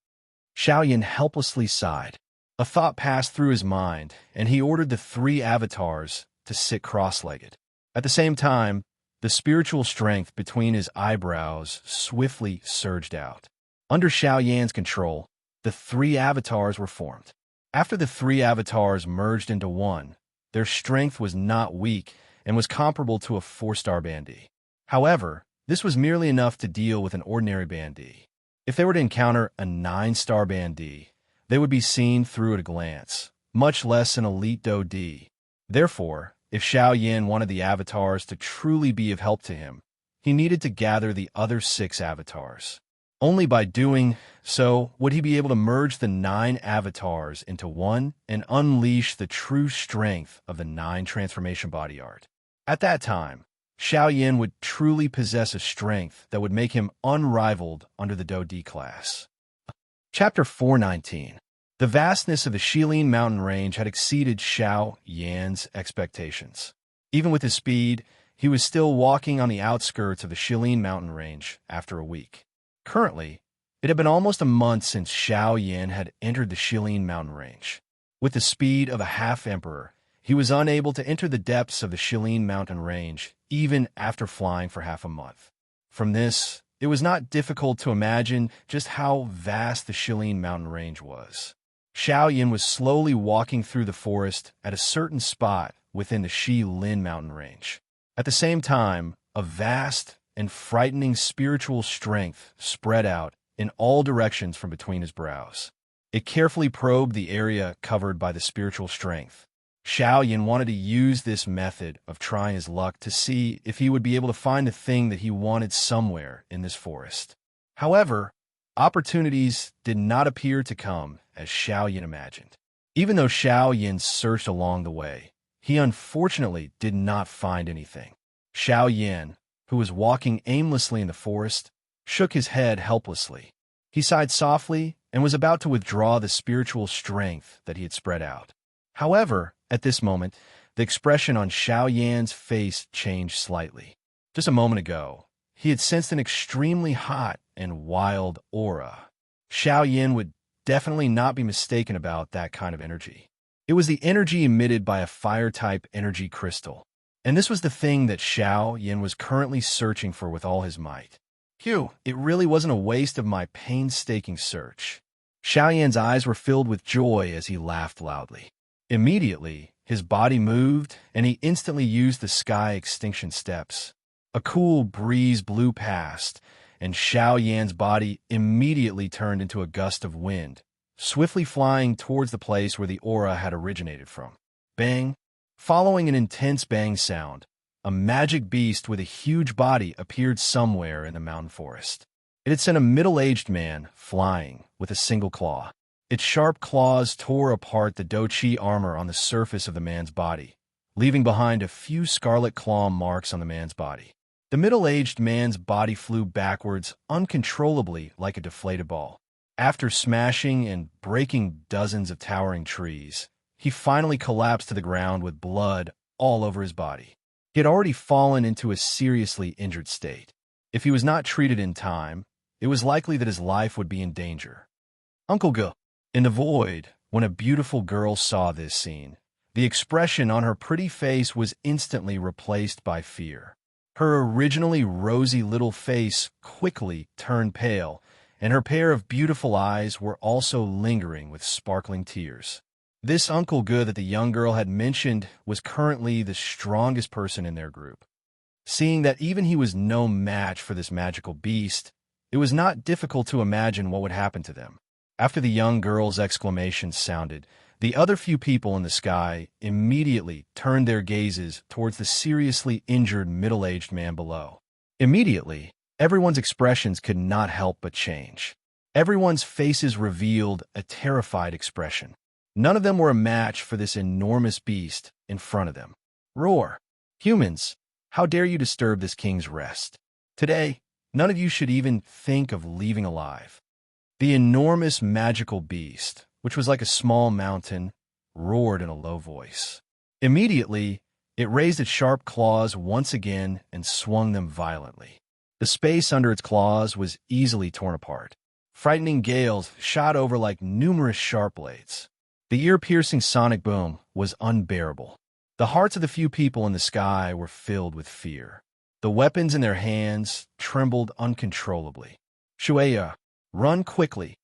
Xiaoyan helplessly sighed. A thought passed through his mind, and he ordered the 3 avatars to sit cross-legged. At the same time, the spiritual strength between his eyebrows swiftly surged out. Under Xiaoyan's control, the 3 avatars were formed. After the 3 avatars merged into one, their strength was not weak and was comparable to a 4-star bandee. However, this was merely enough to deal with an ordinary bandee. If they were to encounter a 9-star bandee, they would be seen through at a glance, much less an elite Do D. Therefore, if Xiaoyan wanted the avatars to truly be of help to him, he needed to gather the other 6 avatars. Only by doing so would he be able to merge the 9 avatars into one and unleash the true strength of the 9 transformation body art. At that time, Xiaoyan would truly possess a strength that would make him unrivaled under the Do D class. Chapter 419. The vastness of the Shilin mountain range had exceeded Xiaoyan's expectations. Even with his speed, he was still walking on the outskirts of the Shilin mountain range after a week. Currently, it had been almost a month since Xiaoyan had entered the Shilin mountain range. With the speed of a half-emperor, he was unable to enter the depths of the Shilin mountain range even after flying for half a month. From this, it was not difficult to imagine just how vast the Shilin mountain range was. Xiaoyan was slowly walking through the forest at a certain spot within the Shilin mountain range. At the same time, a vast and frightening spiritual strength spread out in all directions from between his brows. It carefully probed the area covered by the spiritual strength. Xiaoyan wanted to use this method of trying his luck to see if he would be able to find the thing that he wanted somewhere in this forest. However, opportunities did not appear to come as Xiaoyan imagined. Even though Xiao Yin searched along the way, he unfortunately did not find anything. Xiao Yin, who was walking aimlessly in the forest, shook his head helplessly. He sighed softly and was about to withdraw the spiritual strength that he had spread out. However, at this moment, the expression on Xiao Yan's face changed slightly. Just a moment ago, he had sensed an extremely hot and wild aura. Xiao Yan would definitely not be mistaken about that kind of energy. It was the energy emitted by a fire-type energy crystal. And this was the thing that Xiao Yan was currently searching for with all his might. Phew, it really wasn't a waste of my painstaking search. Xiao Yan's eyes were filled with joy as he laughed loudly. Immediately, his body moved, and he instantly used the sky extinction steps. A cool breeze blew past, and Xiao Yan's body immediately turned into a gust of wind, swiftly flying towards the place where the aura had originated from. Bang! Following an intense bang sound, a magic beast with a huge body appeared somewhere in the mountain forest. It had sent a middle-aged man flying with a single claw. Its sharp claws tore apart the Doqi armor on the surface of the man's body, leaving behind a few scarlet claw marks on the man's body. The middle-aged man's body flew backwards uncontrollably like a deflated ball. After smashing and breaking dozens of towering trees, he finally collapsed to the ground with blood all over his body. He had already fallen into a seriously injured state. If he was not treated in time, it was likely that his life would be in danger. Uncle Go. In the void, when a beautiful girl saw this scene, the expression on her pretty face was instantly replaced by fear. Her originally rosy little face quickly turned pale, and her pair of beautiful eyes were also lingering with sparkling tears. This Uncle Good that the young girl had mentioned was currently the strongest person in their group. Seeing that even he was no match for this magical beast, it was not difficult to imagine what would happen to them. After the young girl's exclamation sounded, the other few people in the sky immediately turned their gazes towards the seriously injured middle-aged man below. Immediately, everyone's expressions could not help but change. Everyone's faces revealed a terrified expression. None of them were a match for this enormous beast in front of them. Roar! Humans, how dare you disturb this king's rest? Today, none of you should even think of leaving alive. The enormous magical beast, which was like a small mountain, roared in a low voice. Immediately, it raised its sharp claws once again and swung them violently. The space under its claws was easily torn apart. Frightening gales shot over like numerous sharp blades. The ear-piercing sonic boom was unbearable. The hearts of the few people in the sky were filled with fear. The weapons in their hands trembled uncontrollably. Shueya, run quickly.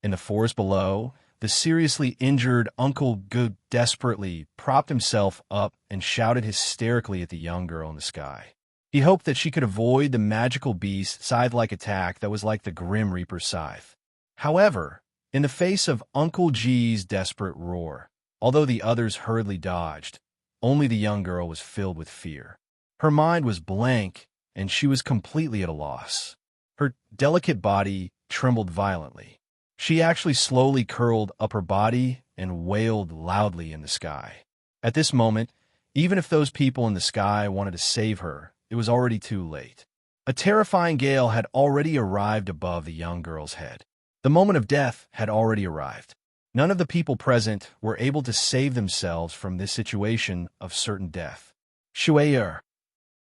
In the forest below, the seriously injured Uncle Good desperately propped himself up and shouted hysterically at the young girl in the sky. He hoped that she could avoid the magical beast's scythe-like attack that was like the Grim Reaper's scythe. However, in the face of Uncle G's desperate roar, although the others hurriedly dodged, only the young girl was filled with fear. Her mind was blank, and she was completely at a loss. Her delicate body trembled violently. She actually slowly curled up her body and wailed loudly in the sky. At this moment, even if those people in the sky wanted to save her, it was already too late. A terrifying gale had already arrived above the young girl's head. The moment of death had already arrived. None of the people present were able to save themselves from this situation of certain death. Shueyer.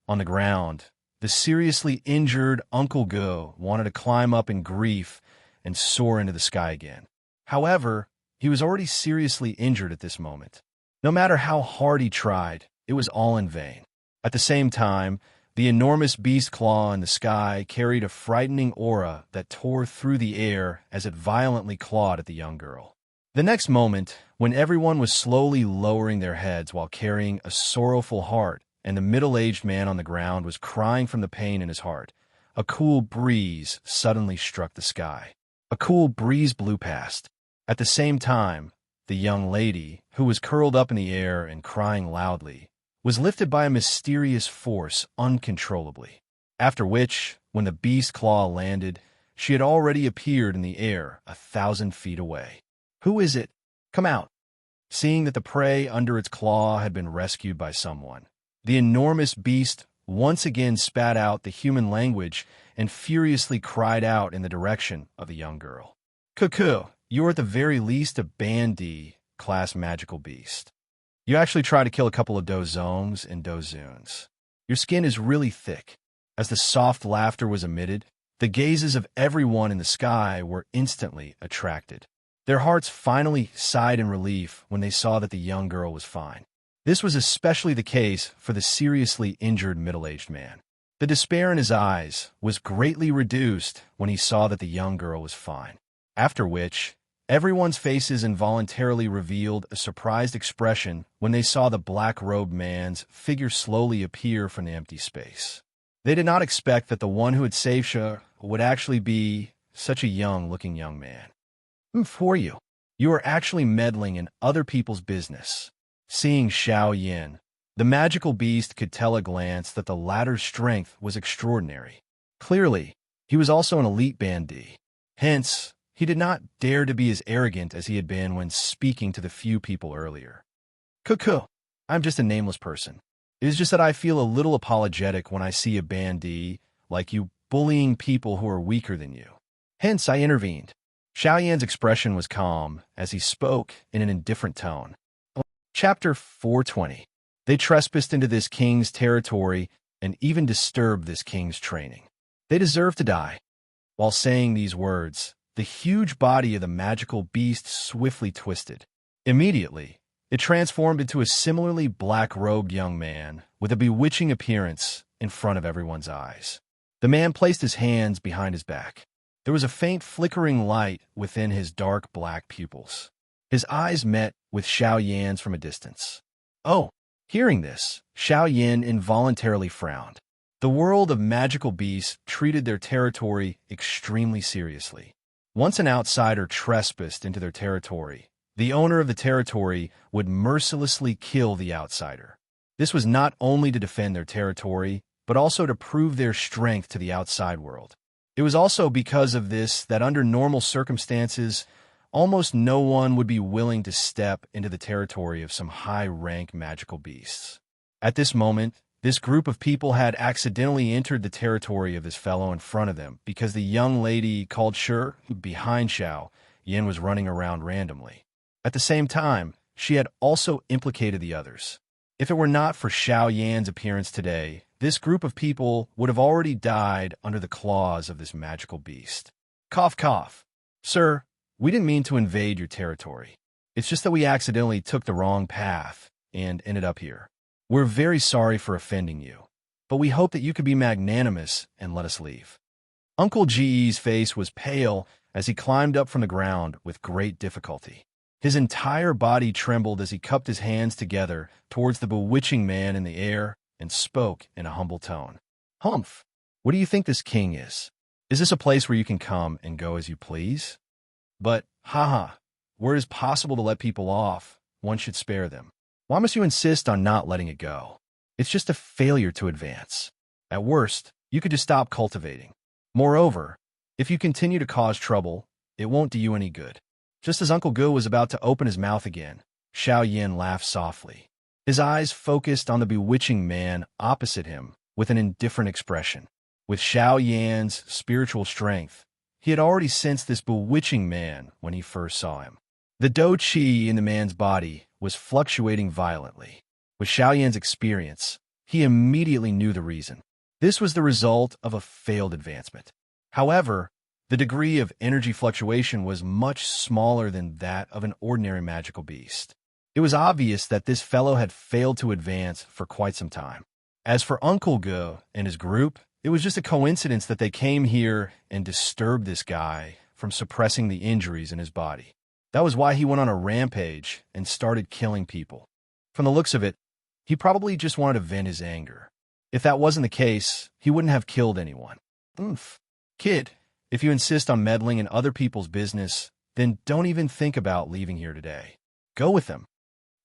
On the ground, the seriously injured Uncle Go wanted to climb up in grief and soar into the sky again. However, he was already seriously injured at this moment. No matter how hard he tried, it was all in vain. At the same time, the enormous beast claw in the sky carried a frightening aura that tore through the air as it violently clawed at the young girl. The next moment, when everyone was slowly lowering their heads while carrying a sorrowful heart, and the middle-aged man on the ground was crying from the pain in his heart, a cool breeze suddenly struck the sky. A cool breeze blew past. At the same time, the young lady, who was curled up in the air and crying loudly, was lifted by a mysterious force uncontrollably. After which, when the beast claw landed, she had already appeared in the air 1,000 feet away. "Who is it? Come out!" seeing that the prey under its claw had been rescued by someone. The enormous beast once again spat out the human language and furiously cried out in the direction of the young girl. Cuckoo, you are at the very least a Band D class magical beast. You actually try to kill a couple of dozomes and dozoons. Your skin is really thick. As the soft laughter was emitted, the gazes of everyone in the sky were instantly attracted. Their hearts finally sighed in relief when they saw that the young girl was fine. This was especially the case for the seriously injured middle-aged man. The despair in his eyes was greatly reduced when he saw that the young girl was fine. After which, everyone's faces involuntarily revealed a surprised expression when they saw the black-robed man's figure slowly appear from the empty space. They did not expect that the one who had saved her would actually be such a young-looking young man. For you. You are actually meddling in other people's business. Seeing Xiao Yin, the magical beast could tell at a glance that the latter's strength was extraordinary. Clearly, he was also an elite bandit. Hence, he did not dare to be as arrogant as he had been when speaking to the few people earlier. Cuckoo, I'm just a nameless person. It is just that I feel a little apologetic when I see a bandit like you bullying people who are weaker than you. Hence, I intervened. Xiao Yan's expression was calm as he spoke in an indifferent tone. Chapter 420. They trespassed into this king's territory and even disturbed this king's training. They deserve to die. While saying these words, the huge body of the magical beast swiftly twisted. Immediately, it transformed into a similarly black-robed young man with a bewitching appearance in front of everyone's eyes. The man placed his hands behind his back. There was a faint flickering light within his dark black pupils. His eyes met with Xiao Yan's from a distance. Oh! Hearing this, Xiao Yan involuntarily frowned. The world of magical beasts treated their territory extremely seriously. Once an outsider trespassed into their territory, the owner of the territory would mercilessly kill the outsider. This was not only to defend their territory, but also to prove their strength to the outside world. It was also because of this that under normal circumstances, almost no one would be willing to step into the territory of some high-rank magical beasts. At this moment, this group of people had accidentally entered the territory of this fellow in front of them because the young lady called Shi behind Xiao Yan was running around randomly. At the same time, she had also implicated the others. If it were not for Xiao Yan's appearance today, this group of people would have already died under the claws of this magical beast. Cough, cough. Sir, we didn't mean to invade your territory. It's just that we accidentally took the wrong path and ended up here. We're very sorry for offending you, but we hope that you could be magnanimous and let us leave. Uncle Ge's face was pale as he climbed up from the ground with great difficulty. His entire body trembled as he cupped his hands together towards the bewitching man in the air and spoke in a humble tone. Humph! What do you think this king is? Is this a place where you can come and go as you please? But, where it is possible to let people off, one should spare them. Why must you insist on not letting it go? It's just a failure to advance. At worst, you could just stop cultivating. Moreover, if you continue to cause trouble, it won't do you any good. Just as Uncle Gu was about to open his mouth again, Xiao Yan laughed softly. His eyes focused on the bewitching man opposite him with an indifferent expression. With Xiao Yan's spiritual strength, he had already sensed this bewitching man when he first saw him. The dou qi in the man's body was fluctuating violently. With Xiao Yan's experience, he immediately knew the reason. This was the result of a failed advancement. However, the degree of energy fluctuation was much smaller than that of an ordinary magical beast. It was obvious that this fellow had failed to advance for quite some time. As for Uncle Gu and his group, it was just a coincidence that they came here and disturbed this guy from suppressing the injuries in his body. That was why he went on a rampage and started killing people. From the looks of it, he probably just wanted to vent his anger. If that wasn't the case, he wouldn't have killed anyone. Kid, if you insist on meddling in other people's business, then don't even think about leaving here today. Go with them.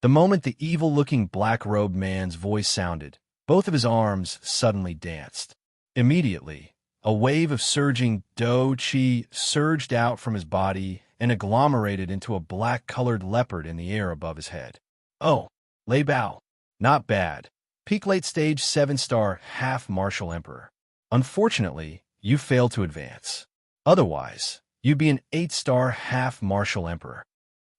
The moment the evil-looking black-robed man's voice sounded, both of his arms suddenly danced. Immediately, a wave of surging dou qi surged out from his body and agglomerated into a black-colored leopard in the air above his head. Oh, Lei Bao. Not bad. Peak late-stage 7-star half-martial emperor. Unfortunately, you failed to advance. Otherwise, you'd be an 8-star half-martial emperor.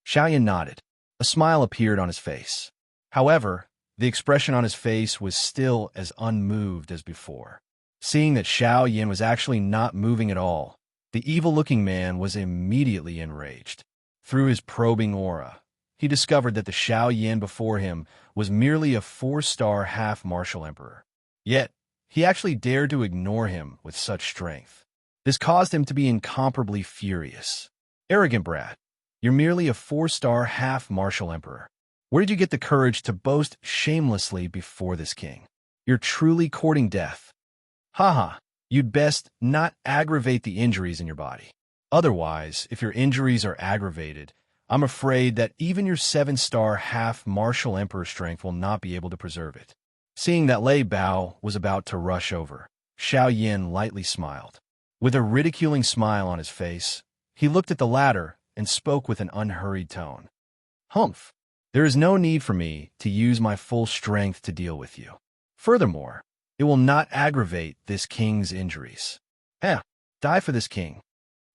Xiaoyan nodded. A smile appeared on his face. However, the expression on his face was still as unmoved as before. Seeing that Xiaoyan was actually not moving at all, the evil-looking man was immediately enraged. Through his probing aura, he discovered that the Xiaoyan before him was merely a 4-star half-martial emperor. Yet, he actually dared to ignore him with such strength. This caused him to be incomparably furious. Arrogant brat, you're merely a 4-star half-martial emperor. Where did you get the courage to boast shamelessly before this king? You're truly courting death. Haha, you'd best not aggravate the injuries in your body. Otherwise, if your injuries are aggravated, I'm afraid that even your 7-star half-martial emperor strength will not be able to preserve it. Seeing that Lei Bao was about to rush over, Xiaoyan lightly smiled. With a ridiculing smile on his face, he looked at the latter and spoke with an unhurried tone. Humph, there is no need for me to use my full strength to deal with you. Furthermore, it will not aggravate this king's injuries. Die for this king.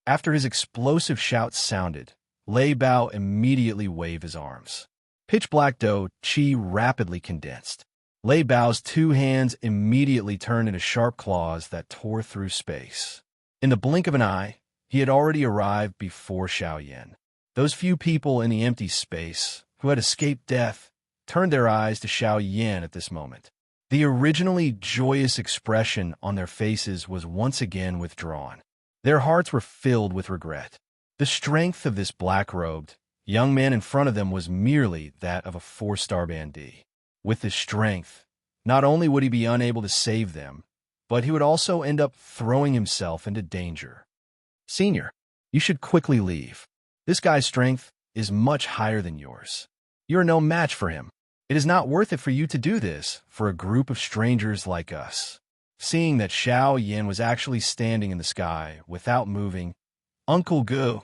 After his explosive shout sounded, Lei Bao immediately waved his arms. Pitch-black dough qi rapidly condensed. Lei Bao's 2 hands immediately turned into sharp claws that tore through space. In the blink of an eye, he had already arrived before Xiaoyan. Those few people in the empty space who had escaped death turned their eyes to Xiaoyan at this moment. The originally joyous expression on their faces was once again withdrawn. Their hearts were filled with regret. The strength of this black-robed young man in front of them was merely that of a 4-star bandit. With this strength, not only would he be unable to save them, but he would also end up throwing himself into danger. Senior, you should quickly leave. This guy's strength is much higher than yours. You are no match for him. It is not worth it for you to do this for a group of strangers like us. Seeing that Xiaoyan was actually standing in the sky without moving, Uncle Gu,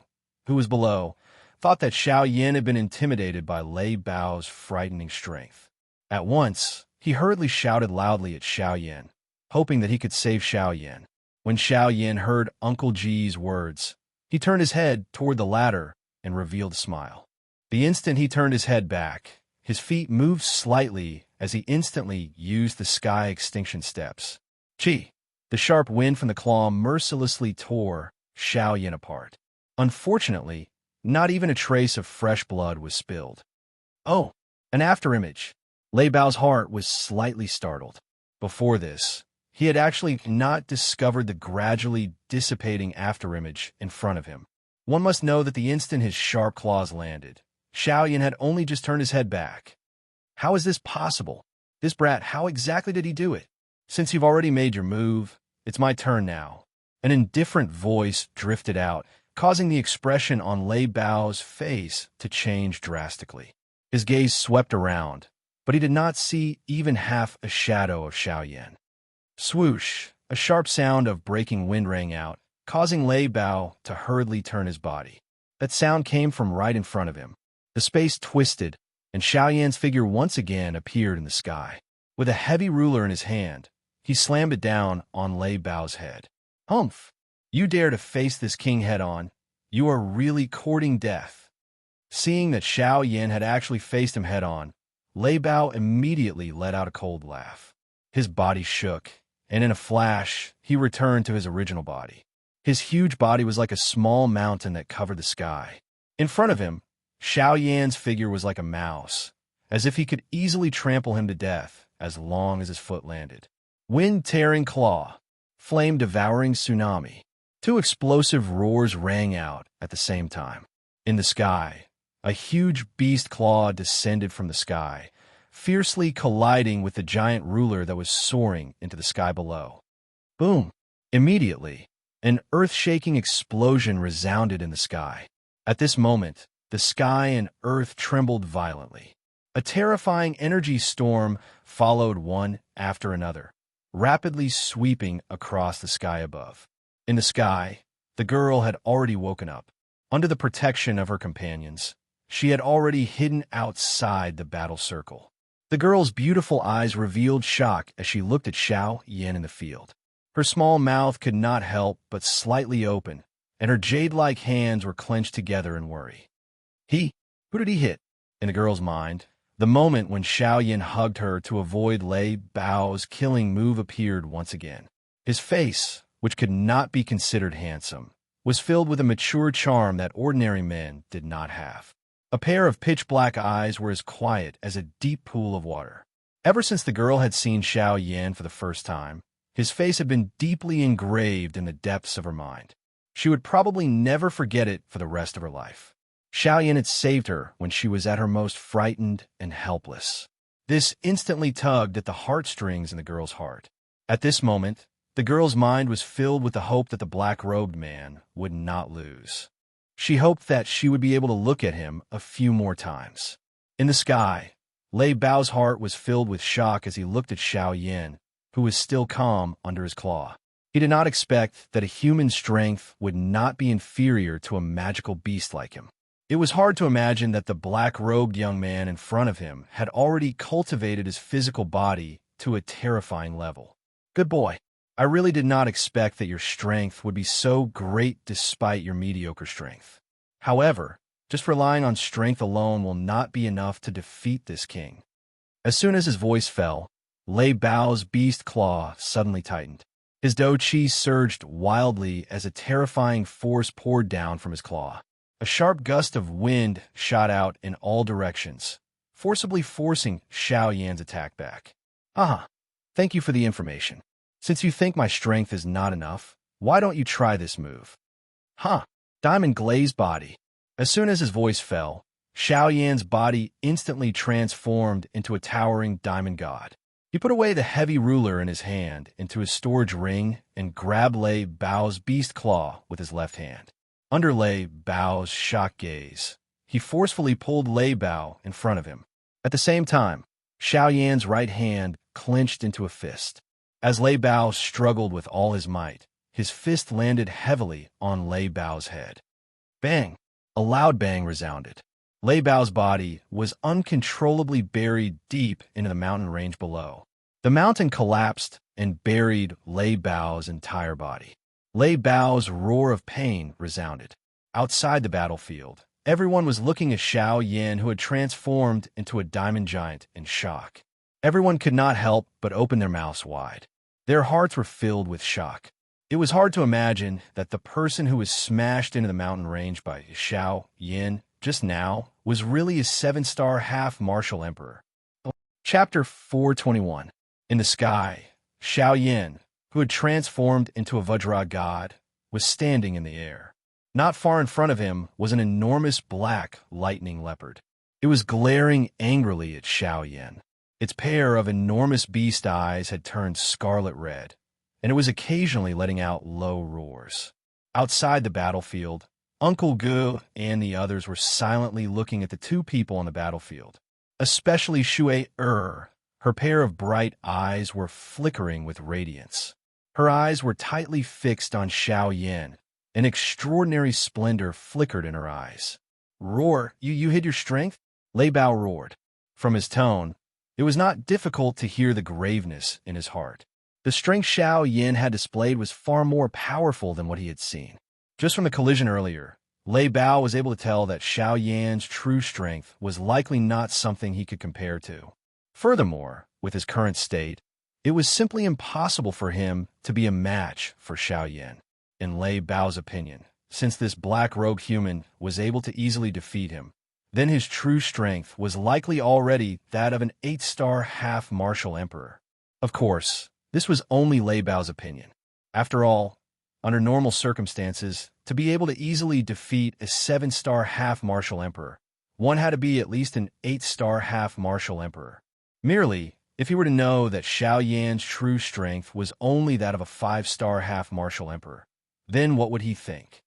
who was below, thought that Xiaoyan had been intimidated by Lei Bao's frightening strength. At once, he hurriedly shouted loudly at Xiaoyan, hoping that he could save Xiaoyan. When Xiaoyan heard Uncle G's words, he turned his head toward the latter and revealed a smile. The instant he turned his head back, his feet moved slightly as he instantly used the sky extinction steps. Chi! The sharp wind from the claw mercilessly tore Xiaoyan apart. Unfortunately, not even a trace of fresh blood was spilled. Oh, an afterimage. Lei Bao's heart was slightly startled. Before this, he had actually not discovered the gradually dissipating afterimage in front of him. One must know that the instant his sharp claws landed, Xiaoyan had only just turned his head back. How is this possible? This brat, how exactly did he do it? Since you've already made your move, it's my turn now. An indifferent voice drifted out, causing the expression on Lei Bao's face to change drastically. His gaze swept around, but he did not see even half a shadow of Xiaoyan. Swoosh! A sharp sound of breaking wind rang out, causing Lei Bao to hurriedly turn his body. That sound came from right in front of him. The space twisted, and Xiaoyan's figure once again appeared in the sky. With a heavy ruler in his hand, he slammed it down on Lei Bao's head. Humph! You dare to face this king head-on? You are really courting death. Seeing that Xiaoyan had actually faced him head-on, Lei Bao immediately let out a cold laugh. His body shook, and in a flash, he returned to his original body. His huge body was like a small mountain that covered the sky. In front of him, Xiaoyan's figure was like a mouse, as if he could easily trample him to death as long as his foot landed. Wind-tearing claw, flame-devouring tsunami. 2 explosive roars rang out at the same time. In the sky, a huge beast claw descended from the sky, fiercely colliding with the giant ruler that was soaring into the sky below. Boom! Immediately, an earth-shaking explosion resounded in the sky. At this moment, the sky and earth trembled violently. A terrifying energy storm followed one after another, rapidly sweeping across the sky above. In the sky, the girl had already woken up. Under the protection of her companions, she had already hidden outside the battle circle. The girl's beautiful eyes revealed shock as she looked at Xiao Yan in the field. Her small mouth could not help but slightly open, and her jade-like hands were clenched together in worry. Who did he hit? In the girl's mind, the moment when Xiao Yan hugged her to avoid Lei Bao's killing move appeared once again. His face, which could not be considered handsome, was filled with a mature charm that ordinary men did not have. A pair of pitch-black eyes were as quiet as a deep pool of water. Ever since the girl had seen Xiao Yan for the first time, his face had been deeply engraved in the depths of her mind. She would probably never forget it for the rest of her life. Xiao Yan had saved her when she was at her most frightened and helpless. This instantly tugged at the heartstrings in the girl's heart. At this moment, the girl's mind was filled with the hope that the black-robed man would not lose. She hoped that she would be able to look at him a few more times. In the sky, Lei Bao's heart was filled with shock as he looked at Xiao Yan, who was still calm under his claw. He did not expect that a human strength would not be inferior to a magical beast like him. It was hard to imagine that the black-robed young man in front of him had already cultivated his physical body to a terrifying level. Good boy. I really did not expect that your strength would be so great despite your mediocre strength. However, just relying on strength alone will not be enough to defeat this king. As soon as his voice fell, Lei Bao's beast claw suddenly tightened. His dou qi surged wildly as a terrifying force poured down from his claw. A sharp gust of wind shot out in all directions, forcibly forcing Xiao Yan's attack back. Thank you for the information. Since you think my strength is not enough, why don't you try this move? Diamond glazed body. As soon as his voice fell, Xiao Yan's body instantly transformed into a towering diamond god. He put away the heavy ruler in his hand into his storage ring and grabbed Lei Bao's beast claw with his left hand. Under Lei Bao's shocked gaze, he forcefully pulled Lei Bao in front of him. At the same time, Xiao Yan's right hand clenched into a fist. As Lei Bao struggled with all his might, his fist landed heavily on Lei Bao's head. Bang! A loud bang resounded. Lei Bao's body was uncontrollably buried deep into the mountain range below. The mountain collapsed and buried Lei Bao's entire body. Lei Bao's roar of pain resounded. Outside the battlefield, everyone was looking at Xiao Yan, who had transformed into a diamond giant, in shock. Everyone could not help but open their mouths wide. Their hearts were filled with shock. It was hard to imagine that the person who was smashed into the mountain range by Xiao Yan just now was really a 7-star half-martial emperor. Chapter 421. In the sky, Xiao Yan, who had transformed into a Vajra god, was standing in the air. Not far in front of him was an enormous black lightning leopard. It was glaring angrily at Xiao Yan. Its pair of enormous beast eyes had turned scarlet red, and it was occasionally letting out low roars. Outside the battlefield, Uncle Gu and the others were silently looking at the two people on the battlefield. Especially Shui Er. Her pair of bright eyes were flickering with radiance. Her eyes were tightly fixed on Xiao Yan. An extraordinary splendor flickered in her eyes. Roar, you hid your strength? Lei Bao roared. From his tone, it was not difficult to hear the graveness in his heart. The strength Xiao Yan had displayed was far more powerful than what he had seen. Just from the collision earlier, Lei Bao was able to tell that Xiao Yan's true strength was likely not something he could compare to. Furthermore, with his current state, it was simply impossible for him to be a match for Xiao Yan. In Lei Bao's opinion, since this black-robed human was able to easily defeat him, then his true strength was likely already that of an 8-star half-martial emperor. Of course, this was only Lei Bao's opinion. After all, under normal circumstances, to be able to easily defeat a 7-star half-martial emperor, one had to be at least an 8-star half-martial emperor. Merely, if he were to know that Xiao Yan's true strength was only that of a 5-star half-martial emperor, then what would he think?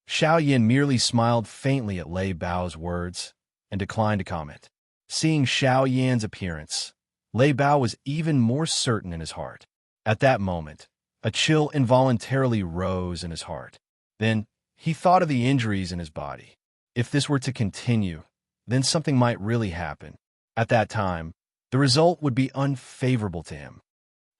Xiao Yan merely smiled faintly at Lei Bao's words and declined to comment. Seeing Xiao Yan's appearance, Lei Bao was even more certain in his heart. At that moment, a chill involuntarily rose in his heart. Then, he thought of the injuries in his body. If this were to continue, then something might really happen. At that time, the result would be unfavorable to him.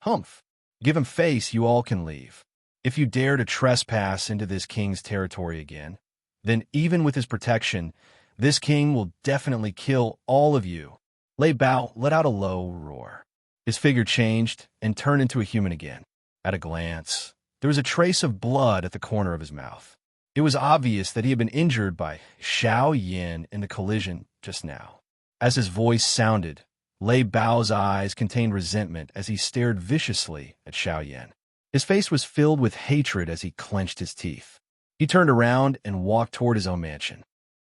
Humph! Give him face, you all can leave. If you dare to trespass into this king's territory again, then even with his protection, this king will definitely kill all of you. Lei Bao let out a low roar. His figure changed and turned into a human again. At a glance, there was a trace of blood at the corner of his mouth. It was obvious that he had been injured by Xiao Yan in the collision just now. As his voice sounded, Lei Bao's eyes contained resentment as he stared viciously at Xiao Yan. His face was filled with hatred as he clenched his teeth. He turned around and walked toward his own mansion.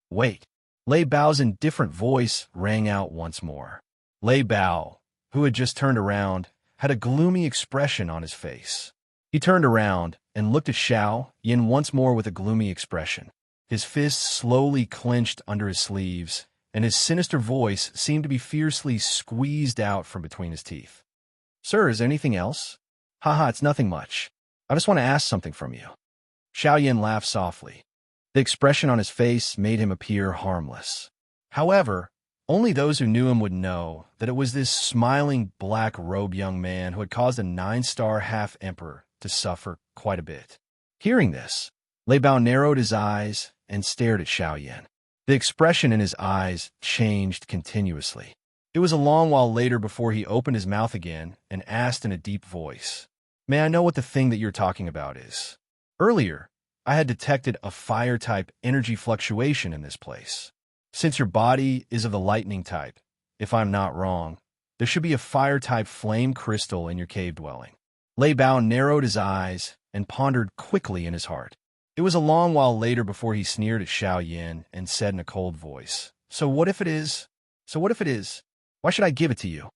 Wait! Lei Bao's indifferent voice rang out once more. Lei Bao, who had just turned around, had a gloomy expression on his face. He turned around and looked at Xiao Yan once more with a gloomy expression. His fists slowly clenched under his sleeves, and his sinister voice seemed to be fiercely squeezed out from between his teeth. Sir, is there anything else? Haha, it's nothing much. I just want to ask something from you. Xiao Yan laughed softly. The expression on his face made him appear harmless. However, only those who knew him would know that it was this smiling black-robed young man who had caused a 9-star half-emperor to suffer quite a bit. Hearing this, Lei Bao narrowed his eyes and stared at Xiao Yan. The expression in his eyes changed continuously. It was a long while later before he opened his mouth again and asked in a deep voice, "May I know what the thing that you're talking about is?" Earlier, I had detected a fire-type energy fluctuation in this place. Since your body is of the lightning type, if I'm not wrong, there should be a fire-type flame crystal in your cave dwelling. Lei Bao narrowed his eyes and pondered quickly in his heart. It was a long while later before he sneered at Xiao Yan and said in a cold voice, So what if it is? Why should I give it to you?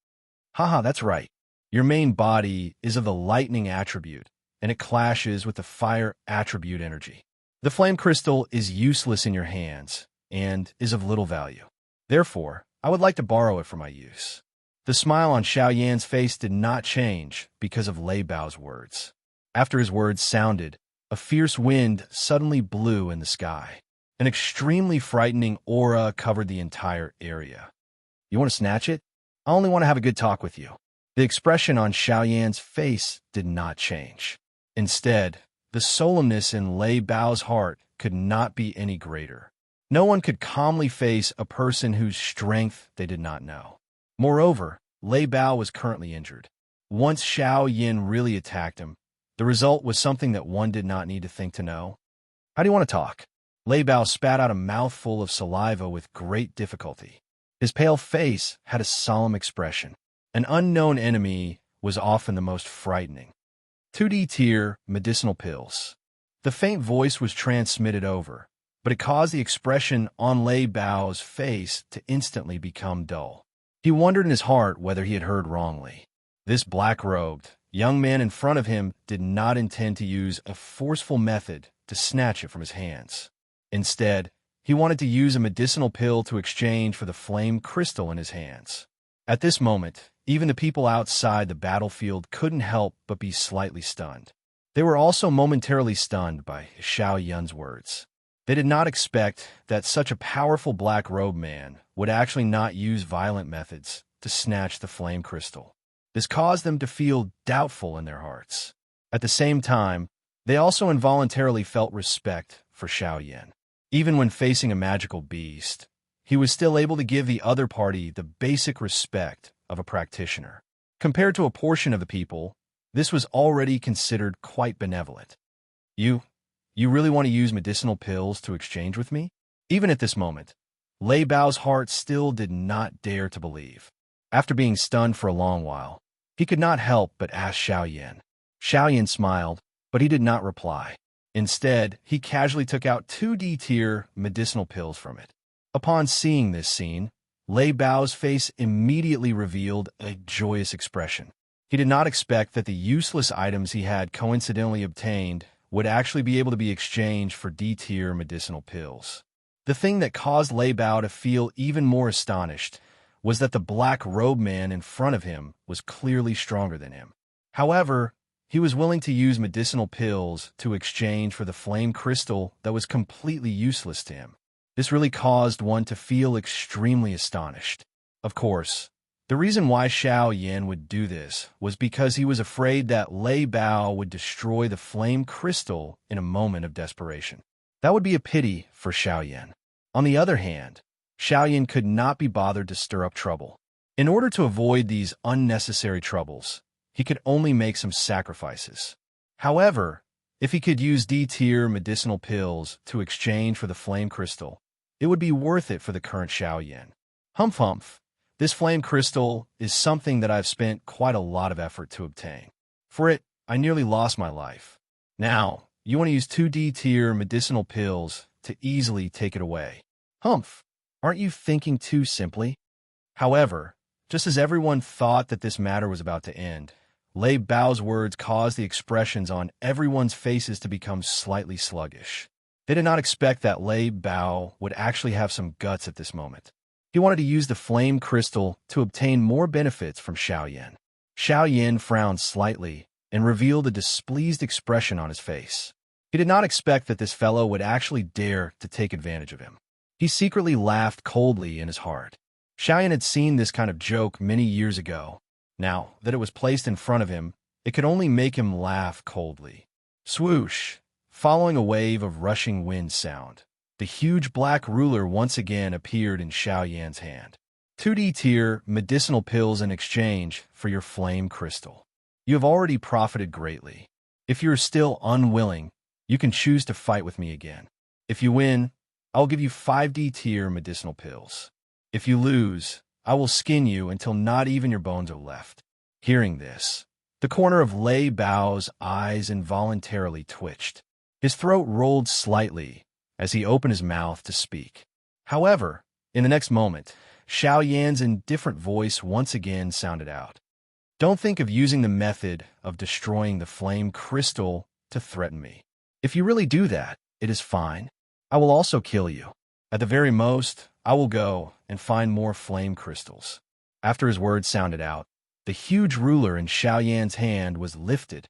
Haha, that's right. Your main body is of the lightning attribute, and it clashes with the fire attribute energy. The flame crystal is useless in your hands and is of little value. Therefore, I would like to borrow it for my use. The smile on Xiao Yan's face did not change because of Lei Bao's words. After his words sounded, a fierce wind suddenly blew in the sky. An extremely frightening aura covered the entire area. You want to snatch it? I only want to have a good talk with you. The expression on Xiao Yan's face did not change. Instead, the solemnness in Lei Bao's heart could not be any greater. No one could calmly face a person whose strength they did not know. Moreover, Lei Bao was currently injured. Once Xiao Yan really attacked him, the result was something that one did not need to think to know. How do you want to talk? Lei Bao spat out a mouthful of saliva with great difficulty. His pale face had a solemn expression. An unknown enemy was often the most frightening. 2D tier medicinal pills. The faint voice was transmitted over, but it caused the expression on Lei Bao's face to instantly become dull. He wondered in his heart whether he had heard wrongly. This black-robed young man in front of him did not intend to use a forceful method to snatch it from his hands. Instead, he wanted to use a medicinal pill to exchange for the flame crystal in his hands. At this moment, even the people outside the battlefield couldn't help but be slightly stunned. They were also momentarily stunned by Xiao Yan's words. They did not expect that such a powerful black-robed man would actually not use violent methods to snatch the flame crystal. This caused them to feel doubtful in their hearts. At the same time, they also involuntarily felt respect for Xiao Yan. Even when facing a magical beast, he was still able to give the other party the basic respect of a practitioner. Compared to a portion of the people, this was already considered quite benevolent. You really want to use medicinal pills to exchange with me? Even at this moment, Lei Bao's heart still did not dare to believe. After being stunned for a long while, he could not help but ask Xiao Yan. Xiao Yan smiled, but he did not reply. Instead, he casually took out 2D tier medicinal pills from it. Upon seeing this scene, Lei Bao's face immediately revealed a joyous expression. He did not expect that the useless items he had coincidentally obtained would actually be able to be exchanged for D-tier medicinal pills. The thing that caused Lei Bao to feel even more astonished was that the black-robed man in front of him was clearly stronger than him. However, He was willing to use medicinal pills to exchange for the flame crystal that was completely useless to him. This really caused one to feel extremely astonished. Of course, the reason why Xiao Yan would do this was because he was afraid that Lei Bao would destroy the flame crystal in a moment of desperation. That would be a pity for Xiao Yan. On the other hand, Xiao Yan could not be bothered to stir up trouble. In order to avoid these unnecessary troubles, he could only make some sacrifices. However, if he could use D-tier medicinal pills to exchange for the flame crystal, it would be worth it for the current Xiao Yan. Humph. This flame crystal is something that I've spent quite a lot of effort to obtain. For it, I nearly lost my life. Now, you want to use 2 D-tier medicinal pills to easily take it away. Humph, aren't you thinking too simply? However, just as everyone thought that this matter was about to end, Lei Bao's words caused the expressions on everyone's faces to become slightly sluggish. They did not expect that Lei Bao would actually have some guts at this moment. He wanted to use the flame crystal to obtain more benefits from Xiao Yan. Xiao Yan frowned slightly and revealed a displeased expression on his face. He did not expect that this fellow would actually dare to take advantage of him. He secretly laughed coldly in his heart. Xiao Yan had seen this kind of joke many years ago. Now that it was placed in front of him, it could only make him laugh coldly. Swoosh! Following a wave of rushing wind sound, the huge black ruler once again appeared in Xiao Yan's hand. 2D tier medicinal pills in exchange for your flame crystal. You have already profited greatly. If you are still unwilling, you can choose to fight with me again. If you win, I'll give you 5D tier medicinal pills. If you lose, I will skin you until not even your bones are left. Hearing this, the corner of Lei Bao's eyes involuntarily twitched. His throat rolled slightly as he opened his mouth to speak. However, in the next moment, Xiao Yan's indifferent voice once again sounded out. Don't think of using the method of destroying the flame crystal to threaten me. If you really do that, it is fine. I will also kill you. At the very most, I will go and find more flame crystals. After his words sounded out, the huge ruler in Xiao Yan's hand was lifted.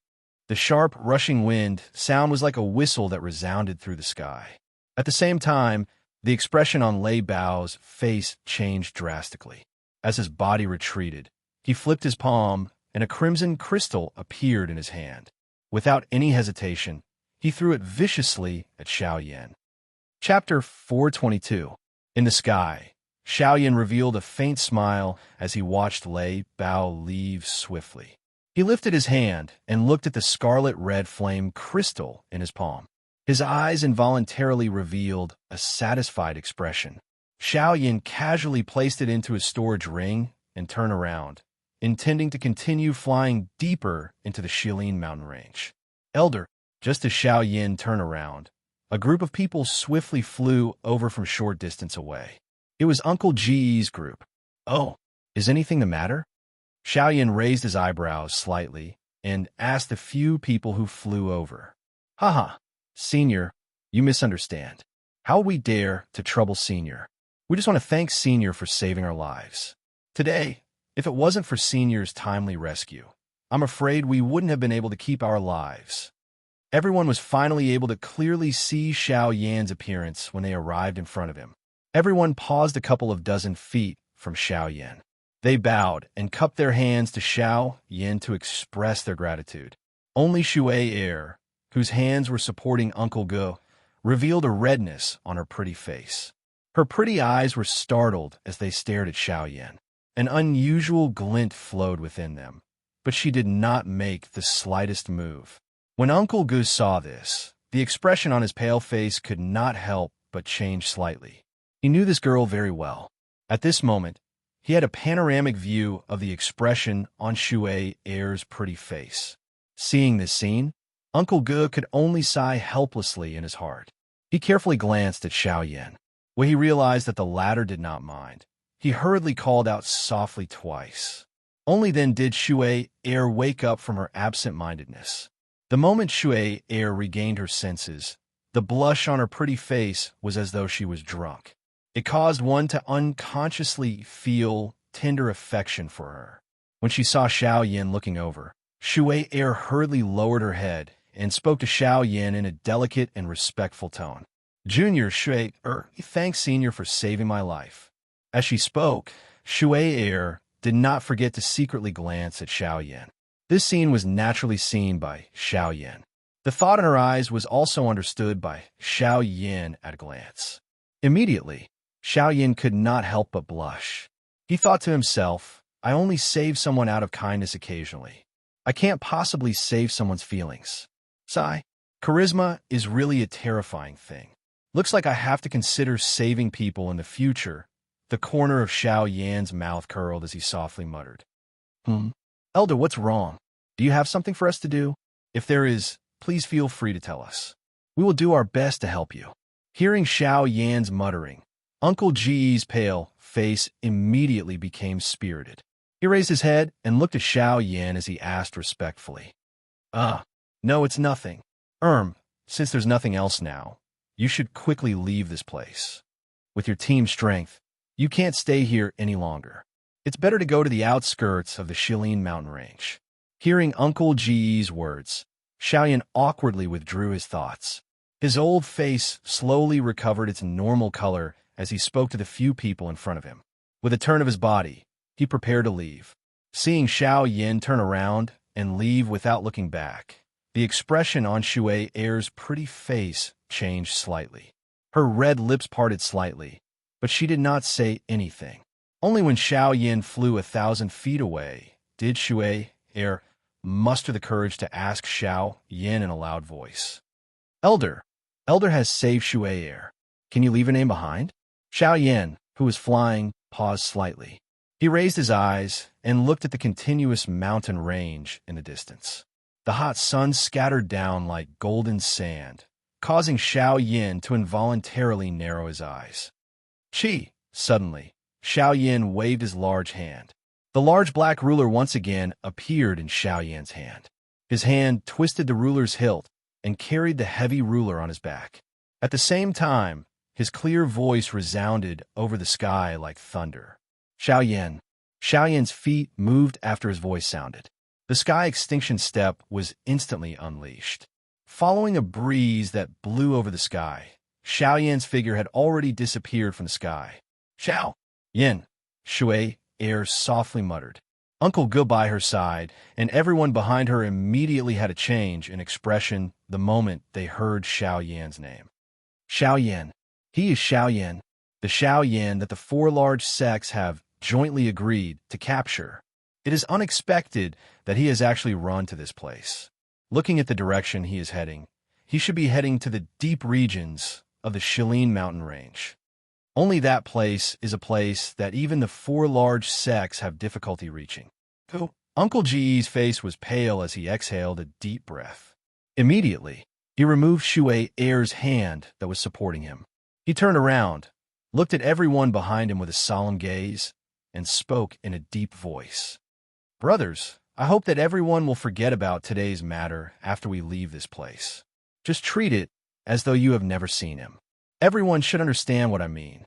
The sharp, rushing wind sound was like a whistle that resounded through the sky. At the same time, the expression on Lei Bao's face changed drastically. As his body retreated, he flipped his palm, and a crimson crystal appeared in his hand. Without any hesitation, he threw it viciously at Xiao Yan. Chapter 422. In the sky, Xiao Yan revealed a faint smile as he watched Lei Bao leave swiftly. He lifted his hand and looked at the scarlet-red flame crystal in his palm. His eyes involuntarily revealed a satisfied expression. Xiao Yan casually placed it into his storage ring and turned around, intending to continue flying deeper into the Shilin mountain range. Elder, just as Xiao Yan turned around, a group of people swiftly flew over from short distance away. It was Uncle Ji's group. Oh, is anything the matter? Xiao Yan raised his eyebrows slightly and asked the few people who flew over. Haha, Senior, you misunderstand. How would we dare to trouble Senior? We just want to thank Senior for saving our lives. Today, if it wasn't for Senior's timely rescue, I'm afraid we wouldn't have been able to keep our lives. Everyone was finally able to clearly see Xiao Yan's appearance when they arrived in front of him. Everyone paused a couple of dozen feet from Xiao Yan. They bowed and cupped their hands to Xiao Yan to express their gratitude. Only Shui Air, whose hands were supporting Uncle Ge, revealed a redness on her pretty face. Her pretty eyes were startled as they stared at Xiao Yan. An unusual glint flowed within them, but she did not make the slightest move. When Uncle Ge saw this, the expression on his pale face could not help but change slightly. He knew this girl very well. At this moment, he had a panoramic view of the expression on Shui Air's pretty face. Seeing this scene, Uncle Ge could only sigh helplessly in his heart. He carefully glanced at Xiao Yan. When he realized that the latter did not mind, he hurriedly called out softly twice. Only then did Shui Air wake up from her absent-mindedness. The moment Shui Air regained her senses, the blush on her pretty face was as though she was drunk. It caused one to unconsciously feel tender affection for her. When she saw Xiao Yan looking over, Shui Air hurriedly lowered her head and spoke to Xiao Yin in a delicate and respectful tone. Junior Shui thanks Senior for saving my life. As she spoke, Shui Air did not forget to secretly glance at Xiao Yin. This scene was naturally seen by Xiao Yin. The thought in her eyes was also understood by Xiao Yin at a glance. Immediately, Xiao Yin could not help but blush. He thought to himself, I only save someone out of kindness occasionally. I can't possibly save someone's feelings. Sigh. Charisma is really a terrifying thing. Looks like I have to consider saving people in the future. The corner of Xiao Yan's mouth curled as he softly muttered. Elder, what's wrong? Do you have something for us to do? If there is, please feel free to tell us. We will do our best to help you. Hearing Xiao Yan's muttering, Uncle Ji's pale face immediately became spirited. He raised his head and looked at Xiao Yan as he asked respectfully. No, it's nothing. Since there's nothing else now, you should quickly leave this place. With your team strength, you can't stay here any longer. It's better to go to the outskirts of the Shilin mountain range. Hearing Uncle Ji's words, Xiao Yan awkwardly withdrew his thoughts. His old face slowly recovered its normal color as he spoke to the few people in front of him. With a turn of his body, he prepared to leave. Seeing Xiao Yan turn around and leave without looking back, the expression on Shui Air's pretty face changed slightly. Her red lips parted slightly, but she did not say anything. Only when Xiao Yan flew 1,000 feet away did Shui Air muster the courage to ask Xiao Yan in a loud voice. Elder has saved Shui Air. Can you leave a name behind? Xiao Yan, who was flying, paused slightly. He raised his eyes and looked at the continuous mountain range in the distance. The hot sun scattered down like golden sand, causing Xiao Yan to involuntarily narrow his eyes. Suddenly, Xiao Yan waved his large hand. The large black ruler once again appeared in Xiao Yan's hand. His hand twisted the ruler's hilt and carried the heavy ruler on his back. At the same time, his clear voice resounded over the sky like thunder. Xiao Yan's feet moved after his voice sounded. The sky extinction step was instantly unleashed. Following a breeze that blew over the sky, Xiao Yan's figure had already disappeared from the sky. Xiao Yan, Shui Air softly muttered. Uncle Gu by her side, and everyone behind her immediately had a change in expression the moment they heard Xiao Yan's name. Xiao Yan. He is Xiao Yan, the Xiao Yan that the four large sects have jointly agreed to capture. It is unexpected that he has actually run to this place. Looking at the direction he is heading, he should be heading to the deep regions of the Shilin mountain range. Only that place is a place that even the four large sects have difficulty reaching. Uncle Ji's face was pale as he exhaled a deep breath. Immediately, he removed Shui Air's hand that was supporting him. He turned around, looked at everyone behind him with a solemn gaze, and spoke in a deep voice. Brothers, I hope that everyone will forget about today's matter after we leave this place. Just treat it as though you have never seen him. Everyone should understand what I mean.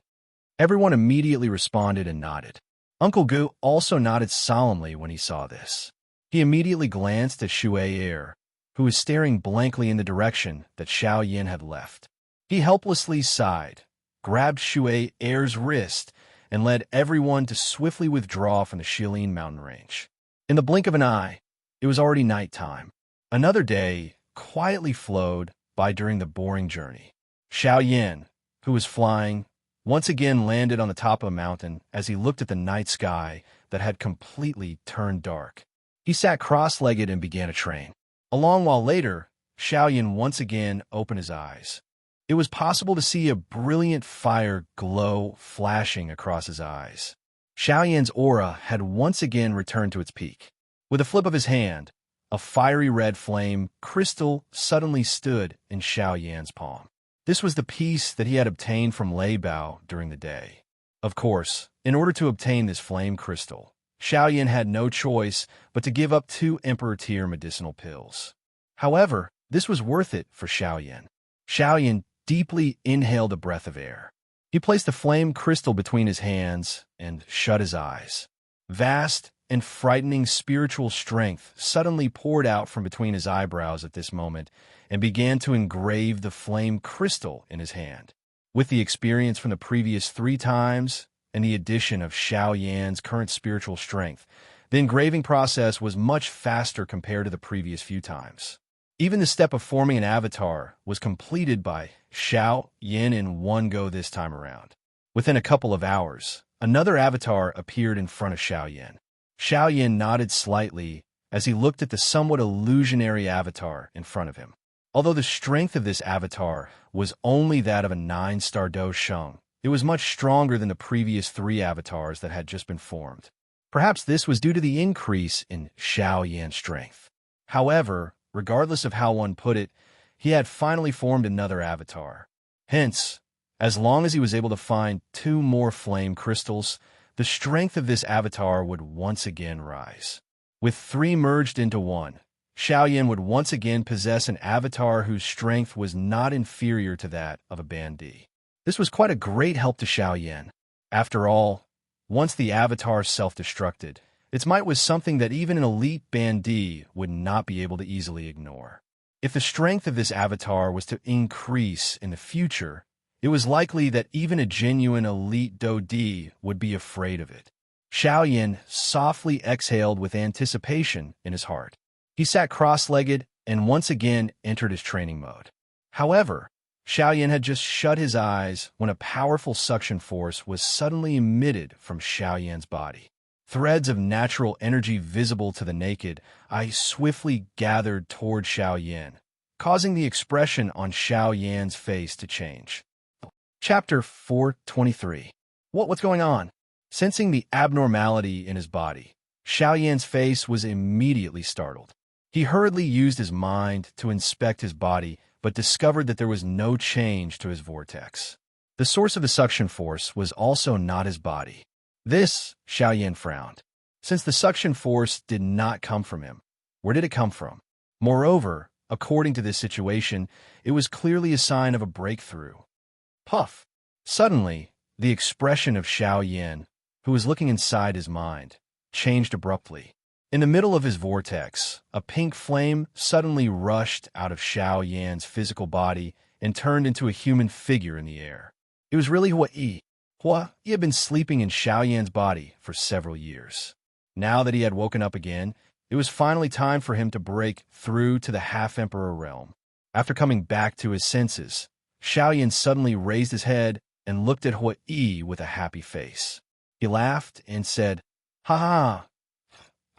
Everyone immediately responded and nodded. Uncle Gu also nodded solemnly when he saw this. He immediately glanced at Shui Air, who was staring blankly in the direction that Xiao Yan had left. He helplessly sighed, grabbed Shui Air's wrist, and led everyone to swiftly withdraw from the Shilin mountain range. In the blink of an eye, it was already nighttime. Another day quietly flowed by during the boring journey. Xiao Yan, who was flying, once again landed on the top of a mountain as he looked at the night sky that had completely turned dark. He sat cross-legged and began to train. A long while later, Xiao Yan once again opened his eyes. It was possible to see a brilliant fire glow flashing across his eyes. Xiao Yan's aura had once again returned to its peak. With a flip of his hand, a fiery red flame crystal suddenly stood in Xiao Yan's palm. This was the piece that he had obtained from Lei Bao during the day. Of course, in order to obtain this flame crystal, Xiao Yan had no choice but to give up 2 Emperor-tier medicinal pills. However, this was worth it for Xiao Yan. Xiao Yan deeply inhaled a breath of air. He placed the flame crystal between his hands and shut his eyes. Vast, and frightening spiritual strength suddenly poured out from between his eyebrows at this moment and began to engrave the flame crystal in his hand. With the experience from the previous 3 times and the addition of Xiao Yan's current spiritual strength, the engraving process was much faster compared to the previous few times. Even the step of forming an avatar was completed by Xiao Yan in one go this time around. Within a couple of hours, another avatar appeared in front of Xiao Yan. Xiao Yan nodded slightly as he looked at the somewhat illusionary avatar in front of him. Although the strength of this avatar was only that of a 9-star Do Sheng, it was much stronger than the previous 3 avatars that had just been formed. Perhaps this was due to the increase in Xiao Yan's strength. However, regardless of how one put it, he had finally formed another avatar. Hence, as long as he was able to find 2 more flame crystals, the strength of this avatar would once again rise. With 3 merged into one, Xiao Yan would once again possess an avatar whose strength was not inferior to that of a bandit. This was quite a great help to Xiao Yan. After all, once the avatar self-destructed, its might was something that even an elite bandit would not be able to easily ignore. If the strength of this avatar was to increase in the future, it was likely that even a genuine elite Dodi would be afraid of it. Xiao Yan softly exhaled with anticipation in his heart. He sat cross-legged and once again entered his training mode. However, Xiao Yan had just shut his eyes when a powerful suction force was suddenly emitted from Xiao Yan's body. Threads of natural energy visible to the naked eye swiftly gathered toward Xiao Yan, causing the expression on Xiao Yan's face to change. Chapter 423. What's going on? Sensing the abnormality in his body, Xiao Yan's face was immediately startled. He hurriedly used his mind to inspect his body, but discovered that there was no change to his vortex. The source of the suction force was also not his body. This, Xiao Yan frowned. Since the suction force did not come from him, where did it come from? Moreover, according to this situation, it was clearly a sign of a breakthrough. Puff! Suddenly, the expression of Xiao Yan, who was looking inside his mind, changed abruptly. In the middle of his vortex, a pink flame suddenly rushed out of Xiao Yan's physical body and turned into a human figure in the air. It was really Hua Yi. Hua Yi had been sleeping in Xiao Yan's body for several years. Now that he had woken up again, it was finally time for him to break through to the half-emperor realm. After coming back to his senses, Xiao Yan suddenly raised his head and looked at Hua Yi with a happy face. He laughed and said, "Ha ha!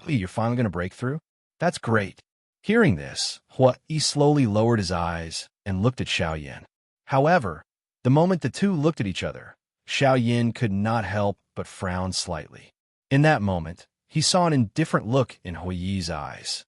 You're finally going to break through? That's great." Hearing this, Hua Yi slowly lowered his eyes and looked at Xiao Yan. However, the moment the two looked at each other, Xiao Yan could not help but frown slightly. In that moment, he saw an indifferent look in Hua Yi's eyes.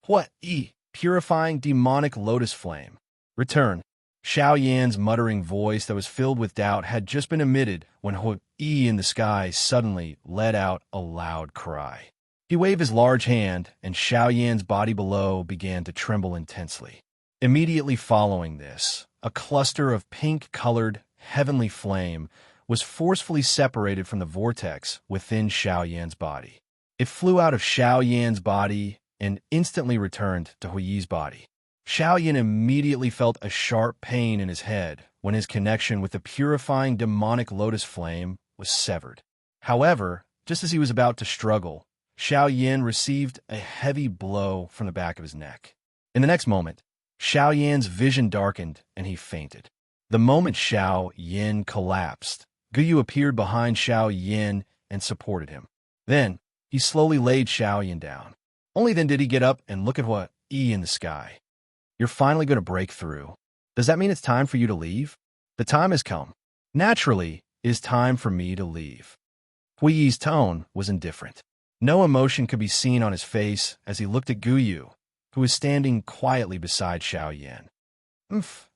"Hua Yi, purifying demonic lotus flame. Return." Xiao Yan's muttering voice that was filled with doubt had just been emitted when Hua Yi in the sky suddenly let out a loud cry. He waved his large hand, and Xiao Yan's body below began to tremble intensely. Immediately following this, a cluster of pink-colored, heavenly flame was forcefully separated from the vortex within Xiao Yan's body. It flew out of Xiao Yan's body and instantly returned to Hua Yi's body. Xiao Yan immediately felt a sharp pain in his head when his connection with the purifying demonic lotus flame was severed. However, just as he was about to struggle, Xiao Yan received a heavy blow from the back of his neck. In the next moment, Xiao Yan's vision darkened and he fainted. The moment Xiao Yan collapsed, Guyu appeared behind Xiao Yan and supported him. Then, he slowly laid Xiao Yan down. Only then did he get up and look at Hua Yi in the sky. "You're finally going to break through. Does that mean it's time for you to leave?" "The time has come. Naturally, it is time for me to leave." Hua Yi's tone was indifferent. No emotion could be seen on his face as he looked at Guyu, who was standing quietly beside Xiao Yan.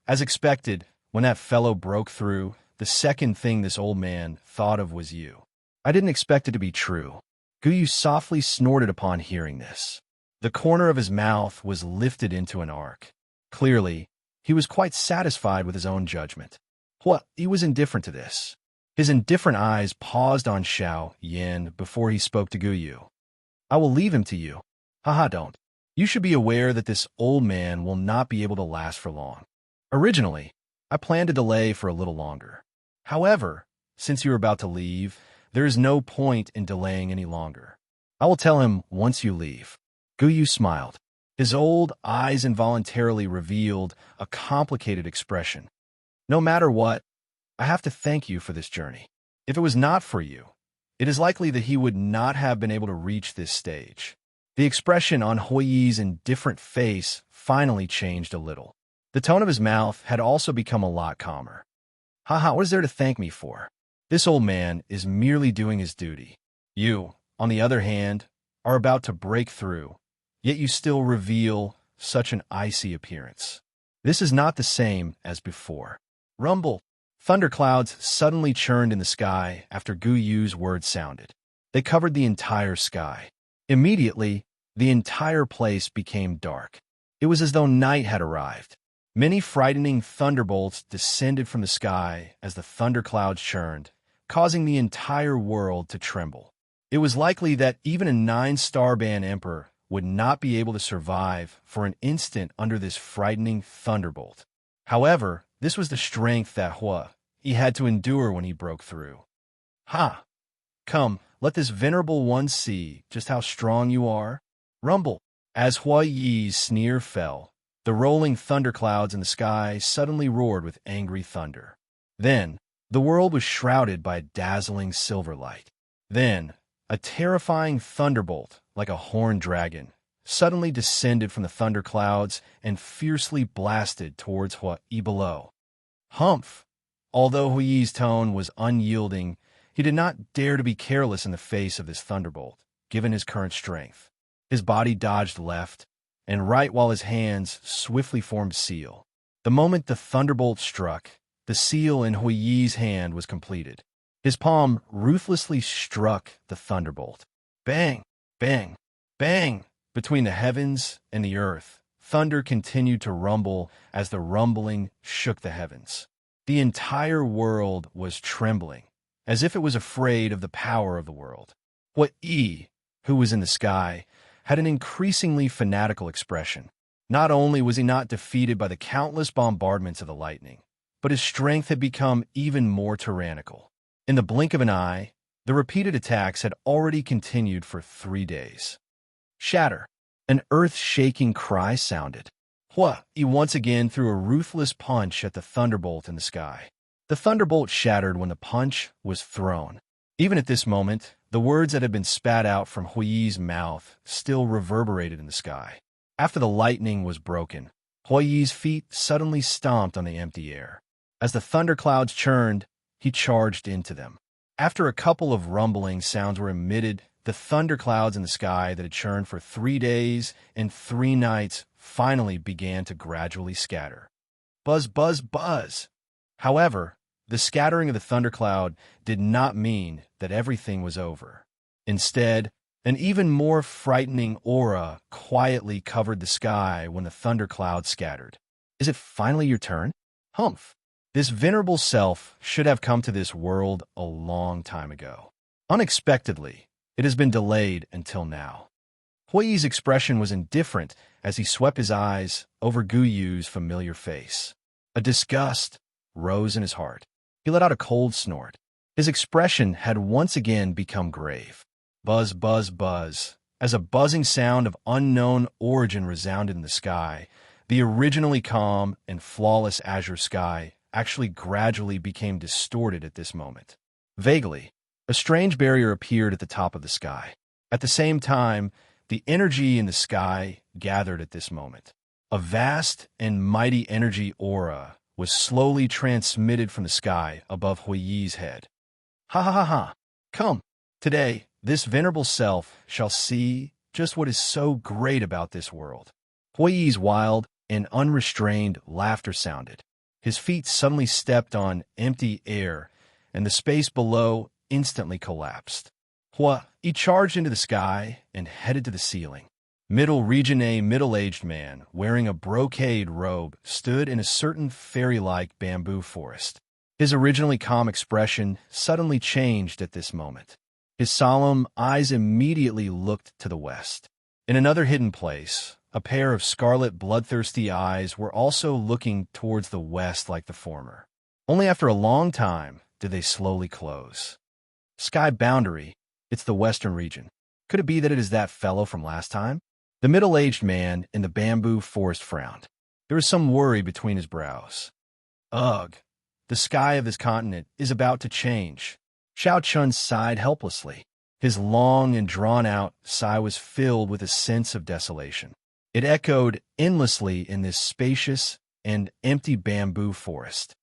As expected, when that fellow broke through, the second thing this old man thought of was you. I didn't expect it to be true. Guyu softly snorted upon hearing this. The corner of his mouth was lifted into an arc. Clearly, he was quite satisfied with his own judgment. He was indifferent to this. His indifferent eyes paused on Xiao Yan before he spoke to Guyu. I will leave him to you. Haha, don't. You should be aware that this old man will not be able to last for long. Originally, I planned to delay for a little longer. However, since you are about to leave, there is no point in delaying any longer. I will tell him once you leave. Guyu smiled. His old eyes involuntarily revealed a complicated expression. No matter what, I have to thank you for this journey. If it was not for you, it is likely that he would not have been able to reach this stage. The expression on Hui's indifferent face finally changed a little. The tone of his mouth had also become a lot calmer. Haha, what is there to thank me for? This old man is merely doing his duty. You, on the other hand, are about to break through, yet you still reveal such an icy appearance. This is not the same as before. Rumble. Thunderclouds suddenly churned in the sky after Guyu's words sounded. They covered the entire sky. Immediately, the entire place became dark. It was as though night had arrived. Many frightening thunderbolts descended from the sky as the thunderclouds churned, causing the entire world to tremble. It was likely that even a 9-star band emperor would not be able to survive for an instant under this frightening thunderbolt. However, this was the strength that he had to endure when he broke through. Ha! Come, let this venerable one see just how strong you are. Rumble. As Hua Yi's sneer fell, the rolling thunderclouds in the sky suddenly roared with angry thunder. Then, the world was shrouded by a dazzling silver light. Then, a terrifying thunderbolt, like a horned dragon, suddenly descended from the thunderclouds and fiercely blasted towards Hua Yi below. Humph! Although Hua Yi's tone was unyielding, he did not dare to be careless in the face of this thunderbolt, given his current strength. His body dodged left and right while his hands swiftly formed seal. The moment the thunderbolt struck, the seal in Hua Yi's hand was completed. His palm ruthlessly struck the thunderbolt. Bang! Bang! Bang! Between the heavens and the earth, thunder continued to rumble as the rumbling shook the heavens. The entire world was trembling, as if it was afraid of the power of the world. Hua Yi, who was in the sky, had an increasingly fanatical expression. Not only was he not defeated by the countless bombardments of the lightning, but his strength had become even more tyrannical. In the blink of an eye, the repeated attacks had already continued for 3 days. Shatter! An earth-shaking cry sounded. Hua Yi once again threw a ruthless punch at the thunderbolt in the sky. The thunderbolt shattered when the punch was thrown. Even at this moment, the words that had been spat out from Hua Yi's mouth still reverberated in the sky. After the lightning was broken, Hua Yi's feet suddenly stomped on the empty air. As the thunderclouds churned, he charged into them. After a couple of rumbling sounds were emitted, the thunderclouds in the sky that had churned for 3 days and 3 nights finally began to gradually scatter. Buzz, buzz, buzz! However, the scattering of the thundercloud did not mean that everything was over. Instead, an even more frightening aura quietly covered the sky when the thundercloud scattered. Is it finally your turn? Humph! This venerable self should have come to this world a long time ago. Unexpectedly, it has been delayed until now. Hua Yi's expression was indifferent as he swept his eyes over Guyu's familiar face. A disgust rose in his heart. He let out a cold snort. His expression had once again become grave. Buzz, buzz, buzz. As a buzzing sound of unknown origin resounded in the sky, the originally calm and flawless azure sky actually gradually became distorted at this moment. Vaguely, a strange barrier appeared at the top of the sky. At the same time, the energy in the sky gathered at this moment. A vast and mighty energy aura was slowly transmitted from the sky above Hua Yi's head. Ha ha ha ha! Come, today, this venerable self shall see just what is so great about this world. Hua Yi's wild and unrestrained laughter sounded. His feet suddenly stepped on empty air, and the space below instantly collapsed. Hua Yi charged into the sky and headed to the ceiling. A middle-aged man, wearing a brocade robe, stood in a certain fairy-like bamboo forest. His originally calm expression suddenly changed at this moment. His solemn eyes immediately looked to the west. In another hidden place, a pair of scarlet bloodthirsty eyes were also looking towards the west like the former. Only after a long time did they slowly close. Sky boundary, it's the western region. Could it be that it is that fellow from last time? The middle-aged man in the bamboo forest frowned. There was some worry between his brows. Ugh, the sky of this continent is about to change. Xiao Chun sighed helplessly. His long and drawn-out sigh was filled with a sense of desolation. It echoed endlessly in this spacious and empty bamboo forest.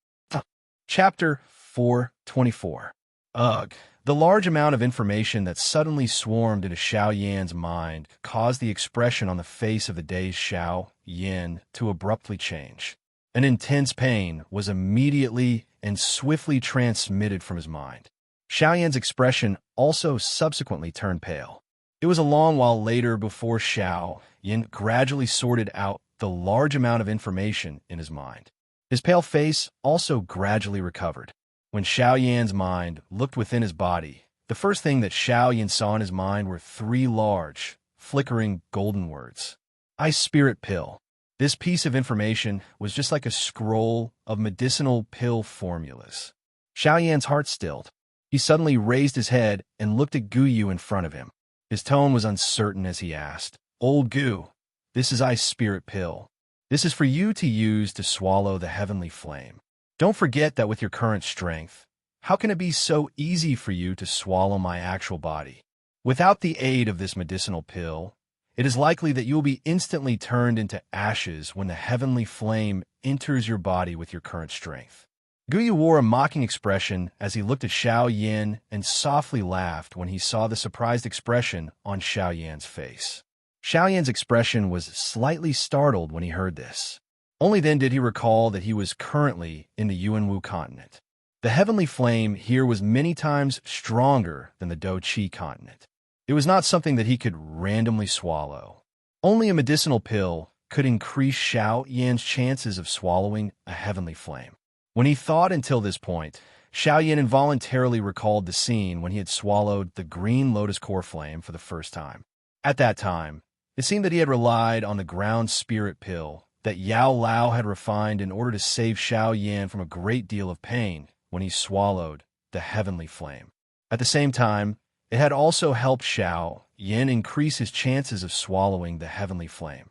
Chapter 424. Ugh. The large amount of information that suddenly swarmed into Xiao Yan's mind caused the expression on the face of the dazed Xiao Yan to abruptly change. An intense pain was immediately and swiftly transmitted from his mind. Xiao Yan's expression also subsequently turned pale. It was a long while later before Xiao Yan gradually sorted out the large amount of information in his mind. His pale face also gradually recovered. When Xiao Yan's mind looked within his body, the first thing that Xiao Yan saw in his mind were 3 large, flickering golden words. Ice Spirit Pill. This piece of information was just like a scroll of medicinal pill formulas. Xiao Yan's heart stilled. He suddenly raised his head and looked at Gu Yu in front of him. His tone was uncertain as he asked, "Old Gu, this is Ice Spirit Pill. This is for you to use to swallow the heavenly flame. Don't forget that with your current strength, how can it be so easy for you to swallow my actual body? Without the aid of this medicinal pill, it is likely that you will be instantly turned into ashes when the heavenly flame enters your body with your current strength." Gu Yu wore a mocking expression as he looked at Xiao Yan and softly laughed when he saw the surprised expression on Xiao Yan's face. Xiao Yan's expression was slightly startled when he heard this. Only then did he recall that he was currently in the Yuanwu continent. The heavenly flame here was many times stronger than the Do Chi continent. It was not something that he could randomly swallow. Only a medicinal pill could increase Xiao Yan's chances of swallowing a heavenly flame. When he thought until this point, Xiao Yan involuntarily recalled the scene when he had swallowed the green lotus core flame for the first time. At that time, it seemed that he had relied on the ground spirit pill that Yao Lao had refined in order to save Xiao Yan from a great deal of pain when he swallowed the heavenly flame. At the same time, it had also helped Xiao Yan increase his chances of swallowing the heavenly flame.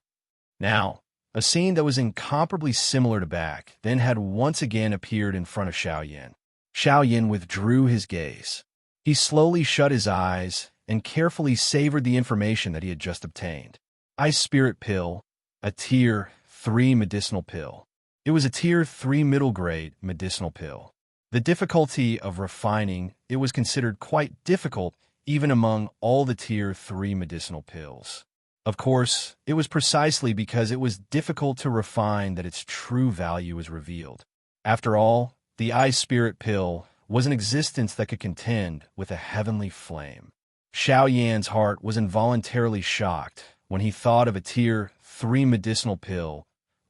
Now, a scene that was incomparably similar to back then had once again appeared in front of Xiao Yan. Xiao Yan withdrew his gaze. He slowly shut his eyes and carefully savored the information that he had just obtained. Ice Spirit Pill, a Tier 3 medicinal pill. It was a Tier 3 middle grade medicinal pill. The difficulty of refining it was considered quite difficult even among all the Tier 3 medicinal pills. Of course, it was precisely because it was difficult to refine that its true value was revealed. After all, the Ice Spirit Pill was an existence that could contend with a heavenly flame. Xiao Yan's heart was involuntarily shocked when he thought of a Tier 3 medicinal pill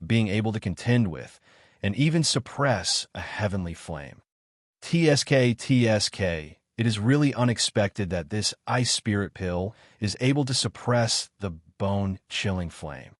being able to contend with and even suppress a heavenly flame. TSK, it is really unexpected that this Ice Spirit Pill is able to suppress the bone-chilling flame.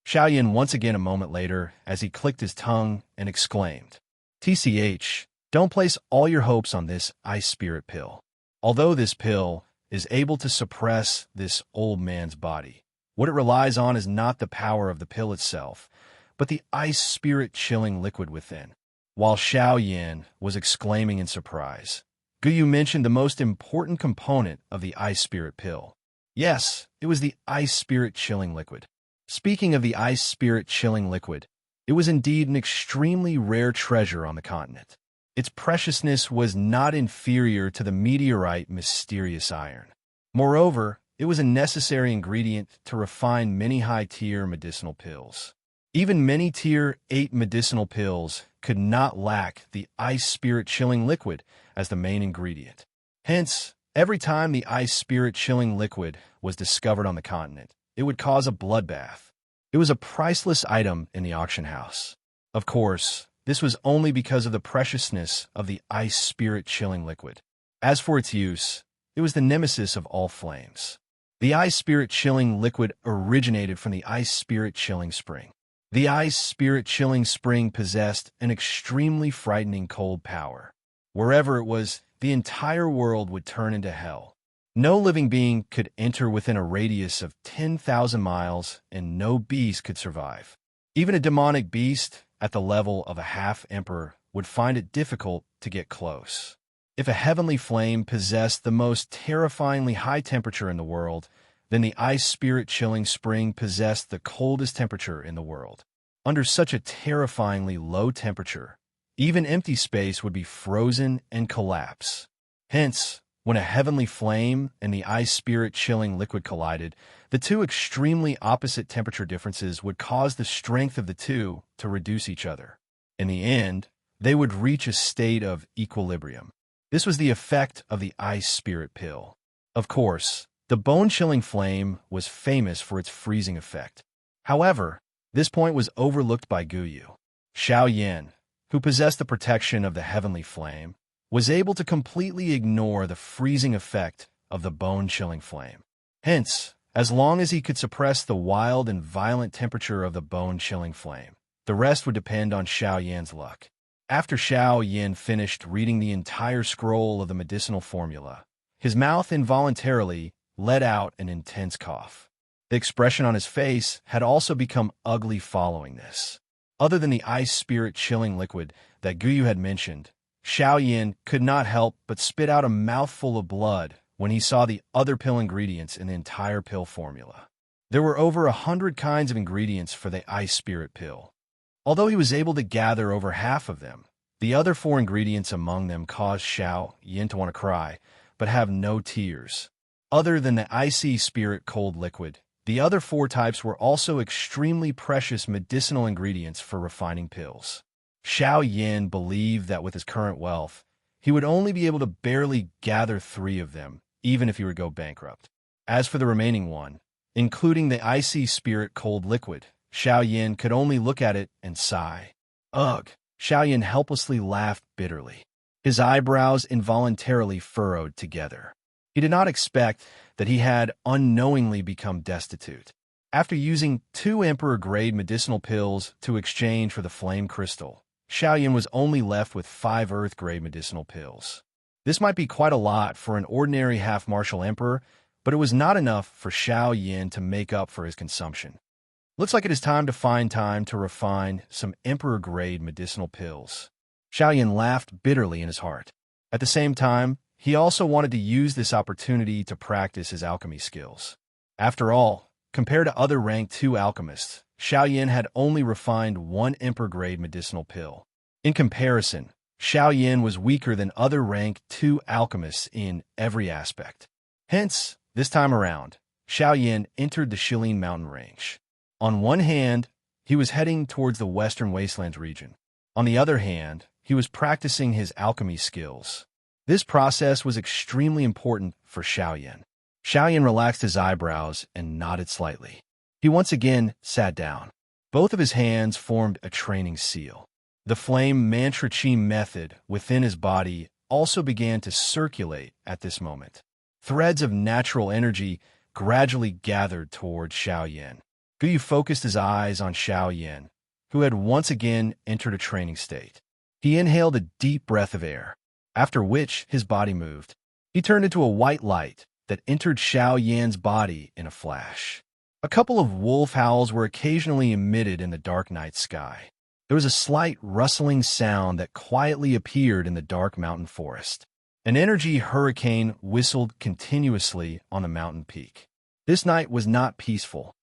Xiao Yan once again a moment later as he clicked his tongue and exclaimed, "TCH, don't place all your hopes on this Ice Spirit Pill. Although this pill is able to suppress this old man's body, what it relies on is not the power of the pill itself, but the ice spirit chilling liquid within." While Xiao Yan was exclaiming in surprise, Gu Yu mentioned the most important component of the Ice Spirit Pill. Yes, it was the Ice Spirit Chilling Liquid. Speaking of the Ice Spirit Chilling Liquid, it was indeed an extremely rare treasure on the continent. Its preciousness was not inferior to the meteorite mysterious iron. Moreover, it was a necessary ingredient to refine many high-tier medicinal pills. Even many Tier 8 medicinal pills could not lack the Ice Spirit Chilling Liquid as the main ingredient. Hence, every time the Ice Spirit Chilling Liquid was discovered on the continent, it would cause a bloodbath. It was a priceless item in the auction house. Of course, this was only because of the preciousness of the Ice Spirit Chilling Liquid. As for its use, It was the nemesis of all flames. The ice spirit chilling liquid originated from the ice spirit chilling spring. The ice spirit chilling spring possessed an extremely frightening cold power. Wherever it was, the entire world would turn into hell. No living being could enter within a radius of 10,000 miles, and no beast could survive. Even a demonic beast, at the level of a half-emperor, would find it difficult to get close. If a heavenly flame possessed the most terrifyingly high temperature in the world, then the ice spirit chilling spring possessed the coldest temperature in the world. Under such a terrifyingly low temperature, even empty space would be frozen and collapse. Hence, when a heavenly flame and the ice spirit chilling liquid collided, the two extremely opposite temperature differences would cause the strength of the two to reduce each other. In the end, they would reach a state of equilibrium. This was the effect of the ice spirit pill. Of course, the bone-chilling flame was famous for its freezing effect. However, this point was overlooked by Guyu. Xiao Yan, who possessed the protection of the heavenly flame, was able to completely ignore the freezing effect of the bone-chilling flame. Hence, as long as he could suppress the wild and violent temperature of the bone-chilling flame, the rest would depend on Xiao Yan's luck. After Xiao Yan finished reading the entire scroll of the medicinal formula, his mouth involuntarily let out an intense cough. The expression on his face had also become ugly following this. Other than the ice spirit chilling liquid that Guyu had mentioned, Xiao Yan could not help but spit out a mouthful of blood when he saw the other pill ingredients in the entire pill formula. There were over 100 kinds of ingredients for the ice spirit pill. Although he was able to gather over half of them, the other 4 ingredients among them caused Xiao Yan to want to cry, but have no tears. Other than the icy spirit cold liquid, the other 4 types were also extremely precious medicinal ingredients for refining pills. Xiao Yan believed that with his current wealth, he would only be able to barely gather 3 of them, even if he would go bankrupt. As for the remaining one, including the icy spirit cold liquid, Xiao Yan could only look at it and sigh. Ugh! Xiao Yan helplessly laughed bitterly. His eyebrows involuntarily furrowed together. He did not expect that he had unknowingly become destitute. After using 2 emperor-grade medicinal pills to exchange for the flame crystal, Xiao Yan was only left with 5 earth-grade medicinal pills. This might be quite a lot for an ordinary half-martial emperor, but it was not enough for Xiao Yan to make up for his consumption. Looks like it is time to refine some emperor-grade medicinal pills. Xiao Yan laughed bitterly in his heart. At the same time, he also wanted to use this opportunity to practice his alchemy skills. After all, compared to other rank 2 alchemists, Xiao Yan had only refined 1 emperor-grade medicinal pill. In comparison, Xiao Yan was weaker than other rank 2 alchemists in every aspect. Hence, this time around, Xiao Yan entered the Shilin mountain range. On one hand, he was heading towards the western wastelands region. On the other hand, he was practicing his alchemy skills. This process was extremely important for Xiao Yan. Xiao Yan relaxed his eyebrows and nodded slightly. He once again sat down. Both of his hands formed a training seal. The flame mantra chi method within his body also began to circulate at this moment. Threads of natural energy gradually gathered toward Xiao Yan. Guyu focused his eyes on Xiao Yan, who had once again entered a training state. He inhaled a deep breath of air, after which his body moved. He turned into a white light that entered Xiao Yan's body in a flash. A couple of wolf howls were occasionally emitted in the dark night sky. There was a slight rustling sound that quietly appeared in the dark mountain forest. An energy hurricane whistled continuously on the mountain peak. This night was not peaceful.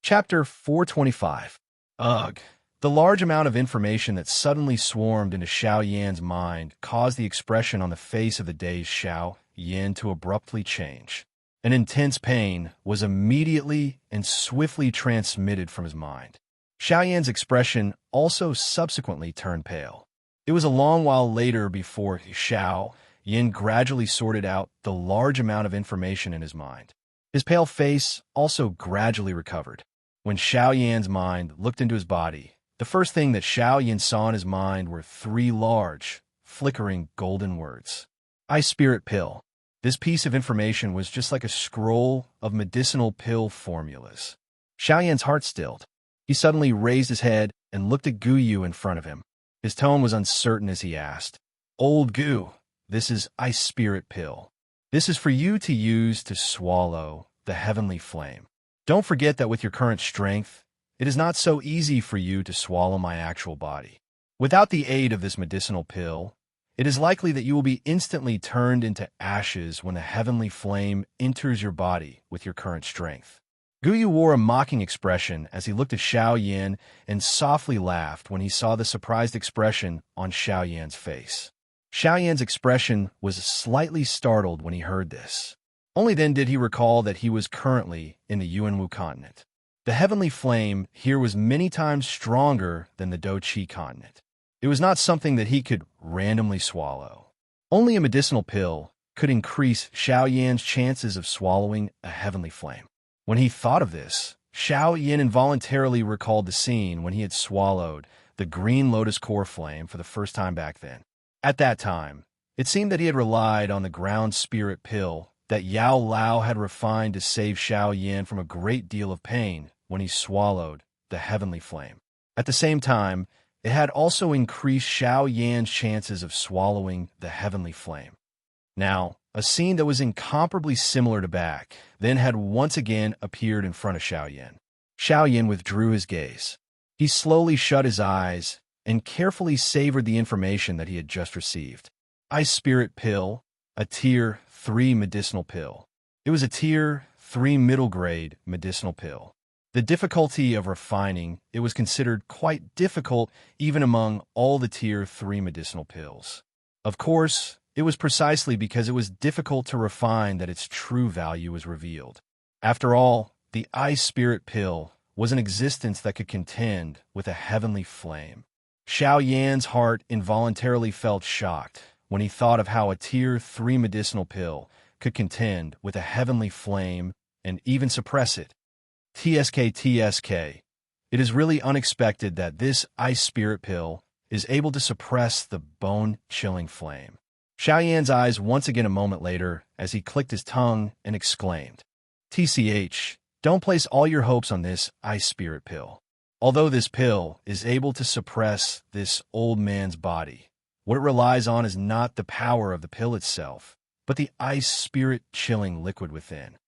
Chapter 425. Ugh. The large amount of information that suddenly swarmed into Xiao Yan's mind caused the expression on the face of the dazed Xiao Yan to abruptly change. An intense pain was immediately and swiftly transmitted from his mind. Xiao Yan's expression also subsequently turned pale. It was a long while later before Xiao Yan gradually sorted out the large amount of information in his mind. His pale face also gradually recovered. When Xiao Yan's mind looked into his body, the first thing that Xiao Yan saw in his mind were 3 large, flickering golden words. Ice Spirit Pill. This piece of information was just like a scroll of medicinal pill formulas. Xiao Yan's heart stilled. He suddenly raised his head and looked at Gu Yu in front of him. His tone was uncertain as he asked, "Old Gu, this is Ice Spirit Pill. This is for you to use to swallow the heavenly flame. Don't forget that with your current strength, it is not so easy for you to swallow my actual body. Without the aid of this medicinal pill, it is likely that you will be instantly turned into ashes when the heavenly flame enters your body with your current strength." Gu Yu wore a mocking expression as he looked at Xiao Yan and softly laughed when he saw the surprised expression on Xiao Yan's face. Xiao Yan's expression was slightly startled when he heard this. Only then did he recall that he was currently in the Yuanwu continent. The heavenly flame here was many times stronger than the Doqi continent. It was not something that he could randomly swallow. Only a medicinal pill could increase Xiao Yan's chances of swallowing a heavenly flame. When he thought of this, Xiao Yan involuntarily recalled the scene when he had swallowed the green lotus core flame for the first time back then. At that time, it seemed that he had relied on the ground spirit pill that Yao Lao had refined to save Xiao Yan from a great deal of pain when he swallowed the heavenly flame. At the same time, it had also increased Xiao Yan's chances of swallowing the heavenly flame. Now, a scene that was incomparably similar to back then had once again appeared in front of Xiao Yan. Xiao Yan withdrew his gaze. He slowly shut his eyes and carefully savored the information that he had just received. Ice Spirit Pill, a Tier 3 medicinal pill. It was a Tier 3 middle grade medicinal pill. The difficulty of refining it was considered quite difficult even among all the Tier 3 medicinal pills. Of course, it was precisely because it was difficult to refine that its true value was revealed. After all, the Ice Spirit Pill was an existence that could contend with a heavenly flame. Xiao Yan's heart involuntarily felt shocked when he thought of how a Tier 3 medicinal pill could contend with a heavenly flame and even suppress it. TSK. It is really unexpected that this Ice Spirit Pill is able to suppress the bone-chilling flame. Xiao Yan's eyes once again a moment later as he clicked his tongue and exclaimed, "TCH, don't place all your hopes on this Ice Spirit Pill. Although this pill is able to suppress this old man's body, what it relies on is not the power of the pill itself, but the ice spirit chilling liquid within."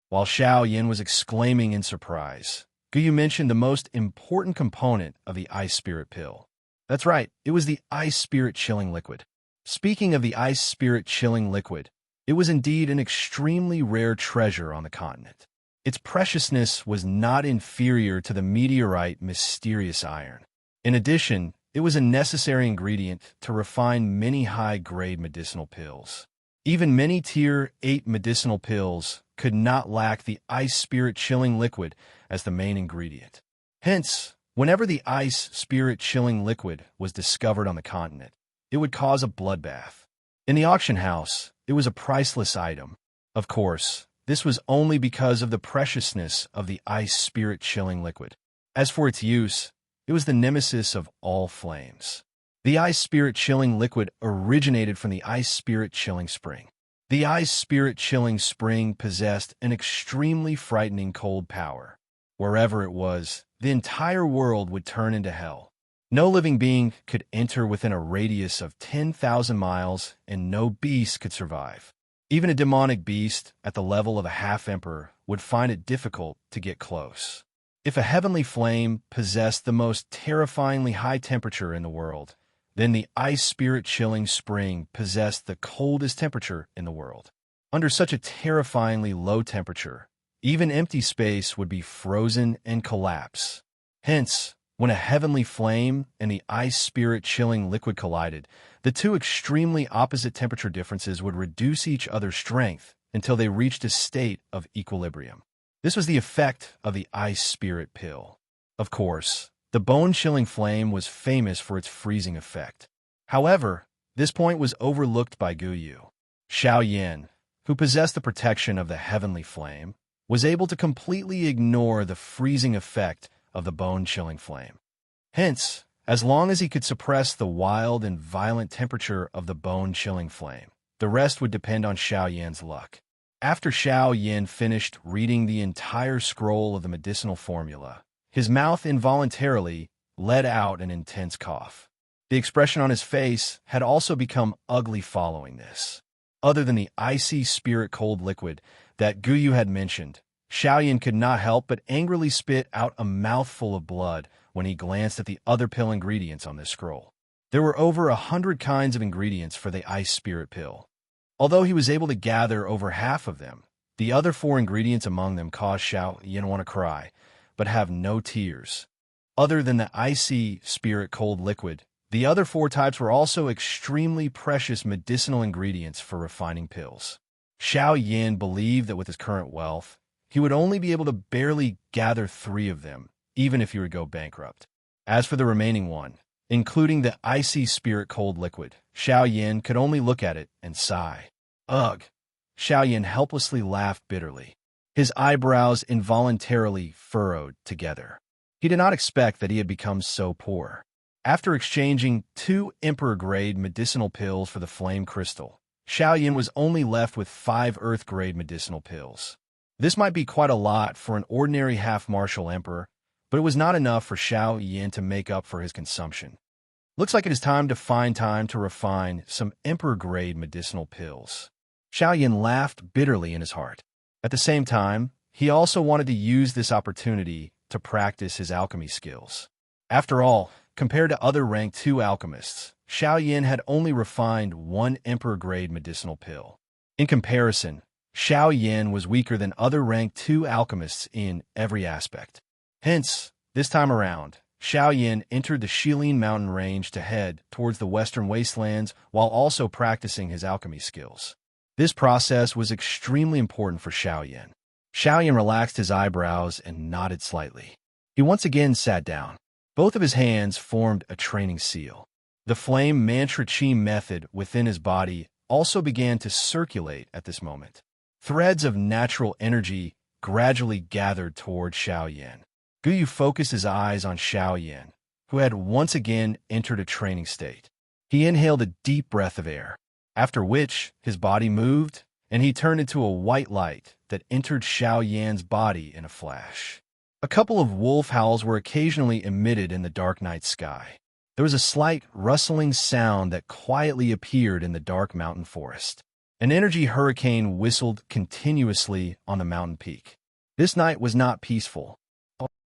While Xiao Yan was exclaiming in surprise, Gu Yu mentioned the most important component of the Ice Spirit Pill. That's right, it was the Ice Spirit Chilling Liquid. Speaking of the Ice Spirit Chilling Liquid, it was indeed an extremely rare treasure on the continent. Its preciousness was not inferior to the meteorite mysterious iron. In addition, it was a necessary ingredient to refine many high-grade medicinal pills. Even many Tier 8 medicinal pills could not lack the Ice Spirit Chilling Liquid as the main ingredient. Hence, whenever the Ice Spirit Chilling Liquid was discovered on the continent, it would cause a bloodbath. In the auction house, it was a priceless item. Of course, this was only because of the preciousness of the Ice Spirit Chilling Liquid. As for its use, it was the nemesis of all flames. The Ice Spirit Chilling Liquid originated from the Ice Spirit Chilling Spring. The Ice Spirit Chilling Spring possessed an extremely frightening cold power. Wherever it was, the entire world would turn into hell. No living being could enter within a radius of 10,000 miles, and no beast could survive. Even a demonic beast at the level of a half-emperor would find it difficult to get close. If a heavenly flame possessed the most terrifyingly high temperature in the world, then the Ice Spirit Chilling Spring possessed the coldest temperature in the world. Under such a terrifyingly low temperature, even empty space would be frozen and collapse. Hence, when a heavenly flame and the Ice Spirit Chilling Liquid collided, the two extremely opposite temperature differences would reduce each other's strength until they reached a state of equilibrium. This was the effect of the Ice Spirit Pill. Of course, the bone-chilling flame was famous for its freezing effect. However, this point was overlooked by Gu Yu. Xiao Yan, who possessed the protection of the heavenly flame, was able to completely ignore the freezing effect of the bone-chilling flame. Hence, as long as he could suppress the wild and violent temperature of the bone-chilling flame, The rest would depend on Xiao Yan's luck. After Xiao Yan finished reading the entire scroll of the medicinal formula, his mouth involuntarily let out an intense cough. The expression on his face had also become ugly following this. Other than the icy spirit-cold liquid that Guyu had mentioned, Xiao Yan could not help but angrily spit out a mouthful of blood when he glanced at the other pill ingredients on this scroll. There were over 100 kinds of ingredients for the ice spirit pill. Although he was able to gather over half of them, the other 4 ingredients among them caused Xiao Yan to want to cry, but have no tears. Other than the icy spirit-cold liquid, the other 4 types were also extremely precious medicinal ingredients for refining pills. Xiao Yan believed that with his current wealth, he would only be able to barely gather 3 of them, even if he would go bankrupt. As for the remaining one, including the icy spirit-cold liquid, Xiao Yan could only look at it and sigh. Ugh! Xiao Yan helplessly laughed bitterly. His eyebrows involuntarily furrowed together. He did not expect that he had become so poor. After exchanging 2 Emperor-grade medicinal pills for the flame crystal, Xiao Yan was only left with 5 Earth-grade medicinal pills. This might be quite a lot for an ordinary half-martial emperor, but it was not enough for Xiao Yan to make up for his consumption. Looks like it is time to find time to refine some Emperor-grade medicinal pills. Xiao Yan laughed bitterly in his heart. At the same time, he also wanted to use this opportunity to practice his alchemy skills. After all, compared to other rank 2 alchemists, Xiao Yan had only refined 1 Emperor-grade medicinal pill. In comparison, Xiao Yan was weaker than other rank 2 alchemists in every aspect. Hence, this time around, Xiao Yan entered the Shilin mountain range to head towards the western wastelands while also practicing his alchemy skills. This process was extremely important for Xiao Yan. Xiao Yan relaxed his eyebrows and nodded slightly. He once again sat down. Both of his hands formed a training seal. The flame mantra chi method within his body also began to circulate at this moment. Threads of natural energy gradually gathered toward Xiao Yan. Guyu focused his eyes on Xiao Yan, who had once again entered a training state. He inhaled a deep breath of air, after which his body moved, and he turned into a white light that entered Xiao Yan's body in a flash. A couple of wolf howls were occasionally emitted in the dark night sky. There was a slight rustling sound that quietly appeared in the dark mountain forest. An energy hurricane whistled continuously on the mountain peak. This night was not peaceful.